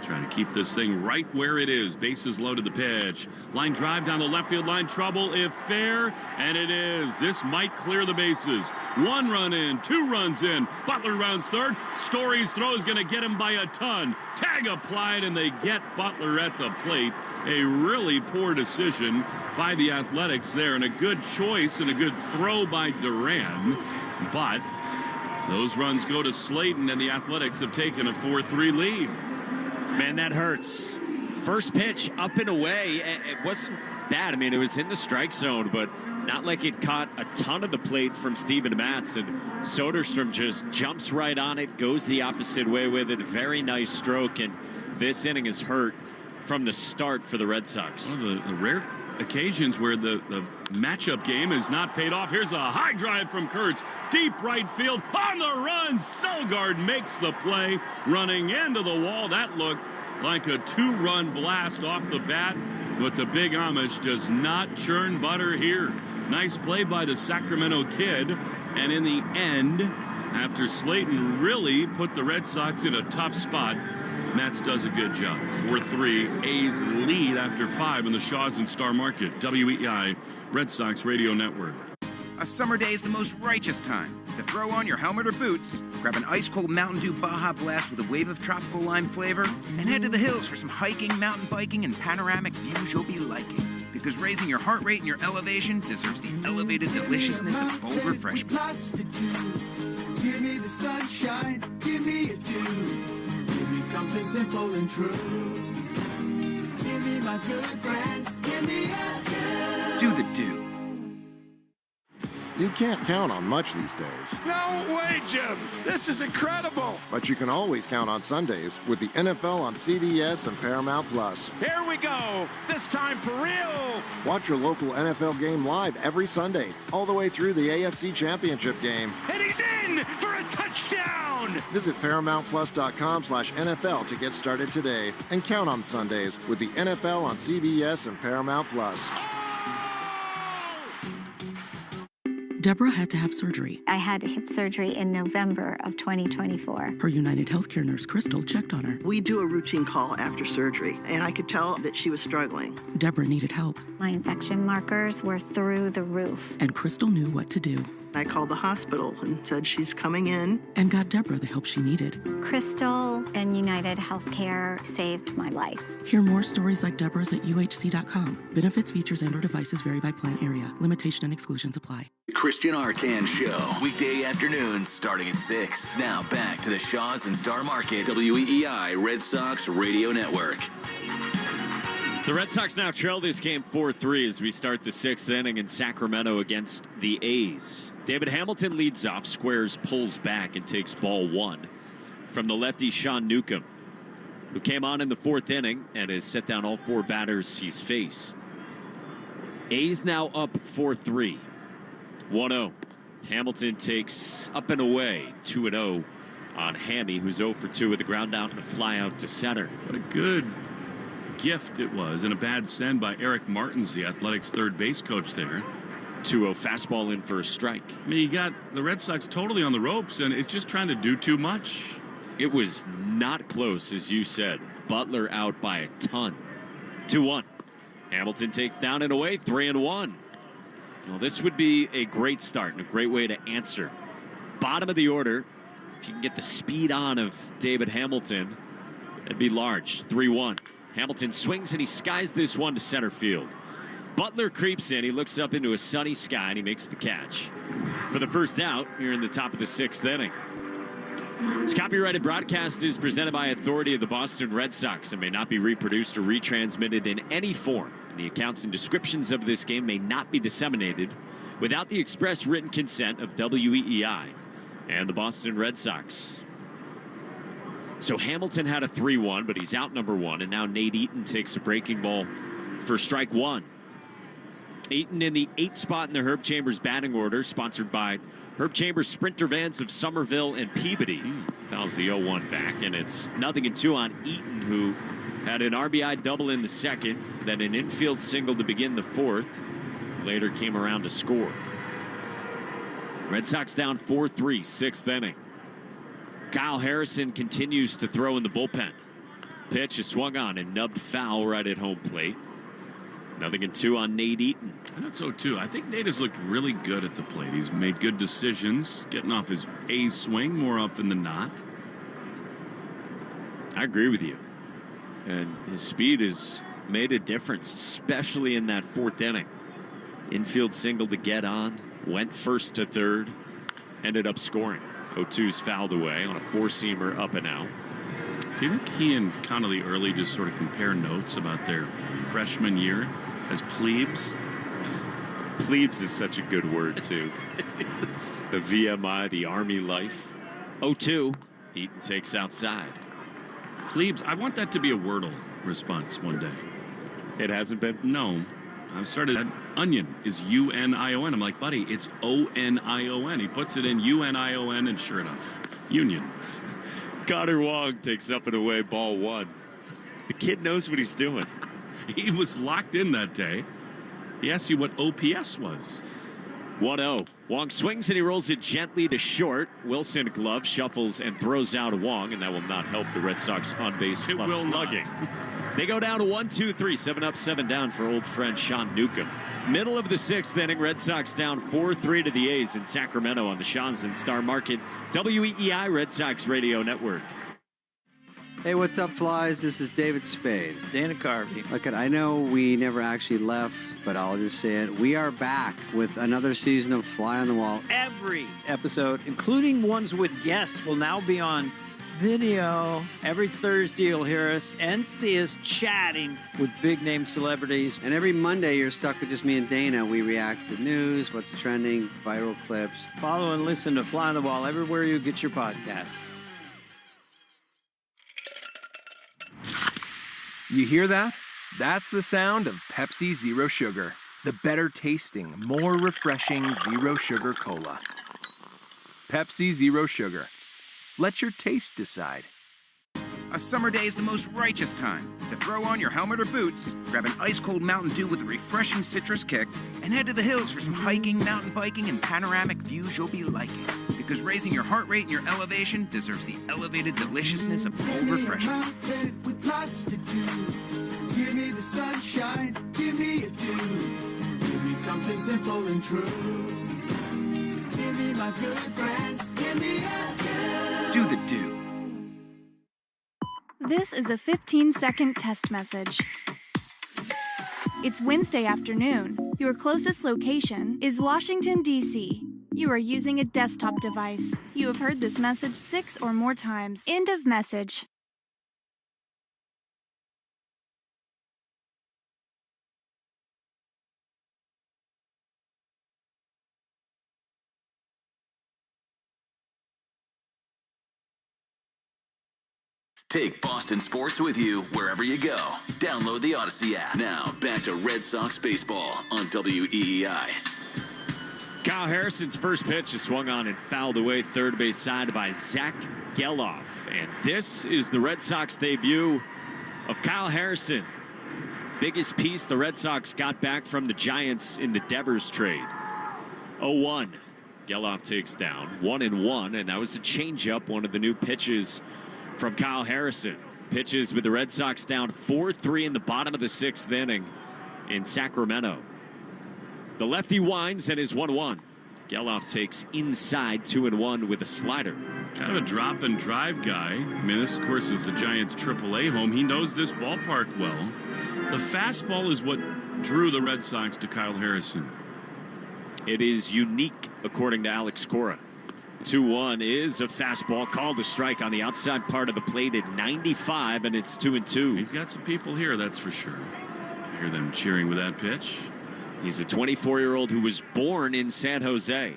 Trying to keep this thing right where it is. Bases loaded, the pitch. Line drive down the left field line. Trouble if fair, and it is. This might clear the bases. 1 run in, 2 runs in. Butler rounds third. Story's throw is going to get him by a ton. Tag applied, and they get Butler at the plate. A really poor decision by the Athletics there, and a good choice and a good throw by Duran. But those runs go to Slayton, and the Athletics have taken a 4-3 lead. Man, that hurts. First pitch up and away. It wasn't bad. I mean, it was in the strike zone, but not like it caught a ton of the plate from Steven Matz. And Soderstrom just jumps right on it, goes the opposite way with it. Very nice stroke. And this inning is hurt from the start for the Red Sox. Well, the rare occasions where the matchup game has not paid off. Here's a high drive from Kurtz. Deep right field. On the run. Sogard makes the play. Running into the wall. That looked like a 2-run blast off the bat. But the big Amish does not churn butter here. Nice play by the Sacramento kid. And in the end, after Slayton really put the Red Sox in a tough spot, Matz does a good job. 4-3, A's lead after 5 in the Shaws and Star Market. WEEI Red Sox Radio Network. A summer day is the most righteous time to throw on your helmet or boots, grab an ice-cold Mountain Dew Baja Blast with a wave of tropical lime flavor, and head to the hills for some hiking, mountain biking, and panoramic views you'll be liking. Because raising your heart rate and your elevation deserves the elevated deliciousness of bold refreshment. Lots to do. Give me the sunshine. Give me a dew. Give me something simple and true. Give me my good friends. Give me a Do the do. You can't count on much these days. No way, Jim. This is incredible. But you can always count on Sundays with the NFL on CBS and Paramount Plus. Here we go. This time for real. Watch your local NFL game live every Sunday, all the way through the AFC Championship game. And he's in for a touchdown. Visit ParamountPlus.com/NFL to get started today. And count on Sundays with the NFL on CBS and Paramount Plus. Deborah had to have surgery. I had hip surgery in November of 2024. Her United Healthcare nurse, Crystal, checked on her. We do a routine call after surgery, and I could tell that she was struggling. Deborah needed help. My infection markers were through the roof. And Crystal knew what to do. I called the hospital and said she's coming in. And got Deborah the help she needed. Crystal and United Healthcare saved my life. Hear more stories like Deborah's at UHC.com. Benefits, features, and/or devices vary by plan area. Limitation and exclusions apply. Christian Arcand Show, weekday afternoons starting at 6. Now back to the Shaws and Star Market, WEEI Red Sox Radio Network. The Red Sox now trail this game 4-3 as we start the 6th inning in Sacramento against the A's. David Hamilton leads off, squares, pulls back, and takes ball 1 from the lefty Sean Newcomb, who came on in the 4th inning and has set down all 4 batters he's faced. A's now up 4-3. 1-0. Hamilton takes up and away 2-0 on Hammy, who's 0 for 2 with a ground out and a fly out to center. What a good gift it was, and a bad send by Eric Martins, the Athletics third base coach there. 2-0 fastball in for a strike. I mean, you got the Red Sox totally on the ropes, and it's just trying to do too much. It was not close, as you said. Butler out by a ton. 2-1. Hamilton takes down and away, 3-1. Well, this would be a great start and a great way to answer. Bottom of the order, if you can get the speed on of David Hamilton, it'd be large. 3-1. Hamilton swings and he skies this one to center field. Butler creeps in. He looks up into a sunny sky and he makes the catch for the first out here in the top of the 6th inning. This copyrighted broadcast is presented by authority of the Boston Red Sox and may not be reproduced or retransmitted in any form. And the accounts and descriptions of this game may not be disseminated without the express written consent of WEEI and the Boston Red Sox. So Hamilton had a 3-1, but he's out number 1, and now Nate Eaton takes a breaking ball for strike 1. Eaton in the 8th spot in the Herb Chambers batting order, sponsored by Herb Chambers Sprinter Vans of Somerville and Peabody. Fouls the 0-1 back, and it's 0-2 on Eaton, who had an RBI double in the 2nd, then an infield single to begin the 4th. Later came around to score. Red Sox down 4-3, 6th inning. Kyle Harrison continues to throw in the bullpen. Pitch is swung on and nubbed foul right at home plate. 0-2 on Nate Eaton. And that's so too. I think Nate has looked really good at the plate. He's made good decisions, getting off his A's swing more often than not. I agree with you. And his speed has made a difference, especially in that 4th inning. Infield single to get on, went first to third, ended up scoring. 0-2's fouled away on a 4-seamer up and out. Do you think he and Connelly early just sort of compare notes about their freshman year as plebes? Plebes is such a good word, too. The VMI, the Army life. 0-2, Eaton takes outside. Plebes, I want that to be a Wordle response one day. It hasn't been? No. I've started that. Onion is U-N-I-O-N. I'm like, buddy, it's O-N-I-O-N. He puts it in U-N-I-O-N, and sure enough, Union. Connor Wong takes up and away, ball 1. The kid knows what he's doing. He was locked in that day. He asked you what OPS was. 1-0. Wong swings and he rolls it gently to short. Wilson glove shuffles and throws out Wong, and that will not help the Red Sox on base plus slugging. They go down to 1-2-3, 7 up, 7 down for old friend Sean Newcomb. Middle of the 6th inning, Red Sox down 4-3 to the A's in Sacramento on the Jansen Star Market WEEI Red Sox Radio Network. Hey, what's up, Flies? This is David Spade. Dana Carvey. Look, I know we never actually left, but I'll just say it. We are back with another season of Fly on the Wall. Every episode, including ones with guests, will now be on video. Every Thursday, you'll hear us and see us chatting with big-name celebrities. And every Monday, you're stuck with just me and Dana. We react to news, what's trending, viral clips. Follow and listen to Fly on the Wall everywhere you get your podcasts. You hear that? That's the sound of Pepsi Zero Sugar. The better tasting, more refreshing Zero Sugar Cola. Pepsi Zero Sugar. Let your taste decide. A summer day is the most righteous time to throw on your helmet or boots, grab an ice-cold Mountain Dew with a refreshing citrus kick, and head to the hills for some hiking, mountain biking, and panoramic views you'll be liking. Because raising your heart rate and your elevation deserves the elevated deliciousness of cold refreshment. With lots to do. Give me the sunshine, give me a dew. Give me something simple and true. Give me my good friends, give me a dew. Do the dew. This is a 15-second test message. It's Wednesday afternoon. Your closest location is Washington, D.C. You are using a desktop device. You have heard this message 6 or more times. End of message. Take Boston sports with you wherever you go. Download the Odyssey app. Now, back to Red Sox baseball on WEEI. Kyle Harrison's first pitch is swung on and fouled away third base side by Zach Geloff. And this is the Red Sox debut of Kyle Harrison. Biggest piece the Red Sox got back from the Giants in the Devers trade. 0-1. Geloff takes down 1-1, and that was a changeup, one of the new pitches from Kyle Harrison. Pitches with the Red Sox down 4-3 in the bottom of the sixth inning in Sacramento. The lefty winds and is 1-1. Geloff takes inside 2-1 with a slider. Kind of a drop and drive guy. I mean, this, of course, is the Giants' AAA home. He knows this ballpark well. The fastball is what drew the Red Sox to Kyle Harrison. It is unique, according to Alex Cora. 2-1 is a fastball called a strike on the outside part of the plate at 95, and it's 2-2. He's got some people here, that's for sure. I hear them cheering with that pitch. He's a 24-year-old who was born in San Jose.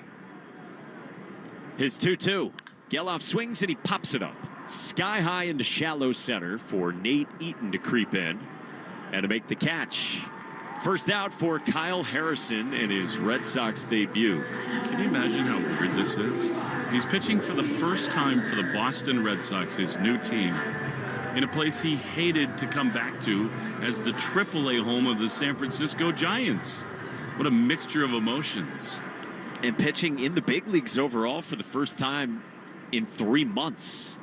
His 2-2. Geloff swings and he pops it up. Sky high into shallow center for Nate Eaton to creep in and to make the catch. First out for Kyle Harrison in his Red Sox debut. Can you imagine how weird this is? He's pitching for the first time for the Boston Red Sox, his new team, in a place he hated to come back to as the AAA home of the San Francisco Giants. What a mixture of emotions. And pitching in the big leagues overall for the first time in 3 months.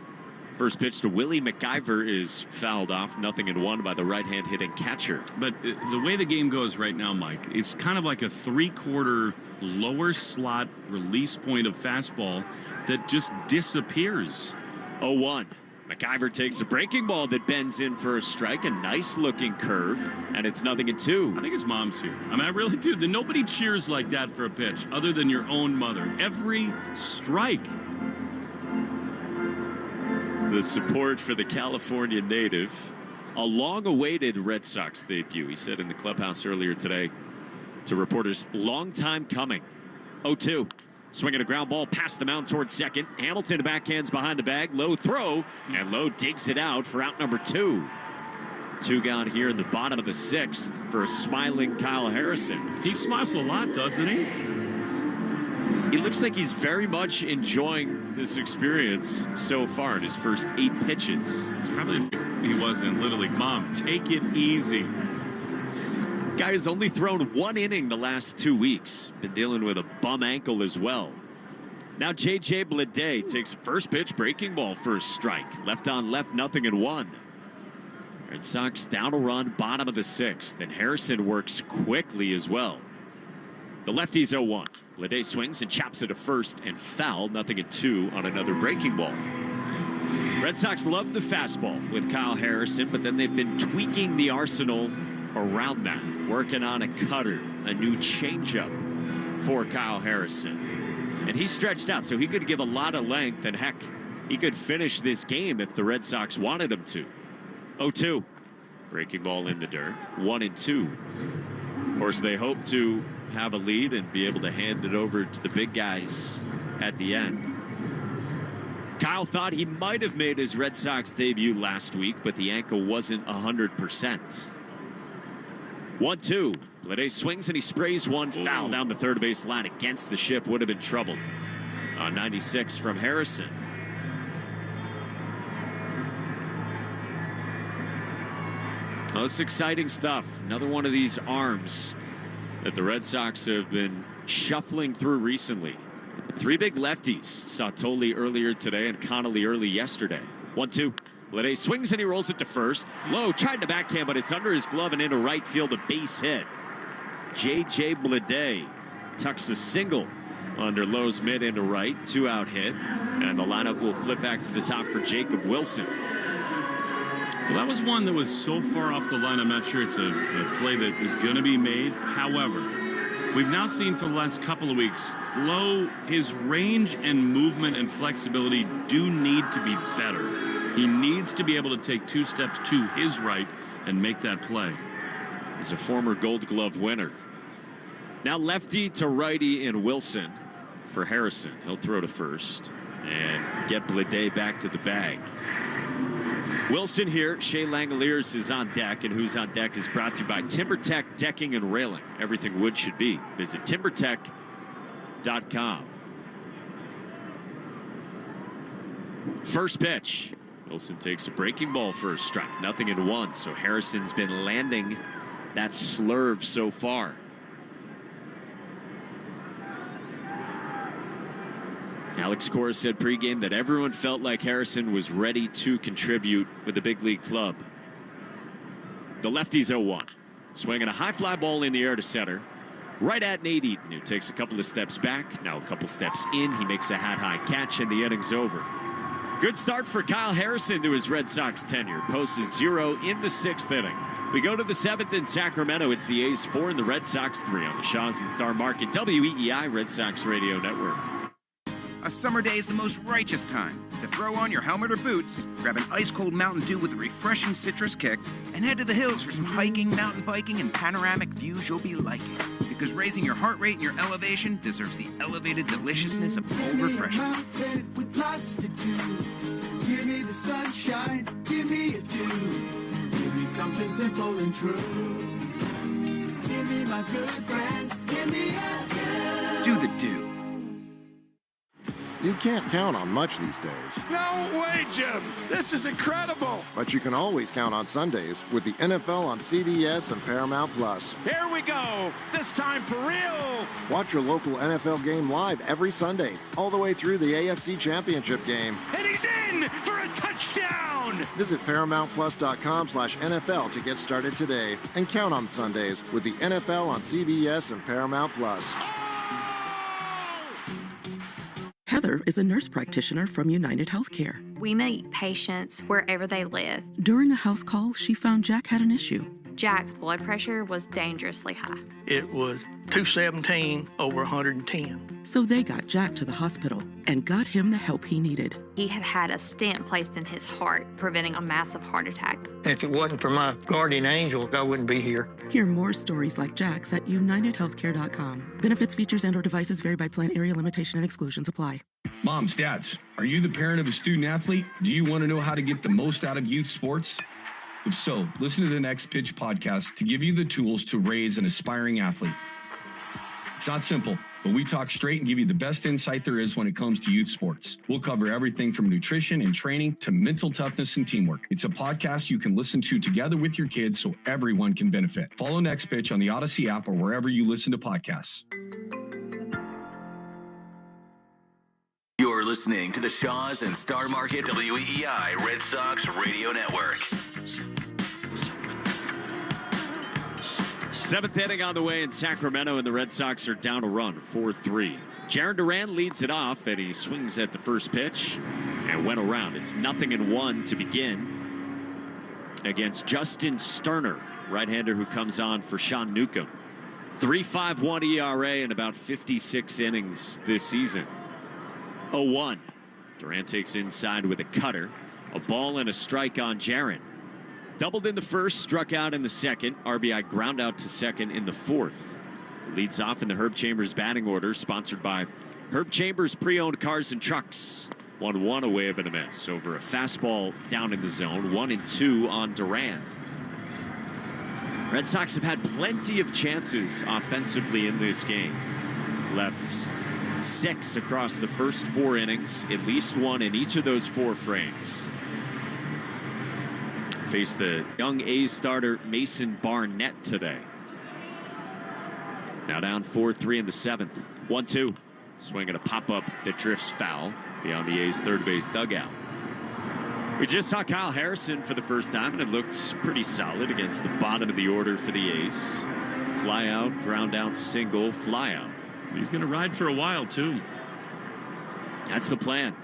First pitch to Willie McIver is fouled off, 0-1 by the right-hand hitting catcher. But the way the game goes right now, Mike, it's kind of like a three-quarter lower slot release point of fastball that just disappears. 0-1. McIver takes a breaking ball that bends in for a strike, a nice-looking curve, and it's 0-2. I think his mom's here. I mean, I really do. Nobody cheers like that for a pitch other than your own mother. Every strike. The support for the California native. A long-awaited Red Sox debut, he said in the clubhouse earlier today to reporters. Long time coming. 0-2. Swinging a ground ball past the mound towards second. Hamilton backhands behind the bag. Low throw, and Lowe digs it out for out number 2. 2 gone here in the bottom of the sixth for a smiling Kyle Harrison. He smiles a lot, doesn't he? He looks like he's very much enjoying this experience so far in his first 8 pitches. It's probably he was in Little League. Mom, take it easy. Guy has only thrown 1 inning the last 2 weeks. Been dealing with a bum ankle as well. Now J.J. Bleday takes a first pitch breaking ball for a strike. Left on left, 0-1. Red Sox down a run, bottom of the sixth. Then Harrison works quickly as well. The lefty's 0-1. Bleday swings and chops it to first and foul, 0-2 on another breaking ball. Red Sox love the fastball with Kyle Harrison, but then they've been tweaking the arsenal around that, working on a cutter, a new changeup for Kyle Harrison. And he's stretched out, so he could give a lot of length, and heck, he could finish this game if the Red Sox wanted him to. 0-2. Breaking ball in the dirt. 1-2. Of course, they hope to have a lead and be able to hand it over to the big guys at the end. Kyle thought he might have made his Red Sox debut last week, but the ankle wasn't 100%. 1-2. Bleday swings and he sprays one foul down the third base line against the ship. Would have been trouble on 96 from Harrison. Oh, it's exciting stuff. Another one of these arms that the Red Sox have been shuffling through recently. 3 big lefties. Saw Tole earlier today and Connelly early yesterday. 1-2. Bleday swings and he rolls it to first. Lowe tried to backhand, but it's under his glove and into right field, a base hit. J.J. Bleday tucks a single under Lowe's mid into right. 2-out hit. And the lineup will flip back to the top for Jacob Wilson. Well, that was one that was so far off the line, I'm not sure it's a play that is going to be made. However, we've now seen for the last couple of weeks, Lowe, his range and movement and flexibility do need to be better. He needs to be able to take 2 steps to his right and make that play. He's a former Gold Glove winner. Now lefty to righty in Wilson for Harrison. He'll throw to first and get Bleday back to the bag. Wilson here. Shea Langoliers is on deck, and Who's on Deck is brought to you by TimberTech Decking and Railing. Everything wood should be. Visit TimberTech.com. First pitch. Wilson takes a breaking ball for a strike. 0-1. So Harrison's been landing that slurve so far. Alex Cora said pregame that everyone felt like Harrison was ready to contribute with the big league club. The lefty's 0-1. Swinging a high fly ball in the air to center. Right at Nate Eaton, who takes a couple of steps back. Now a couple steps in. He makes a hat-high catch, and the inning's over. Good start for Kyle Harrison to his Red Sox tenure. Posts 0 in the 6th inning. We go to the 7th in Sacramento. It's the A's 4 and the Red Sox 3 on the Shaws and Star Market WEEI Red Sox Radio Network. A summer day is the most righteous time to throw on your helmet or boots, grab an ice-cold Mountain Dew with a refreshing citrus kick, and head to the hills for some hiking, mountain biking, and panoramic views you'll be liking. Because raising your heart rate and your elevation deserves the elevated deliciousness of cold refreshment. With lots to do. Give me the sunshine, give me a dew. Give me something simple and true. Give me my good friends, give me a dew. Do the dew. You can't count on much these days. No way, Jim. This is incredible. But you can always count on Sundays with the NFL on CBS and Paramount Plus. Here we go. This time for real. Watch your local NFL game live every Sunday, all the way through the AFC Championship game. And he's in for a touchdown. Visit ParamountPlus.com/NFL to get started today and count on Sundays with the NFL on CBS and Paramount Plus. Heather is a nurse practitioner from United Healthcare. We meet patients wherever they live. During a house call, she found Jack had an issue. Jack's blood pressure was dangerously high. It was 217 over 110. So they got Jack to the hospital and got him the help he needed. He had had a stent placed in his heart, preventing a massive heart attack. If it wasn't for my guardian angel, I wouldn't be here. Hear more stories like Jack's at UnitedHealthcare.com. Benefits, features, and/or devices vary by plan, area, limitation, and exclusions apply. Moms, dads, are you the parent of a student athlete? Do you want to know how to get the most out of youth sports? If so, listen to the Next Pitch podcast to give you the tools to raise an aspiring athlete. It's not simple, but we talk straight and give you the best insight there is when it comes to youth sports. We'll cover everything from nutrition and training to mental toughness and teamwork. It's a podcast you can listen to together with your kids so everyone can benefit. Follow Next Pitch on the Odyssey app or wherever you listen to podcasts. You're listening to the Shaws and Star Market WEEI Red Sox Radio Network. 7th inning on the way in Sacramento, and the Red Sox are down a run, 4-3. Jarren Duran leads it off, and he swings at the first pitch and went around. It's 0-1 to begin against Justin Sterner, right-hander who comes on for Sean Newcomb. 3.51 ERA in about 56 innings this season. 0-1. Duran takes inside with a cutter. A ball and a strike on Jarren. Doubled in the first, struck out in the second. RBI ground out to second in the fourth. Leads off in the Herb Chambers batting order, sponsored by Herb Chambers Pre-Owned Cars and Trucks. 1-1 away of a miss over a fastball down in the zone. 1-2 on Duran. Red Sox have had plenty of chances offensively in this game. Left 6 across the first 4 innings, at least one in each of those 4 frames. Face the young A's starter Mason Barnett today. Now down 4-3 in the 7th. 1-2. Swinging a pop-up that drifts foul beyond the A's third base dugout. We just saw Kyle Harrison for the first time, and it looked pretty solid against the bottom of the order for the A's. Fly out, ground out, single, fly out. He's going to ride for a while, too. That's the plan.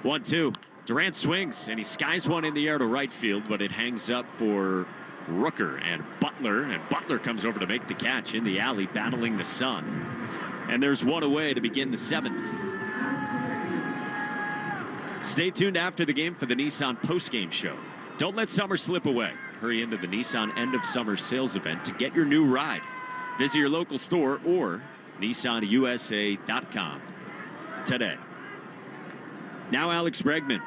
1-2. Durant swings, and he skies one in the air to right field, but it hangs up for Rooker and Butler comes over to make the catch in the alley, battling the sun. And there's one away to begin the 7th. Stay tuned after the game for the Nissan postgame show. Don't let summer slip away. Hurry into the Nissan end of summer sales event to get your new ride. Visit your local store or NissanUSA.com today. Now Alex Bregman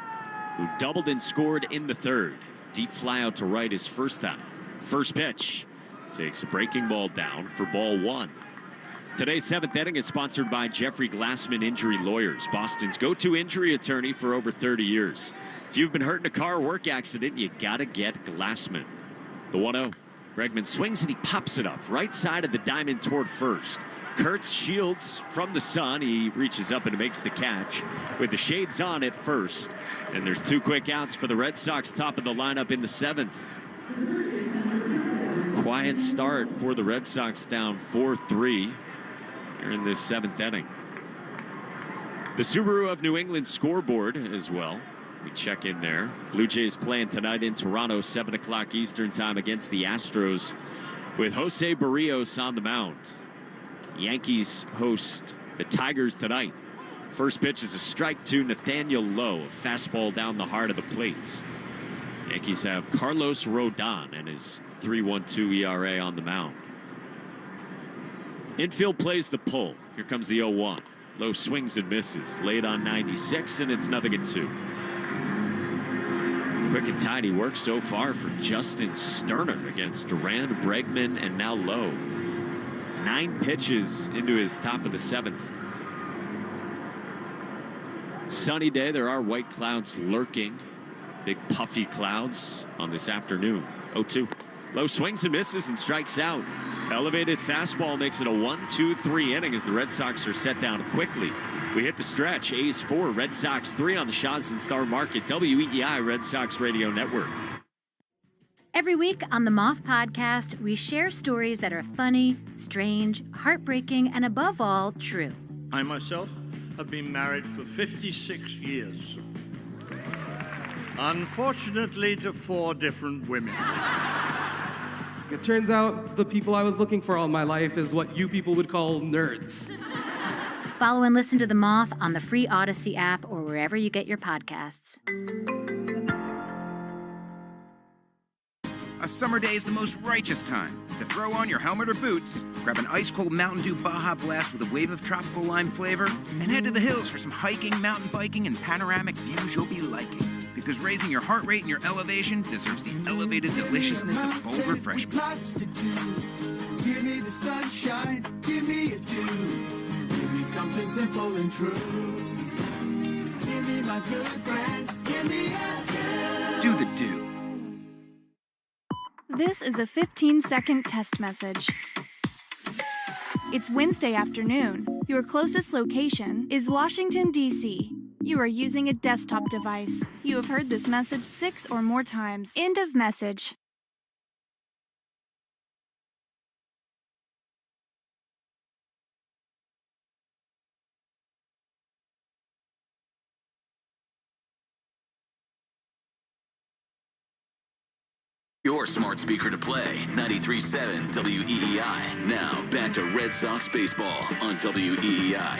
who doubled and scored in the third. Deep fly out to right his first time. First pitch takes a breaking ball down for ball one. Today's seventh inning is sponsored by Jeffrey Glassman Injury Lawyers, Boston's go-to injury attorney for over 30 years. If you've been hurt in a car or work accident, you gotta get Glassman. The 1-0. Bregman swings and he pops it up right side of the diamond toward first. Kurtz shields from the sun. He reaches up and makes the catch with the shades on at first. And there's two quick outs for the Red Sox, top of the lineup in the seventh. Quiet start for the Red Sox, down 4-3 here in this seventh inning. The Subaru of New England scoreboard as well. We check in there. Blue Jays playing tonight in Toronto, 7 o'clock Eastern time against the Astros with Jose Barrios on the mound. Yankees host the Tigers tonight. First pitch is a strike to Nathaniel Lowe, a fastball down the heart of the plate. Yankees have Carlos Rodon and his 3.12 ERA on the mound. Infield plays the pull. Here comes the 0-1. Lowe swings and misses. Late on 96, and it's 0-2. Quick and tidy work so far for Justin Sterner against Duran, Bregman, and now Lowe. 9 pitches into his top of the seventh. Sunny day. There are white clouds lurking. Big puffy clouds on this afternoon. 0-2. Lowe swings and misses and strikes out. Elevated fastball makes it a 1-2-3 inning as the Red Sox are set down quickly. We hit the stretch. A's 4, Red Sox 3 on the Shaw's and Star Market, WEEI Red Sox Radio Network. Every week on the Moth Podcast, we share stories that are funny, strange, heartbreaking, and above all, true. I myself have been married for 56 years. Unfortunately, to 4 different women. It turns out the people I was looking for all my life is what you people would call nerds. Follow and listen to The Moth on the free Odyssey app or wherever you get your podcasts. A summer day is the most righteous time to throw on your helmet or boots, grab an ice-cold Mountain Dew Baja Blast with a wave of tropical lime flavor, and head to the hills for some hiking, mountain biking, and panoramic views you'll be liking. Because raising your heart rate and your elevation deserves the elevated deliciousness of bold refreshment. Lots to do. Give me the sunshine, give me a dew. Give me something simple and true. Give me my good friends, give me a dew. Do the dew. This is a 15-second test message. It's Wednesday afternoon. Your closest location is Washington, D.C. You are using a desktop device. You have heard this message 6 or more times. End of message. Your smart speaker to play, 93.7 WEEI. Now, back to Red Sox baseball on WEEI.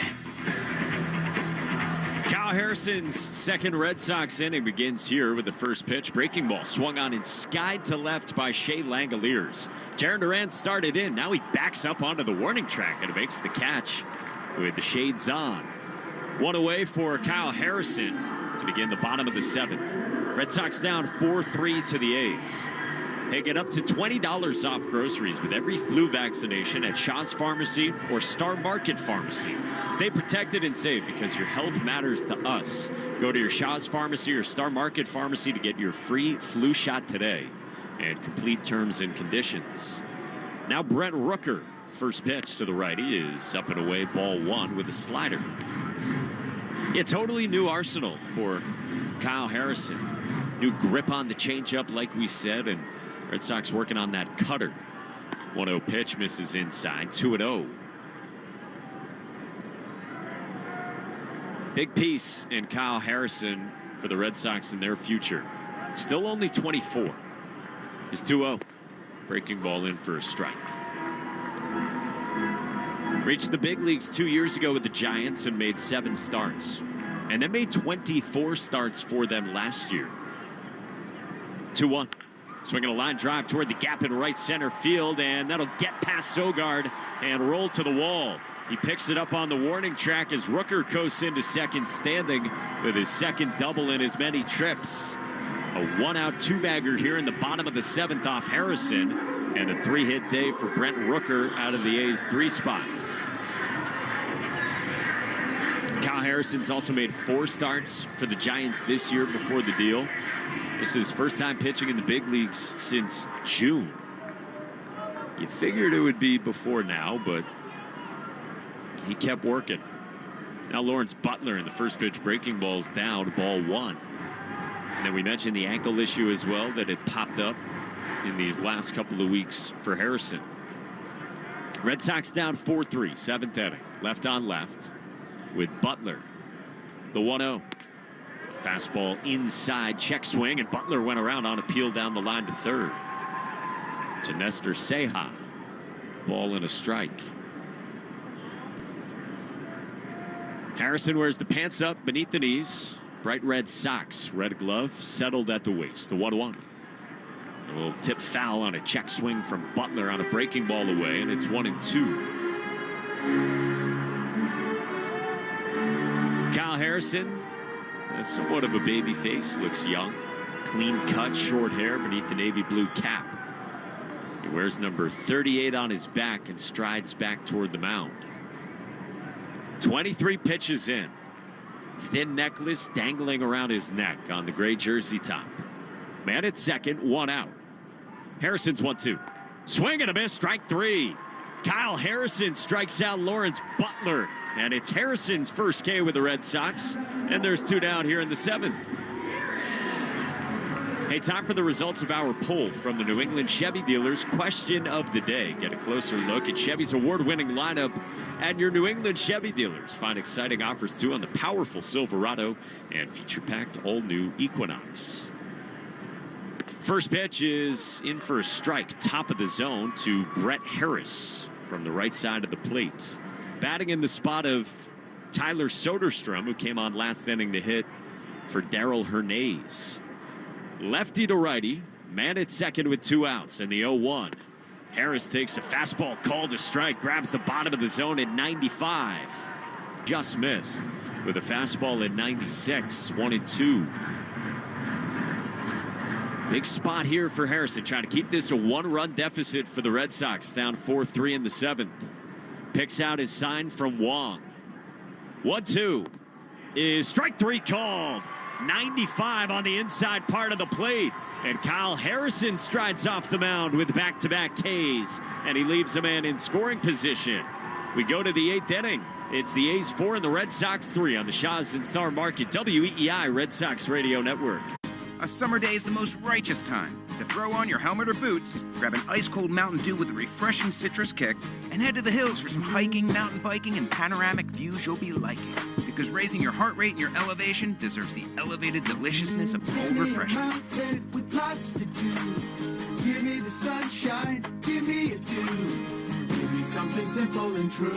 Kyle Harrison's second Red Sox inning begins here with the first pitch. Breaking ball swung on and skied to left by Shea Langoliers. Jarren Duran started in. Now he backs up onto the warning track and makes the catch with the shades on. One away for Kyle Harrison to begin the bottom of the seventh. Red Sox down 4-3 to the A's. They get up to $20 off groceries with every flu vaccination at Shaw's Pharmacy or Star Market Pharmacy. Stay protected and safe because your health matters to us. Go to your Shaw's Pharmacy or Star Market Pharmacy to get your free flu shot today. And complete terms and conditions. Now Brent Rooker, first pitch to the righty, is up and away, ball 1 with a slider. A totally new arsenal for Kyle Harrison. New grip on the changeup, like we said, and Red Sox working on that cutter. 1-0 pitch misses inside. 2-0. Big piece in Kyle Harrison for the Red Sox in their future. Still only 24. It's 2-0. Breaking ball in for a strike. Reached the big leagues 2 years ago with the Giants and made 7 starts. And then made 24 starts for them last year. 2-1. Swinging a line drive toward the gap in right center field, and that'll get past Sogard and roll to the wall. He picks it up on the warning track as Rooker coasts into second, standing with his second double in as many trips. A one-out two-bagger here in the bottom of the 7th off Harrison, and a 3-hit day for Brent Rooker out of the A's 3 spot. Kyle Harrison's also made 4 starts for the Giants this year before the deal. This is his first time pitching in the big leagues since June. You figured it would be before now, but he kept working. Now Lawrence Butler in the first pitch, breaking balls down, ball 1. And then we mentioned the ankle issue as well that had popped up in these last couple of weeks for Harrison. Red Sox down 4-3, 7th inning. Left on left with Butler. The 1-0. Fastball inside, check swing, and Butler went around on appeal down the line to third. To Nestor Seja. Ball and a strike. Harrison wears the pants up beneath the knees. Bright red socks, red glove, settled at the waist. The 1-1. A little tip foul on a check swing from Butler on a breaking ball away, and it's 1-2. Kyle Harrison has somewhat of a baby face, looks young. Clean cut, short hair beneath the navy blue cap. He wears number 38 on his back and strides back toward the mound. 23 pitches in. Thin necklace dangling around his neck on the gray jersey top. Man at second, 1 out. Harrison's 1-2. Swing and a miss, strike 3. Kyle Harrison strikes out Lawrence Butler. And it's Harrison's first K with the Red Sox. And there's 2 down here in the 7th. Hey, time for the results of our poll from the New England Chevy dealers. Question of the day. Get a closer look at Chevy's award-winning lineup at your New England Chevy dealers. Find exciting offers, too, on the powerful Silverado and feature-packed all-new Equinox. First pitch is in for a strike, top of the zone to Brett Harris from the right side of the plate. Batting in the spot of Tyler Soderstrom, who came on last inning to hit for Darrell Hernandez. Lefty to righty, man at second with 2 outs, and the 0-1. Harris takes a fastball called to strike, grabs the bottom of the zone at 95. Just missed with a fastball at 96, 1-2. Big spot here for Harrison, trying to keep this a 1-run deficit for the Red Sox, down 4-3 in the 7th. Picks out his sign from Wong. 1-2 is strike 3 called. 95 on the inside part of the plate. And Kyle Harrison strides off the mound with back-to-back Ks. And he leaves a man in scoring position. We go to the 8th inning. It's the A's 4 and the Red Sox 3 on the Shaw's and Star Market WEEI Red Sox Radio Network. A summer day is the most righteous time to throw on your helmet or boots, grab an ice-cold Mountain Dew with a refreshing citrus kick, and head to the hills for some hiking, mountain biking, and panoramic views you'll be liking. Because raising your heart rate and your elevation deserves the elevated deliciousness of cold refreshment. With lots to do. Give me the sunshine, give me a dew. Give me something simple and true.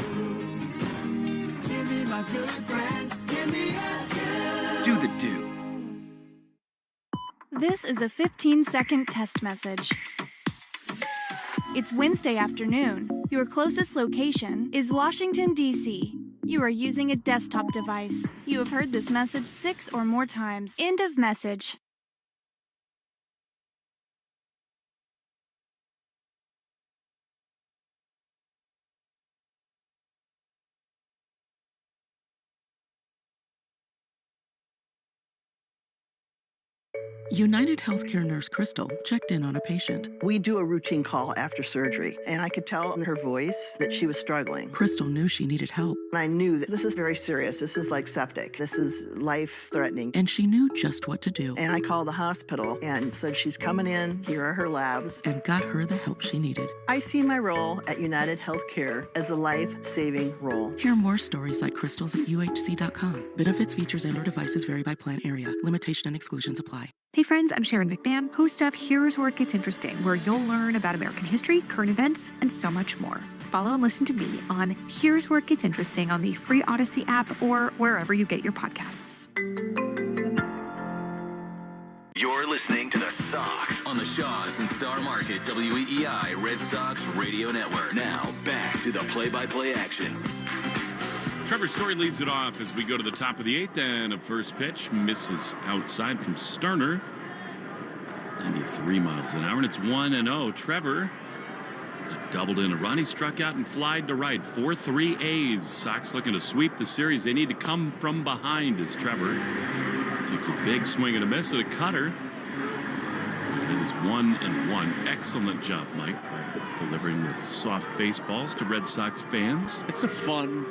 Give me my good friends, give me a dew. Do the dew. This is a 15-second test message. It's Wednesday afternoon. Your closest location is Washington, D.C. You are using a desktop device. You have heard this message 6 or more times. End of message. United Healthcare nurse Crystal checked in on a patient. We do a routine call after surgery, and I could tell in her voice that she was struggling. Crystal knew she needed help. And I knew that this is very serious. This is like septic. This is life-threatening. And she knew just what to do. And I called the hospital and said, she's coming in. Here are her labs. And got her the help she needed. I see my role at United Healthcare as a life-saving role. Hear more stories like Crystal's at UHC.com. Benefits, features, and/or devices vary by plan area. Limitation and exclusions apply. Hey friends, I'm Sharon McMahon, host of Here's Where It Gets Interesting, where you'll learn about American history, current events, and so much more. Follow and listen to me on Here's Where It Gets Interesting on the free Odyssey app or wherever you get your podcasts. You're listening to the Sox on the Shaws and Star Market WEEI Red Sox Radio Network. Now, back to the play-by-play action. Trevor Story leads it off as we go to the top of the 8th, and a first pitch misses outside from Sterner. 93 miles an hour, and it's 1-0. Trevor doubled in a run. He struck out and flied to right. 4-3 A's. Sox looking to sweep the series. They need to come from behind as Trevor takes a big swing and a miss at a cutter. And it is 1-1. Excellent job, Mike, by delivering the soft baseballs to Red Sox fans. It's a fun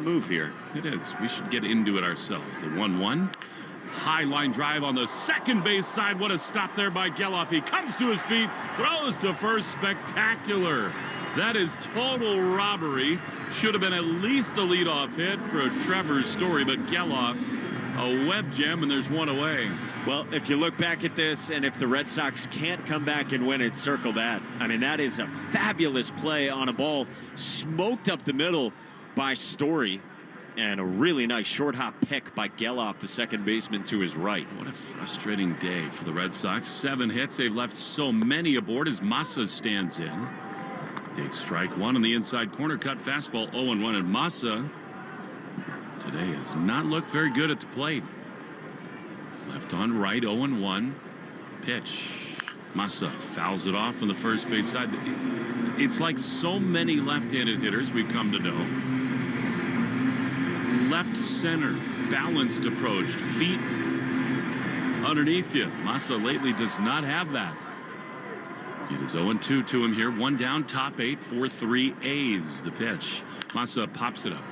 move here. It is. We should get into it ourselves. The 1-1. High line drive on the second base side. What a stop there by Geloff. He comes to his feet, throws to first. Spectacular. That is total robbery. Should have been at least a leadoff hit for Trevor Story, but Geloff, a web jam, and there's one away. Well, if you look back at this, and if the Red Sox can't come back and win it, circle that. I mean, that is a fabulous play on a ball smoked up the middle by Story. And a really nice short hop pick by Geloff, the second baseman, to his right. What a frustrating day for the Red Sox. 7 hits. They've left so many aboard as Massa stands in. Takes strike one on the inside corner. Cut fastball 0-1. And Massa today has not looked very good at the plate. Left on right, 0-1. Pitch. Massa fouls it off on the first base side. It's like so many left-handed hitters we've come to know. Left center, balanced approach, feet underneath you. Massa lately does not have that. It is 0-2 to him here. 1 down, top 8, 4-3 A's. The pitch. Massa pops it up.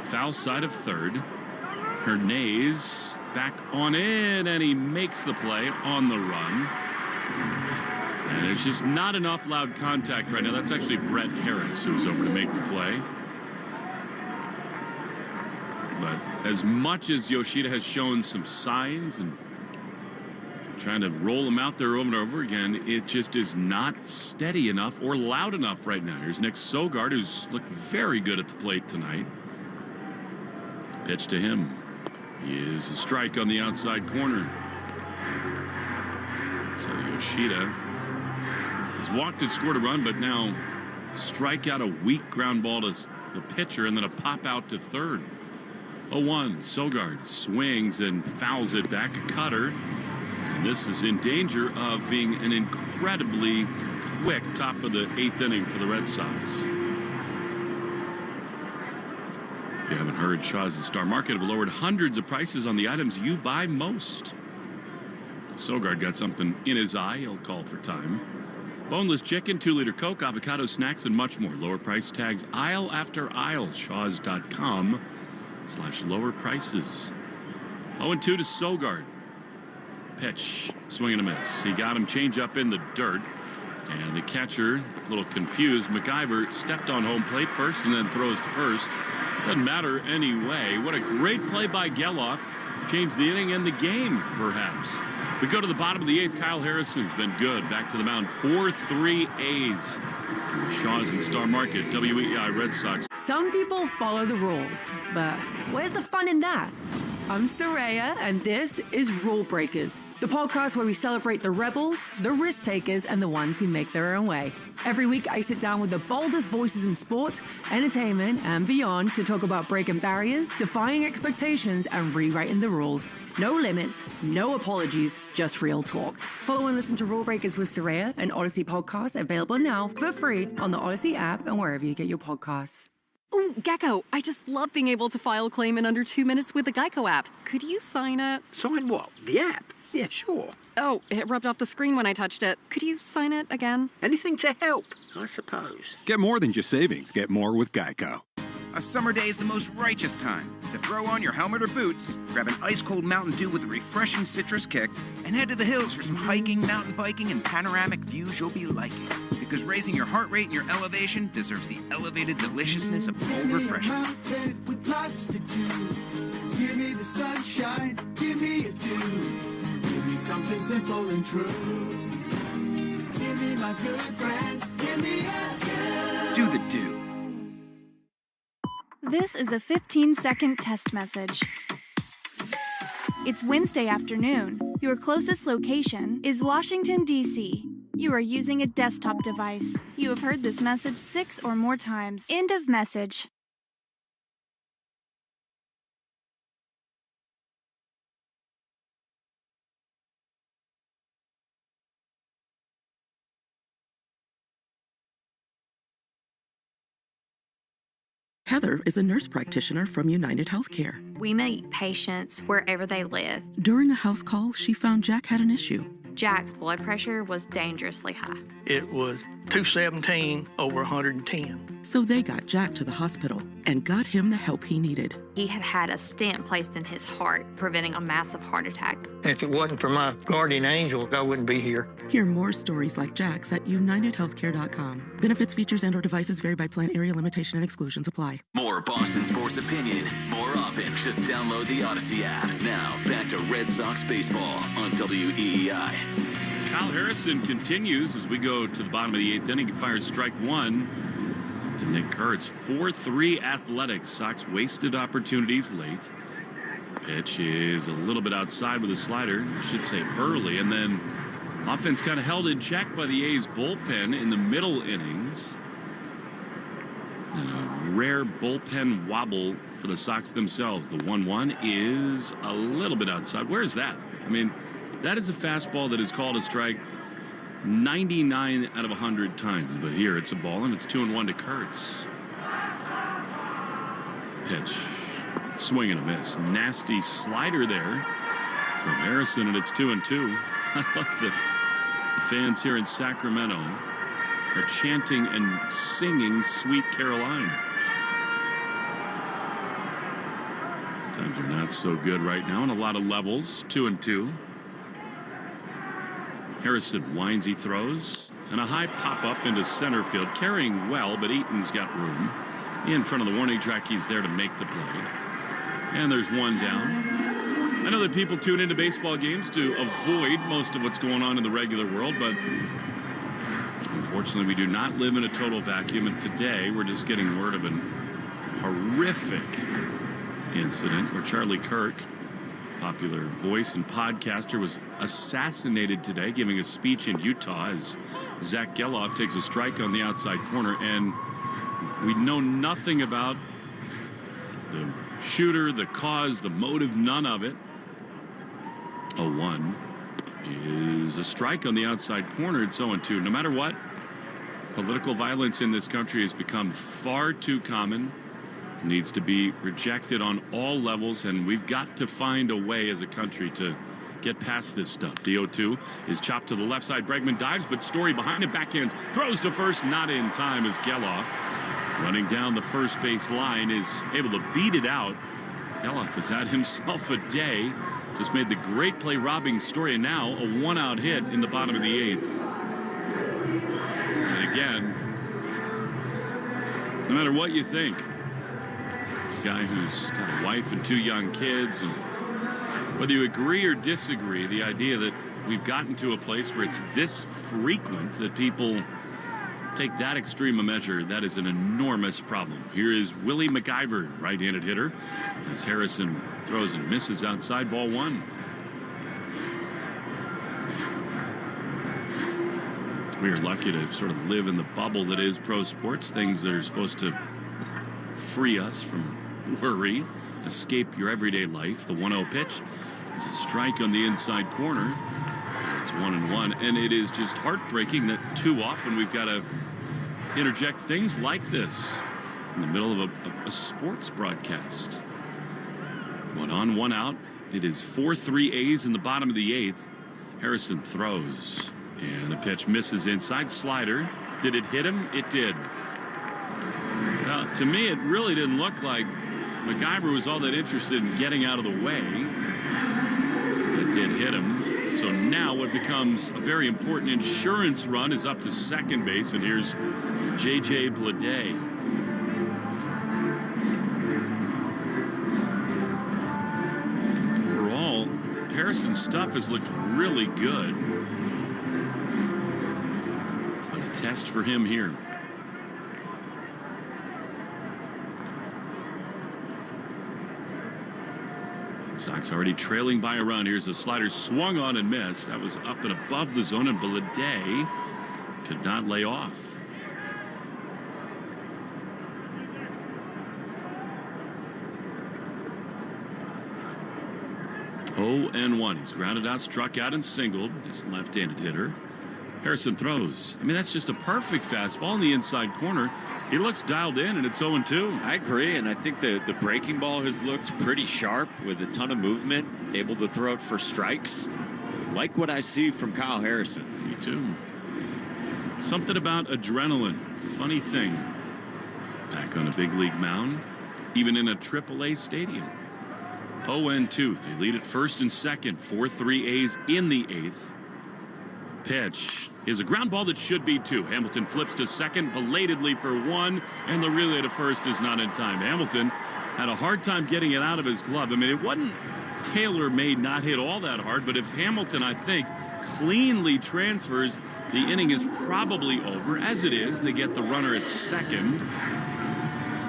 Foul side of third. Hernandez back on in, and he makes the play on the run. And there's just not enough loud contact right now. That's actually Brett Harris who's over to make the play. But as much as Yoshida has shown some signs and trying to roll him out there over and over again, it just is not steady enough or loud enough right now. Here's Nick Sogard, who's looked very good at the plate tonight. Pitch to him is a strike on the outside corner. So Yoshida has walked and scored a run, but now strike out a weak ground ball to the pitcher and then a pop out to third. 0-1. Sogard swings and fouls it back. A cutter. And this is in danger of being an incredibly quick top of the 8th inning for the Red Sox. If you haven't heard, Shaw's and Star Market have lowered hundreds of prices on the items you buy most. Sogard got something in his eye. He'll call for time. Boneless chicken, 2-liter Coke, avocado snacks, and much more. Lower price tags aisle after aisle. Shaws.com/lower prices. 0-2 to Sogard. Pitch, swing and a miss. He got him change up in the dirt. And the catcher, a little confused. McIver stepped on home plate first and then throws to first. Doesn't matter anyway. What a great play by Geloff. Changed the inning and the game, perhaps. We go to the bottom of the 8th. Kyle Harrison's been good. Back to the mound. 4-3 A's. Shaw's and Star Market, WEEI Red Sox. Some people follow the rules, but where's the fun in that? I'm Soraya, and this is Rule Breakers, the podcast where we celebrate the rebels, the risk takers, and the ones who make their own way. Every week, I sit down with the boldest voices in sports, entertainment, and beyond to talk about breaking barriers, defying expectations, and rewriting the rules. No limits, no apologies, just real talk. Follow and listen to Rule Breakers with Soraya, an Odyssey podcast available now for free on the Odyssey app and wherever you get your podcasts. Ooh, Gecko, I just love being able to file a claim in under 2 minutes with the Geico app. Could you sign it? Sign what? The app? Yeah, sure. Oh, it rubbed off the screen when I touched it. Could you sign it again? Anything to help, I suppose. Get more than just savings. Get more with Geico. A summer day is the most righteous time to throw on your helmet or boots, grab an ice-cold Mountain Dew with a refreshing citrus kick, and head to the hills for some hiking, mountain biking, and panoramic views you'll be liking. Because raising your heart rate and your elevation deserves the elevated deliciousness of cold refreshment. With lots to do. Give me the sunshine, give me a dew. Give me something simple and true. Give me my good friends, give me a dew. Do the dew. This is a 15-second test message. It's Wednesday afternoon. Your closest location is Washington, D.C. You are using a desktop device. You have heard this message 6 or more times. End of message. Heather is a nurse practitioner from United Healthcare. We meet patients wherever they live. During a house call, she found Jack had an issue. Jack's blood pressure was dangerously high. It was 217 over 110. So they got Jack to the hospital and got him the help he needed. He had had a stent placed in his heart, preventing a massive heart attack. If it wasn't for my guardian angel, I wouldn't be here. Hear more stories like Jack's at UnitedHealthcare.com. Benefits, features, and/or devices vary by plan, area, limitation, and exclusions apply. More Boston sports opinion, more often. Just download the Odyssey app. Now, back to Red Sox baseball on WEEI. Kyle Harrison continues as we go to the bottom of the 8th inning. He fires strike one to Nick Kurtz. 4-3 Athletics. Sox wasted opportunities late. Pitch is a little bit outside with a slider. I should say early. And then offense kind of held in check by the A's bullpen in the middle innings. And a rare bullpen wobble for the Sox themselves. The 1-1 is a little bit outside. Where is that? I mean, that is a fastball that is called a strike 99 out of 100 times. But here it's a ball, and it's 2-1 to Kurtz. Pitch. Swing and a miss. Nasty slider there from Harrison, and it's 2-2. I love that the fans here in Sacramento are chanting and singing Sweet Caroline. Times are not so good right now on a lot of levels. 2-2. Harrison winds, he throws, and a high pop-up into center field, carrying well, but Eaton's got room. In front of the warning track, he's there to make the play. And there's one down. I know that people tune into baseball games to avoid most of what's going on in the regular world, but unfortunately we do not live in a total vacuum, and today we're just getting word of an horrific incident where Charlie Kirk, popular voice and podcaster, was assassinated today giving a speech in Utah as Zach Geloff takes a strike on the outside corner, and we know nothing about the shooter, the cause, the motive, none of it. 0-1 is a strike on the outside corner. It's 0-2. No matter what, political violence in this country has become far too common. It needs to be rejected on all levels, and we've got to find a way as a country to get past this stuff. The 0-2 is chopped to the left side. Bregman dives, but Story behind it, backhands, throws to first, not in time as Geloff, running down the first base line, is able to beat it out. Geloff has had himself a day. Just made the great play robbing Story, and now a one-out hit in the bottom of the 8th. And again, no matter what you think, it's a guy who's got a wife and 2 young kids, and whether you agree or disagree, the idea that we've gotten to a place where it's this frequent that people take that extreme a measure, that is an enormous problem. Here is Willie McIver, right-handed hitter, as Harrison throws and misses outside, ball 1. We are lucky to sort of live in the bubble that is pro sports, things that are supposed to free us from worry, escape your everyday life. The 1-0 pitch, it's a strike on the inside corner. It's 1-1, and it is just heartbreaking that too often we've got to interject things like this in the middle of a sports broadcast. 1 on, 1 out. It is 4-3 A's in the bottom of the 8th. Harrison throws, and a pitch misses inside. Slider. Did it hit him? It did. Now, to me, it really didn't look like McIver was all that interested in getting out of the way. It did hit him. So now what becomes a very important insurance run is up to second base, and here's J.J. Bleday. Overall, Harrison's stuff has looked really good. But a test for him here. Sox already trailing by a run. Here's a slider swung on and missed. That was up and above the zone, and Bleday could not lay off. Oh and 1. He's grounded out, struck out, and singled. This left-handed hitter. Harrison throws. I mean, that's just a perfect fastball in the inside corner. He looks dialed in, and it's 0-2. I agree, and I think the breaking ball has looked pretty sharp with a ton of movement, able to throw it for strikes. Like what I see from Kyle Harrison. Me too. Something about adrenaline. Funny thing. Back on a big league mound, even in a AAA stadium. 0-2. They lead at first and second. 4-3 A's in the 8th. Pitch is a ground ball that should be 2. Hamilton flips to second belatedly for 1, and the relay to first is not in time. Hamilton had a hard time getting it out of his glove. I mean, it wasn't tailor-made, not hit all that hard, but if Hamilton, I think, cleanly transfers, the inning is probably over. As it is, they get the runner at second.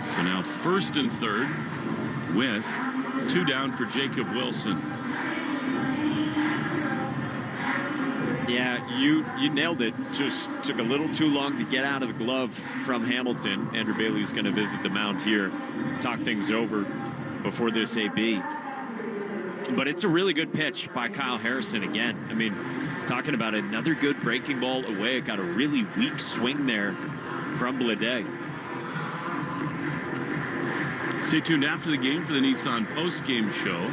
So now first and third with 2 down for Jacob Wilson. Yeah, you nailed it. Just took a little too long to get out of the glove from Hamilton. Andrew Bailey's going to visit the mound here, talk things over before this AB. But it's a really good pitch by Kyle Harrison again. I mean, talking about another good breaking ball away. It got a really weak swing there from Bleday. Stay tuned after the game for the Nissan post-game show.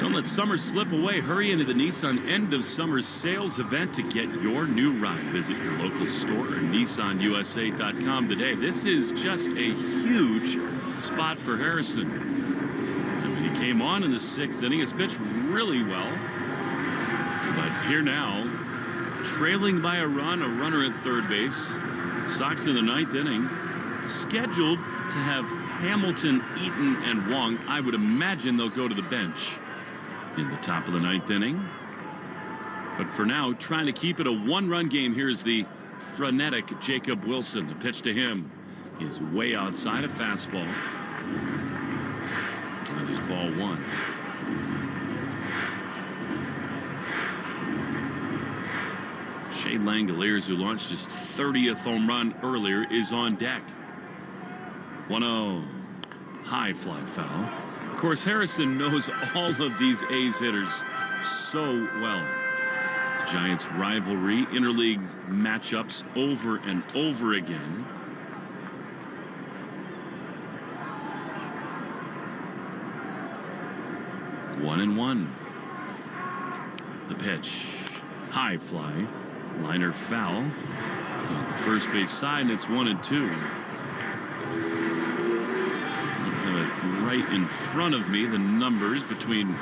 Don't let summer slip away. Hurry into the Nissan end of summer sales event to get your new ride. Visit your local store at nissanusa.com today. This is just a huge spot for Harrison. And when he came on in the 6th inning, his pitched really well. But here now, trailing by a runner at third base. Sox in the 9th inning, scheduled to have Hamilton, Eaton, and Wong. I would imagine they'll go to the bench in the top of the 9th inning. But for now, trying to keep it a 1-run game. Here's the frenetic Jacob Wilson. The pitch to him is way outside, a fastball. That is ball 1. Shea Langoliers, who launched his 30th home run earlier, is on deck. 1-0. High fly foul. Of course, Harrison knows all of these A's hitters so well. The Giants' rivalry, interleague matchups over and over again. One and 1. The pitch. High fly. Liner foul. On the first base side, and it's 1-2. Right in front of me, the numbers between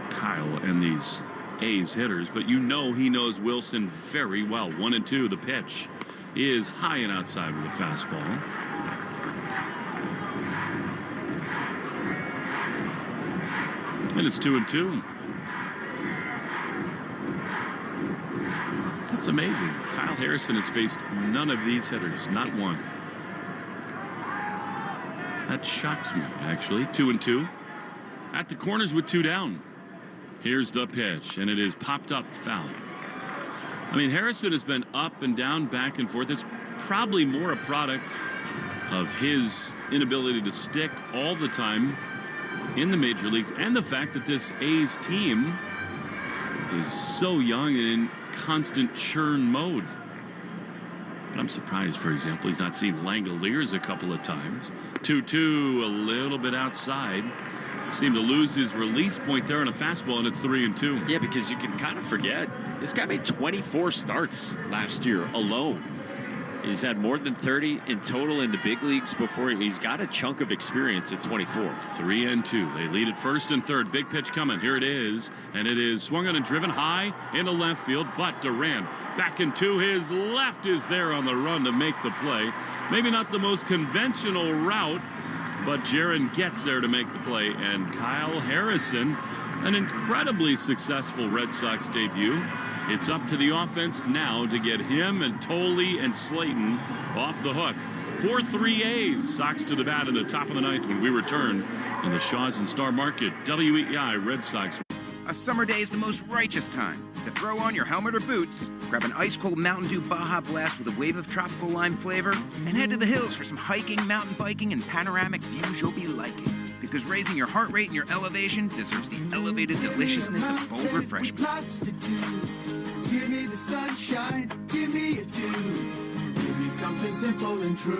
Kyle and these A's hitters, but you know he knows Wilson very well. 1-2. The pitch is high and outside with a fastball. And it's 2-2. That's amazing. Kyle Harrison has faced none of these hitters, not one. That shocks me, actually. 2-2. At the corners with 2 down. Here's the pitch, and it is popped up foul. I mean, Harrison has been up and down, back and forth. It's probably more a product of his inability to stick all the time in the major leagues, and the fact that this A's team is so young and in constant churn mode. But I'm surprised, for example, he's not seen Langoliers a couple of times. 2-2, a little bit outside. Seemed to lose his release point there on a fastball, and it's 3-2. Yeah, because you can kind of forget, this guy made 24 starts last year alone. He's had more than 30 in total in the big leagues before. He's got a chunk of experience at 24. 3-2. They lead at first and third. Big pitch coming. Here it is. And it is swung on and driven high into left field. But Duran back into his left is there on the run to make the play. Maybe not the most conventional route, but Jaron gets there to make the play. And Kyle Harrison, an incredibly successful Red Sox debut. It's up to the offense now to get him and Tole and Slayton off the hook 4-3 A's. Sox to the bat in the top of the ninth when we return on the Shaw's and Star Market. WEI Red Sox. A summer day is the most righteous time to throw on your helmet or boots, grab an ice-cold Mountain Dew Baja Blast with a wave of tropical lime flavor, and head to the hills for some hiking, mountain biking, and panoramic views you'll be liking. Because raising your heart rate and your elevation deserves the elevated deliciousness of bold refreshment. Lots to do. Give me the sunshine, give me a dew. Give me something simple and true.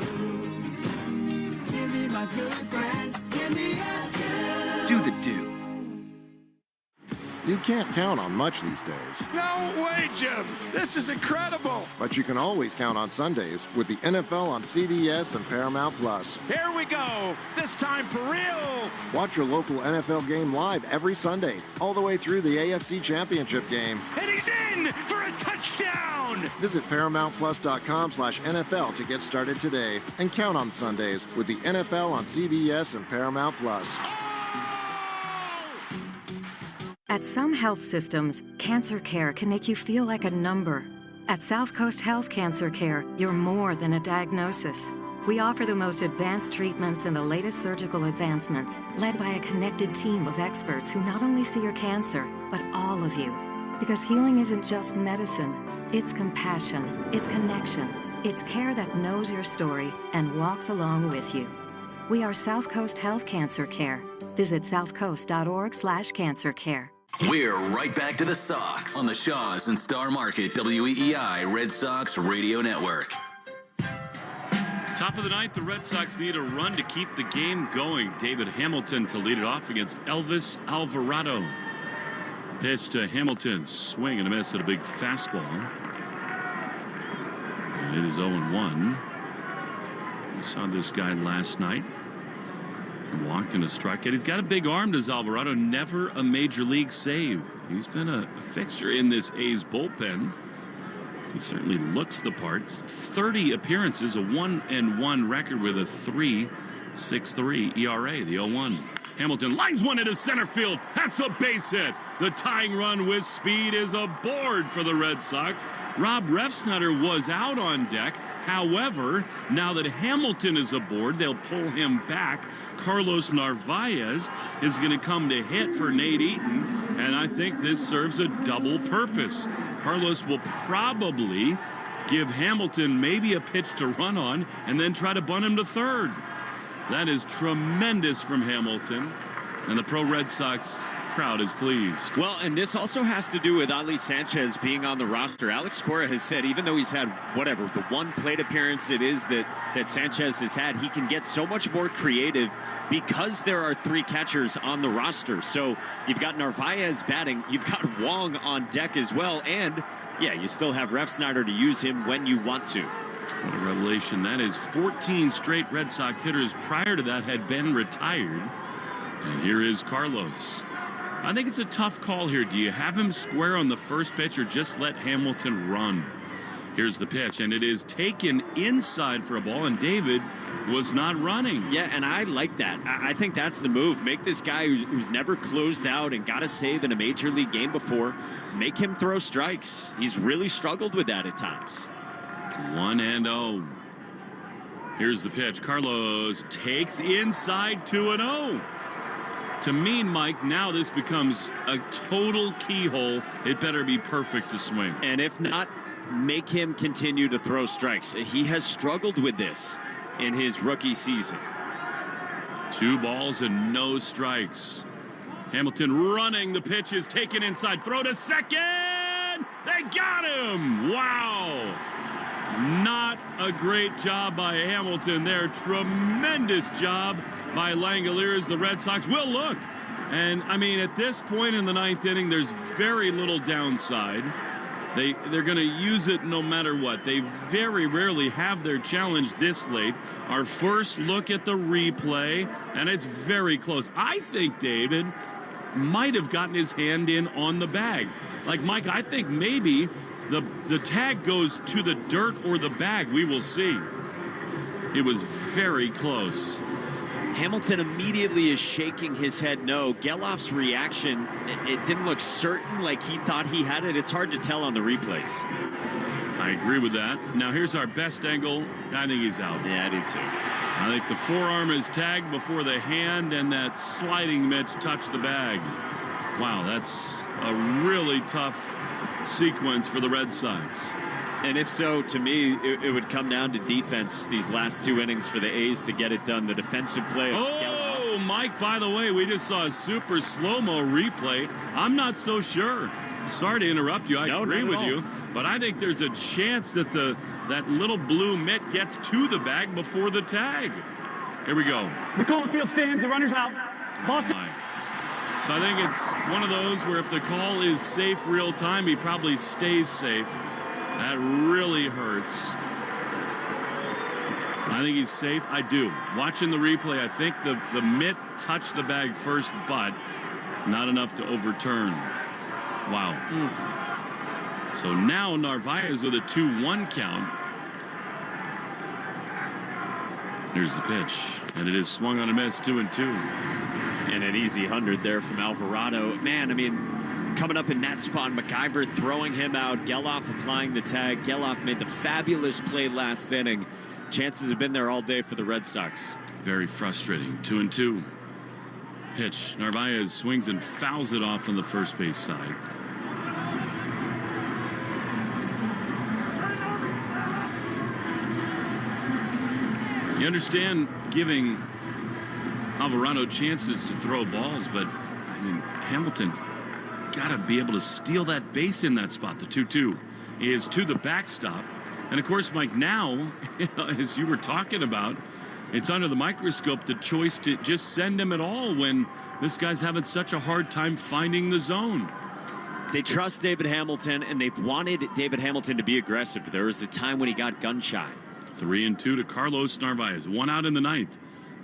Give me my good friends, give me a dew. Do the dew. You can't count on much these days. No way, Jim. This is incredible. But you can always count on Sundays with the NFL on CBS and Paramount Plus. Here we go. This time for real. Watch your local NFL game live every Sunday, all the way through the AFC Championship game. And he's in for a touchdown. Visit ParamountPlus.com/NFL to get started today and count on Sundays with the NFL on CBS and Paramount Plus. At some health systems, cancer care can make you feel like a number. At South Coast Health Cancer Care, you're more than a diagnosis. We offer the most advanced treatments and the latest surgical advancements, led by a connected team of experts who not only see your cancer, but all of you. Because healing isn't just medicine, it's compassion, it's connection, it's care that knows your story and walks along with you. We are South Coast Health Cancer Care. Visit southcoast.org/cancercare. We're right back to the Sox on the Shaw's and Star Market WEEI Red Sox Radio Network. Top of the ninth, the Red Sox need a run to keep the game going. David Hamilton to lead it off against Elvis Alvarado. Pitch to Hamilton, swing and a miss at a big fastball. And it is 0-1. We saw this guy last night. Walk and a strikeout. He's got a big arm, does Alvarado. Never a major league save. He's been a fixture in this A's bullpen. He certainly looks the part. 30 appearances, a 1-1 record with a 3.63 ERA, the 0-1. Hamilton lines one into center field. That's a base hit. The tying run with speed is aboard for the Red Sox. Rob Refsnyder was out on deck. However, now that Hamilton is aboard, they'll pull him back. Carlos Narvaez is going to come to hit for Nate Eaton, and I think this serves a double purpose. Carlos will probably give Hamilton maybe a pitch to run on and then try to bunt him to third. That is tremendous from Hamilton, and the pro Red Sox crowd is pleased. Well, and this also has to do with Ali Sanchez being on the roster. Alex Cora has said even though he's had whatever, the one plate appearance it is that Sanchez has had, he can get so much more creative because there are three catchers on the roster. So you've got Narvaez batting, you've got Wong on deck as well, and yeah, you still have Refsnyder to use him when you want to. What a revelation that is. 14 straight Red Sox hitters prior to that had been retired. And here is Carlos. I think it's a tough call here. Do you have him square on the first pitch or just let Hamilton run? Here's the pitch, and it is taken inside for a ball, and David was not running. Yeah, and I like that. I think that's the move. Make this guy who's never closed out and got a save in a major league game before, make him throw strikes. He's really struggled with that at times. 1-0. Here's the pitch. Carlos takes inside 2-0. To me, Mike, now this becomes a total keyhole. It better be perfect to swing. And if not, make him continue to throw strikes. He has struggled with this in his rookie season. 2 balls and no strikes. Hamilton running. The pitch is taken inside. Throw to second. They got him. Wow. Not a great job by Hamilton there. Tremendous job by Langoliers. The Red Sox will look. And, I mean, at this point in the ninth inning, there's very little downside. They're going to use it no matter what. They very rarely have their challenge this late. Our first look at the replay, and it's very close. I think David might have gotten his hand in on the bag. Like, Mike, I think maybe the tag goes to the dirt or the bag. We will see. It was very close. Hamilton immediately is shaking his head no. Geloff's reaction, it didn't look certain, like he thought he had it. It's hard to tell on the replays. I agree with that. Now here's our best angle. I think he's out. Yeah, I do too. I think the forearm is tagged before the hand, and that sliding mitch touched the bag. Wow, that's a really tough sequence for the Red Sox. And if so, to me, it would come down to defense these last 2 innings for the A's to get it done. The defensive play. Oh, Mike, by the way, we just saw a super slow-mo replay. I'm not so sure. Sorry to interrupt you. I agree with you. But I think there's a chance that that little blue mitt gets to the bag before the tag. Here we go. The Cole field stands. The runner's out. Boston. So I think it's one of those where if the call is safe real time, he probably stays safe. That really hurts. I think he's safe. I do. Watching the replay, I think the mitt touched the bag first, but not enough to overturn. Wow. So now Narvaez with a 2-1 count. Here's the pitch, and it is swung on a miss, 2-2. And an easy 100 there from Alvarado. Man, I mean, coming up in that spot, MacIver throwing him out, Geloff applying the tag. Geloff made the fabulous play last inning. Chances have been there all day for the Red Sox. Very frustrating. 2-2. Pitch. Narvaez swings and fouls it off on the first base side. You understand giving Alvarado chances to throw balls, but I mean, Hamilton's got to be able to steal that base in that spot. The 2-2 is to the backstop. And of course, Mike, now, as you were talking about, it's under the microscope, the choice to just send him at all when this guy's having such a hard time finding the zone. They trust David Hamilton, and they've wanted David Hamilton to be aggressive. There was a time when he got gun shy. 3-2 to Carlos Narvaez. 1 out in the 9th.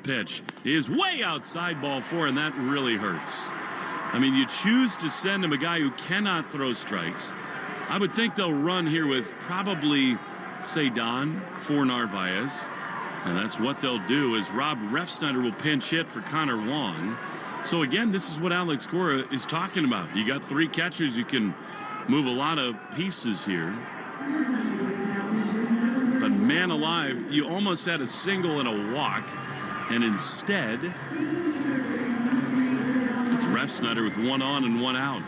Pitch is way outside, ball 4, and that really hurts. I mean, you choose to send him a guy who cannot throw strikes. I would think they'll run here with probably Cedon for Narvaez. And that's what they'll do, is Rob Refsnyder will pinch hit for Connor Wong. So again, this is what Alex Cora is talking about. You got 3 catchers, you can move a lot of pieces here. But man alive, you almost had a single and a walk, and instead it's Refsnyder with 1 on and 1 out.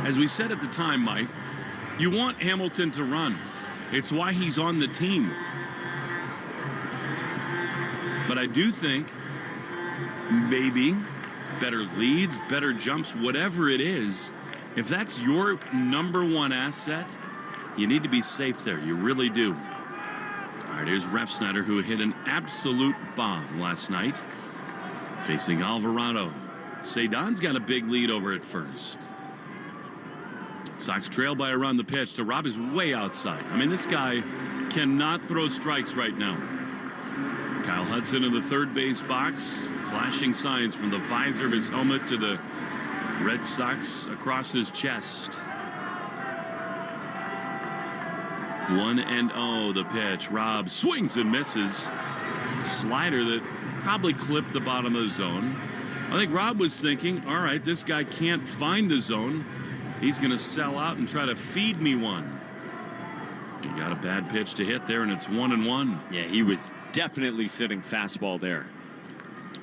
As we said at the time, Mike, you want Hamilton to run. It's why he's on the team. But I do think maybe better leads, better jumps, whatever it is, if that's your number 1 asset, you need to be safe there. You really do. All right, here's Refsnyder, who hit an absolute bomb last night, facing Alvarado. Cedon's got a big lead over at first. Sox trail by a run. The pitch to Rob is way outside. I mean, this guy cannot throw strikes right now. Kyle Hudson in the third base box, flashing signs from the visor of his helmet to the Red Sox across his chest. 1-0 the pitch. Rob swings and misses. Slider that probably clipped the bottom of the zone. I think Rob was thinking, all right, this guy can't find the zone. He's going to sell out and try to feed me one. He got a bad pitch to hit there, and it's 1-1. Yeah, he was definitely sitting fastball there.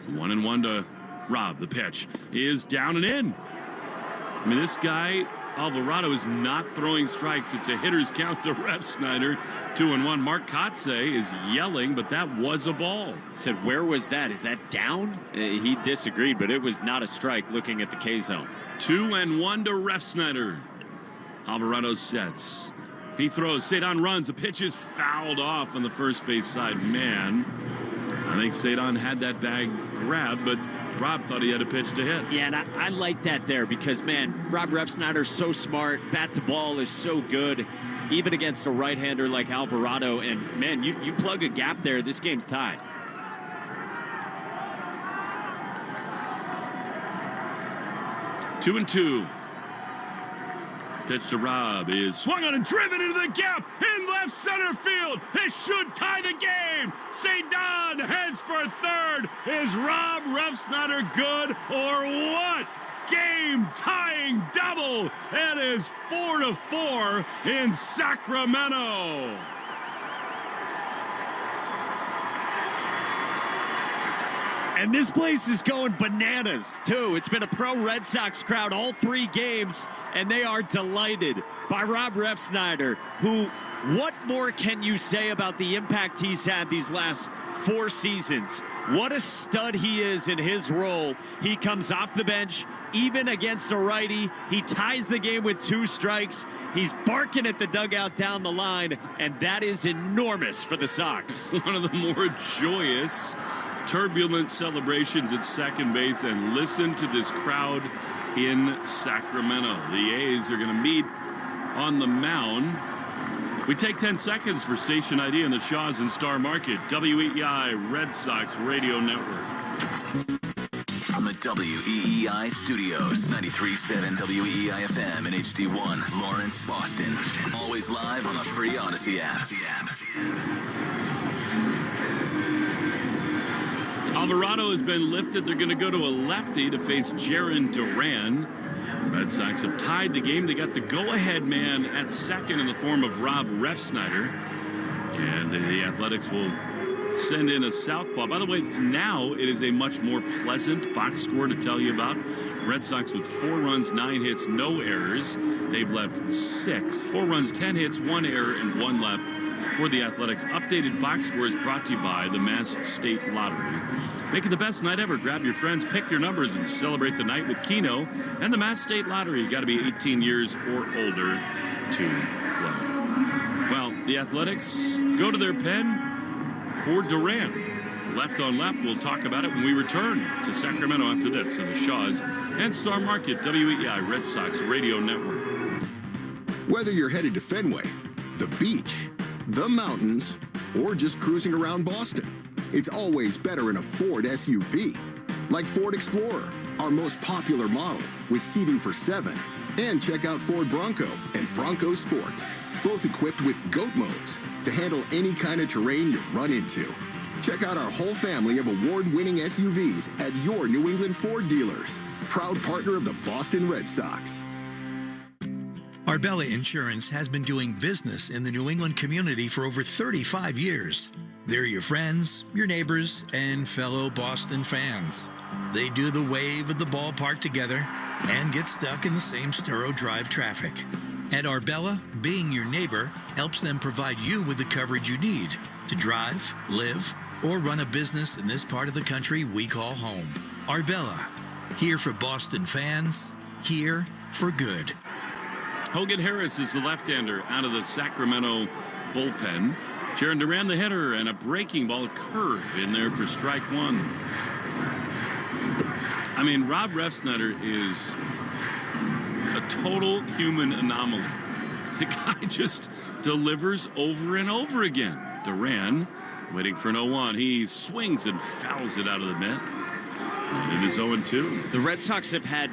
1-1 to Rob. The pitch is down and in. I mean, this guy, Alvarado, is not throwing strikes. It's a hitter's count to Refsnyder. 2-1. Mark Kotze is yelling, but that was a ball. He said, where was that? Is that down? He disagreed, but it was not a strike looking at the K zone. 2-1 to Refsnyder. Alvarado sets. He throws. Cedon runs. The pitch is fouled off on the first base side. Man, I think Cedon had that bag grabbed, but Rob thought he had a pitch to hit. Yeah, and I like that there because, man, Rob Refsnyder's so smart. Bat to ball is so good, even against a right-hander like Alvarado. And, man, you plug a gap there, this game's tied. Two and two. Pitch to Rob is swung on and driven into the gap in left center field. This should tie the game. Cedon heads for third. Is Rob Refsnyder good or what? game-tying double. It is 4-4 in Sacramento. And this place is going bananas, too. It's been a pro Red Sox crowd all 3 games, and they are delighted by Rob Refsnyder, who, what more can you say about the impact he's had these last 4 seasons? What a stud he is in his role. He comes off the bench, even against a righty. He ties the game with 2 strikes. He's barking at the dugout down the line, and that is enormous for the Sox. One of the more joyous, turbulent celebrations at second base, and listen to this crowd in Sacramento. The A's are going to meet on the mound. We take 10 seconds for station ID in the Shaw's and Star Market, WEEI Red Sox Radio Network. From the WEEI studios, 93.7 WEEI FM and HD1, Lawrence, Boston. Always live on the free Odyssey app. Alvarado has been lifted. They're going to go to a lefty to face Jarren Duran. Red Sox have tied the game. They got the go-ahead man at second in the form of Rob Refsnyder. And the Athletics will send in a southpaw. By the way, now it is a much more pleasant box score to tell you about. Red Sox with 4 runs, 9 hits, no errors. They've left 6. 4 runs, 10 hits, 1 error, and 1 left for the Athletics. Updated box score is brought to you by the Mass State Lottery. Make it the best night ever. Grab your friends, pick your numbers, and celebrate the night with Keno and the Mass State Lottery. You got to be 18 years or older to play. Well, the Athletics go to their pen for Duran. Left on left, we'll talk about it when we return to Sacramento after this on the Shaw's and Star Market, WEEI Red Sox Radio Network. Whether you're headed to Fenway, the beach, the mountains, or just cruising around Boston, it's always better in a Ford SUV. Like Ford Explorer, our most popular model with seating for 7. And check out Ford Bronco and Bronco Sport, both equipped with GOAT modes to handle any kind of terrain you run into. Check out our whole family of award-winning SUVs at your New England Ford dealers. Proud partner of the Boston Red Sox. Arbella Insurance has been doing business in the New England community for over 35 years. They're your friends, your neighbors, and fellow Boston fans. They do the wave at the ballpark together and get stuck in the same Sturo Drive traffic. At Arbella, being your neighbor helps them provide you with the coverage you need to drive, live, or run a business in this part of the country we call home. Arbella, here for Boston fans, here for good. Hogan Harris is the left-hander out of the Sacramento bullpen. Jarren Duran, the hitter, and a breaking ball, curve in there for strike 1. I mean, Rob Refsnyder is a total human anomaly. The guy just delivers over and over again. Duran, waiting for an 0-1. He swings and fouls it out of the net. And it is 0-2. The Red Sox have had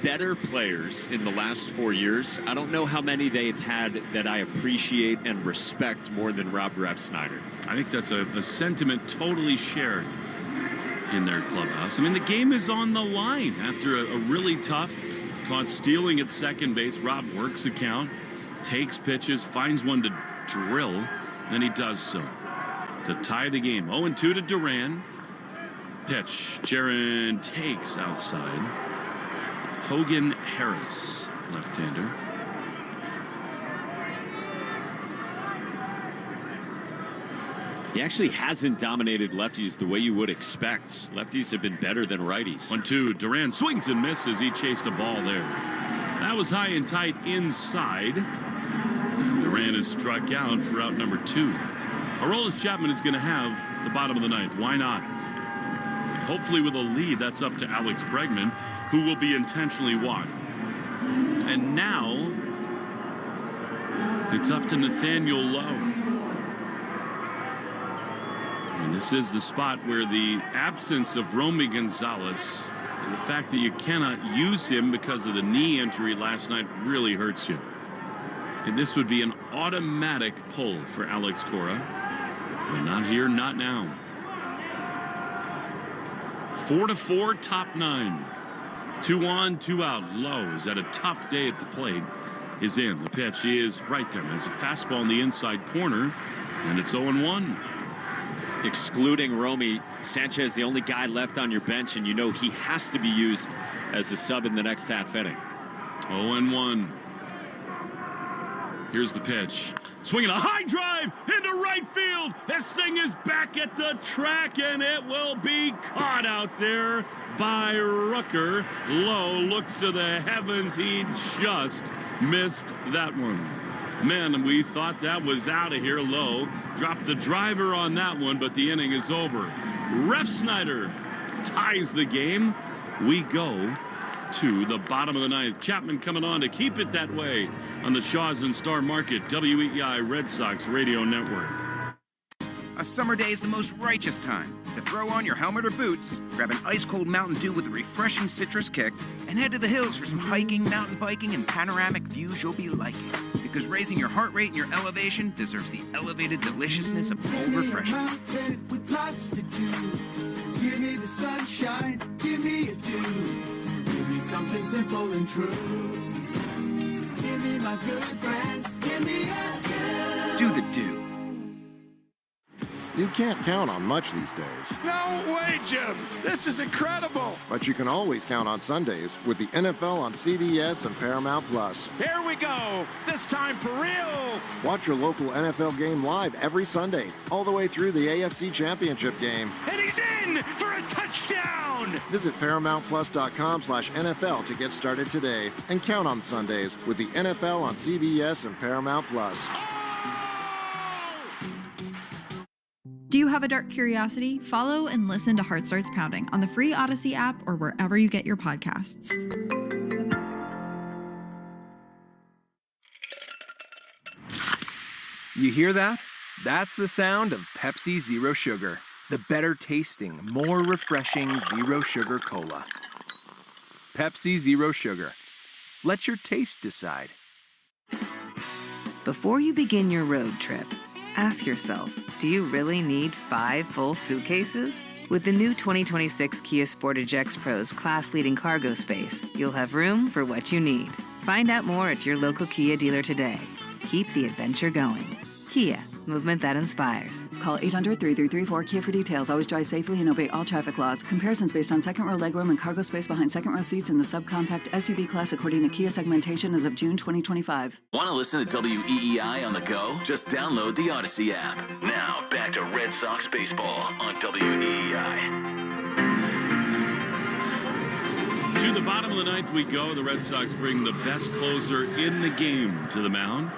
better players in the last 4 years. I don't know how many they've had that I appreciate and respect more than Rob Refsnyder. I think that's a sentiment totally shared in their clubhouse. I mean, the game is on the line after a really tough, caught stealing at second base. Rob works a count, takes pitches, finds one to drill, and he does so to tie the game. 0-2 to Duran. Pitch. Jarren takes outside. Hogan Harris, left-hander. He actually hasn't dominated lefties the way you would expect. Lefties have been better than righties. 1-2. Duran swings and misses. He chased a ball there. That was high and tight inside. Duran is struck out for out number 2. Aroldis Chapman is going to have the bottom of the ninth. Why not? Hopefully with a lead. That's up to Alex Bregman, who will be intentionally walked. And now it's up to Nathaniel Lowe. And this is the spot where the absence of Romy Gonzalez and the fact that you cannot use him because of the knee injury last night really hurts you. And this would be an automatic pull for Alex Cora. But not here, not now. 4-4, top 9. 2 on, 2 out. Lowe's had a tough day at the plate. Is in. The pitch is right there. It's a fastball in the inside corner, and it's 0-1. Excluding Romy, Sanchez, the only guy left on your bench, and you know he has to be used as a sub in the next half inning. 0-1. Here's the pitch. Swinging a high drive into right field. This thing is back at the track, and it will be caught out there by Rooker. Lowe looks to the heavens. He just missed that one. Man, we thought that was out of here. Lowe dropped the driver on that one, but the inning is over. Ref Snyder ties the game. We go to the bottom of the ninth. Chapman coming on to keep it that way on the Shaws and Star Market WEEI Red Sox Radio Network. A summer day is the most righteous time to throw on your helmet or boots, grab an ice-cold Mountain Dew with a refreshing citrus kick, and head to the hills for some hiking, mountain biking, and panoramic views you'll be liking. Because raising your heart rate and your elevation deserves the elevated deliciousness of cold refreshment. With lots to do. Give me the sunshine, give me a dew. Give me something simple and true. Give me my good friends, give me a dew. Do the dew. You can't count on much these days. No way, Jim. This is incredible. But you can always count on Sundays with the NFL on CBS and Paramount Plus. Here we go. This time for real. Watch your local NFL game live every Sunday, all the way through the AFC Championship game. And he's in for a touchdown. Visit ParamountPlus.com/NFL to get started today and count on Sundays with the NFL on CBS and Paramount Plus. Do you have a dark curiosity? Follow and listen to Heart Starts Pounding on the free Odyssey app or wherever you get your podcasts. You hear that? That's the sound of Pepsi Zero Sugar, the better tasting, more refreshing Zero Sugar Cola. Pepsi Zero Sugar. Let your taste decide. Before you begin your road trip, ask yourself, do you really need 5 full suitcases? With the new 2026 Kia Sportage X-Pro's class-leading cargo space, you'll have room for what you need. Find out more at your local Kia dealer today. Keep the adventure going. Kia, movement that inspires. Call 800-3334-KIA for details. Always drive safely and obey all traffic laws. Comparisons based on second row legroom and cargo space behind second row seats in the subcompact SUV class according to Kia segmentation as of June 2025. Want to listen to WEEI on the go? Just download the Odyssey app. Now, back to Red Sox baseball on WEEI. To the bottom of the ninth we go. The Red Sox bring the best closer in the game to the mound.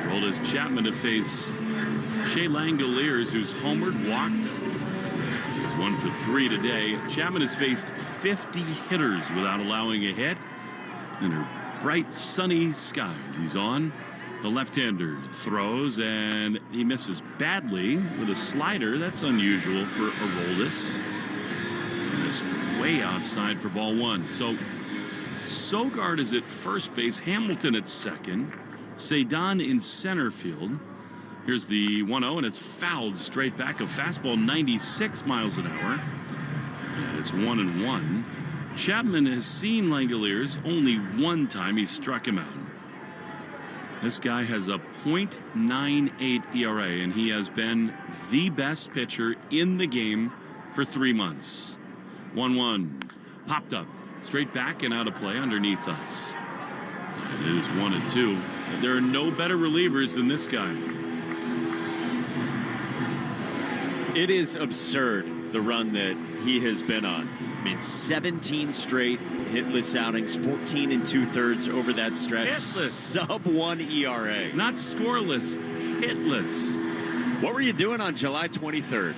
Rolled as Chapman to face Shea Langoliers, who's homered, walked. He's 1 for 3 today. Chapman has faced 50 hitters without allowing a hit. In her bright, sunny skies, he's on. The left-hander throws, and he misses badly with a slider. That's unusual for Aroldis. Missed way outside for ball 1. So Sogard is at first base, Hamilton at second. Cedon in center field. Here's the 1-0, and it's fouled straight back. A fastball 96 miles an hour. And it's 1-1. Chapman has seen Langoliers only one time. He struck him out. This guy has a .98 ERA, and he has been the best pitcher in the game for 3 months. 1-1. Popped up. Straight back and out of play underneath us. It is 1-2. There are no better relievers than this guy. It is absurd, the run that he has been on. I mean, 17 straight hitless outings, 14 2/3 over that stretch. Hitless. Sub-1 ERA. Not scoreless, hitless. What were you doing on July 23rd?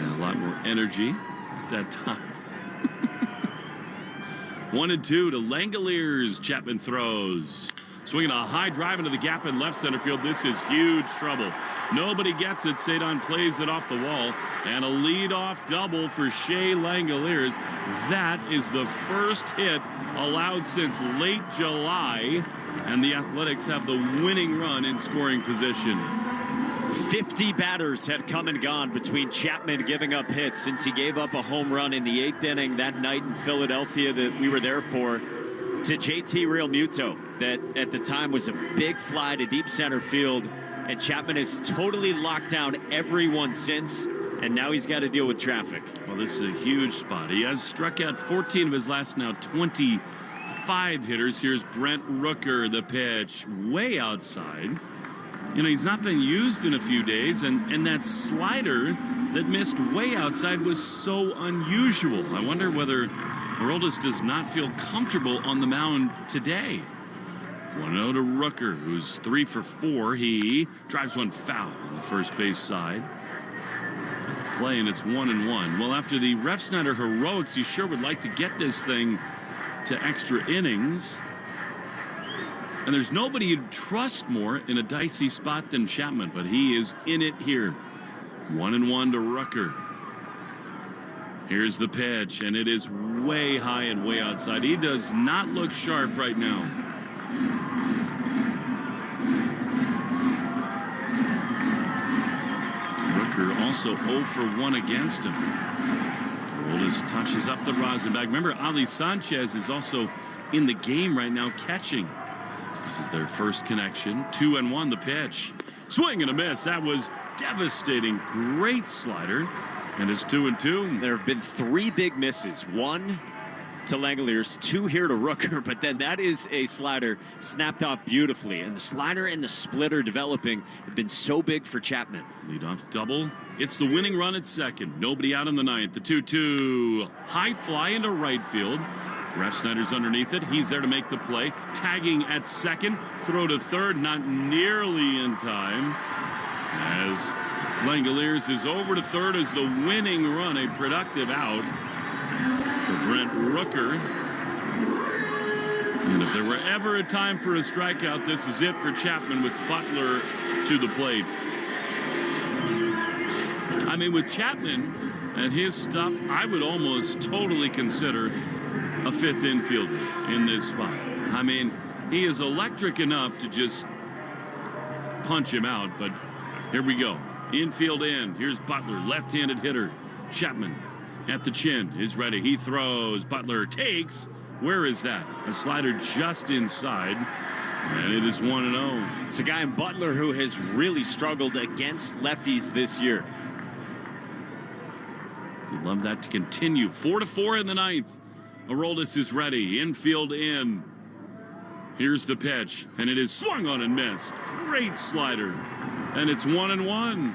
A lot more energy at that time. 1-2 to Langoliers. Chapman throws. Swinging a high drive into the gap in left center field. This is huge trouble. Nobody gets it. Cedon plays it off the wall. And a leadoff double for Shea Langoliers. That is the first hit allowed since late July. And the Athletics have the winning run in scoring position. 50 batters had come and gone between Chapman giving up hits since he gave up a home run in the 8th inning that night in Philadelphia that we were there for, to JT Realmuto, that at the time was a big fly to deep center field, and Chapman has totally locked down everyone since, and now he's got to deal with traffic. Well, this is a huge spot. He has struck out 14 of his last now 25 hitters. Here's Brent Rooker, the pitch, way outside. You know, he's not been used in a few days, and that slider that missed way outside was so unusual. I wonder whether Aroldis does not feel comfortable on the mound today. 1-0 to Rooker, who's 3 for 4. He drives one foul on the first base side. Play, and it's 1-1. Well, after the Refsnyder heroics, he sure would like to get this thing to extra innings. And there's nobody you'd trust more in a dicey spot than Chapman, but he is in it here. 1-1 to Rooker. Here's the pitch, and it is way high and way outside. He does not look sharp right now. Rooker also 0 for 1 against him. Aroldis touches up the Rosenbach. Remember, Ali Sanchez is also in the game right now catching. This is their first connection. 2-1 the pitch. Swing and a miss. That was devastating. Great slider. And it's 2-2. There have been 3 big misses. 1 to Langeliers, 2 here to Rooker, but then that is a slider snapped off beautifully. And the slider and the splitter developing have been so big for Chapman. Leadoff double. It's the winning run at second. Nobody out in the 9th. The 2-2. High fly into right field. Refsnyder's underneath it. He's there to make the play. Tagging at second. Throw to third. Not nearly in time. As Langeliers is over to third as the winning run. A productive out for Brent Rooker. And if there were ever a time for a strikeout, this is it for Chapman with Butler to the plate. I mean, with Chapman and his stuff, I would almost totally consider a 5th infielder in this spot. I mean, he is electric enough to just punch him out, but here we go. Infield in. Here's Butler, left-handed hitter. Chapman at the chin is ready. He throws. Butler takes. Where is that? A slider just inside, and it is 1-0. It's a guy in Butler who has really struggled against lefties this year. We'd love that to continue. 4-4 in the 9th. Aroldis is ready. Infield in. Here's the pitch, and it is swung on and missed. Great slider. And it's 1-1.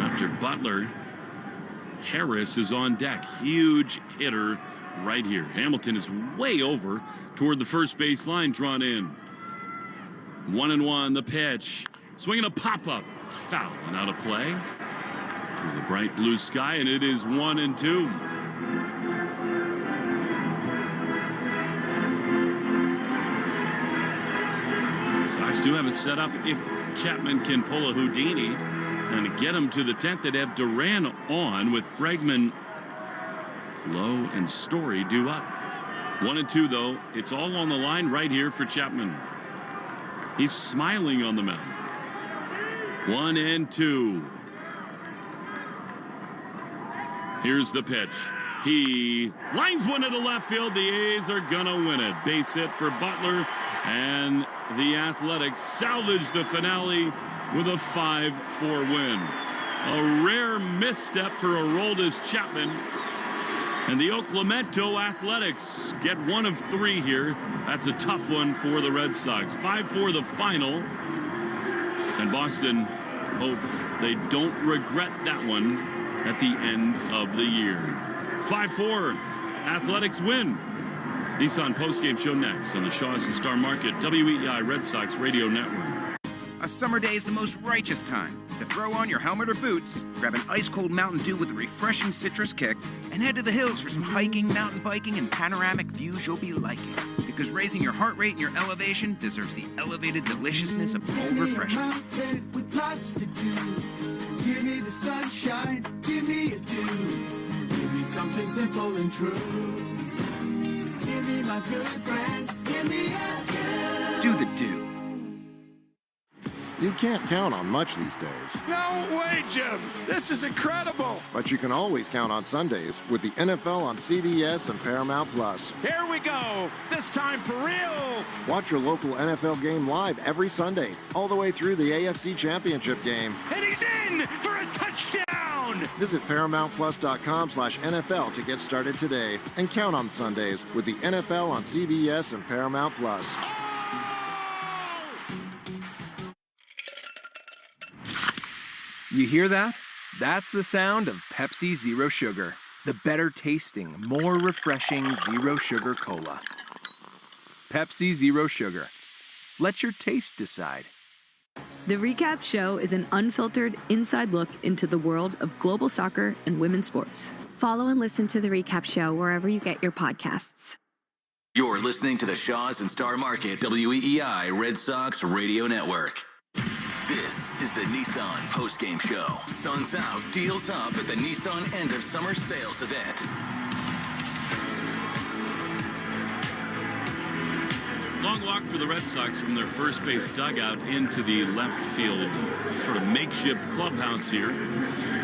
After Butler, Harris is on deck. Huge hitter right here. Hamilton is way over toward the first base line, drawn in. 1-1, the pitch. Swinging a pop-up. Foul and out of play. Through the bright blue sky, and it is 1-2. Sox do have it set up if Chapman can pull a Houdini and get him to the 10th. They'd have Duran on with Bregman, Lowe, and Story due up. 1-2, though. It's all on the line right here for Chapman. He's smiling on the mound. 1-2. Here's the pitch. He lines one into left field. The A's are gonna win it. Base hit for Butler, and the Athletics salvage the finale with a 5-4 win. A rare misstep for Aroldis Chapman, and the Sacramento Athletics get 1 of 3 here. That's a tough one for the Red Sox. 5-4 the final, and Boston hope they don't regret that one at the end of the year. 5-4, Athletics win. Nissan postgame show next on the Shaws and Star Market WEI Red Sox Radio Network. A summer day is the most righteous time to throw on your helmet or boots, grab an ice-cold Mountain Dew with a refreshing citrus kick, and head to the hills for some hiking, mountain biking, and panoramic views you'll be liking. Because raising your heart rate and your elevation deserves the elevated deliciousness of cold refreshment. With lots to do. Give me the sunshine, give me a dew. Give me something simple and true. Give me my good friends, give me a dew. Do the do. You can't count on much these days. No way, Jim. This is incredible. But you can always count on Sundays with the NFL on CBS and Paramount Plus. Here we go. This time for real. Watch your local NFL game live every Sunday, all the way through the AFC Championship game. And he's in for a touchdown. Visit ParamountPlus.com/NFL to get started today and count on Sundays with the NFL on CBS and Paramount Plus. You hear that? That's the sound of Pepsi Zero Sugar. The better tasting, more refreshing Zero Sugar Cola. Pepsi Zero Sugar. Let your taste decide. The Recap Show is an unfiltered, inside look into the world of global soccer and women's sports. Follow and listen to The Recap Show wherever you get your podcasts. You're listening to the Shaws and Star Market WEEI Red Sox Radio Network. This is the Nissan postgame show. Sun's out, deals up at the Nissan end of summer sales event. Long walk for the Red Sox from their first base dugout into the left field sort of makeshift clubhouse here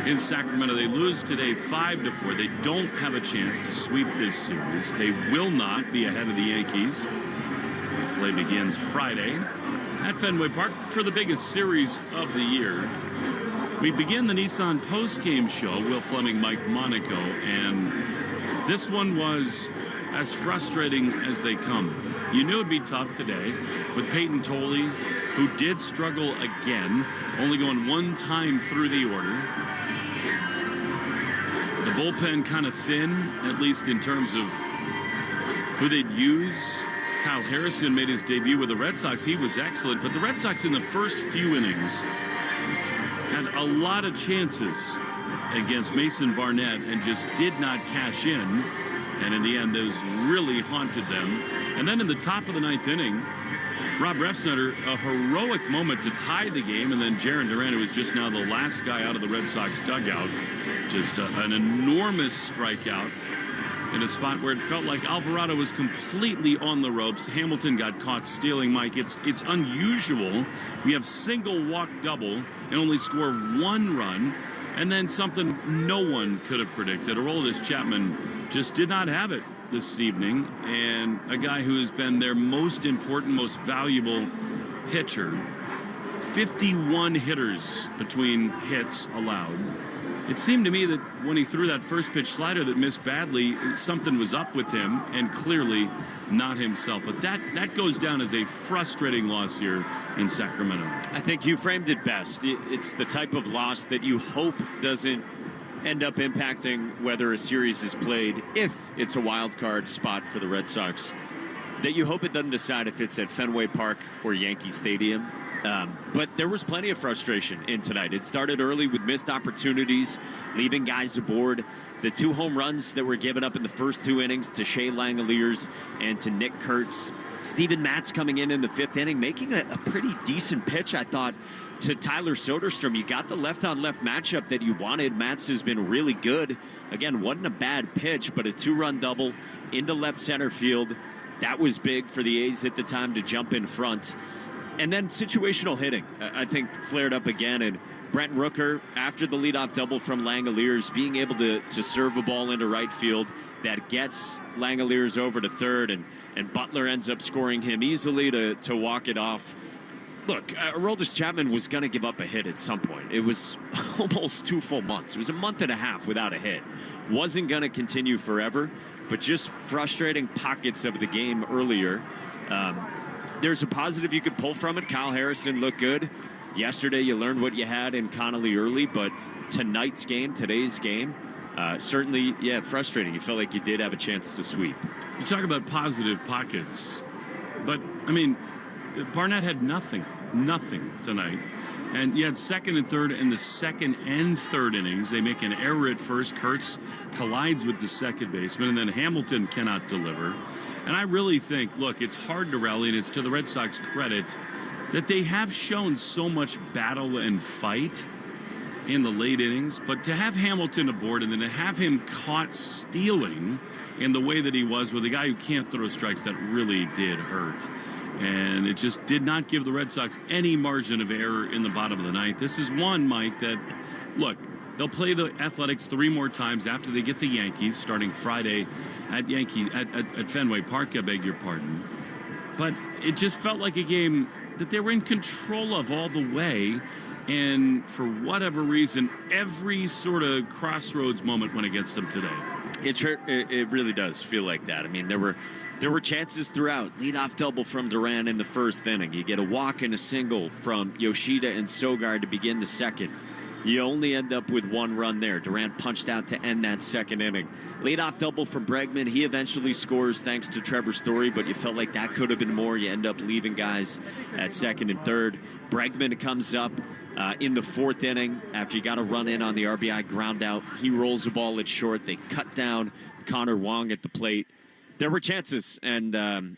in Sacramento. They lose today 5-4. They don't have a chance to sweep this series. They will not be ahead of the Yankees. Play begins Friday at Fenway Park for the biggest series of the year. We begin the Nissan postgame show. Will Fleming, Mike Monaco, and this one was as frustrating as they come. You knew it'd be tough today with Payton Tole, who did struggle again, only going one time through the order. The bullpen kind of thin, at least in terms of who they'd use. Kyle Harrison made his debut with the Red Sox. He was excellent, but the Red Sox in the first few innings had a lot of chances against Mason Barnett and just did not cash in. And in the end, those really haunted them. And then in the top of the ninth inning, Rob Refsnyder, a heroic moment to tie the game. And then Jarren Duran, who was just now the last guy out of the Red Sox dugout, just an enormous strikeout in a spot where it felt like Alvarado was completely on the ropes. Hamilton got caught stealing, Mike. It's unusual. We have single walk double and only score one run. And then something no one could have predicted. Aroldis Chapman just did not have it this evening. And a guy who has been their most important, most valuable pitcher. 51 hitters between hits allowed. It seemed to me that when he threw that first pitch slider that missed badly, something was up with him, and clearly not himself. But that goes down as a frustrating loss here in Sacramento. I think you framed it best. It's the type of loss that you hope doesn't end up impacting whether a series is played, if it's a wild card spot for the Red Sox, that you hope it doesn't decide if it's at Fenway Park or Yankee Stadium. But there was plenty of frustration in tonight. It started early with missed opportunities, leaving guys aboard. The 2 home runs that were given up in the first 2 innings to Shea Langeliers and to Nick Kurtz. Steven Matz coming in the 5th inning, making a pretty decent pitch, I thought, to Tyler Soderstrom. You got the left-on-left matchup that you wanted. Matz has been really good. Again, wasn't a bad pitch, but a 2-run double into left center field. That was big for the A's at the time to jump in front. And then situational hitting, I think, flared up again. And Brent Rooker, after the leadoff double from Langeliers, being able to serve a ball into right field that gets Langeliers over to third, and Butler ends up scoring him easily to walk it off. Look, Aroldis Chapman was going to give up a hit at some point. It was almost 2 full months. It was a month and a half without a hit. Wasn't going to continue forever, but just frustrating pockets of the game earlier. There's a positive you could pull from it. Kyle Harrison looked good. Yesterday, you learned what you had in Connelly early, but today's game, certainly, yeah, frustrating. You felt like you did have a chance to sweep. You talk about positive pockets, but, I mean, Barnett had nothing tonight. And you had second and third in the second and third innings. They make an error at first. Kurtz collides with the second baseman, and then Hamilton cannot deliver. And I really think, look, it's hard to rally, and it's to the Red Sox credit that they have shown so much battle and fight in the late innings. But to have Hamilton aboard and then to have him caught stealing in the way that he was with a guy who can't throw strikes, that really did hurt. And it just did not give the Red Sox any margin of error in the bottom of the ninth. This is one, Mike, that, look, they'll play the Athletics 3 more times after they get the Yankees, starting Friday at Fenway Park, I beg your pardon. But it just felt like a game that they were in control of all the way. And for whatever reason, every sort of crossroads moment went against them today. It really does feel like that. I mean, there were chances throughout. Leadoff double from Duran in the first inning. You get a walk and a single from Yoshida and Sogard to begin the second. You only end up with 1 run there. Durant punched out to end that second inning. Leadoff double from Bregman. He eventually scores thanks to Trevor Story, but you felt like that could have been more. You end up leaving guys at second and third. Bregman comes up in the 4th inning after you got a run in on the RBI ground out. He rolls the ball at short. They cut down Connor Wong at the plate. There were chances, and the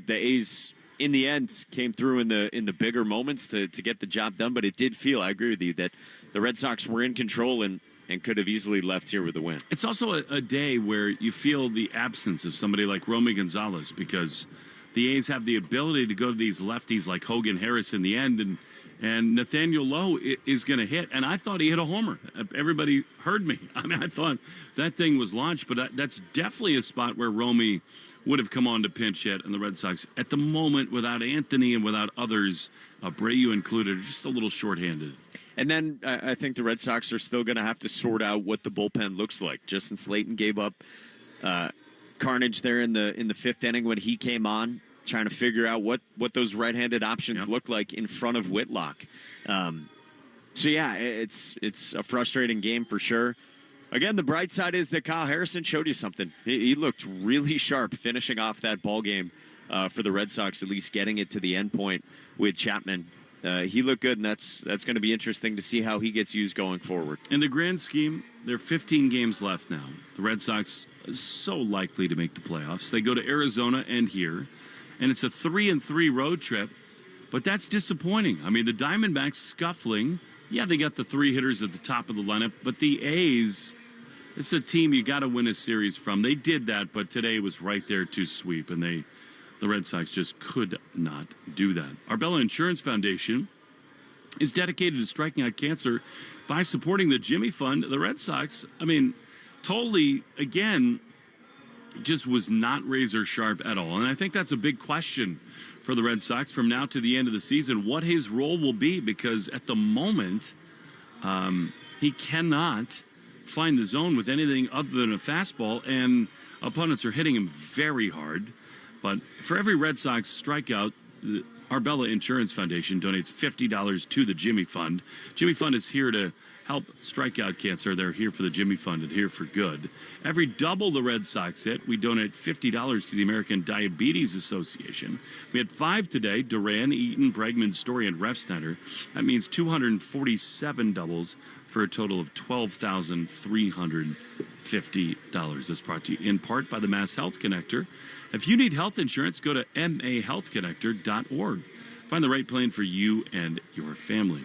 A's in the end came through in the bigger moments to get the job done. But it did feel, I agree with you, that the Red Sox were in control and could have easily left here with a win. It's also a day where you feel the absence of somebody like Romy Gonzalez, because the A's have the ability to go to these lefties like Hogan Harris in the end, and Nathaniel Lowe is going to hit. And I thought he hit a homer. Everybody heard me. I mean, I thought that thing was launched, but that's definitely a spot where Romy would have come on to pinch hit, and the Red Sox, at the moment, without Anthony and without others, Abreu included, just a little shorthanded. And then I think the Red Sox are still going to have to sort out what the bullpen looks like. Justin Slayton gave up carnage there in the 5th inning when he came on, trying to figure out what those right-handed options look like in front of Whitlock. So yeah, it's a frustrating game for sure. Again, the bright side is that Kyle Harrison showed you something. He looked really sharp finishing off that ball game for the Red Sox, at least getting it to the end point with Chapman. He looked good, and that's going to be interesting to see how he gets used going forward. In the grand scheme, there are 15 games left now. The Red Sox are so likely to make the playoffs. They go to Arizona and here, and it's a 3-3 road trip, but that's disappointing. I mean, the Diamondbacks scuffling. Yeah, they got the 3 hitters at the top of the lineup, but the A's, it's a team you got to win a series from. They did that, but today was right there to sweep, and the Red Sox just could not do that. Arbella Insurance Foundation is dedicated to striking out cancer by supporting the Jimmy Fund. The Red Sox, I mean, totally, again, just was not razor sharp at all. And I think that's a big question for the Red Sox from now to the end of the season, what his role will be, because at the moment, he cannot find the zone with anything other than a fastball, and opponents are hitting him very hard. But for every Red Sox strikeout, the Arbella Insurance Foundation donates $50 to the Jimmy Fund. Jimmy Fund is here to help strike out cancer. They're here for the Jimmy Fund and here for good. Every double the Red Sox hit, we donate $50 to the American Diabetes Association. We had 5 today: Duran, Eaton, Bregman, Story, and Refsnyder. That means 247 doubles for a total of $12,350. That's brought to you in part by the Mass Health Connector. If you need health insurance, go to mahealthconnector.org. Find the right plan for you and your family.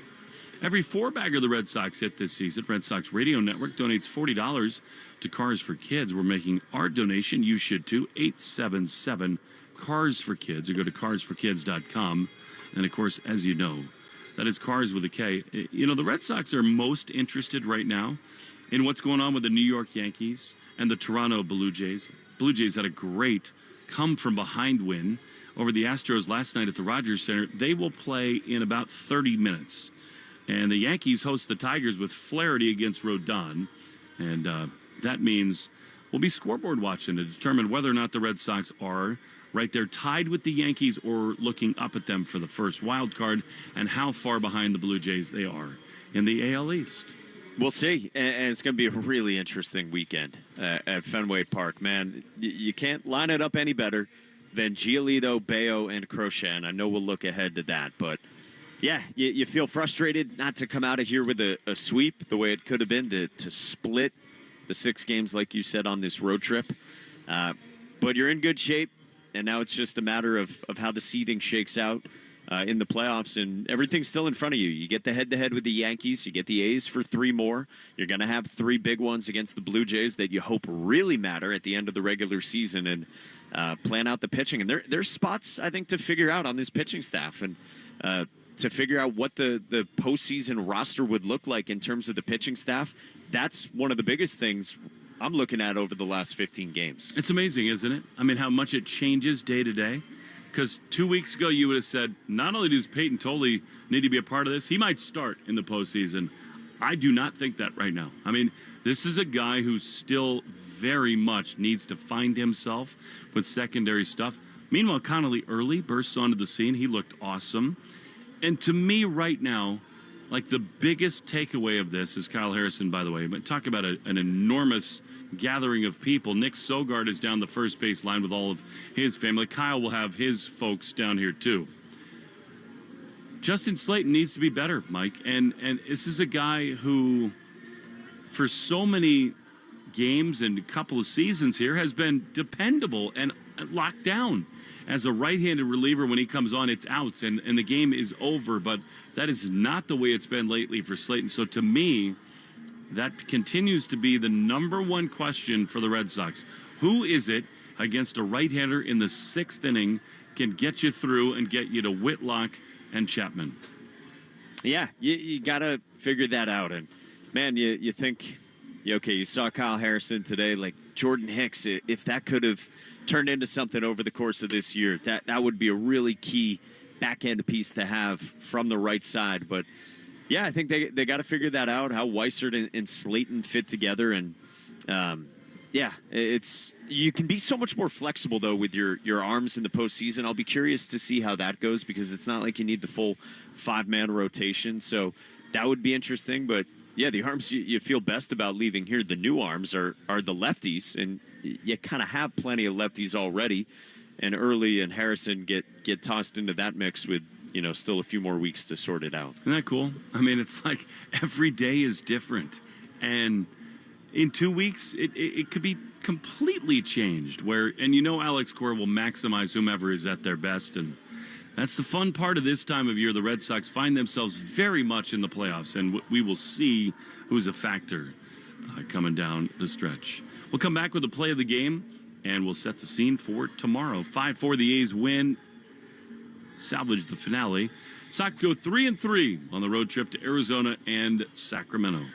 Every 4-bagger the Red Sox hit this season, Red Sox Radio Network donates $40 to Cars for Kids. We're making our donation. You should too. 877-CARS for Kids, or go to carsforkids.com. And, of course, as you know, that is Cars with a K. You know, the Red Sox are most interested right now in what's going on with the New York Yankees and the Toronto Blue Jays. Blue Jays had a great come-from-behind win over the Astros last night at the Rogers Center. They will play in about 30 minutes. And the Yankees host the Tigers with Flaherty against Rodon. And that means we'll be scoreboard watching to determine whether or not the Red Sox are right there tied with the Yankees or looking up at them for the first wild card, and how far behind the Blue Jays they are in the AL East. We'll see, and it's going to be a really interesting weekend at Fenway Park. Man, you can't line it up any better than Giolito, Bayo, and Crochet, and I know we'll look ahead to that. But, yeah, you feel frustrated not to come out of here with a sweep the way it could have been to split the 6 games, like you said, on this road trip. But you're in good shape, and now it's just a matter of how the seeding shakes out in the playoffs, and everything's still in front of you. You get the head-to-head with the Yankees. You get the A's for 3 more. You're going to have 3 big ones against the Blue Jays that you hope really matter at the end of the regular season. And plan out the pitching. And there's spots, I think, to figure out on this pitching staff and to figure out what the postseason roster would look like in terms of the pitching staff. That's one of the biggest things I'm looking at over the last 15 games. It's amazing, isn't it? I mean, how much it changes day to day. Because 2 weeks ago, you would have said, not only does Payton Tole need to be a part of this, he might start in the postseason. I do not think that right now. I mean, this is a guy who still very much needs to find himself with secondary stuff. Meanwhile, Connelly early bursts onto the scene. He looked awesome. And to me right now, like the biggest takeaway of this is Kyle Harrison, by the way. But talk about an enormous gathering of people. Nick Sogard is down the first base line with all of his family. Kyle will have his folks down here too. Justin Slayton needs to be better, Mike. And this is a guy who, for so many games and a couple of seasons here, has been dependable and locked down. As a right-handed reliever, when he comes on, it's outs, and the game is over. But that is not the way it's been lately for Slayton. So to me, that continues to be the number one question for the Red Sox. Who is it against a right-hander in the 6th inning can get you through and get you to Whitlock and Chapman? Yeah, you got to figure that out. And, man, you think, okay, you saw Kyle Harrison today, like Jordan Hicks, if that could have turned into something over the course of this year, that would be a really key back-end piece to have from the right side. But, yeah, I think they got to figure that out, how Weissert and Slayton fit together. And, you can be so much more flexible, though, with your arms in the postseason. I'll be curious to see how that goes because it's not like you need the full 5-man rotation. So that would be interesting. But, yeah, the arms you feel best about leaving here, the new arms, are the lefties. And you kind of have plenty of lefties already. And Early and Harrison get tossed into that mix with, still a few more weeks to sort it out. Isn't that cool? I mean, it's like every day is different. And in 2 weeks, it could be completely changed. Alex Cora will maximize whomever is at their best. And that's the fun part of this time of year. The Red Sox find themselves very much in the playoffs. And we will see who's a factor coming down the stretch. We'll come back with a play of the game, and we'll set the scene for tomorrow. 5-4, the A's win. Salvage the finale. Sox go 3-3 on the road trip to Arizona and Sacramento.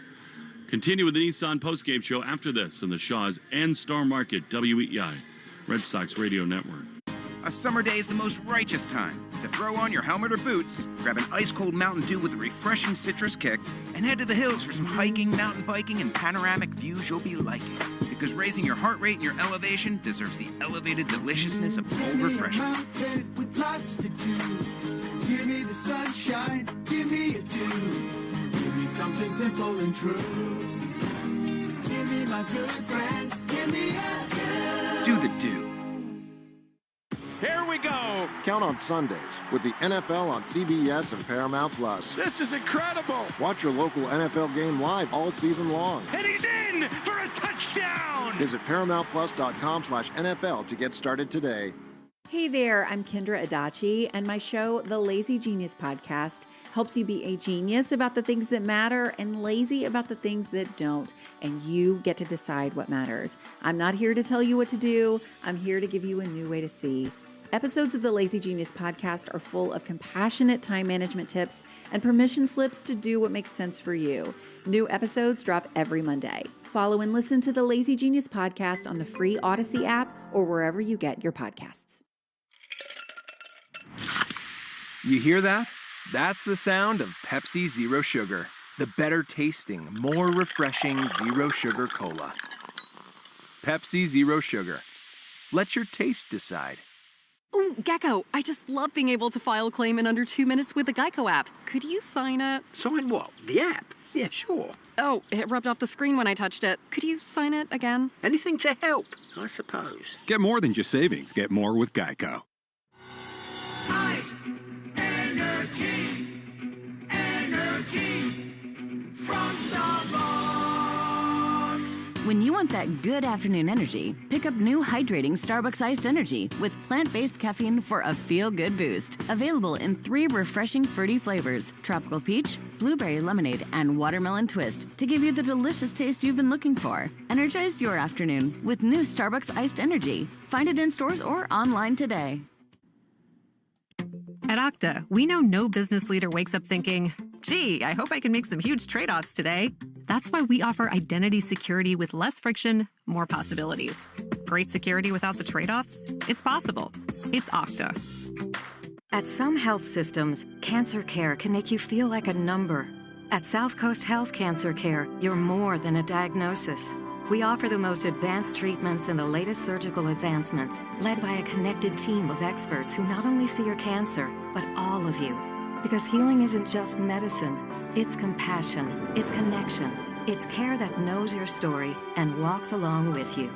Continue with the Nissan postgame show after this on the Shaw's and Star Market WEEI Red Sox Radio Network. A summer day is the most righteous time to throw on your helmet or boots, grab an ice-cold Mountain Dew with a refreshing citrus kick, and head to the hills for some hiking, mountain biking, and panoramic views you'll be liking. Because raising your heart rate and your elevation deserves the elevated deliciousness of cold refreshment. With lots to do. Give me the sunshine, give me a dew. Give me something simple and true. Give me my good friends, give me a dew. Do the dew. Here we go. Count on Sundays with the NFL on CBS and Paramount Plus. This is incredible. Watch your local NFL game live all season long. And he's in for a touchdown. Visit ParamountPlus.com/NFL to get started today. Hey there, I'm Kendra Adachi, and my show, The Lazy Genius Podcast, helps you be a genius about the things that matter and lazy about the things that don't, and you get to decide what matters. I'm not here to tell you what to do. I'm here to give you a new way to see. Episodes of the Lazy Genius Podcast are full of compassionate time management tips and permission slips to do what makes sense for you. New episodes drop every Monday. Follow and listen to the Lazy Genius Podcast on the free Odyssey app or wherever you get your podcasts. You hear that? That's the sound of Pepsi Zero Sugar. The better tasting, more refreshing Zero Sugar Cola. Pepsi Zero Sugar. Let your taste decide. Ooh, Gecko, I just love being able to file a claim in under 2 minutes with the Geico app. Could you sign it? Sign what? The app? Yeah, sure. Oh, it rubbed off the screen when I touched it. Could you sign it again? Anything to help, I suppose. Get more than just savings. Get more with Geico. Ice, energy, energy from Starbucks. When you want that good afternoon energy, pick up new hydrating Starbucks Iced Energy with plant-based caffeine for a feel-good boost. Available in 3 refreshing fruity flavors: tropical peach, blueberry lemonade, and watermelon twist to give you the delicious taste you've been looking for. Energize your afternoon with new Starbucks Iced Energy. Find it in stores or online today. At Okta, we know no business leader wakes up thinking, gee, I hope I can make some huge trade-offs today. That's why we offer identity security with less friction, more possibilities. Great security without the trade-offs? It's possible. It's Okta. At some health systems, cancer care can make you feel like a number. At South Coast Health Cancer Care, you're more than a diagnosis. We offer the most advanced treatments and the latest surgical advancements, led by a connected team of experts who not only see your cancer, but all of you. Because healing isn't just medicine, it's compassion, it's connection, it's care that knows your story and walks along with you.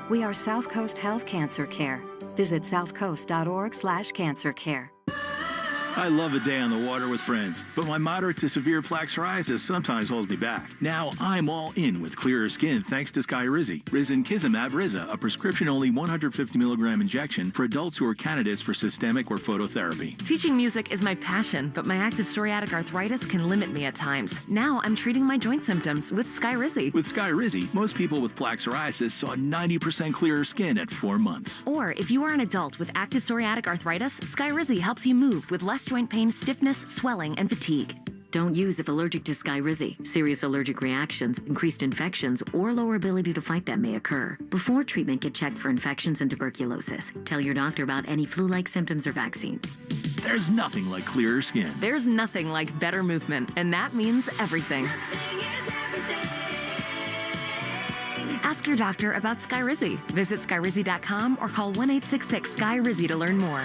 We are South Coast Health Cancer Care. Visit southcoast.org/cancercare. I love a day on the water with friends, but my moderate to severe plaque psoriasis sometimes holds me back. Now I'm all in with clearer skin thanks to Skyrizi. Risankizumab Riza, a prescription-only 150 milligram injection for adults who are candidates for systemic or phototherapy. Teaching music is my passion, but my active psoriatic arthritis can limit me at times. Now I'm treating my joint symptoms with Skyrizi. With Skyrizi, most people with plaque psoriasis saw 90% clearer skin at 4 months. Or if you are an adult with active psoriatic arthritis, Skyrizi helps you move with less joint pain, stiffness, swelling, and fatigue. Don't use if allergic to Skyrizi. Serious allergic reactions, increased infections, or lower ability to fight them may occur. Before treatment, get checked for infections and tuberculosis. Tell your doctor about any flu-like symptoms or vaccines. There's nothing like clearer skin. There's nothing like better movement, and that means everything. Ask your doctor about Skyrizi. Visit Skyrizi.com or call 1-866-SKY-RIZZI to learn more.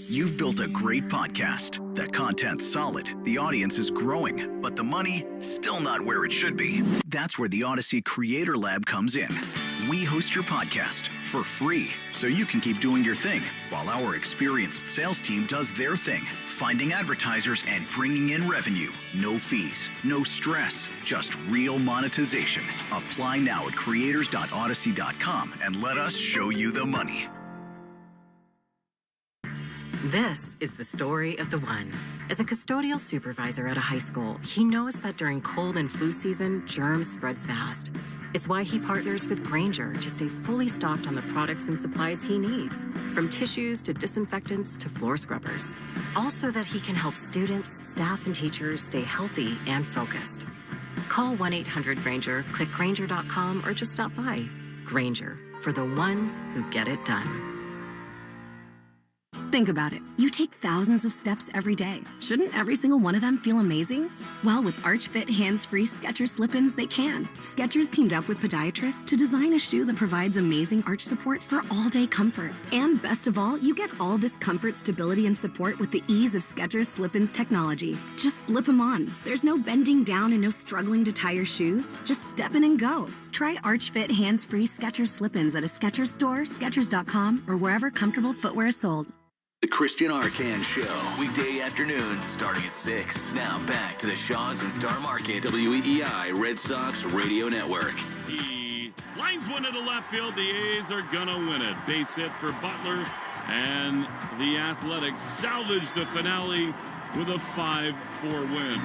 You've built a great podcast. The content's solid, the audience is growing, but the money, still not where it should be. That's where the Odyssey Creator Lab comes in. We host your podcast for free, so you can keep doing your thing, while our experienced sales team does their thing, finding advertisers and bringing in revenue. No fees, no stress, just real monetization. Apply now at creators.odyssey.com and let us show you the money. This is the story of the one. As a custodial supervisor at a high school, he knows that during cold and flu season, germs spread fast. It's why he partners with Grainger to stay fully stocked on the products and supplies he needs, from tissues to disinfectants to floor scrubbers. All so that he can help students, staff, and teachers stay healthy and focused. Call 1-800-GRAINGER, click Grainger.com, or just stop by. Grainger, for the ones who get it done. Think about it. You take thousands of steps every day. Shouldn't every single one of them feel amazing? Well, with Arch Fit hands-free Skechers slip-ins, they can. Skechers teamed up with podiatrists to design a shoe that provides amazing arch support for all-day comfort. And best of all, you get all this comfort, stability, and support with the ease of Skechers slip-ins technology. Just slip them on. There's no bending down and no struggling to tie your shoes. Just step in and go. Try Arch Fit hands-free Skechers slip-ins at a Skechers store, Skechers.com, or wherever comfortable footwear is sold. The Christian Arcand Show, weekday afternoons starting at 6. Now back to the Shaws and Star Market, WEEI Red Sox Radio Network. He lines one into left field. The A's are going to win it. Base hit for Butler, and the Athletics salvage the finale with a 5-4 win.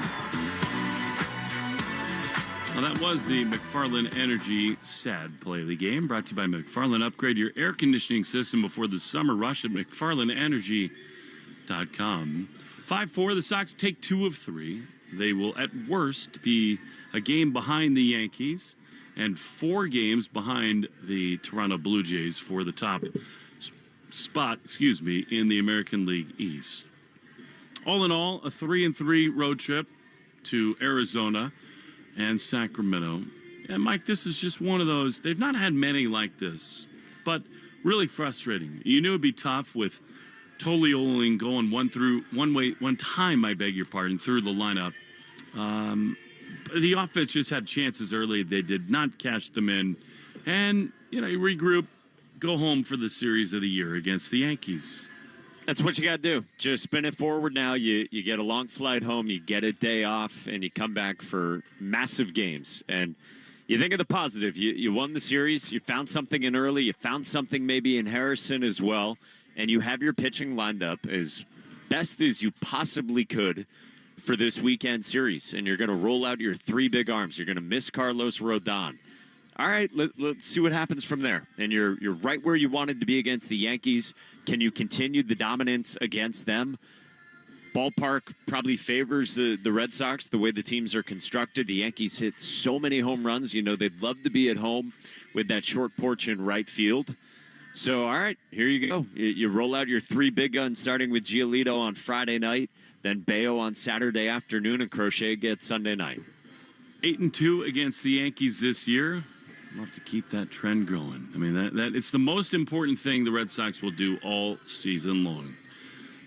Well, that was the McFarland Energy sad play of the game, brought to you by McFarland. Upgrade your air conditioning system before the summer rush at McFarlandEnergy.com. 5-4, the Sox take 2 of 3. They will, at worst, be a game behind the Yankees and 4 games behind the Toronto Blue Jays for the top spot, in the American League East. All in all, a 3-3 road trip to Arizona and Sacramento. And Mike, this is just one of those, they've not had many like this, but really frustrating. You knew it'd be tough with Tole going one time, through the lineup. The offense just had chances early. They did not cash them in. And, you regroup, go home for the series of the year against the Yankees. That's what you got to do. Just spin it forward now. You get a long flight home, you get a day off, and you come back for massive games. And You think of the positive. You won the series. You found something in early. You found something maybe in Harrison as well. And you have your pitching lined up as best as you possibly could for this weekend series. And you're going to roll out your 3 big arms. You're going to miss Carlos Rodon. All right, let's see what happens from there. And you're right where you wanted to be against the Yankees. Can you continue the dominance against them? Ballpark probably favors the Red Sox, the way the teams are constructed. The Yankees hit so many home runs. You know, they'd love to be at home with that short porch in right field. So, all right, here you go. You roll out your 3 big guns, starting with Giolito on Friday night, then Bayo on Saturday afternoon, and Crochet gets Sunday night. 8-2 against the Yankees this year. We'll have to keep that trend going. I mean, that it's the most important thing the Red Sox will do all season long.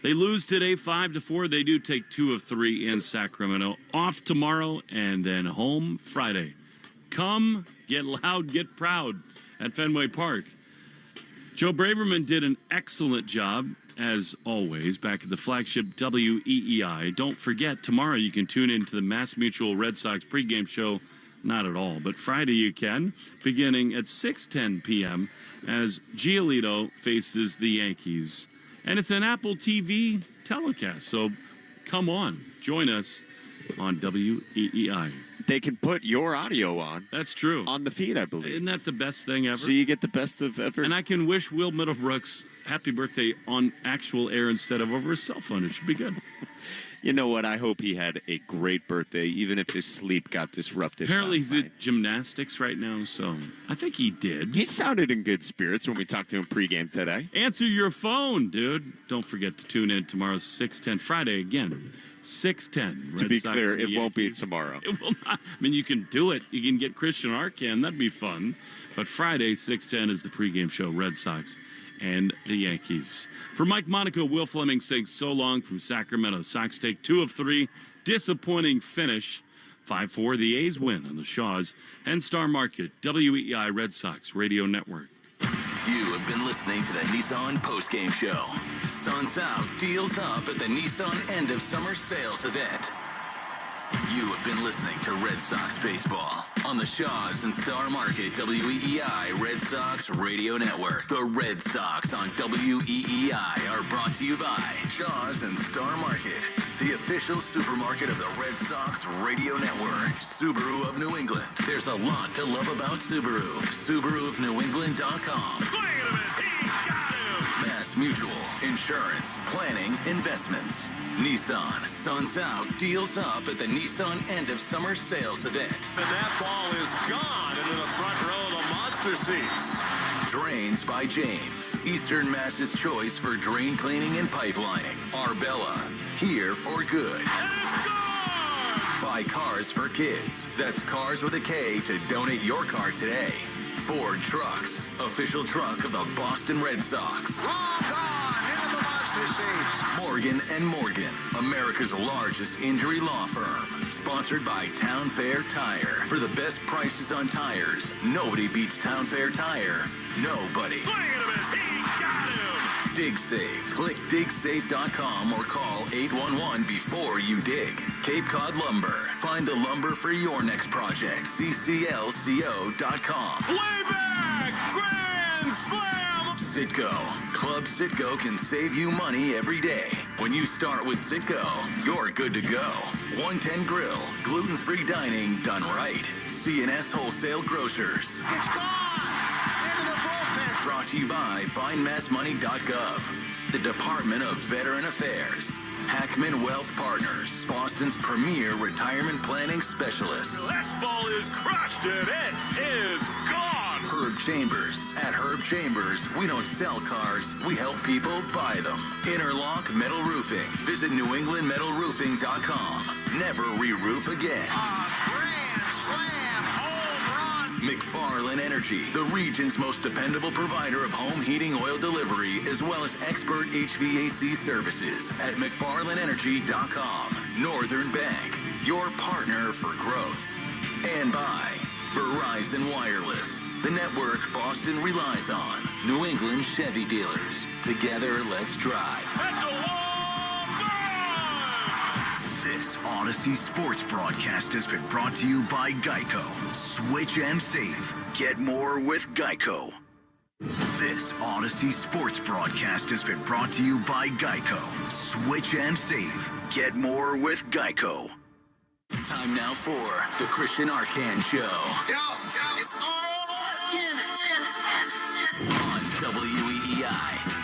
They lose today 5-4. They do take 2 of 3 in Sacramento. Off tomorrow and then home Friday. Come, get loud, get proud at Fenway Park. Joe Braverman did an excellent job, as always, back at the flagship WEEI. Don't forget, tomorrow you can tune into the Mass Mutual Red Sox pregame show. Not at all, but Friday you can, beginning at 6:10 p.m. as Giolito faces the Yankees. And it's an Apple TV telecast, so come on, join us on WEEI. They can put your audio on. That's true. On the feed, I believe. Isn't that the best thing ever? So you get the best of ever. And I can wish Will Middlebrooks happy birthday on actual air instead of over his cell phone. It should be good. You know what? I hope he had a great birthday, even if his sleep got disrupted. Apparently he's at gymnastics right now, so I think he did. He sounded in good spirits when we talked to him pregame today. Answer your phone, dude. Don't forget to tune in tomorrow, 6:10. Friday again, 6:10. To be clear, it won't be tomorrow. It will not. I mean, you can do it. You can get Christian Arcan. That'd be fun. But Friday, 6:10 is the pregame show, Red Sox and the Yankees. For Mike Monaco, Will Fleming saying so long from Sacramento. Sox take 2 of 3. Disappointing finish. 5-4, the A's win on the Shaws and Star Market, WEEI Red Sox Radio Network. You have been listening to the Nissan Postgame Show. Sun's out, deals up at the Nissan End of Summer Sales Event. You have been listening to Red Sox Baseball on the Shaws and Star Market WEEI Red Sox Radio Network. The Red Sox on WEEI are brought to you by Shaws and Star Market, the official supermarket of the Red Sox Radio Network. Subaru of New England. There's a lot to love about Subaru. SubaruofNewEngland.com. Look at him as he got him. Mass Mutual. Insurance, planning, investments. Nissan, sun's out, deals up at the Nissan End of Summer Sales Event. And that ball is gone into the front row of the monster seats. Drains by James, Eastern Mass's choice for drain cleaning and pipelining. Arbella, here for good. And it's gone! By Cars for Kids. That's Cars with a K to donate your car today. Ford Trucks, official truck of the Boston Red Sox. Long gone into the monster seats. Morgan & Morgan, America's largest injury law firm. Sponsored by Town Fair Tire. For the best prices on tires, nobody beats Town Fair Tire. Nobody. Look at him as he got him. Dig Safe. Click digsafe.com or call 811 before you dig. Cape Cod Lumber. Find the lumber for your next project. cclco.com. Way back! Grand slam! Citgo. Club Citgo can save you money every day. When you start with Citgo, you're good to go. 110 Grill. Gluten-free dining done right. C&S Wholesale Grocers. It's gone! Into the bullpen! Brought to you by FindMassMoney.gov. The Department of Veteran Affairs. Hackman Wealth Partners. Boston's premier retirement planning specialist. This ball is crushed and it is gone! Herb Chambers. At Herb Chambers, we don't sell cars, we help people buy them. Interlock Metal Roofing. Visit NewEnglandMetalRoofing.com. Never re-roof again. Grand slam! Home run! McFarland Energy, the region's most dependable provider of home heating oil delivery, as well as expert HVAC services at McFarlandEnergy.com. Northern Bank, your partner for growth. And by Verizon Wireless, the network Boston relies on. New England Chevy dealers. Together, let's drive. At the wall, gone! This Odyssey Sports broadcast has been brought to you by Geico. Switch and save. Get more with Geico. This Odyssey Sports broadcast has been brought to you by Geico. Switch and save. Get more with Geico. Time now for the Christian Arcand Show. It's all on WEEI.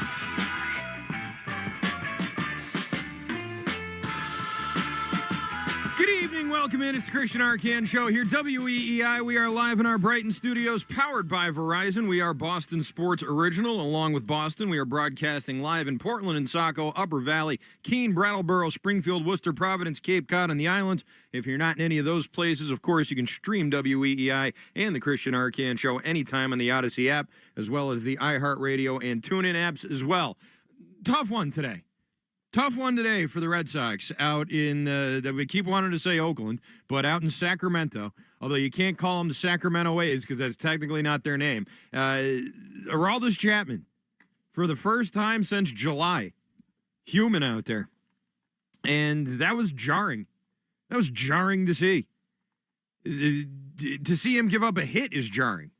Good evening. Welcome in. It's the Christian Arcand Show here, WEEI. We are live in our Brighton studios, powered by Verizon. We are Boston Sports Original. Along with Boston, we are broadcasting live in Portland and Saco, Upper Valley, Keene, Brattleboro, Springfield, Worcester, Providence, Cape Cod, and the islands. If you're not in any of those places, of course, you can stream WEEI and the Christian Arcand Show anytime on the Odyssey app, as well as the iHeartRadio and TuneIn apps as well. Tough one today. Tough one today for the Red Sox out in, we keep wanting to say Oakland, but out in Sacramento, although you can't call them the Sacramento A's because that's technically not their name. Aroldis Chapman, for the first time since July, human out there. And that was jarring. That was jarring to see. To see him give up a hit is jarring,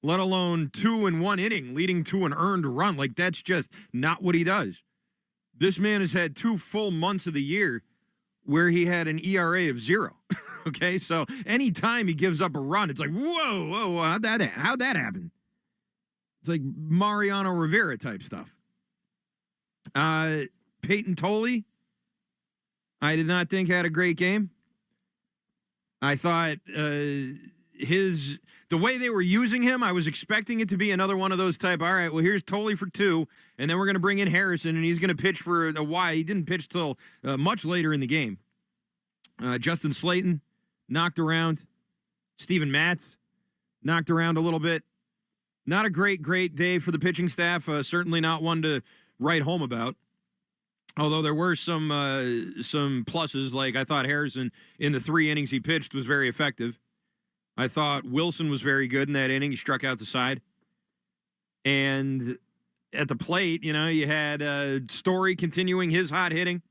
let alone 2 in 1 inning leading to an earned run. Like, that's just not what he does. This man has had 2 full months of the year where he had an ERA of 0. Okay, so anytime he gives up a run, it's like, whoa, how'd that happen? It's like Mariano Rivera type stuff. Payton Tole, I did not think had a great game. I thought the way they were using him, I was expecting it to be another one of those type, all right, well, here's Tole for 2, and then we're going to bring in Harrison, and he's going to pitch for a while. He didn't pitch till much later in the game. Justin Slayton knocked around. Steven Matz knocked around a little bit. Not a great day for the pitching staff. Certainly not one to write home about. Although there were some pluses, like I thought Harrison, in the 3 innings he pitched, was very effective. I thought Wilson was very good in that inning. He struck out the side. And at the plate, you had Story continuing his hot hitting.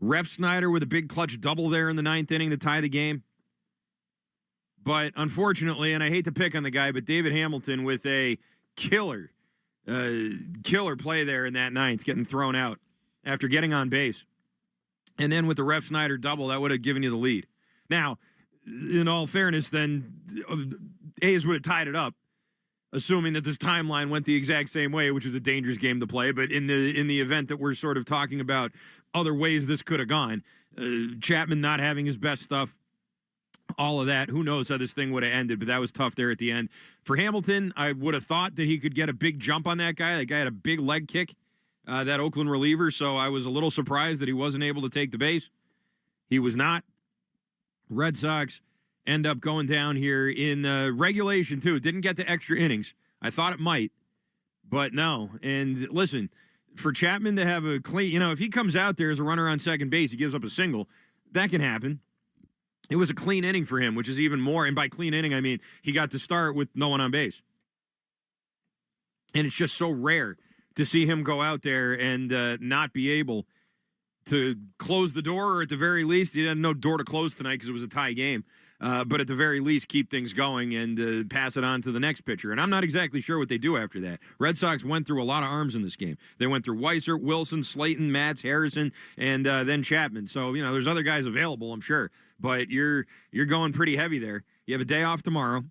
Ref Snyder with a big clutch double there in the 9th inning to tie the game. But unfortunately, and I hate to pick on the guy, but David Hamilton with a killer play there in that 9th, getting thrown out after getting on base. And then with the Ref Snyder double, that would have given you the lead. Now, in all fairness, then A's would have tied it up, assuming that this timeline went the exact same way, which is a dangerous game to play. But in the event that we're sort of talking about other ways this could have gone, Chapman not having his best stuff, all of that, who knows how this thing would have ended, but that was tough there at the end. For Hamilton, I would have thought that he could get a big jump on that guy. That guy had a big leg kick, that Oakland reliever, so I was a little surprised that he wasn't able to take the base. He was not. Red Sox end up going down here in regulation, too. It didn't get to extra innings. I thought it might, but no. And listen, for Chapman to have a clean, if he comes out there as a runner on second base, he gives up a single, that can happen. It was a clean inning for him, which is even more. And by clean inning, I mean he got to start with no one on base. And it's just so rare to see him go out there and not be able to close the door, or at the very least, he had no door to close tonight because it was a tie game. But at the very least, keep things going and pass it on to the next pitcher. And I'm not exactly sure what they do after that. Red Sox went through a lot of arms in this game. They went through Weiser, Wilson, Slayton, Matz, Harrison, and then Chapman. So, there's other guys available, I'm sure. But you're going pretty heavy there. You have a day off tomorrow.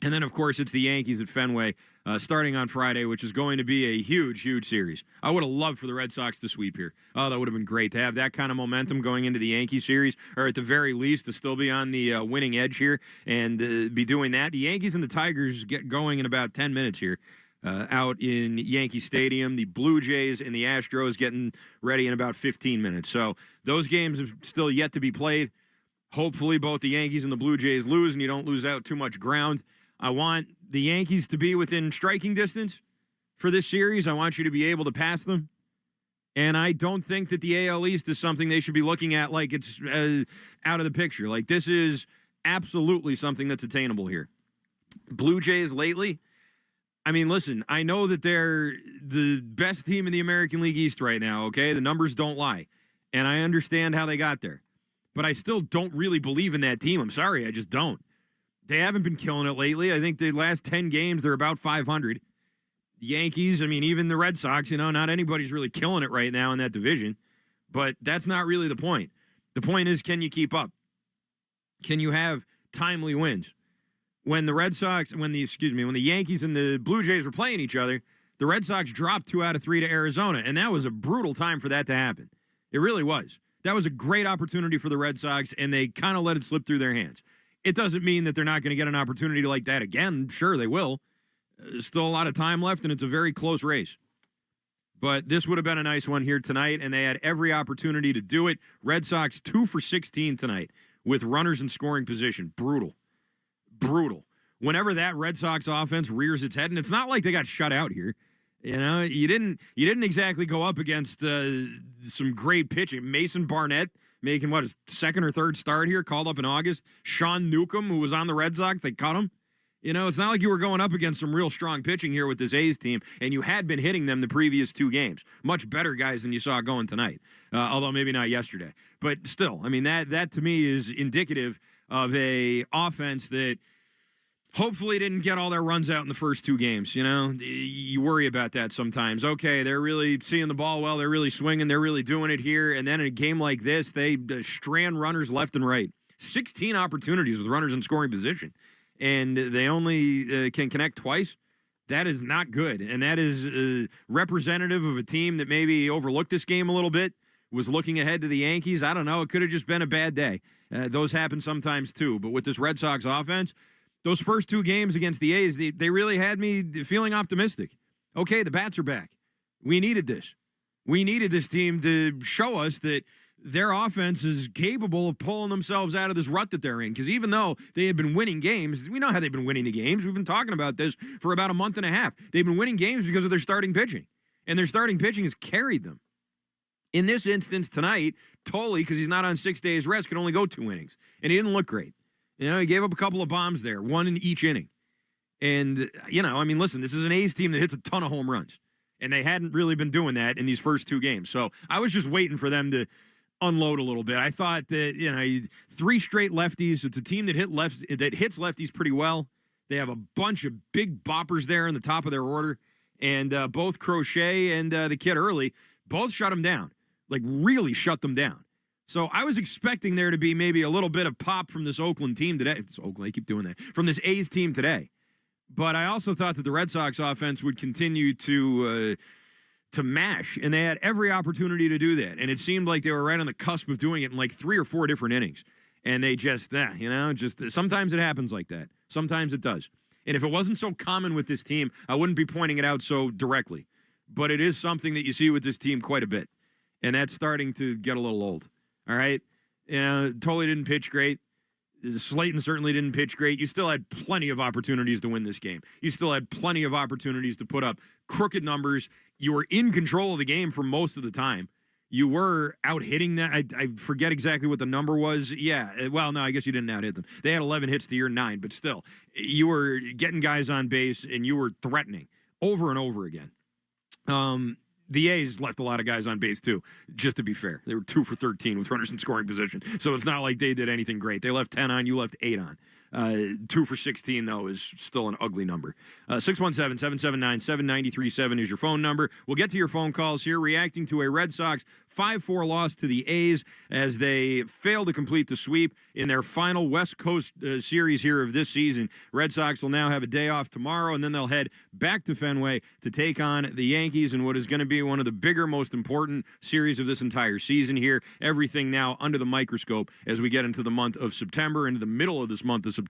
And then, of course, it's the Yankees at Fenway starting on Friday, which is going to be a huge, huge series. I would have loved for the Red Sox to sweep here. Oh, that would have been great to have that kind of momentum going into the Yankee series, or at the very least to still be on the winning edge here and be doing that. The Yankees and the Tigers get going in about 10 minutes here out in Yankee Stadium. The Blue Jays and the Astros getting ready in about 15 minutes. So those games have still yet to be played. Hopefully both the Yankees and the Blue Jays lose and you don't lose out too much ground. I want the Yankees to be within striking distance for this series. I want you to be able to pass them. And I don't think that the AL East is something they should be looking at like it's out of the picture. Like, this is absolutely something that's attainable here. Blue Jays lately, I mean, listen, I know that they're the best team in the American League East right now, okay? The numbers don't lie. And I understand how they got there. But I still don't really believe in that team. I'm sorry, I just don't. They haven't been killing it lately. I think the last 10 games, they're about 500. The Yankees, I mean, even the Red Sox, not anybody's really killing it right now in that division. But that's not really the point. The point is, can you keep up? Can you have timely wins? When the Yankees and the Blue Jays were playing each other, the Red Sox dropped 2 out of 3 to Arizona, and that was a brutal time for that to happen. It really was. That was a great opportunity for the Red Sox, and they kind of let it slip through their hands. It doesn't mean that they're not going to get an opportunity like that again. Sure, they will. There's still a lot of time left, and it's a very close race. But this would have been a nice one here tonight, and they had every opportunity to do it. Red Sox 2 for 16 tonight with runners in scoring position. Brutal. Whenever that Red Sox offense rears its head, and it's not like they got shut out here. You didn't exactly go up against some great pitching. Mason Barnett making, his second or third start here, called up in August. Sean Newcomb, who was on the Red Sox, they cut him. It's not like you were going up against some real strong pitching here with this A's team, and you had been hitting them the previous 2 games. Much better guys than you saw going tonight, although maybe not yesterday. But still, I mean, that to me is indicative of a offense that hopefully didn't get all their runs out in the first 2 games. You worry about that sometimes. Okay, they're really seeing the ball well. They're really swinging. They're really doing it here. And then in a game like this, they strand runners left and right. 16 opportunities with runners in scoring position. And they only can connect twice. That is not good. And that is representative of a team that maybe overlooked this game a little bit, was looking ahead to the Yankees. I don't know. It could have just been a bad day. Those happen sometimes too. But with this Red Sox offense, those first 2 games against the A's, they really had me feeling optimistic. Okay, the bats are back. We needed this. We needed this team to show us that their offense is capable of pulling themselves out of this rut that they're in. Because even though they had been winning games, we know how they've been winning the games. We've been talking about this for about a month and a half. They've been winning games because of their starting pitching. And their starting pitching has carried them. In this instance tonight, Tole, because he's not on 6 days rest, could only go 2 innings. And he didn't look great. He gave up a couple of bombs there, 1 in each inning. And, listen, this is an A's team that hits a ton of home runs. And they hadn't really been doing that in these first 2 games. So I was just waiting for them to unload a little bit. I thought that, 3 straight lefties. It's a team that hits lefties pretty well. They have a bunch of big boppers there in the top of their order. And both Crochet and the kid Early both shut them down. Like, really shut them down. So I was expecting there to be maybe a little bit of pop from this Oakland team today. It's Oakland, I keep doing that. From this A's team today. But I also thought that the Red Sox offense would continue to mash, and they had every opportunity to do that. And it seemed like they were right on the cusp of doing it in like 3 or 4 different innings. And they just sometimes it happens like that. Sometimes it does. And if it wasn't so common with this team, I wouldn't be pointing it out so directly. But it is something that you see with this team quite a bit. And that's starting to get a little old. All right? Tole didn't pitch great. Slayton certainly didn't pitch great. You still had plenty of opportunities to win this game. You still had plenty of opportunities to put up crooked numbers. You were in control of the game for most of the time. You were out-hitting that. I forget exactly what the number was. Yeah, well, no, I guess you didn't out-hit them. They had 11 hits to your 9, but still, you were getting guys on base, and you were threatening over and over again. The A's left a lot of guys on base, too, just to be fair. They were 2 for 13 with runners in scoring position, so it's not like they did anything great. They left 10 on, you left 8 on. 2 for 16, though, is still an ugly number. 617-779-7937 is your phone number. We'll get to your phone calls here, reacting to a Red Sox 5-4 loss to the A's as they fail to complete the sweep in their final West Coast series here of this season. Red Sox will now have a day off tomorrow, and then they'll head back to Fenway to take on the Yankees in what is going to be one of the bigger, most important series of this entire season here. Everything now under the microscope as we get into the month of September, into the middle of this month of September,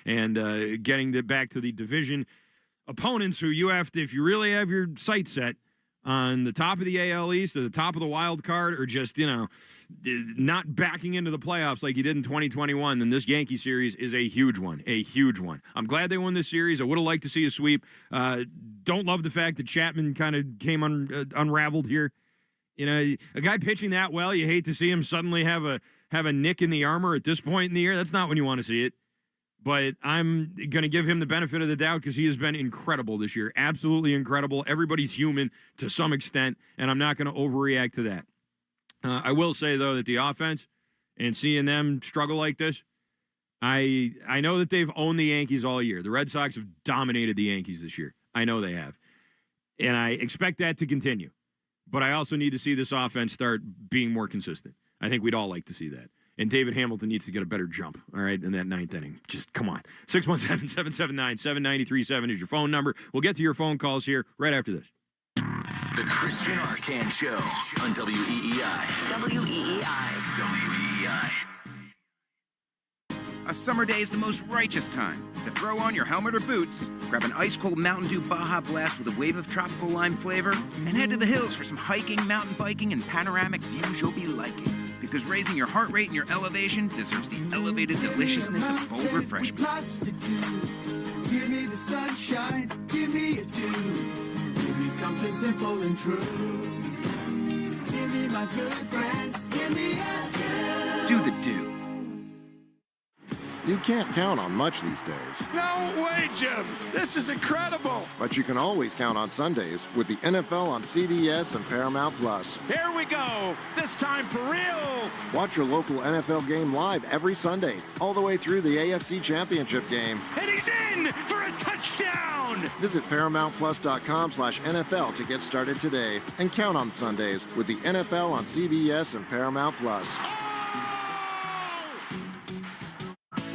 and getting back to the division opponents who you have to, if you really have your sights set on the top of the AL East or the top of the wild card, or just, not backing into the playoffs like you did in 2021, then this Yankee series is a huge one, I'm glad they won this series. I would have liked to see a sweep. Don't love the fact that Chapman kind of came unraveled here. A guy pitching that well, you hate to see him suddenly have a nick in the armor at this point in the year. That's not when you want to see it. But I'm going to give him the benefit of the doubt because he has been incredible this year. Absolutely incredible. Everybody's human to some extent, and I'm not going to overreact to that. I will say, though, that the offense and seeing them struggle like this, I know that they've owned the Yankees all year. The Red Sox have dominated the Yankees this year. I know they have. And I expect that to continue. But I also need to see this offense start being more consistent. I think we'd all like to see that. And David Hamilton needs to get a better jump, all right, in that ninth inning. Just come on. 617-779-7937 is your phone number. We'll get to your phone calls here right after this. The Christian Arcand Show on WEEI. WEEI. A summer day is the most righteous time to throw on your helmet or boots, grab an ice-cold Mountain Dew Baja Blast with a wave of tropical lime flavor, and head to the hills for some hiking, mountain biking, and panoramic views you'll be liking. Because raising your heart rate and your elevation deserves the elevated deliciousness of bold refreshment. Lots to do. Give me the sunshine, give me a dew. Give me something simple and true. Give me my good friends, give me a dew. Do the dew. You can't count on much these days. No way, Jim. This is incredible. But you can always count on Sundays with the NFL on CBS and Paramount Plus. Here we go. This time for real. Watch your local NFL game live every Sunday, all the way through the AFC Championship game. And he's in for a touchdown. Visit ParamountPlus.com/NFL to get started today and count on Sundays with the NFL on CBS and Paramount Plus.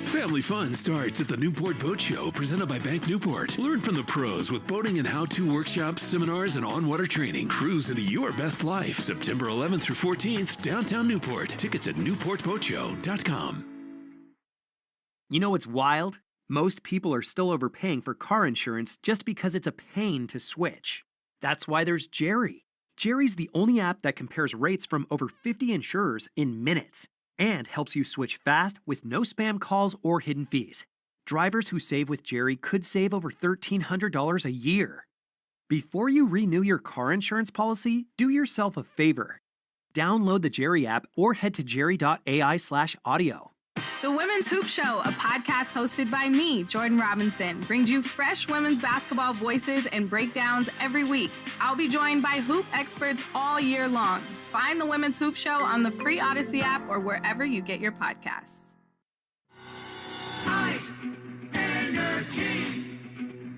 Family fun starts at the Newport Boat Show, presented by Bank Newport. Learn from the pros with boating and how-to workshops, seminars, and on-water training. Cruise into your best life, September 11th through 14th, downtown Newport. Tickets at newportboatshow.com. You know what's wild? Most people are still overpaying for car insurance just because it's a pain to switch. That's why there's Jerry. Jerry's the only app that compares rates from over 50 insurers in minutes and helps you switch fast with no spam calls or hidden fees. Drivers who save with Jerry could save over $1,300 a year. Before you renew your car insurance policy, do yourself a favor. Download the Jerry app or head to jerry.ai/audio. The Women's Hoop Show, a podcast hosted by me, Jordan Robinson, brings you fresh women's basketball voices and breakdowns every week. I'll be joined by hoop experts all year long. Find the Women's Hoop Show on the free Odyssey app or wherever you get your podcasts. Ice, energy,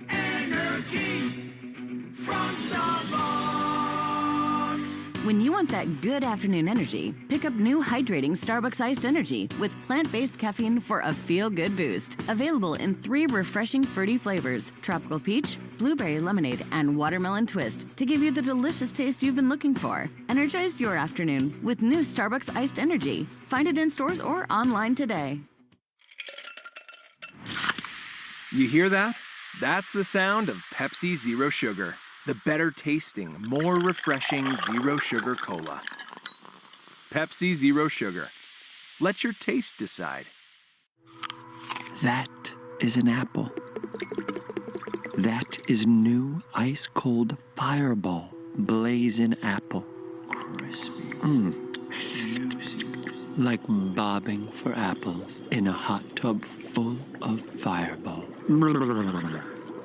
energy from Starbucks. When you want that good afternoon energy, pick up new hydrating Starbucks iced energy with plant-based caffeine for a feel-good boost. Available in 3 refreshing fruity flavors: tropical peach, blueberry lemonade, and watermelon twist, to give you the delicious taste you've been looking for. Energize your afternoon with new Starbucks iced energy. Find it in stores or online today. You hear that? That's the sound of Pepsi Zero Sugar. The better tasting, more refreshing Zero Sugar Cola. Pepsi Zero Sugar. Let your taste decide. That is an apple. That is new ice-cold Fireball Blazing Apple. Crispy. Juicy. Like bobbing for apples in a hot tub full of Fireball.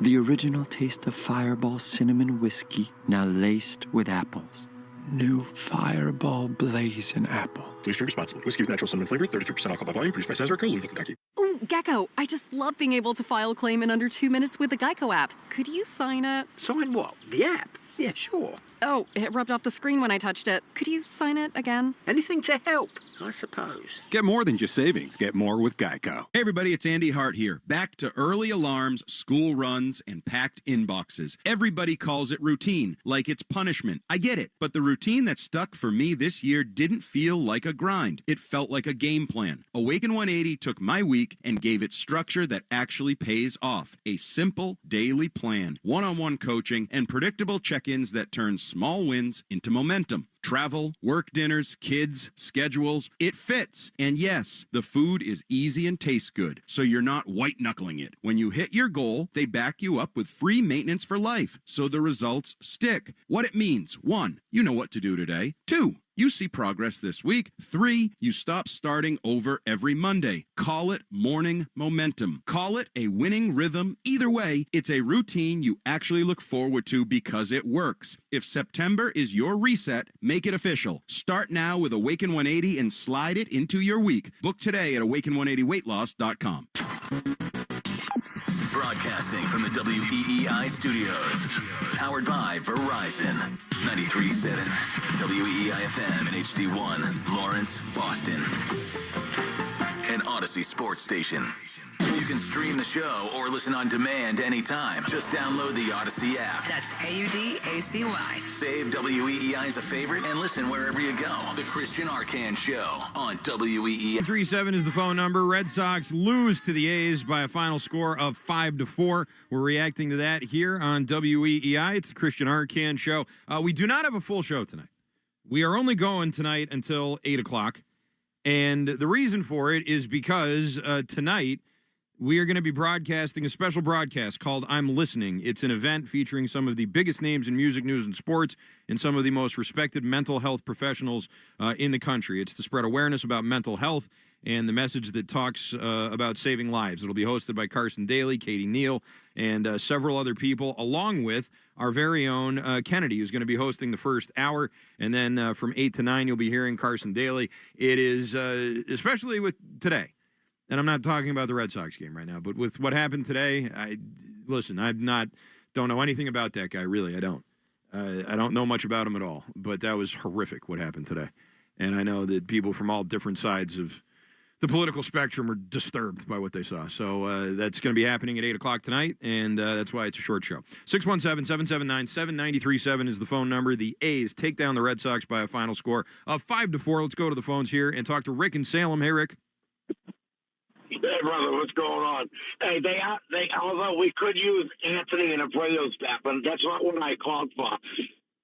The original taste of Fireball cinnamon whiskey, now laced with apples. New Fireball Blazing Apple. Please drink responsibly. Whiskey with natural cinnamon flavor, 33% alcohol by volume, produced by Sazerac, Louisville, Kentucky. Ooh, Gecko, I just love being able to file a claim in under 2 minutes with the Geico app. Could you sign it? Sign what? The app? Yeah, sure. Oh, it rubbed off the screen when I touched it. Could you sign it again? Anything to help, I suppose. Get more than just savings. Get more with Geico. Hey everybody, it's Andy Hart here. Back to early alarms, school runs, and packed inboxes. Everybody calls it routine, like it's punishment. I get it, but the routine that stuck for me this year didn't feel like a grind. It felt like a game plan. Awaken 180 took my week and gave it structure that actually pays off. A simple daily plan, one-on-one coaching, and predictable check-ins that turn small wins into momentum. Travel, work dinners, kids, schedules, it fits. And yes, the food is easy and tastes good, so you're not white-knuckling it. When you hit your goal, they back you up with free maintenance for life, so the results stick. What it means: 1, you know what to do today. 2, You see progress this week. 3, you stop starting over every Monday. Call it morning momentum. Call it a winning rhythm. Either way, it's a routine you actually look forward to because it works. If September is your reset, make it official. Start now with Awaken 180 and slide it into your week. Book today at awaken180weightloss.com. Broadcasting from the WEEI studios. Powered by Verizon. 93.7 WEEI FM and HD1, Lawrence, Boston. An Odyssey sports station. You can stream the show or listen on demand anytime. Just download the Odyssey app. That's AUDACY. Save WEEI as a favorite and listen wherever you go. The Christian Arcan Show on WEEI. 3-7 is the phone number. Red Sox lose to the A's by a final score of 5-4. We're reacting to that here on WEEI. It's the Christian Arcan Show. We do not have a full show tonight. We are only going tonight until 8 o'clock. And the reason for it is because tonight we are going to be broadcasting a special broadcast called I'm Listening. It's an event featuring some of the biggest names in music, news, and sports, and some of the most respected mental health professionals in the country. It's to spread awareness about mental health and the message that talks about saving lives. It'll be hosted by Carson Daly, Katie Neal, and several other people, along with our very own Kennedy, who's going to be hosting the first hour. And then from 8 to 9, you'll be hearing Carson Daly. It is, especially with today, and I'm not talking about the Red Sox game right now, but with what happened today, don't know anything about that guy, really. I don't know much about him at all, but that was horrific what happened today. And I know that people from all different sides of the political spectrum are disturbed by what they saw. So that's going to be happening at 8 o'clock tonight, and that's why it's a short show. 617-779-7937 is the phone number. The A's take down the Red Sox by a final score of 5-4. Let's go to the phones here and talk to Rick in Salem. Hey, Rick. Hey, brother, what's going on? Hey, although we could use Anthony and Abreu's back, but that's not what I called for.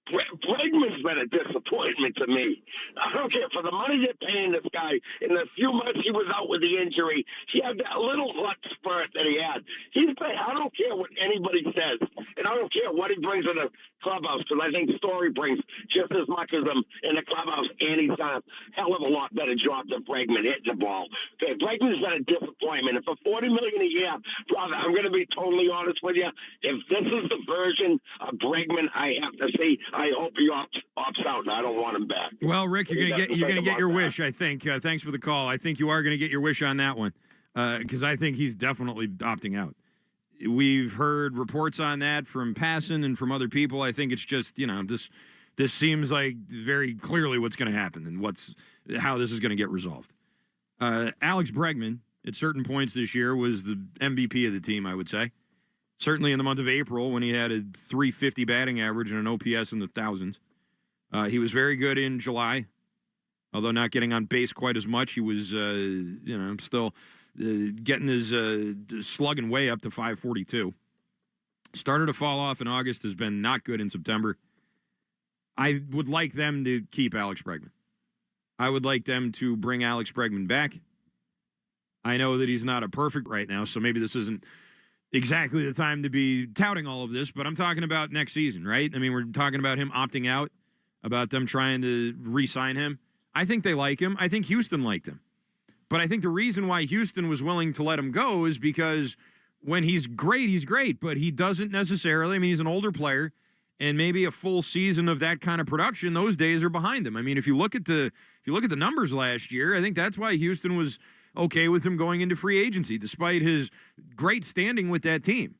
Bregman's been a disappointment to me. I don't care. For the money they're paying this guy, in the few months he was out with the injury, he had that little hot spurt that he had. I don't care what anybody says, and I don't care what he brings in the clubhouse, because I think Story brings just as much as him in the clubhouse, and he's done a hell of a lot better job than Bregman hitting the ball. Okay, Bregman's been a disappointment. And for $40 million a year, brother, I'm going to be totally honest with you. If this is the version of Bregman I have to see, I hope he opts out, and I don't want him back. Well, Rick, you're going to get your wish, I think. Thanks for the call. I think you are going to get your wish on that one, because I think he's definitely opting out. We've heard reports on that from Passan and from other people. I think it's just, this seems like very clearly what's going to happen and how this is going to get resolved. Alex Bregman, at certain points this year, was the MVP of the team, I would say. Certainly in the month of April, when he had a .350 batting average and an OPS in the thousands. He was very good in July, although not getting on base quite as much. He was, still getting his slugging way up to .542. Started to fall off in August, has been not good in September. I would like them to keep Alex Bregman. I would like them to bring Alex Bregman back. I know that he's not a perfect right now, so maybe this isn't exactly the time to be touting all of this, but I'm talking about next season, right? I mean, we're talking about him opting out, about them trying to re-sign him. I think they like him. I think Houston liked him. But I think the reason why Houston was willing to let him go is because when he's great, but he doesn't necessarily, I mean, he's an older player, and maybe a full season of that kind of production, those days are behind him. I mean, if you look at the numbers last year, I think that's why Houston was okay with him going into free agency, despite his great standing with that team.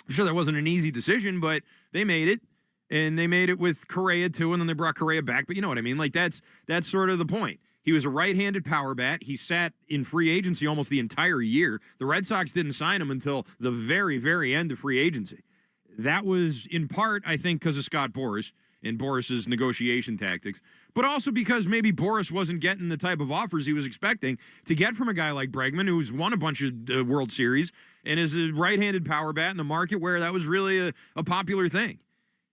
I'm sure that wasn't an easy decision, but they made it, and they made it with Correa too, and then they brought Correa back. But you know what I mean? Like that's sort of the point. He was a right-handed power bat. He sat in free agency almost the entire year. The Red Sox didn't sign him until the very, very end of free agency. That was in part, I think, because of Scott Boras and Boris's negotiation tactics, but also because maybe Boras wasn't getting the type of offers he was expecting to get from a guy like Bregman, who's won a bunch of World Series and is a right-handed power bat in a market where that was really a popular thing.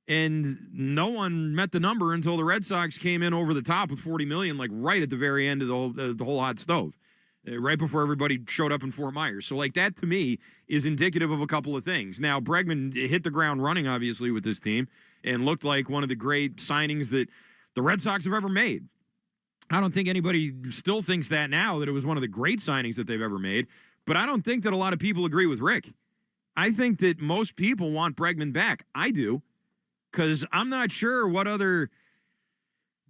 And no one met the number until the Red Sox came in over the top with $40 million, like right at the very end of the whole hot stove, right before everybody showed up in Fort Myers. So like that to me is indicative of a couple of things. Now, Bregman hit the ground running, obviously, with this team and looked like one of the great signings that the Red Sox have ever made. I don't think anybody still thinks that now, that it was one of the great signings that they've ever made, but I don't think that a lot of people agree with Rick. I think that most people want Bregman back. I do, because I'm not sure what other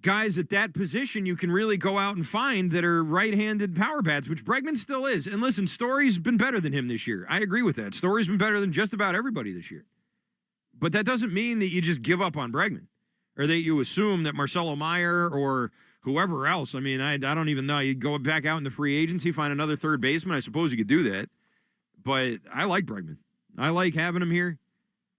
guys at that position you can really go out and find that are right-handed power bats, which Bregman still is. And listen, Story's been better than him this year. I agree with that. Story's been better than just about everybody this year. But that doesn't mean that you just give up on Bregman or that you assume that Marcelo Meyer or whoever else. I mean, I don't even know. You go back out in the free agency, find another third baseman. I suppose you could do that. But I like Bregman. I like having him here.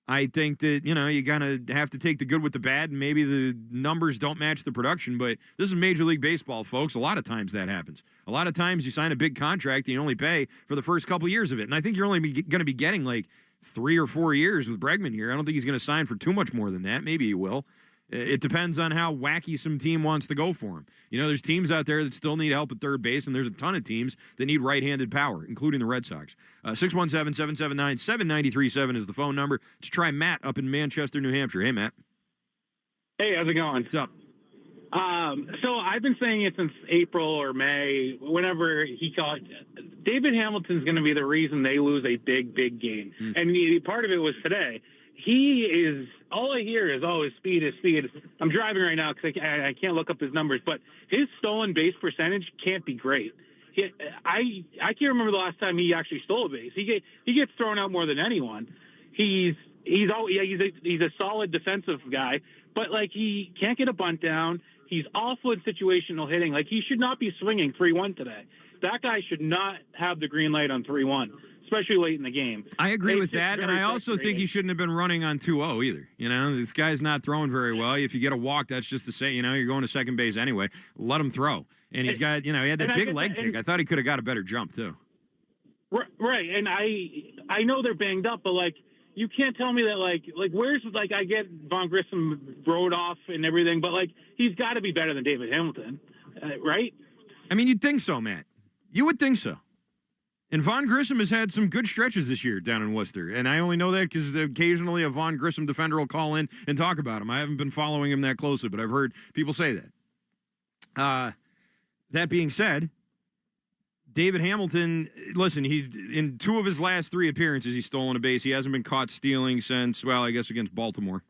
I think that, you kind of have to take the good with the bad, and maybe the numbers don't match the production, but this is Major League Baseball, folks. A lot of times that happens. A lot of times you sign a big contract and you only pay for the first couple of years of it, and I think you're only going to be getting like 3 or 4 years with Bregman here. I don't think he's going to sign for too much more than that. Maybe he will. It depends on how wacky some team wants to go for him. There's teams out there that still need help at third base, and there's a ton of teams that need right-handed power, including the Red Sox. 617-779-7937 is the phone number. Let's try Matt up in Manchester, New Hampshire. Hey, Matt. Hey, how's it going? What's up? So I've been saying it since April or May, whenever he called. David Hamilton's going to be the reason they lose a big, big game. And part of it was today. He is, all I hear is, his speed is speed. I'm driving right now because I can't look up his numbers, but his stolen base percentage can't be great. I can't remember the last time he actually stole a base. He gets thrown out more than anyone. He's a solid defensive guy, but he can't get a bunt down. He's awful in situational hitting. He should not be swinging 3-1 today. That guy should not have the green light on 3-1. Especially late in the game. I agree with that, and I also think he shouldn't have been running on 2-0 either. This guy's not throwing very well. If you get a walk, that's just to say, you're going to second base anyway. Let him throw. And he's got, he had that big leg kick. I thought he could have got a better jump, too. Right, and I know they're banged up, but, you can't tell me that, where's, I get Von Grissom rode off and everything, but, he's got to be better than David Hamilton, right? I mean, you'd think so, Matt. You would think so. And Von Grissom has had some good stretches this year down in Worcester. And I only know that because occasionally a Von Grissom defender will call in and talk about him. I haven't been following him that closely, but I've heard people say that. That being said, David Hamilton, listen, in 2 of his last 3 appearances, he's stolen a base. He hasn't been caught stealing since, I guess against Baltimore.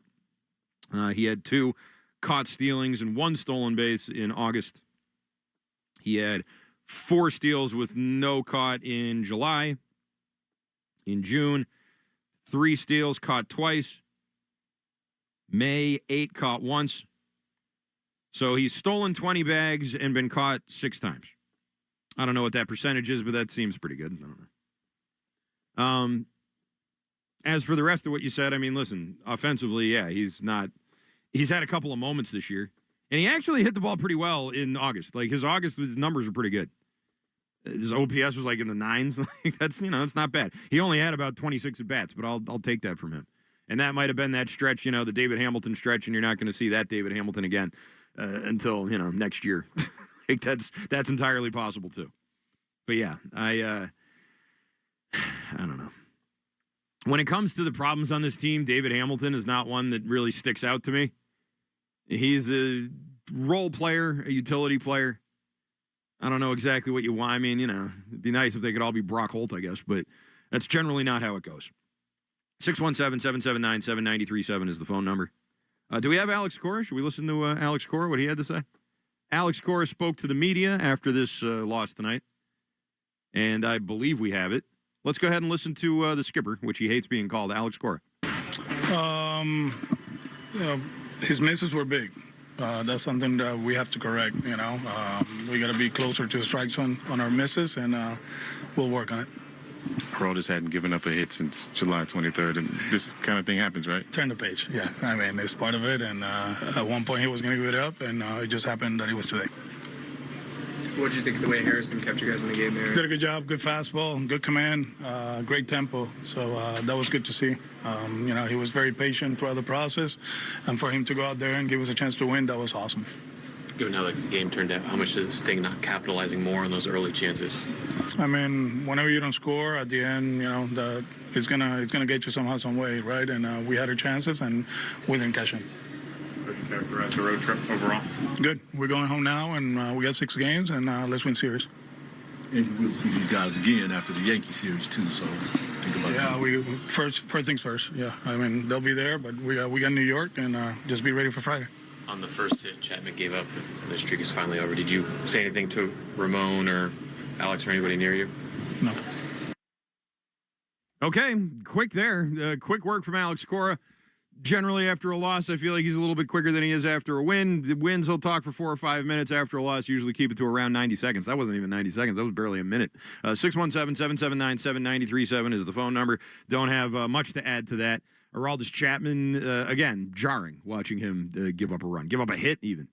He had 2 caught stealings and 1 stolen base in August. He had 4 steals with no caught in July. In June, 3 steals caught twice. May, 8 caught once. So he's stolen 20 bags and been caught 6 times. I don't know what that percentage is, but that seems pretty good. I don't know. As for the rest of what you said, I mean, listen, offensively, yeah, he's had a couple of moments this year. And he actually hit the ball pretty well in August. His numbers are pretty good. His OPS was in the 9s. That's, it's not bad. He only had about 26 at-bats, but I'll take that from him. And that might have been that stretch, the David Hamilton stretch, and you're not going to see that David Hamilton again until, next year. That's entirely possible, too. But, yeah, I don't know. When it comes to the problems on this team, David Hamilton is not one that really sticks out to me. He's a role player, a utility player. I don't know exactly what you want. I mean, it'd be nice if they could all be Brock Holt, I guess, but that's generally not how it goes. 617-779-7937 is the phone number. Do we have Alex Cora? Should we listen to Alex Cora, what he had to say? Alex Cora spoke to the media after this loss tonight, and I believe we have it. Let's go ahead and listen to the skipper, which he hates being called, Alex Cora. His misses were big. That's something that we have to correct, we got to be closer to the strike zone on our misses, and we'll work on it. Aroldis hadn't given up a hit since July 23rd, and this kind of thing happens, right? Turn the page, yeah. I mean, it's part of it, and at one point he was going to give it up, and it just happened that it was today. What did you think of the way Harrison kept you guys in the game there? Did a good job, good fastball, good command, great tempo. So that was good to see. He was very patient throughout the process, and for him to go out there and give us a chance to win, that was awesome. Given how the game turned out, how much does this thing not capitalizing more on those early chances? I mean, whenever you don't score at the end, it's gonna get you somehow, some way, right? And we had our chances, and we didn't catch them. How would you characterize the road trip overall? Good. We're going home now, and we got 6 games, and let's win series. And we'll see these guys again after the Yankee series too. So think about that. We first things first. Yeah, I mean they'll be there, but we got New York, and just be ready for Friday. On the first hit, Chapman gave up, and the streak is finally over. Did you say anything to Ramon or Alex or anybody near you? No. Okay, quick there. Quick work from Alex Cora. Generally, after a loss, I feel like he's a little bit quicker than he is after a win. The wins, he'll talk for 4 or 5 minutes. After a loss, usually keep it to around 90 seconds. That wasn't even 90 seconds. That was barely a minute. 617-779-7937 is the phone number. Don't have much to add to that. Aroldis Chapman, again, jarring watching him give up a run, give up a hit even.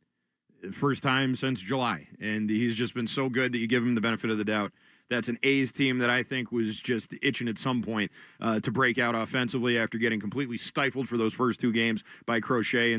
First time since July. And he's just been so good that you give him the benefit of the doubt. That's an A's team that I think was just itching at some point to break out offensively after getting completely stifled for those first 2 games by Crochet.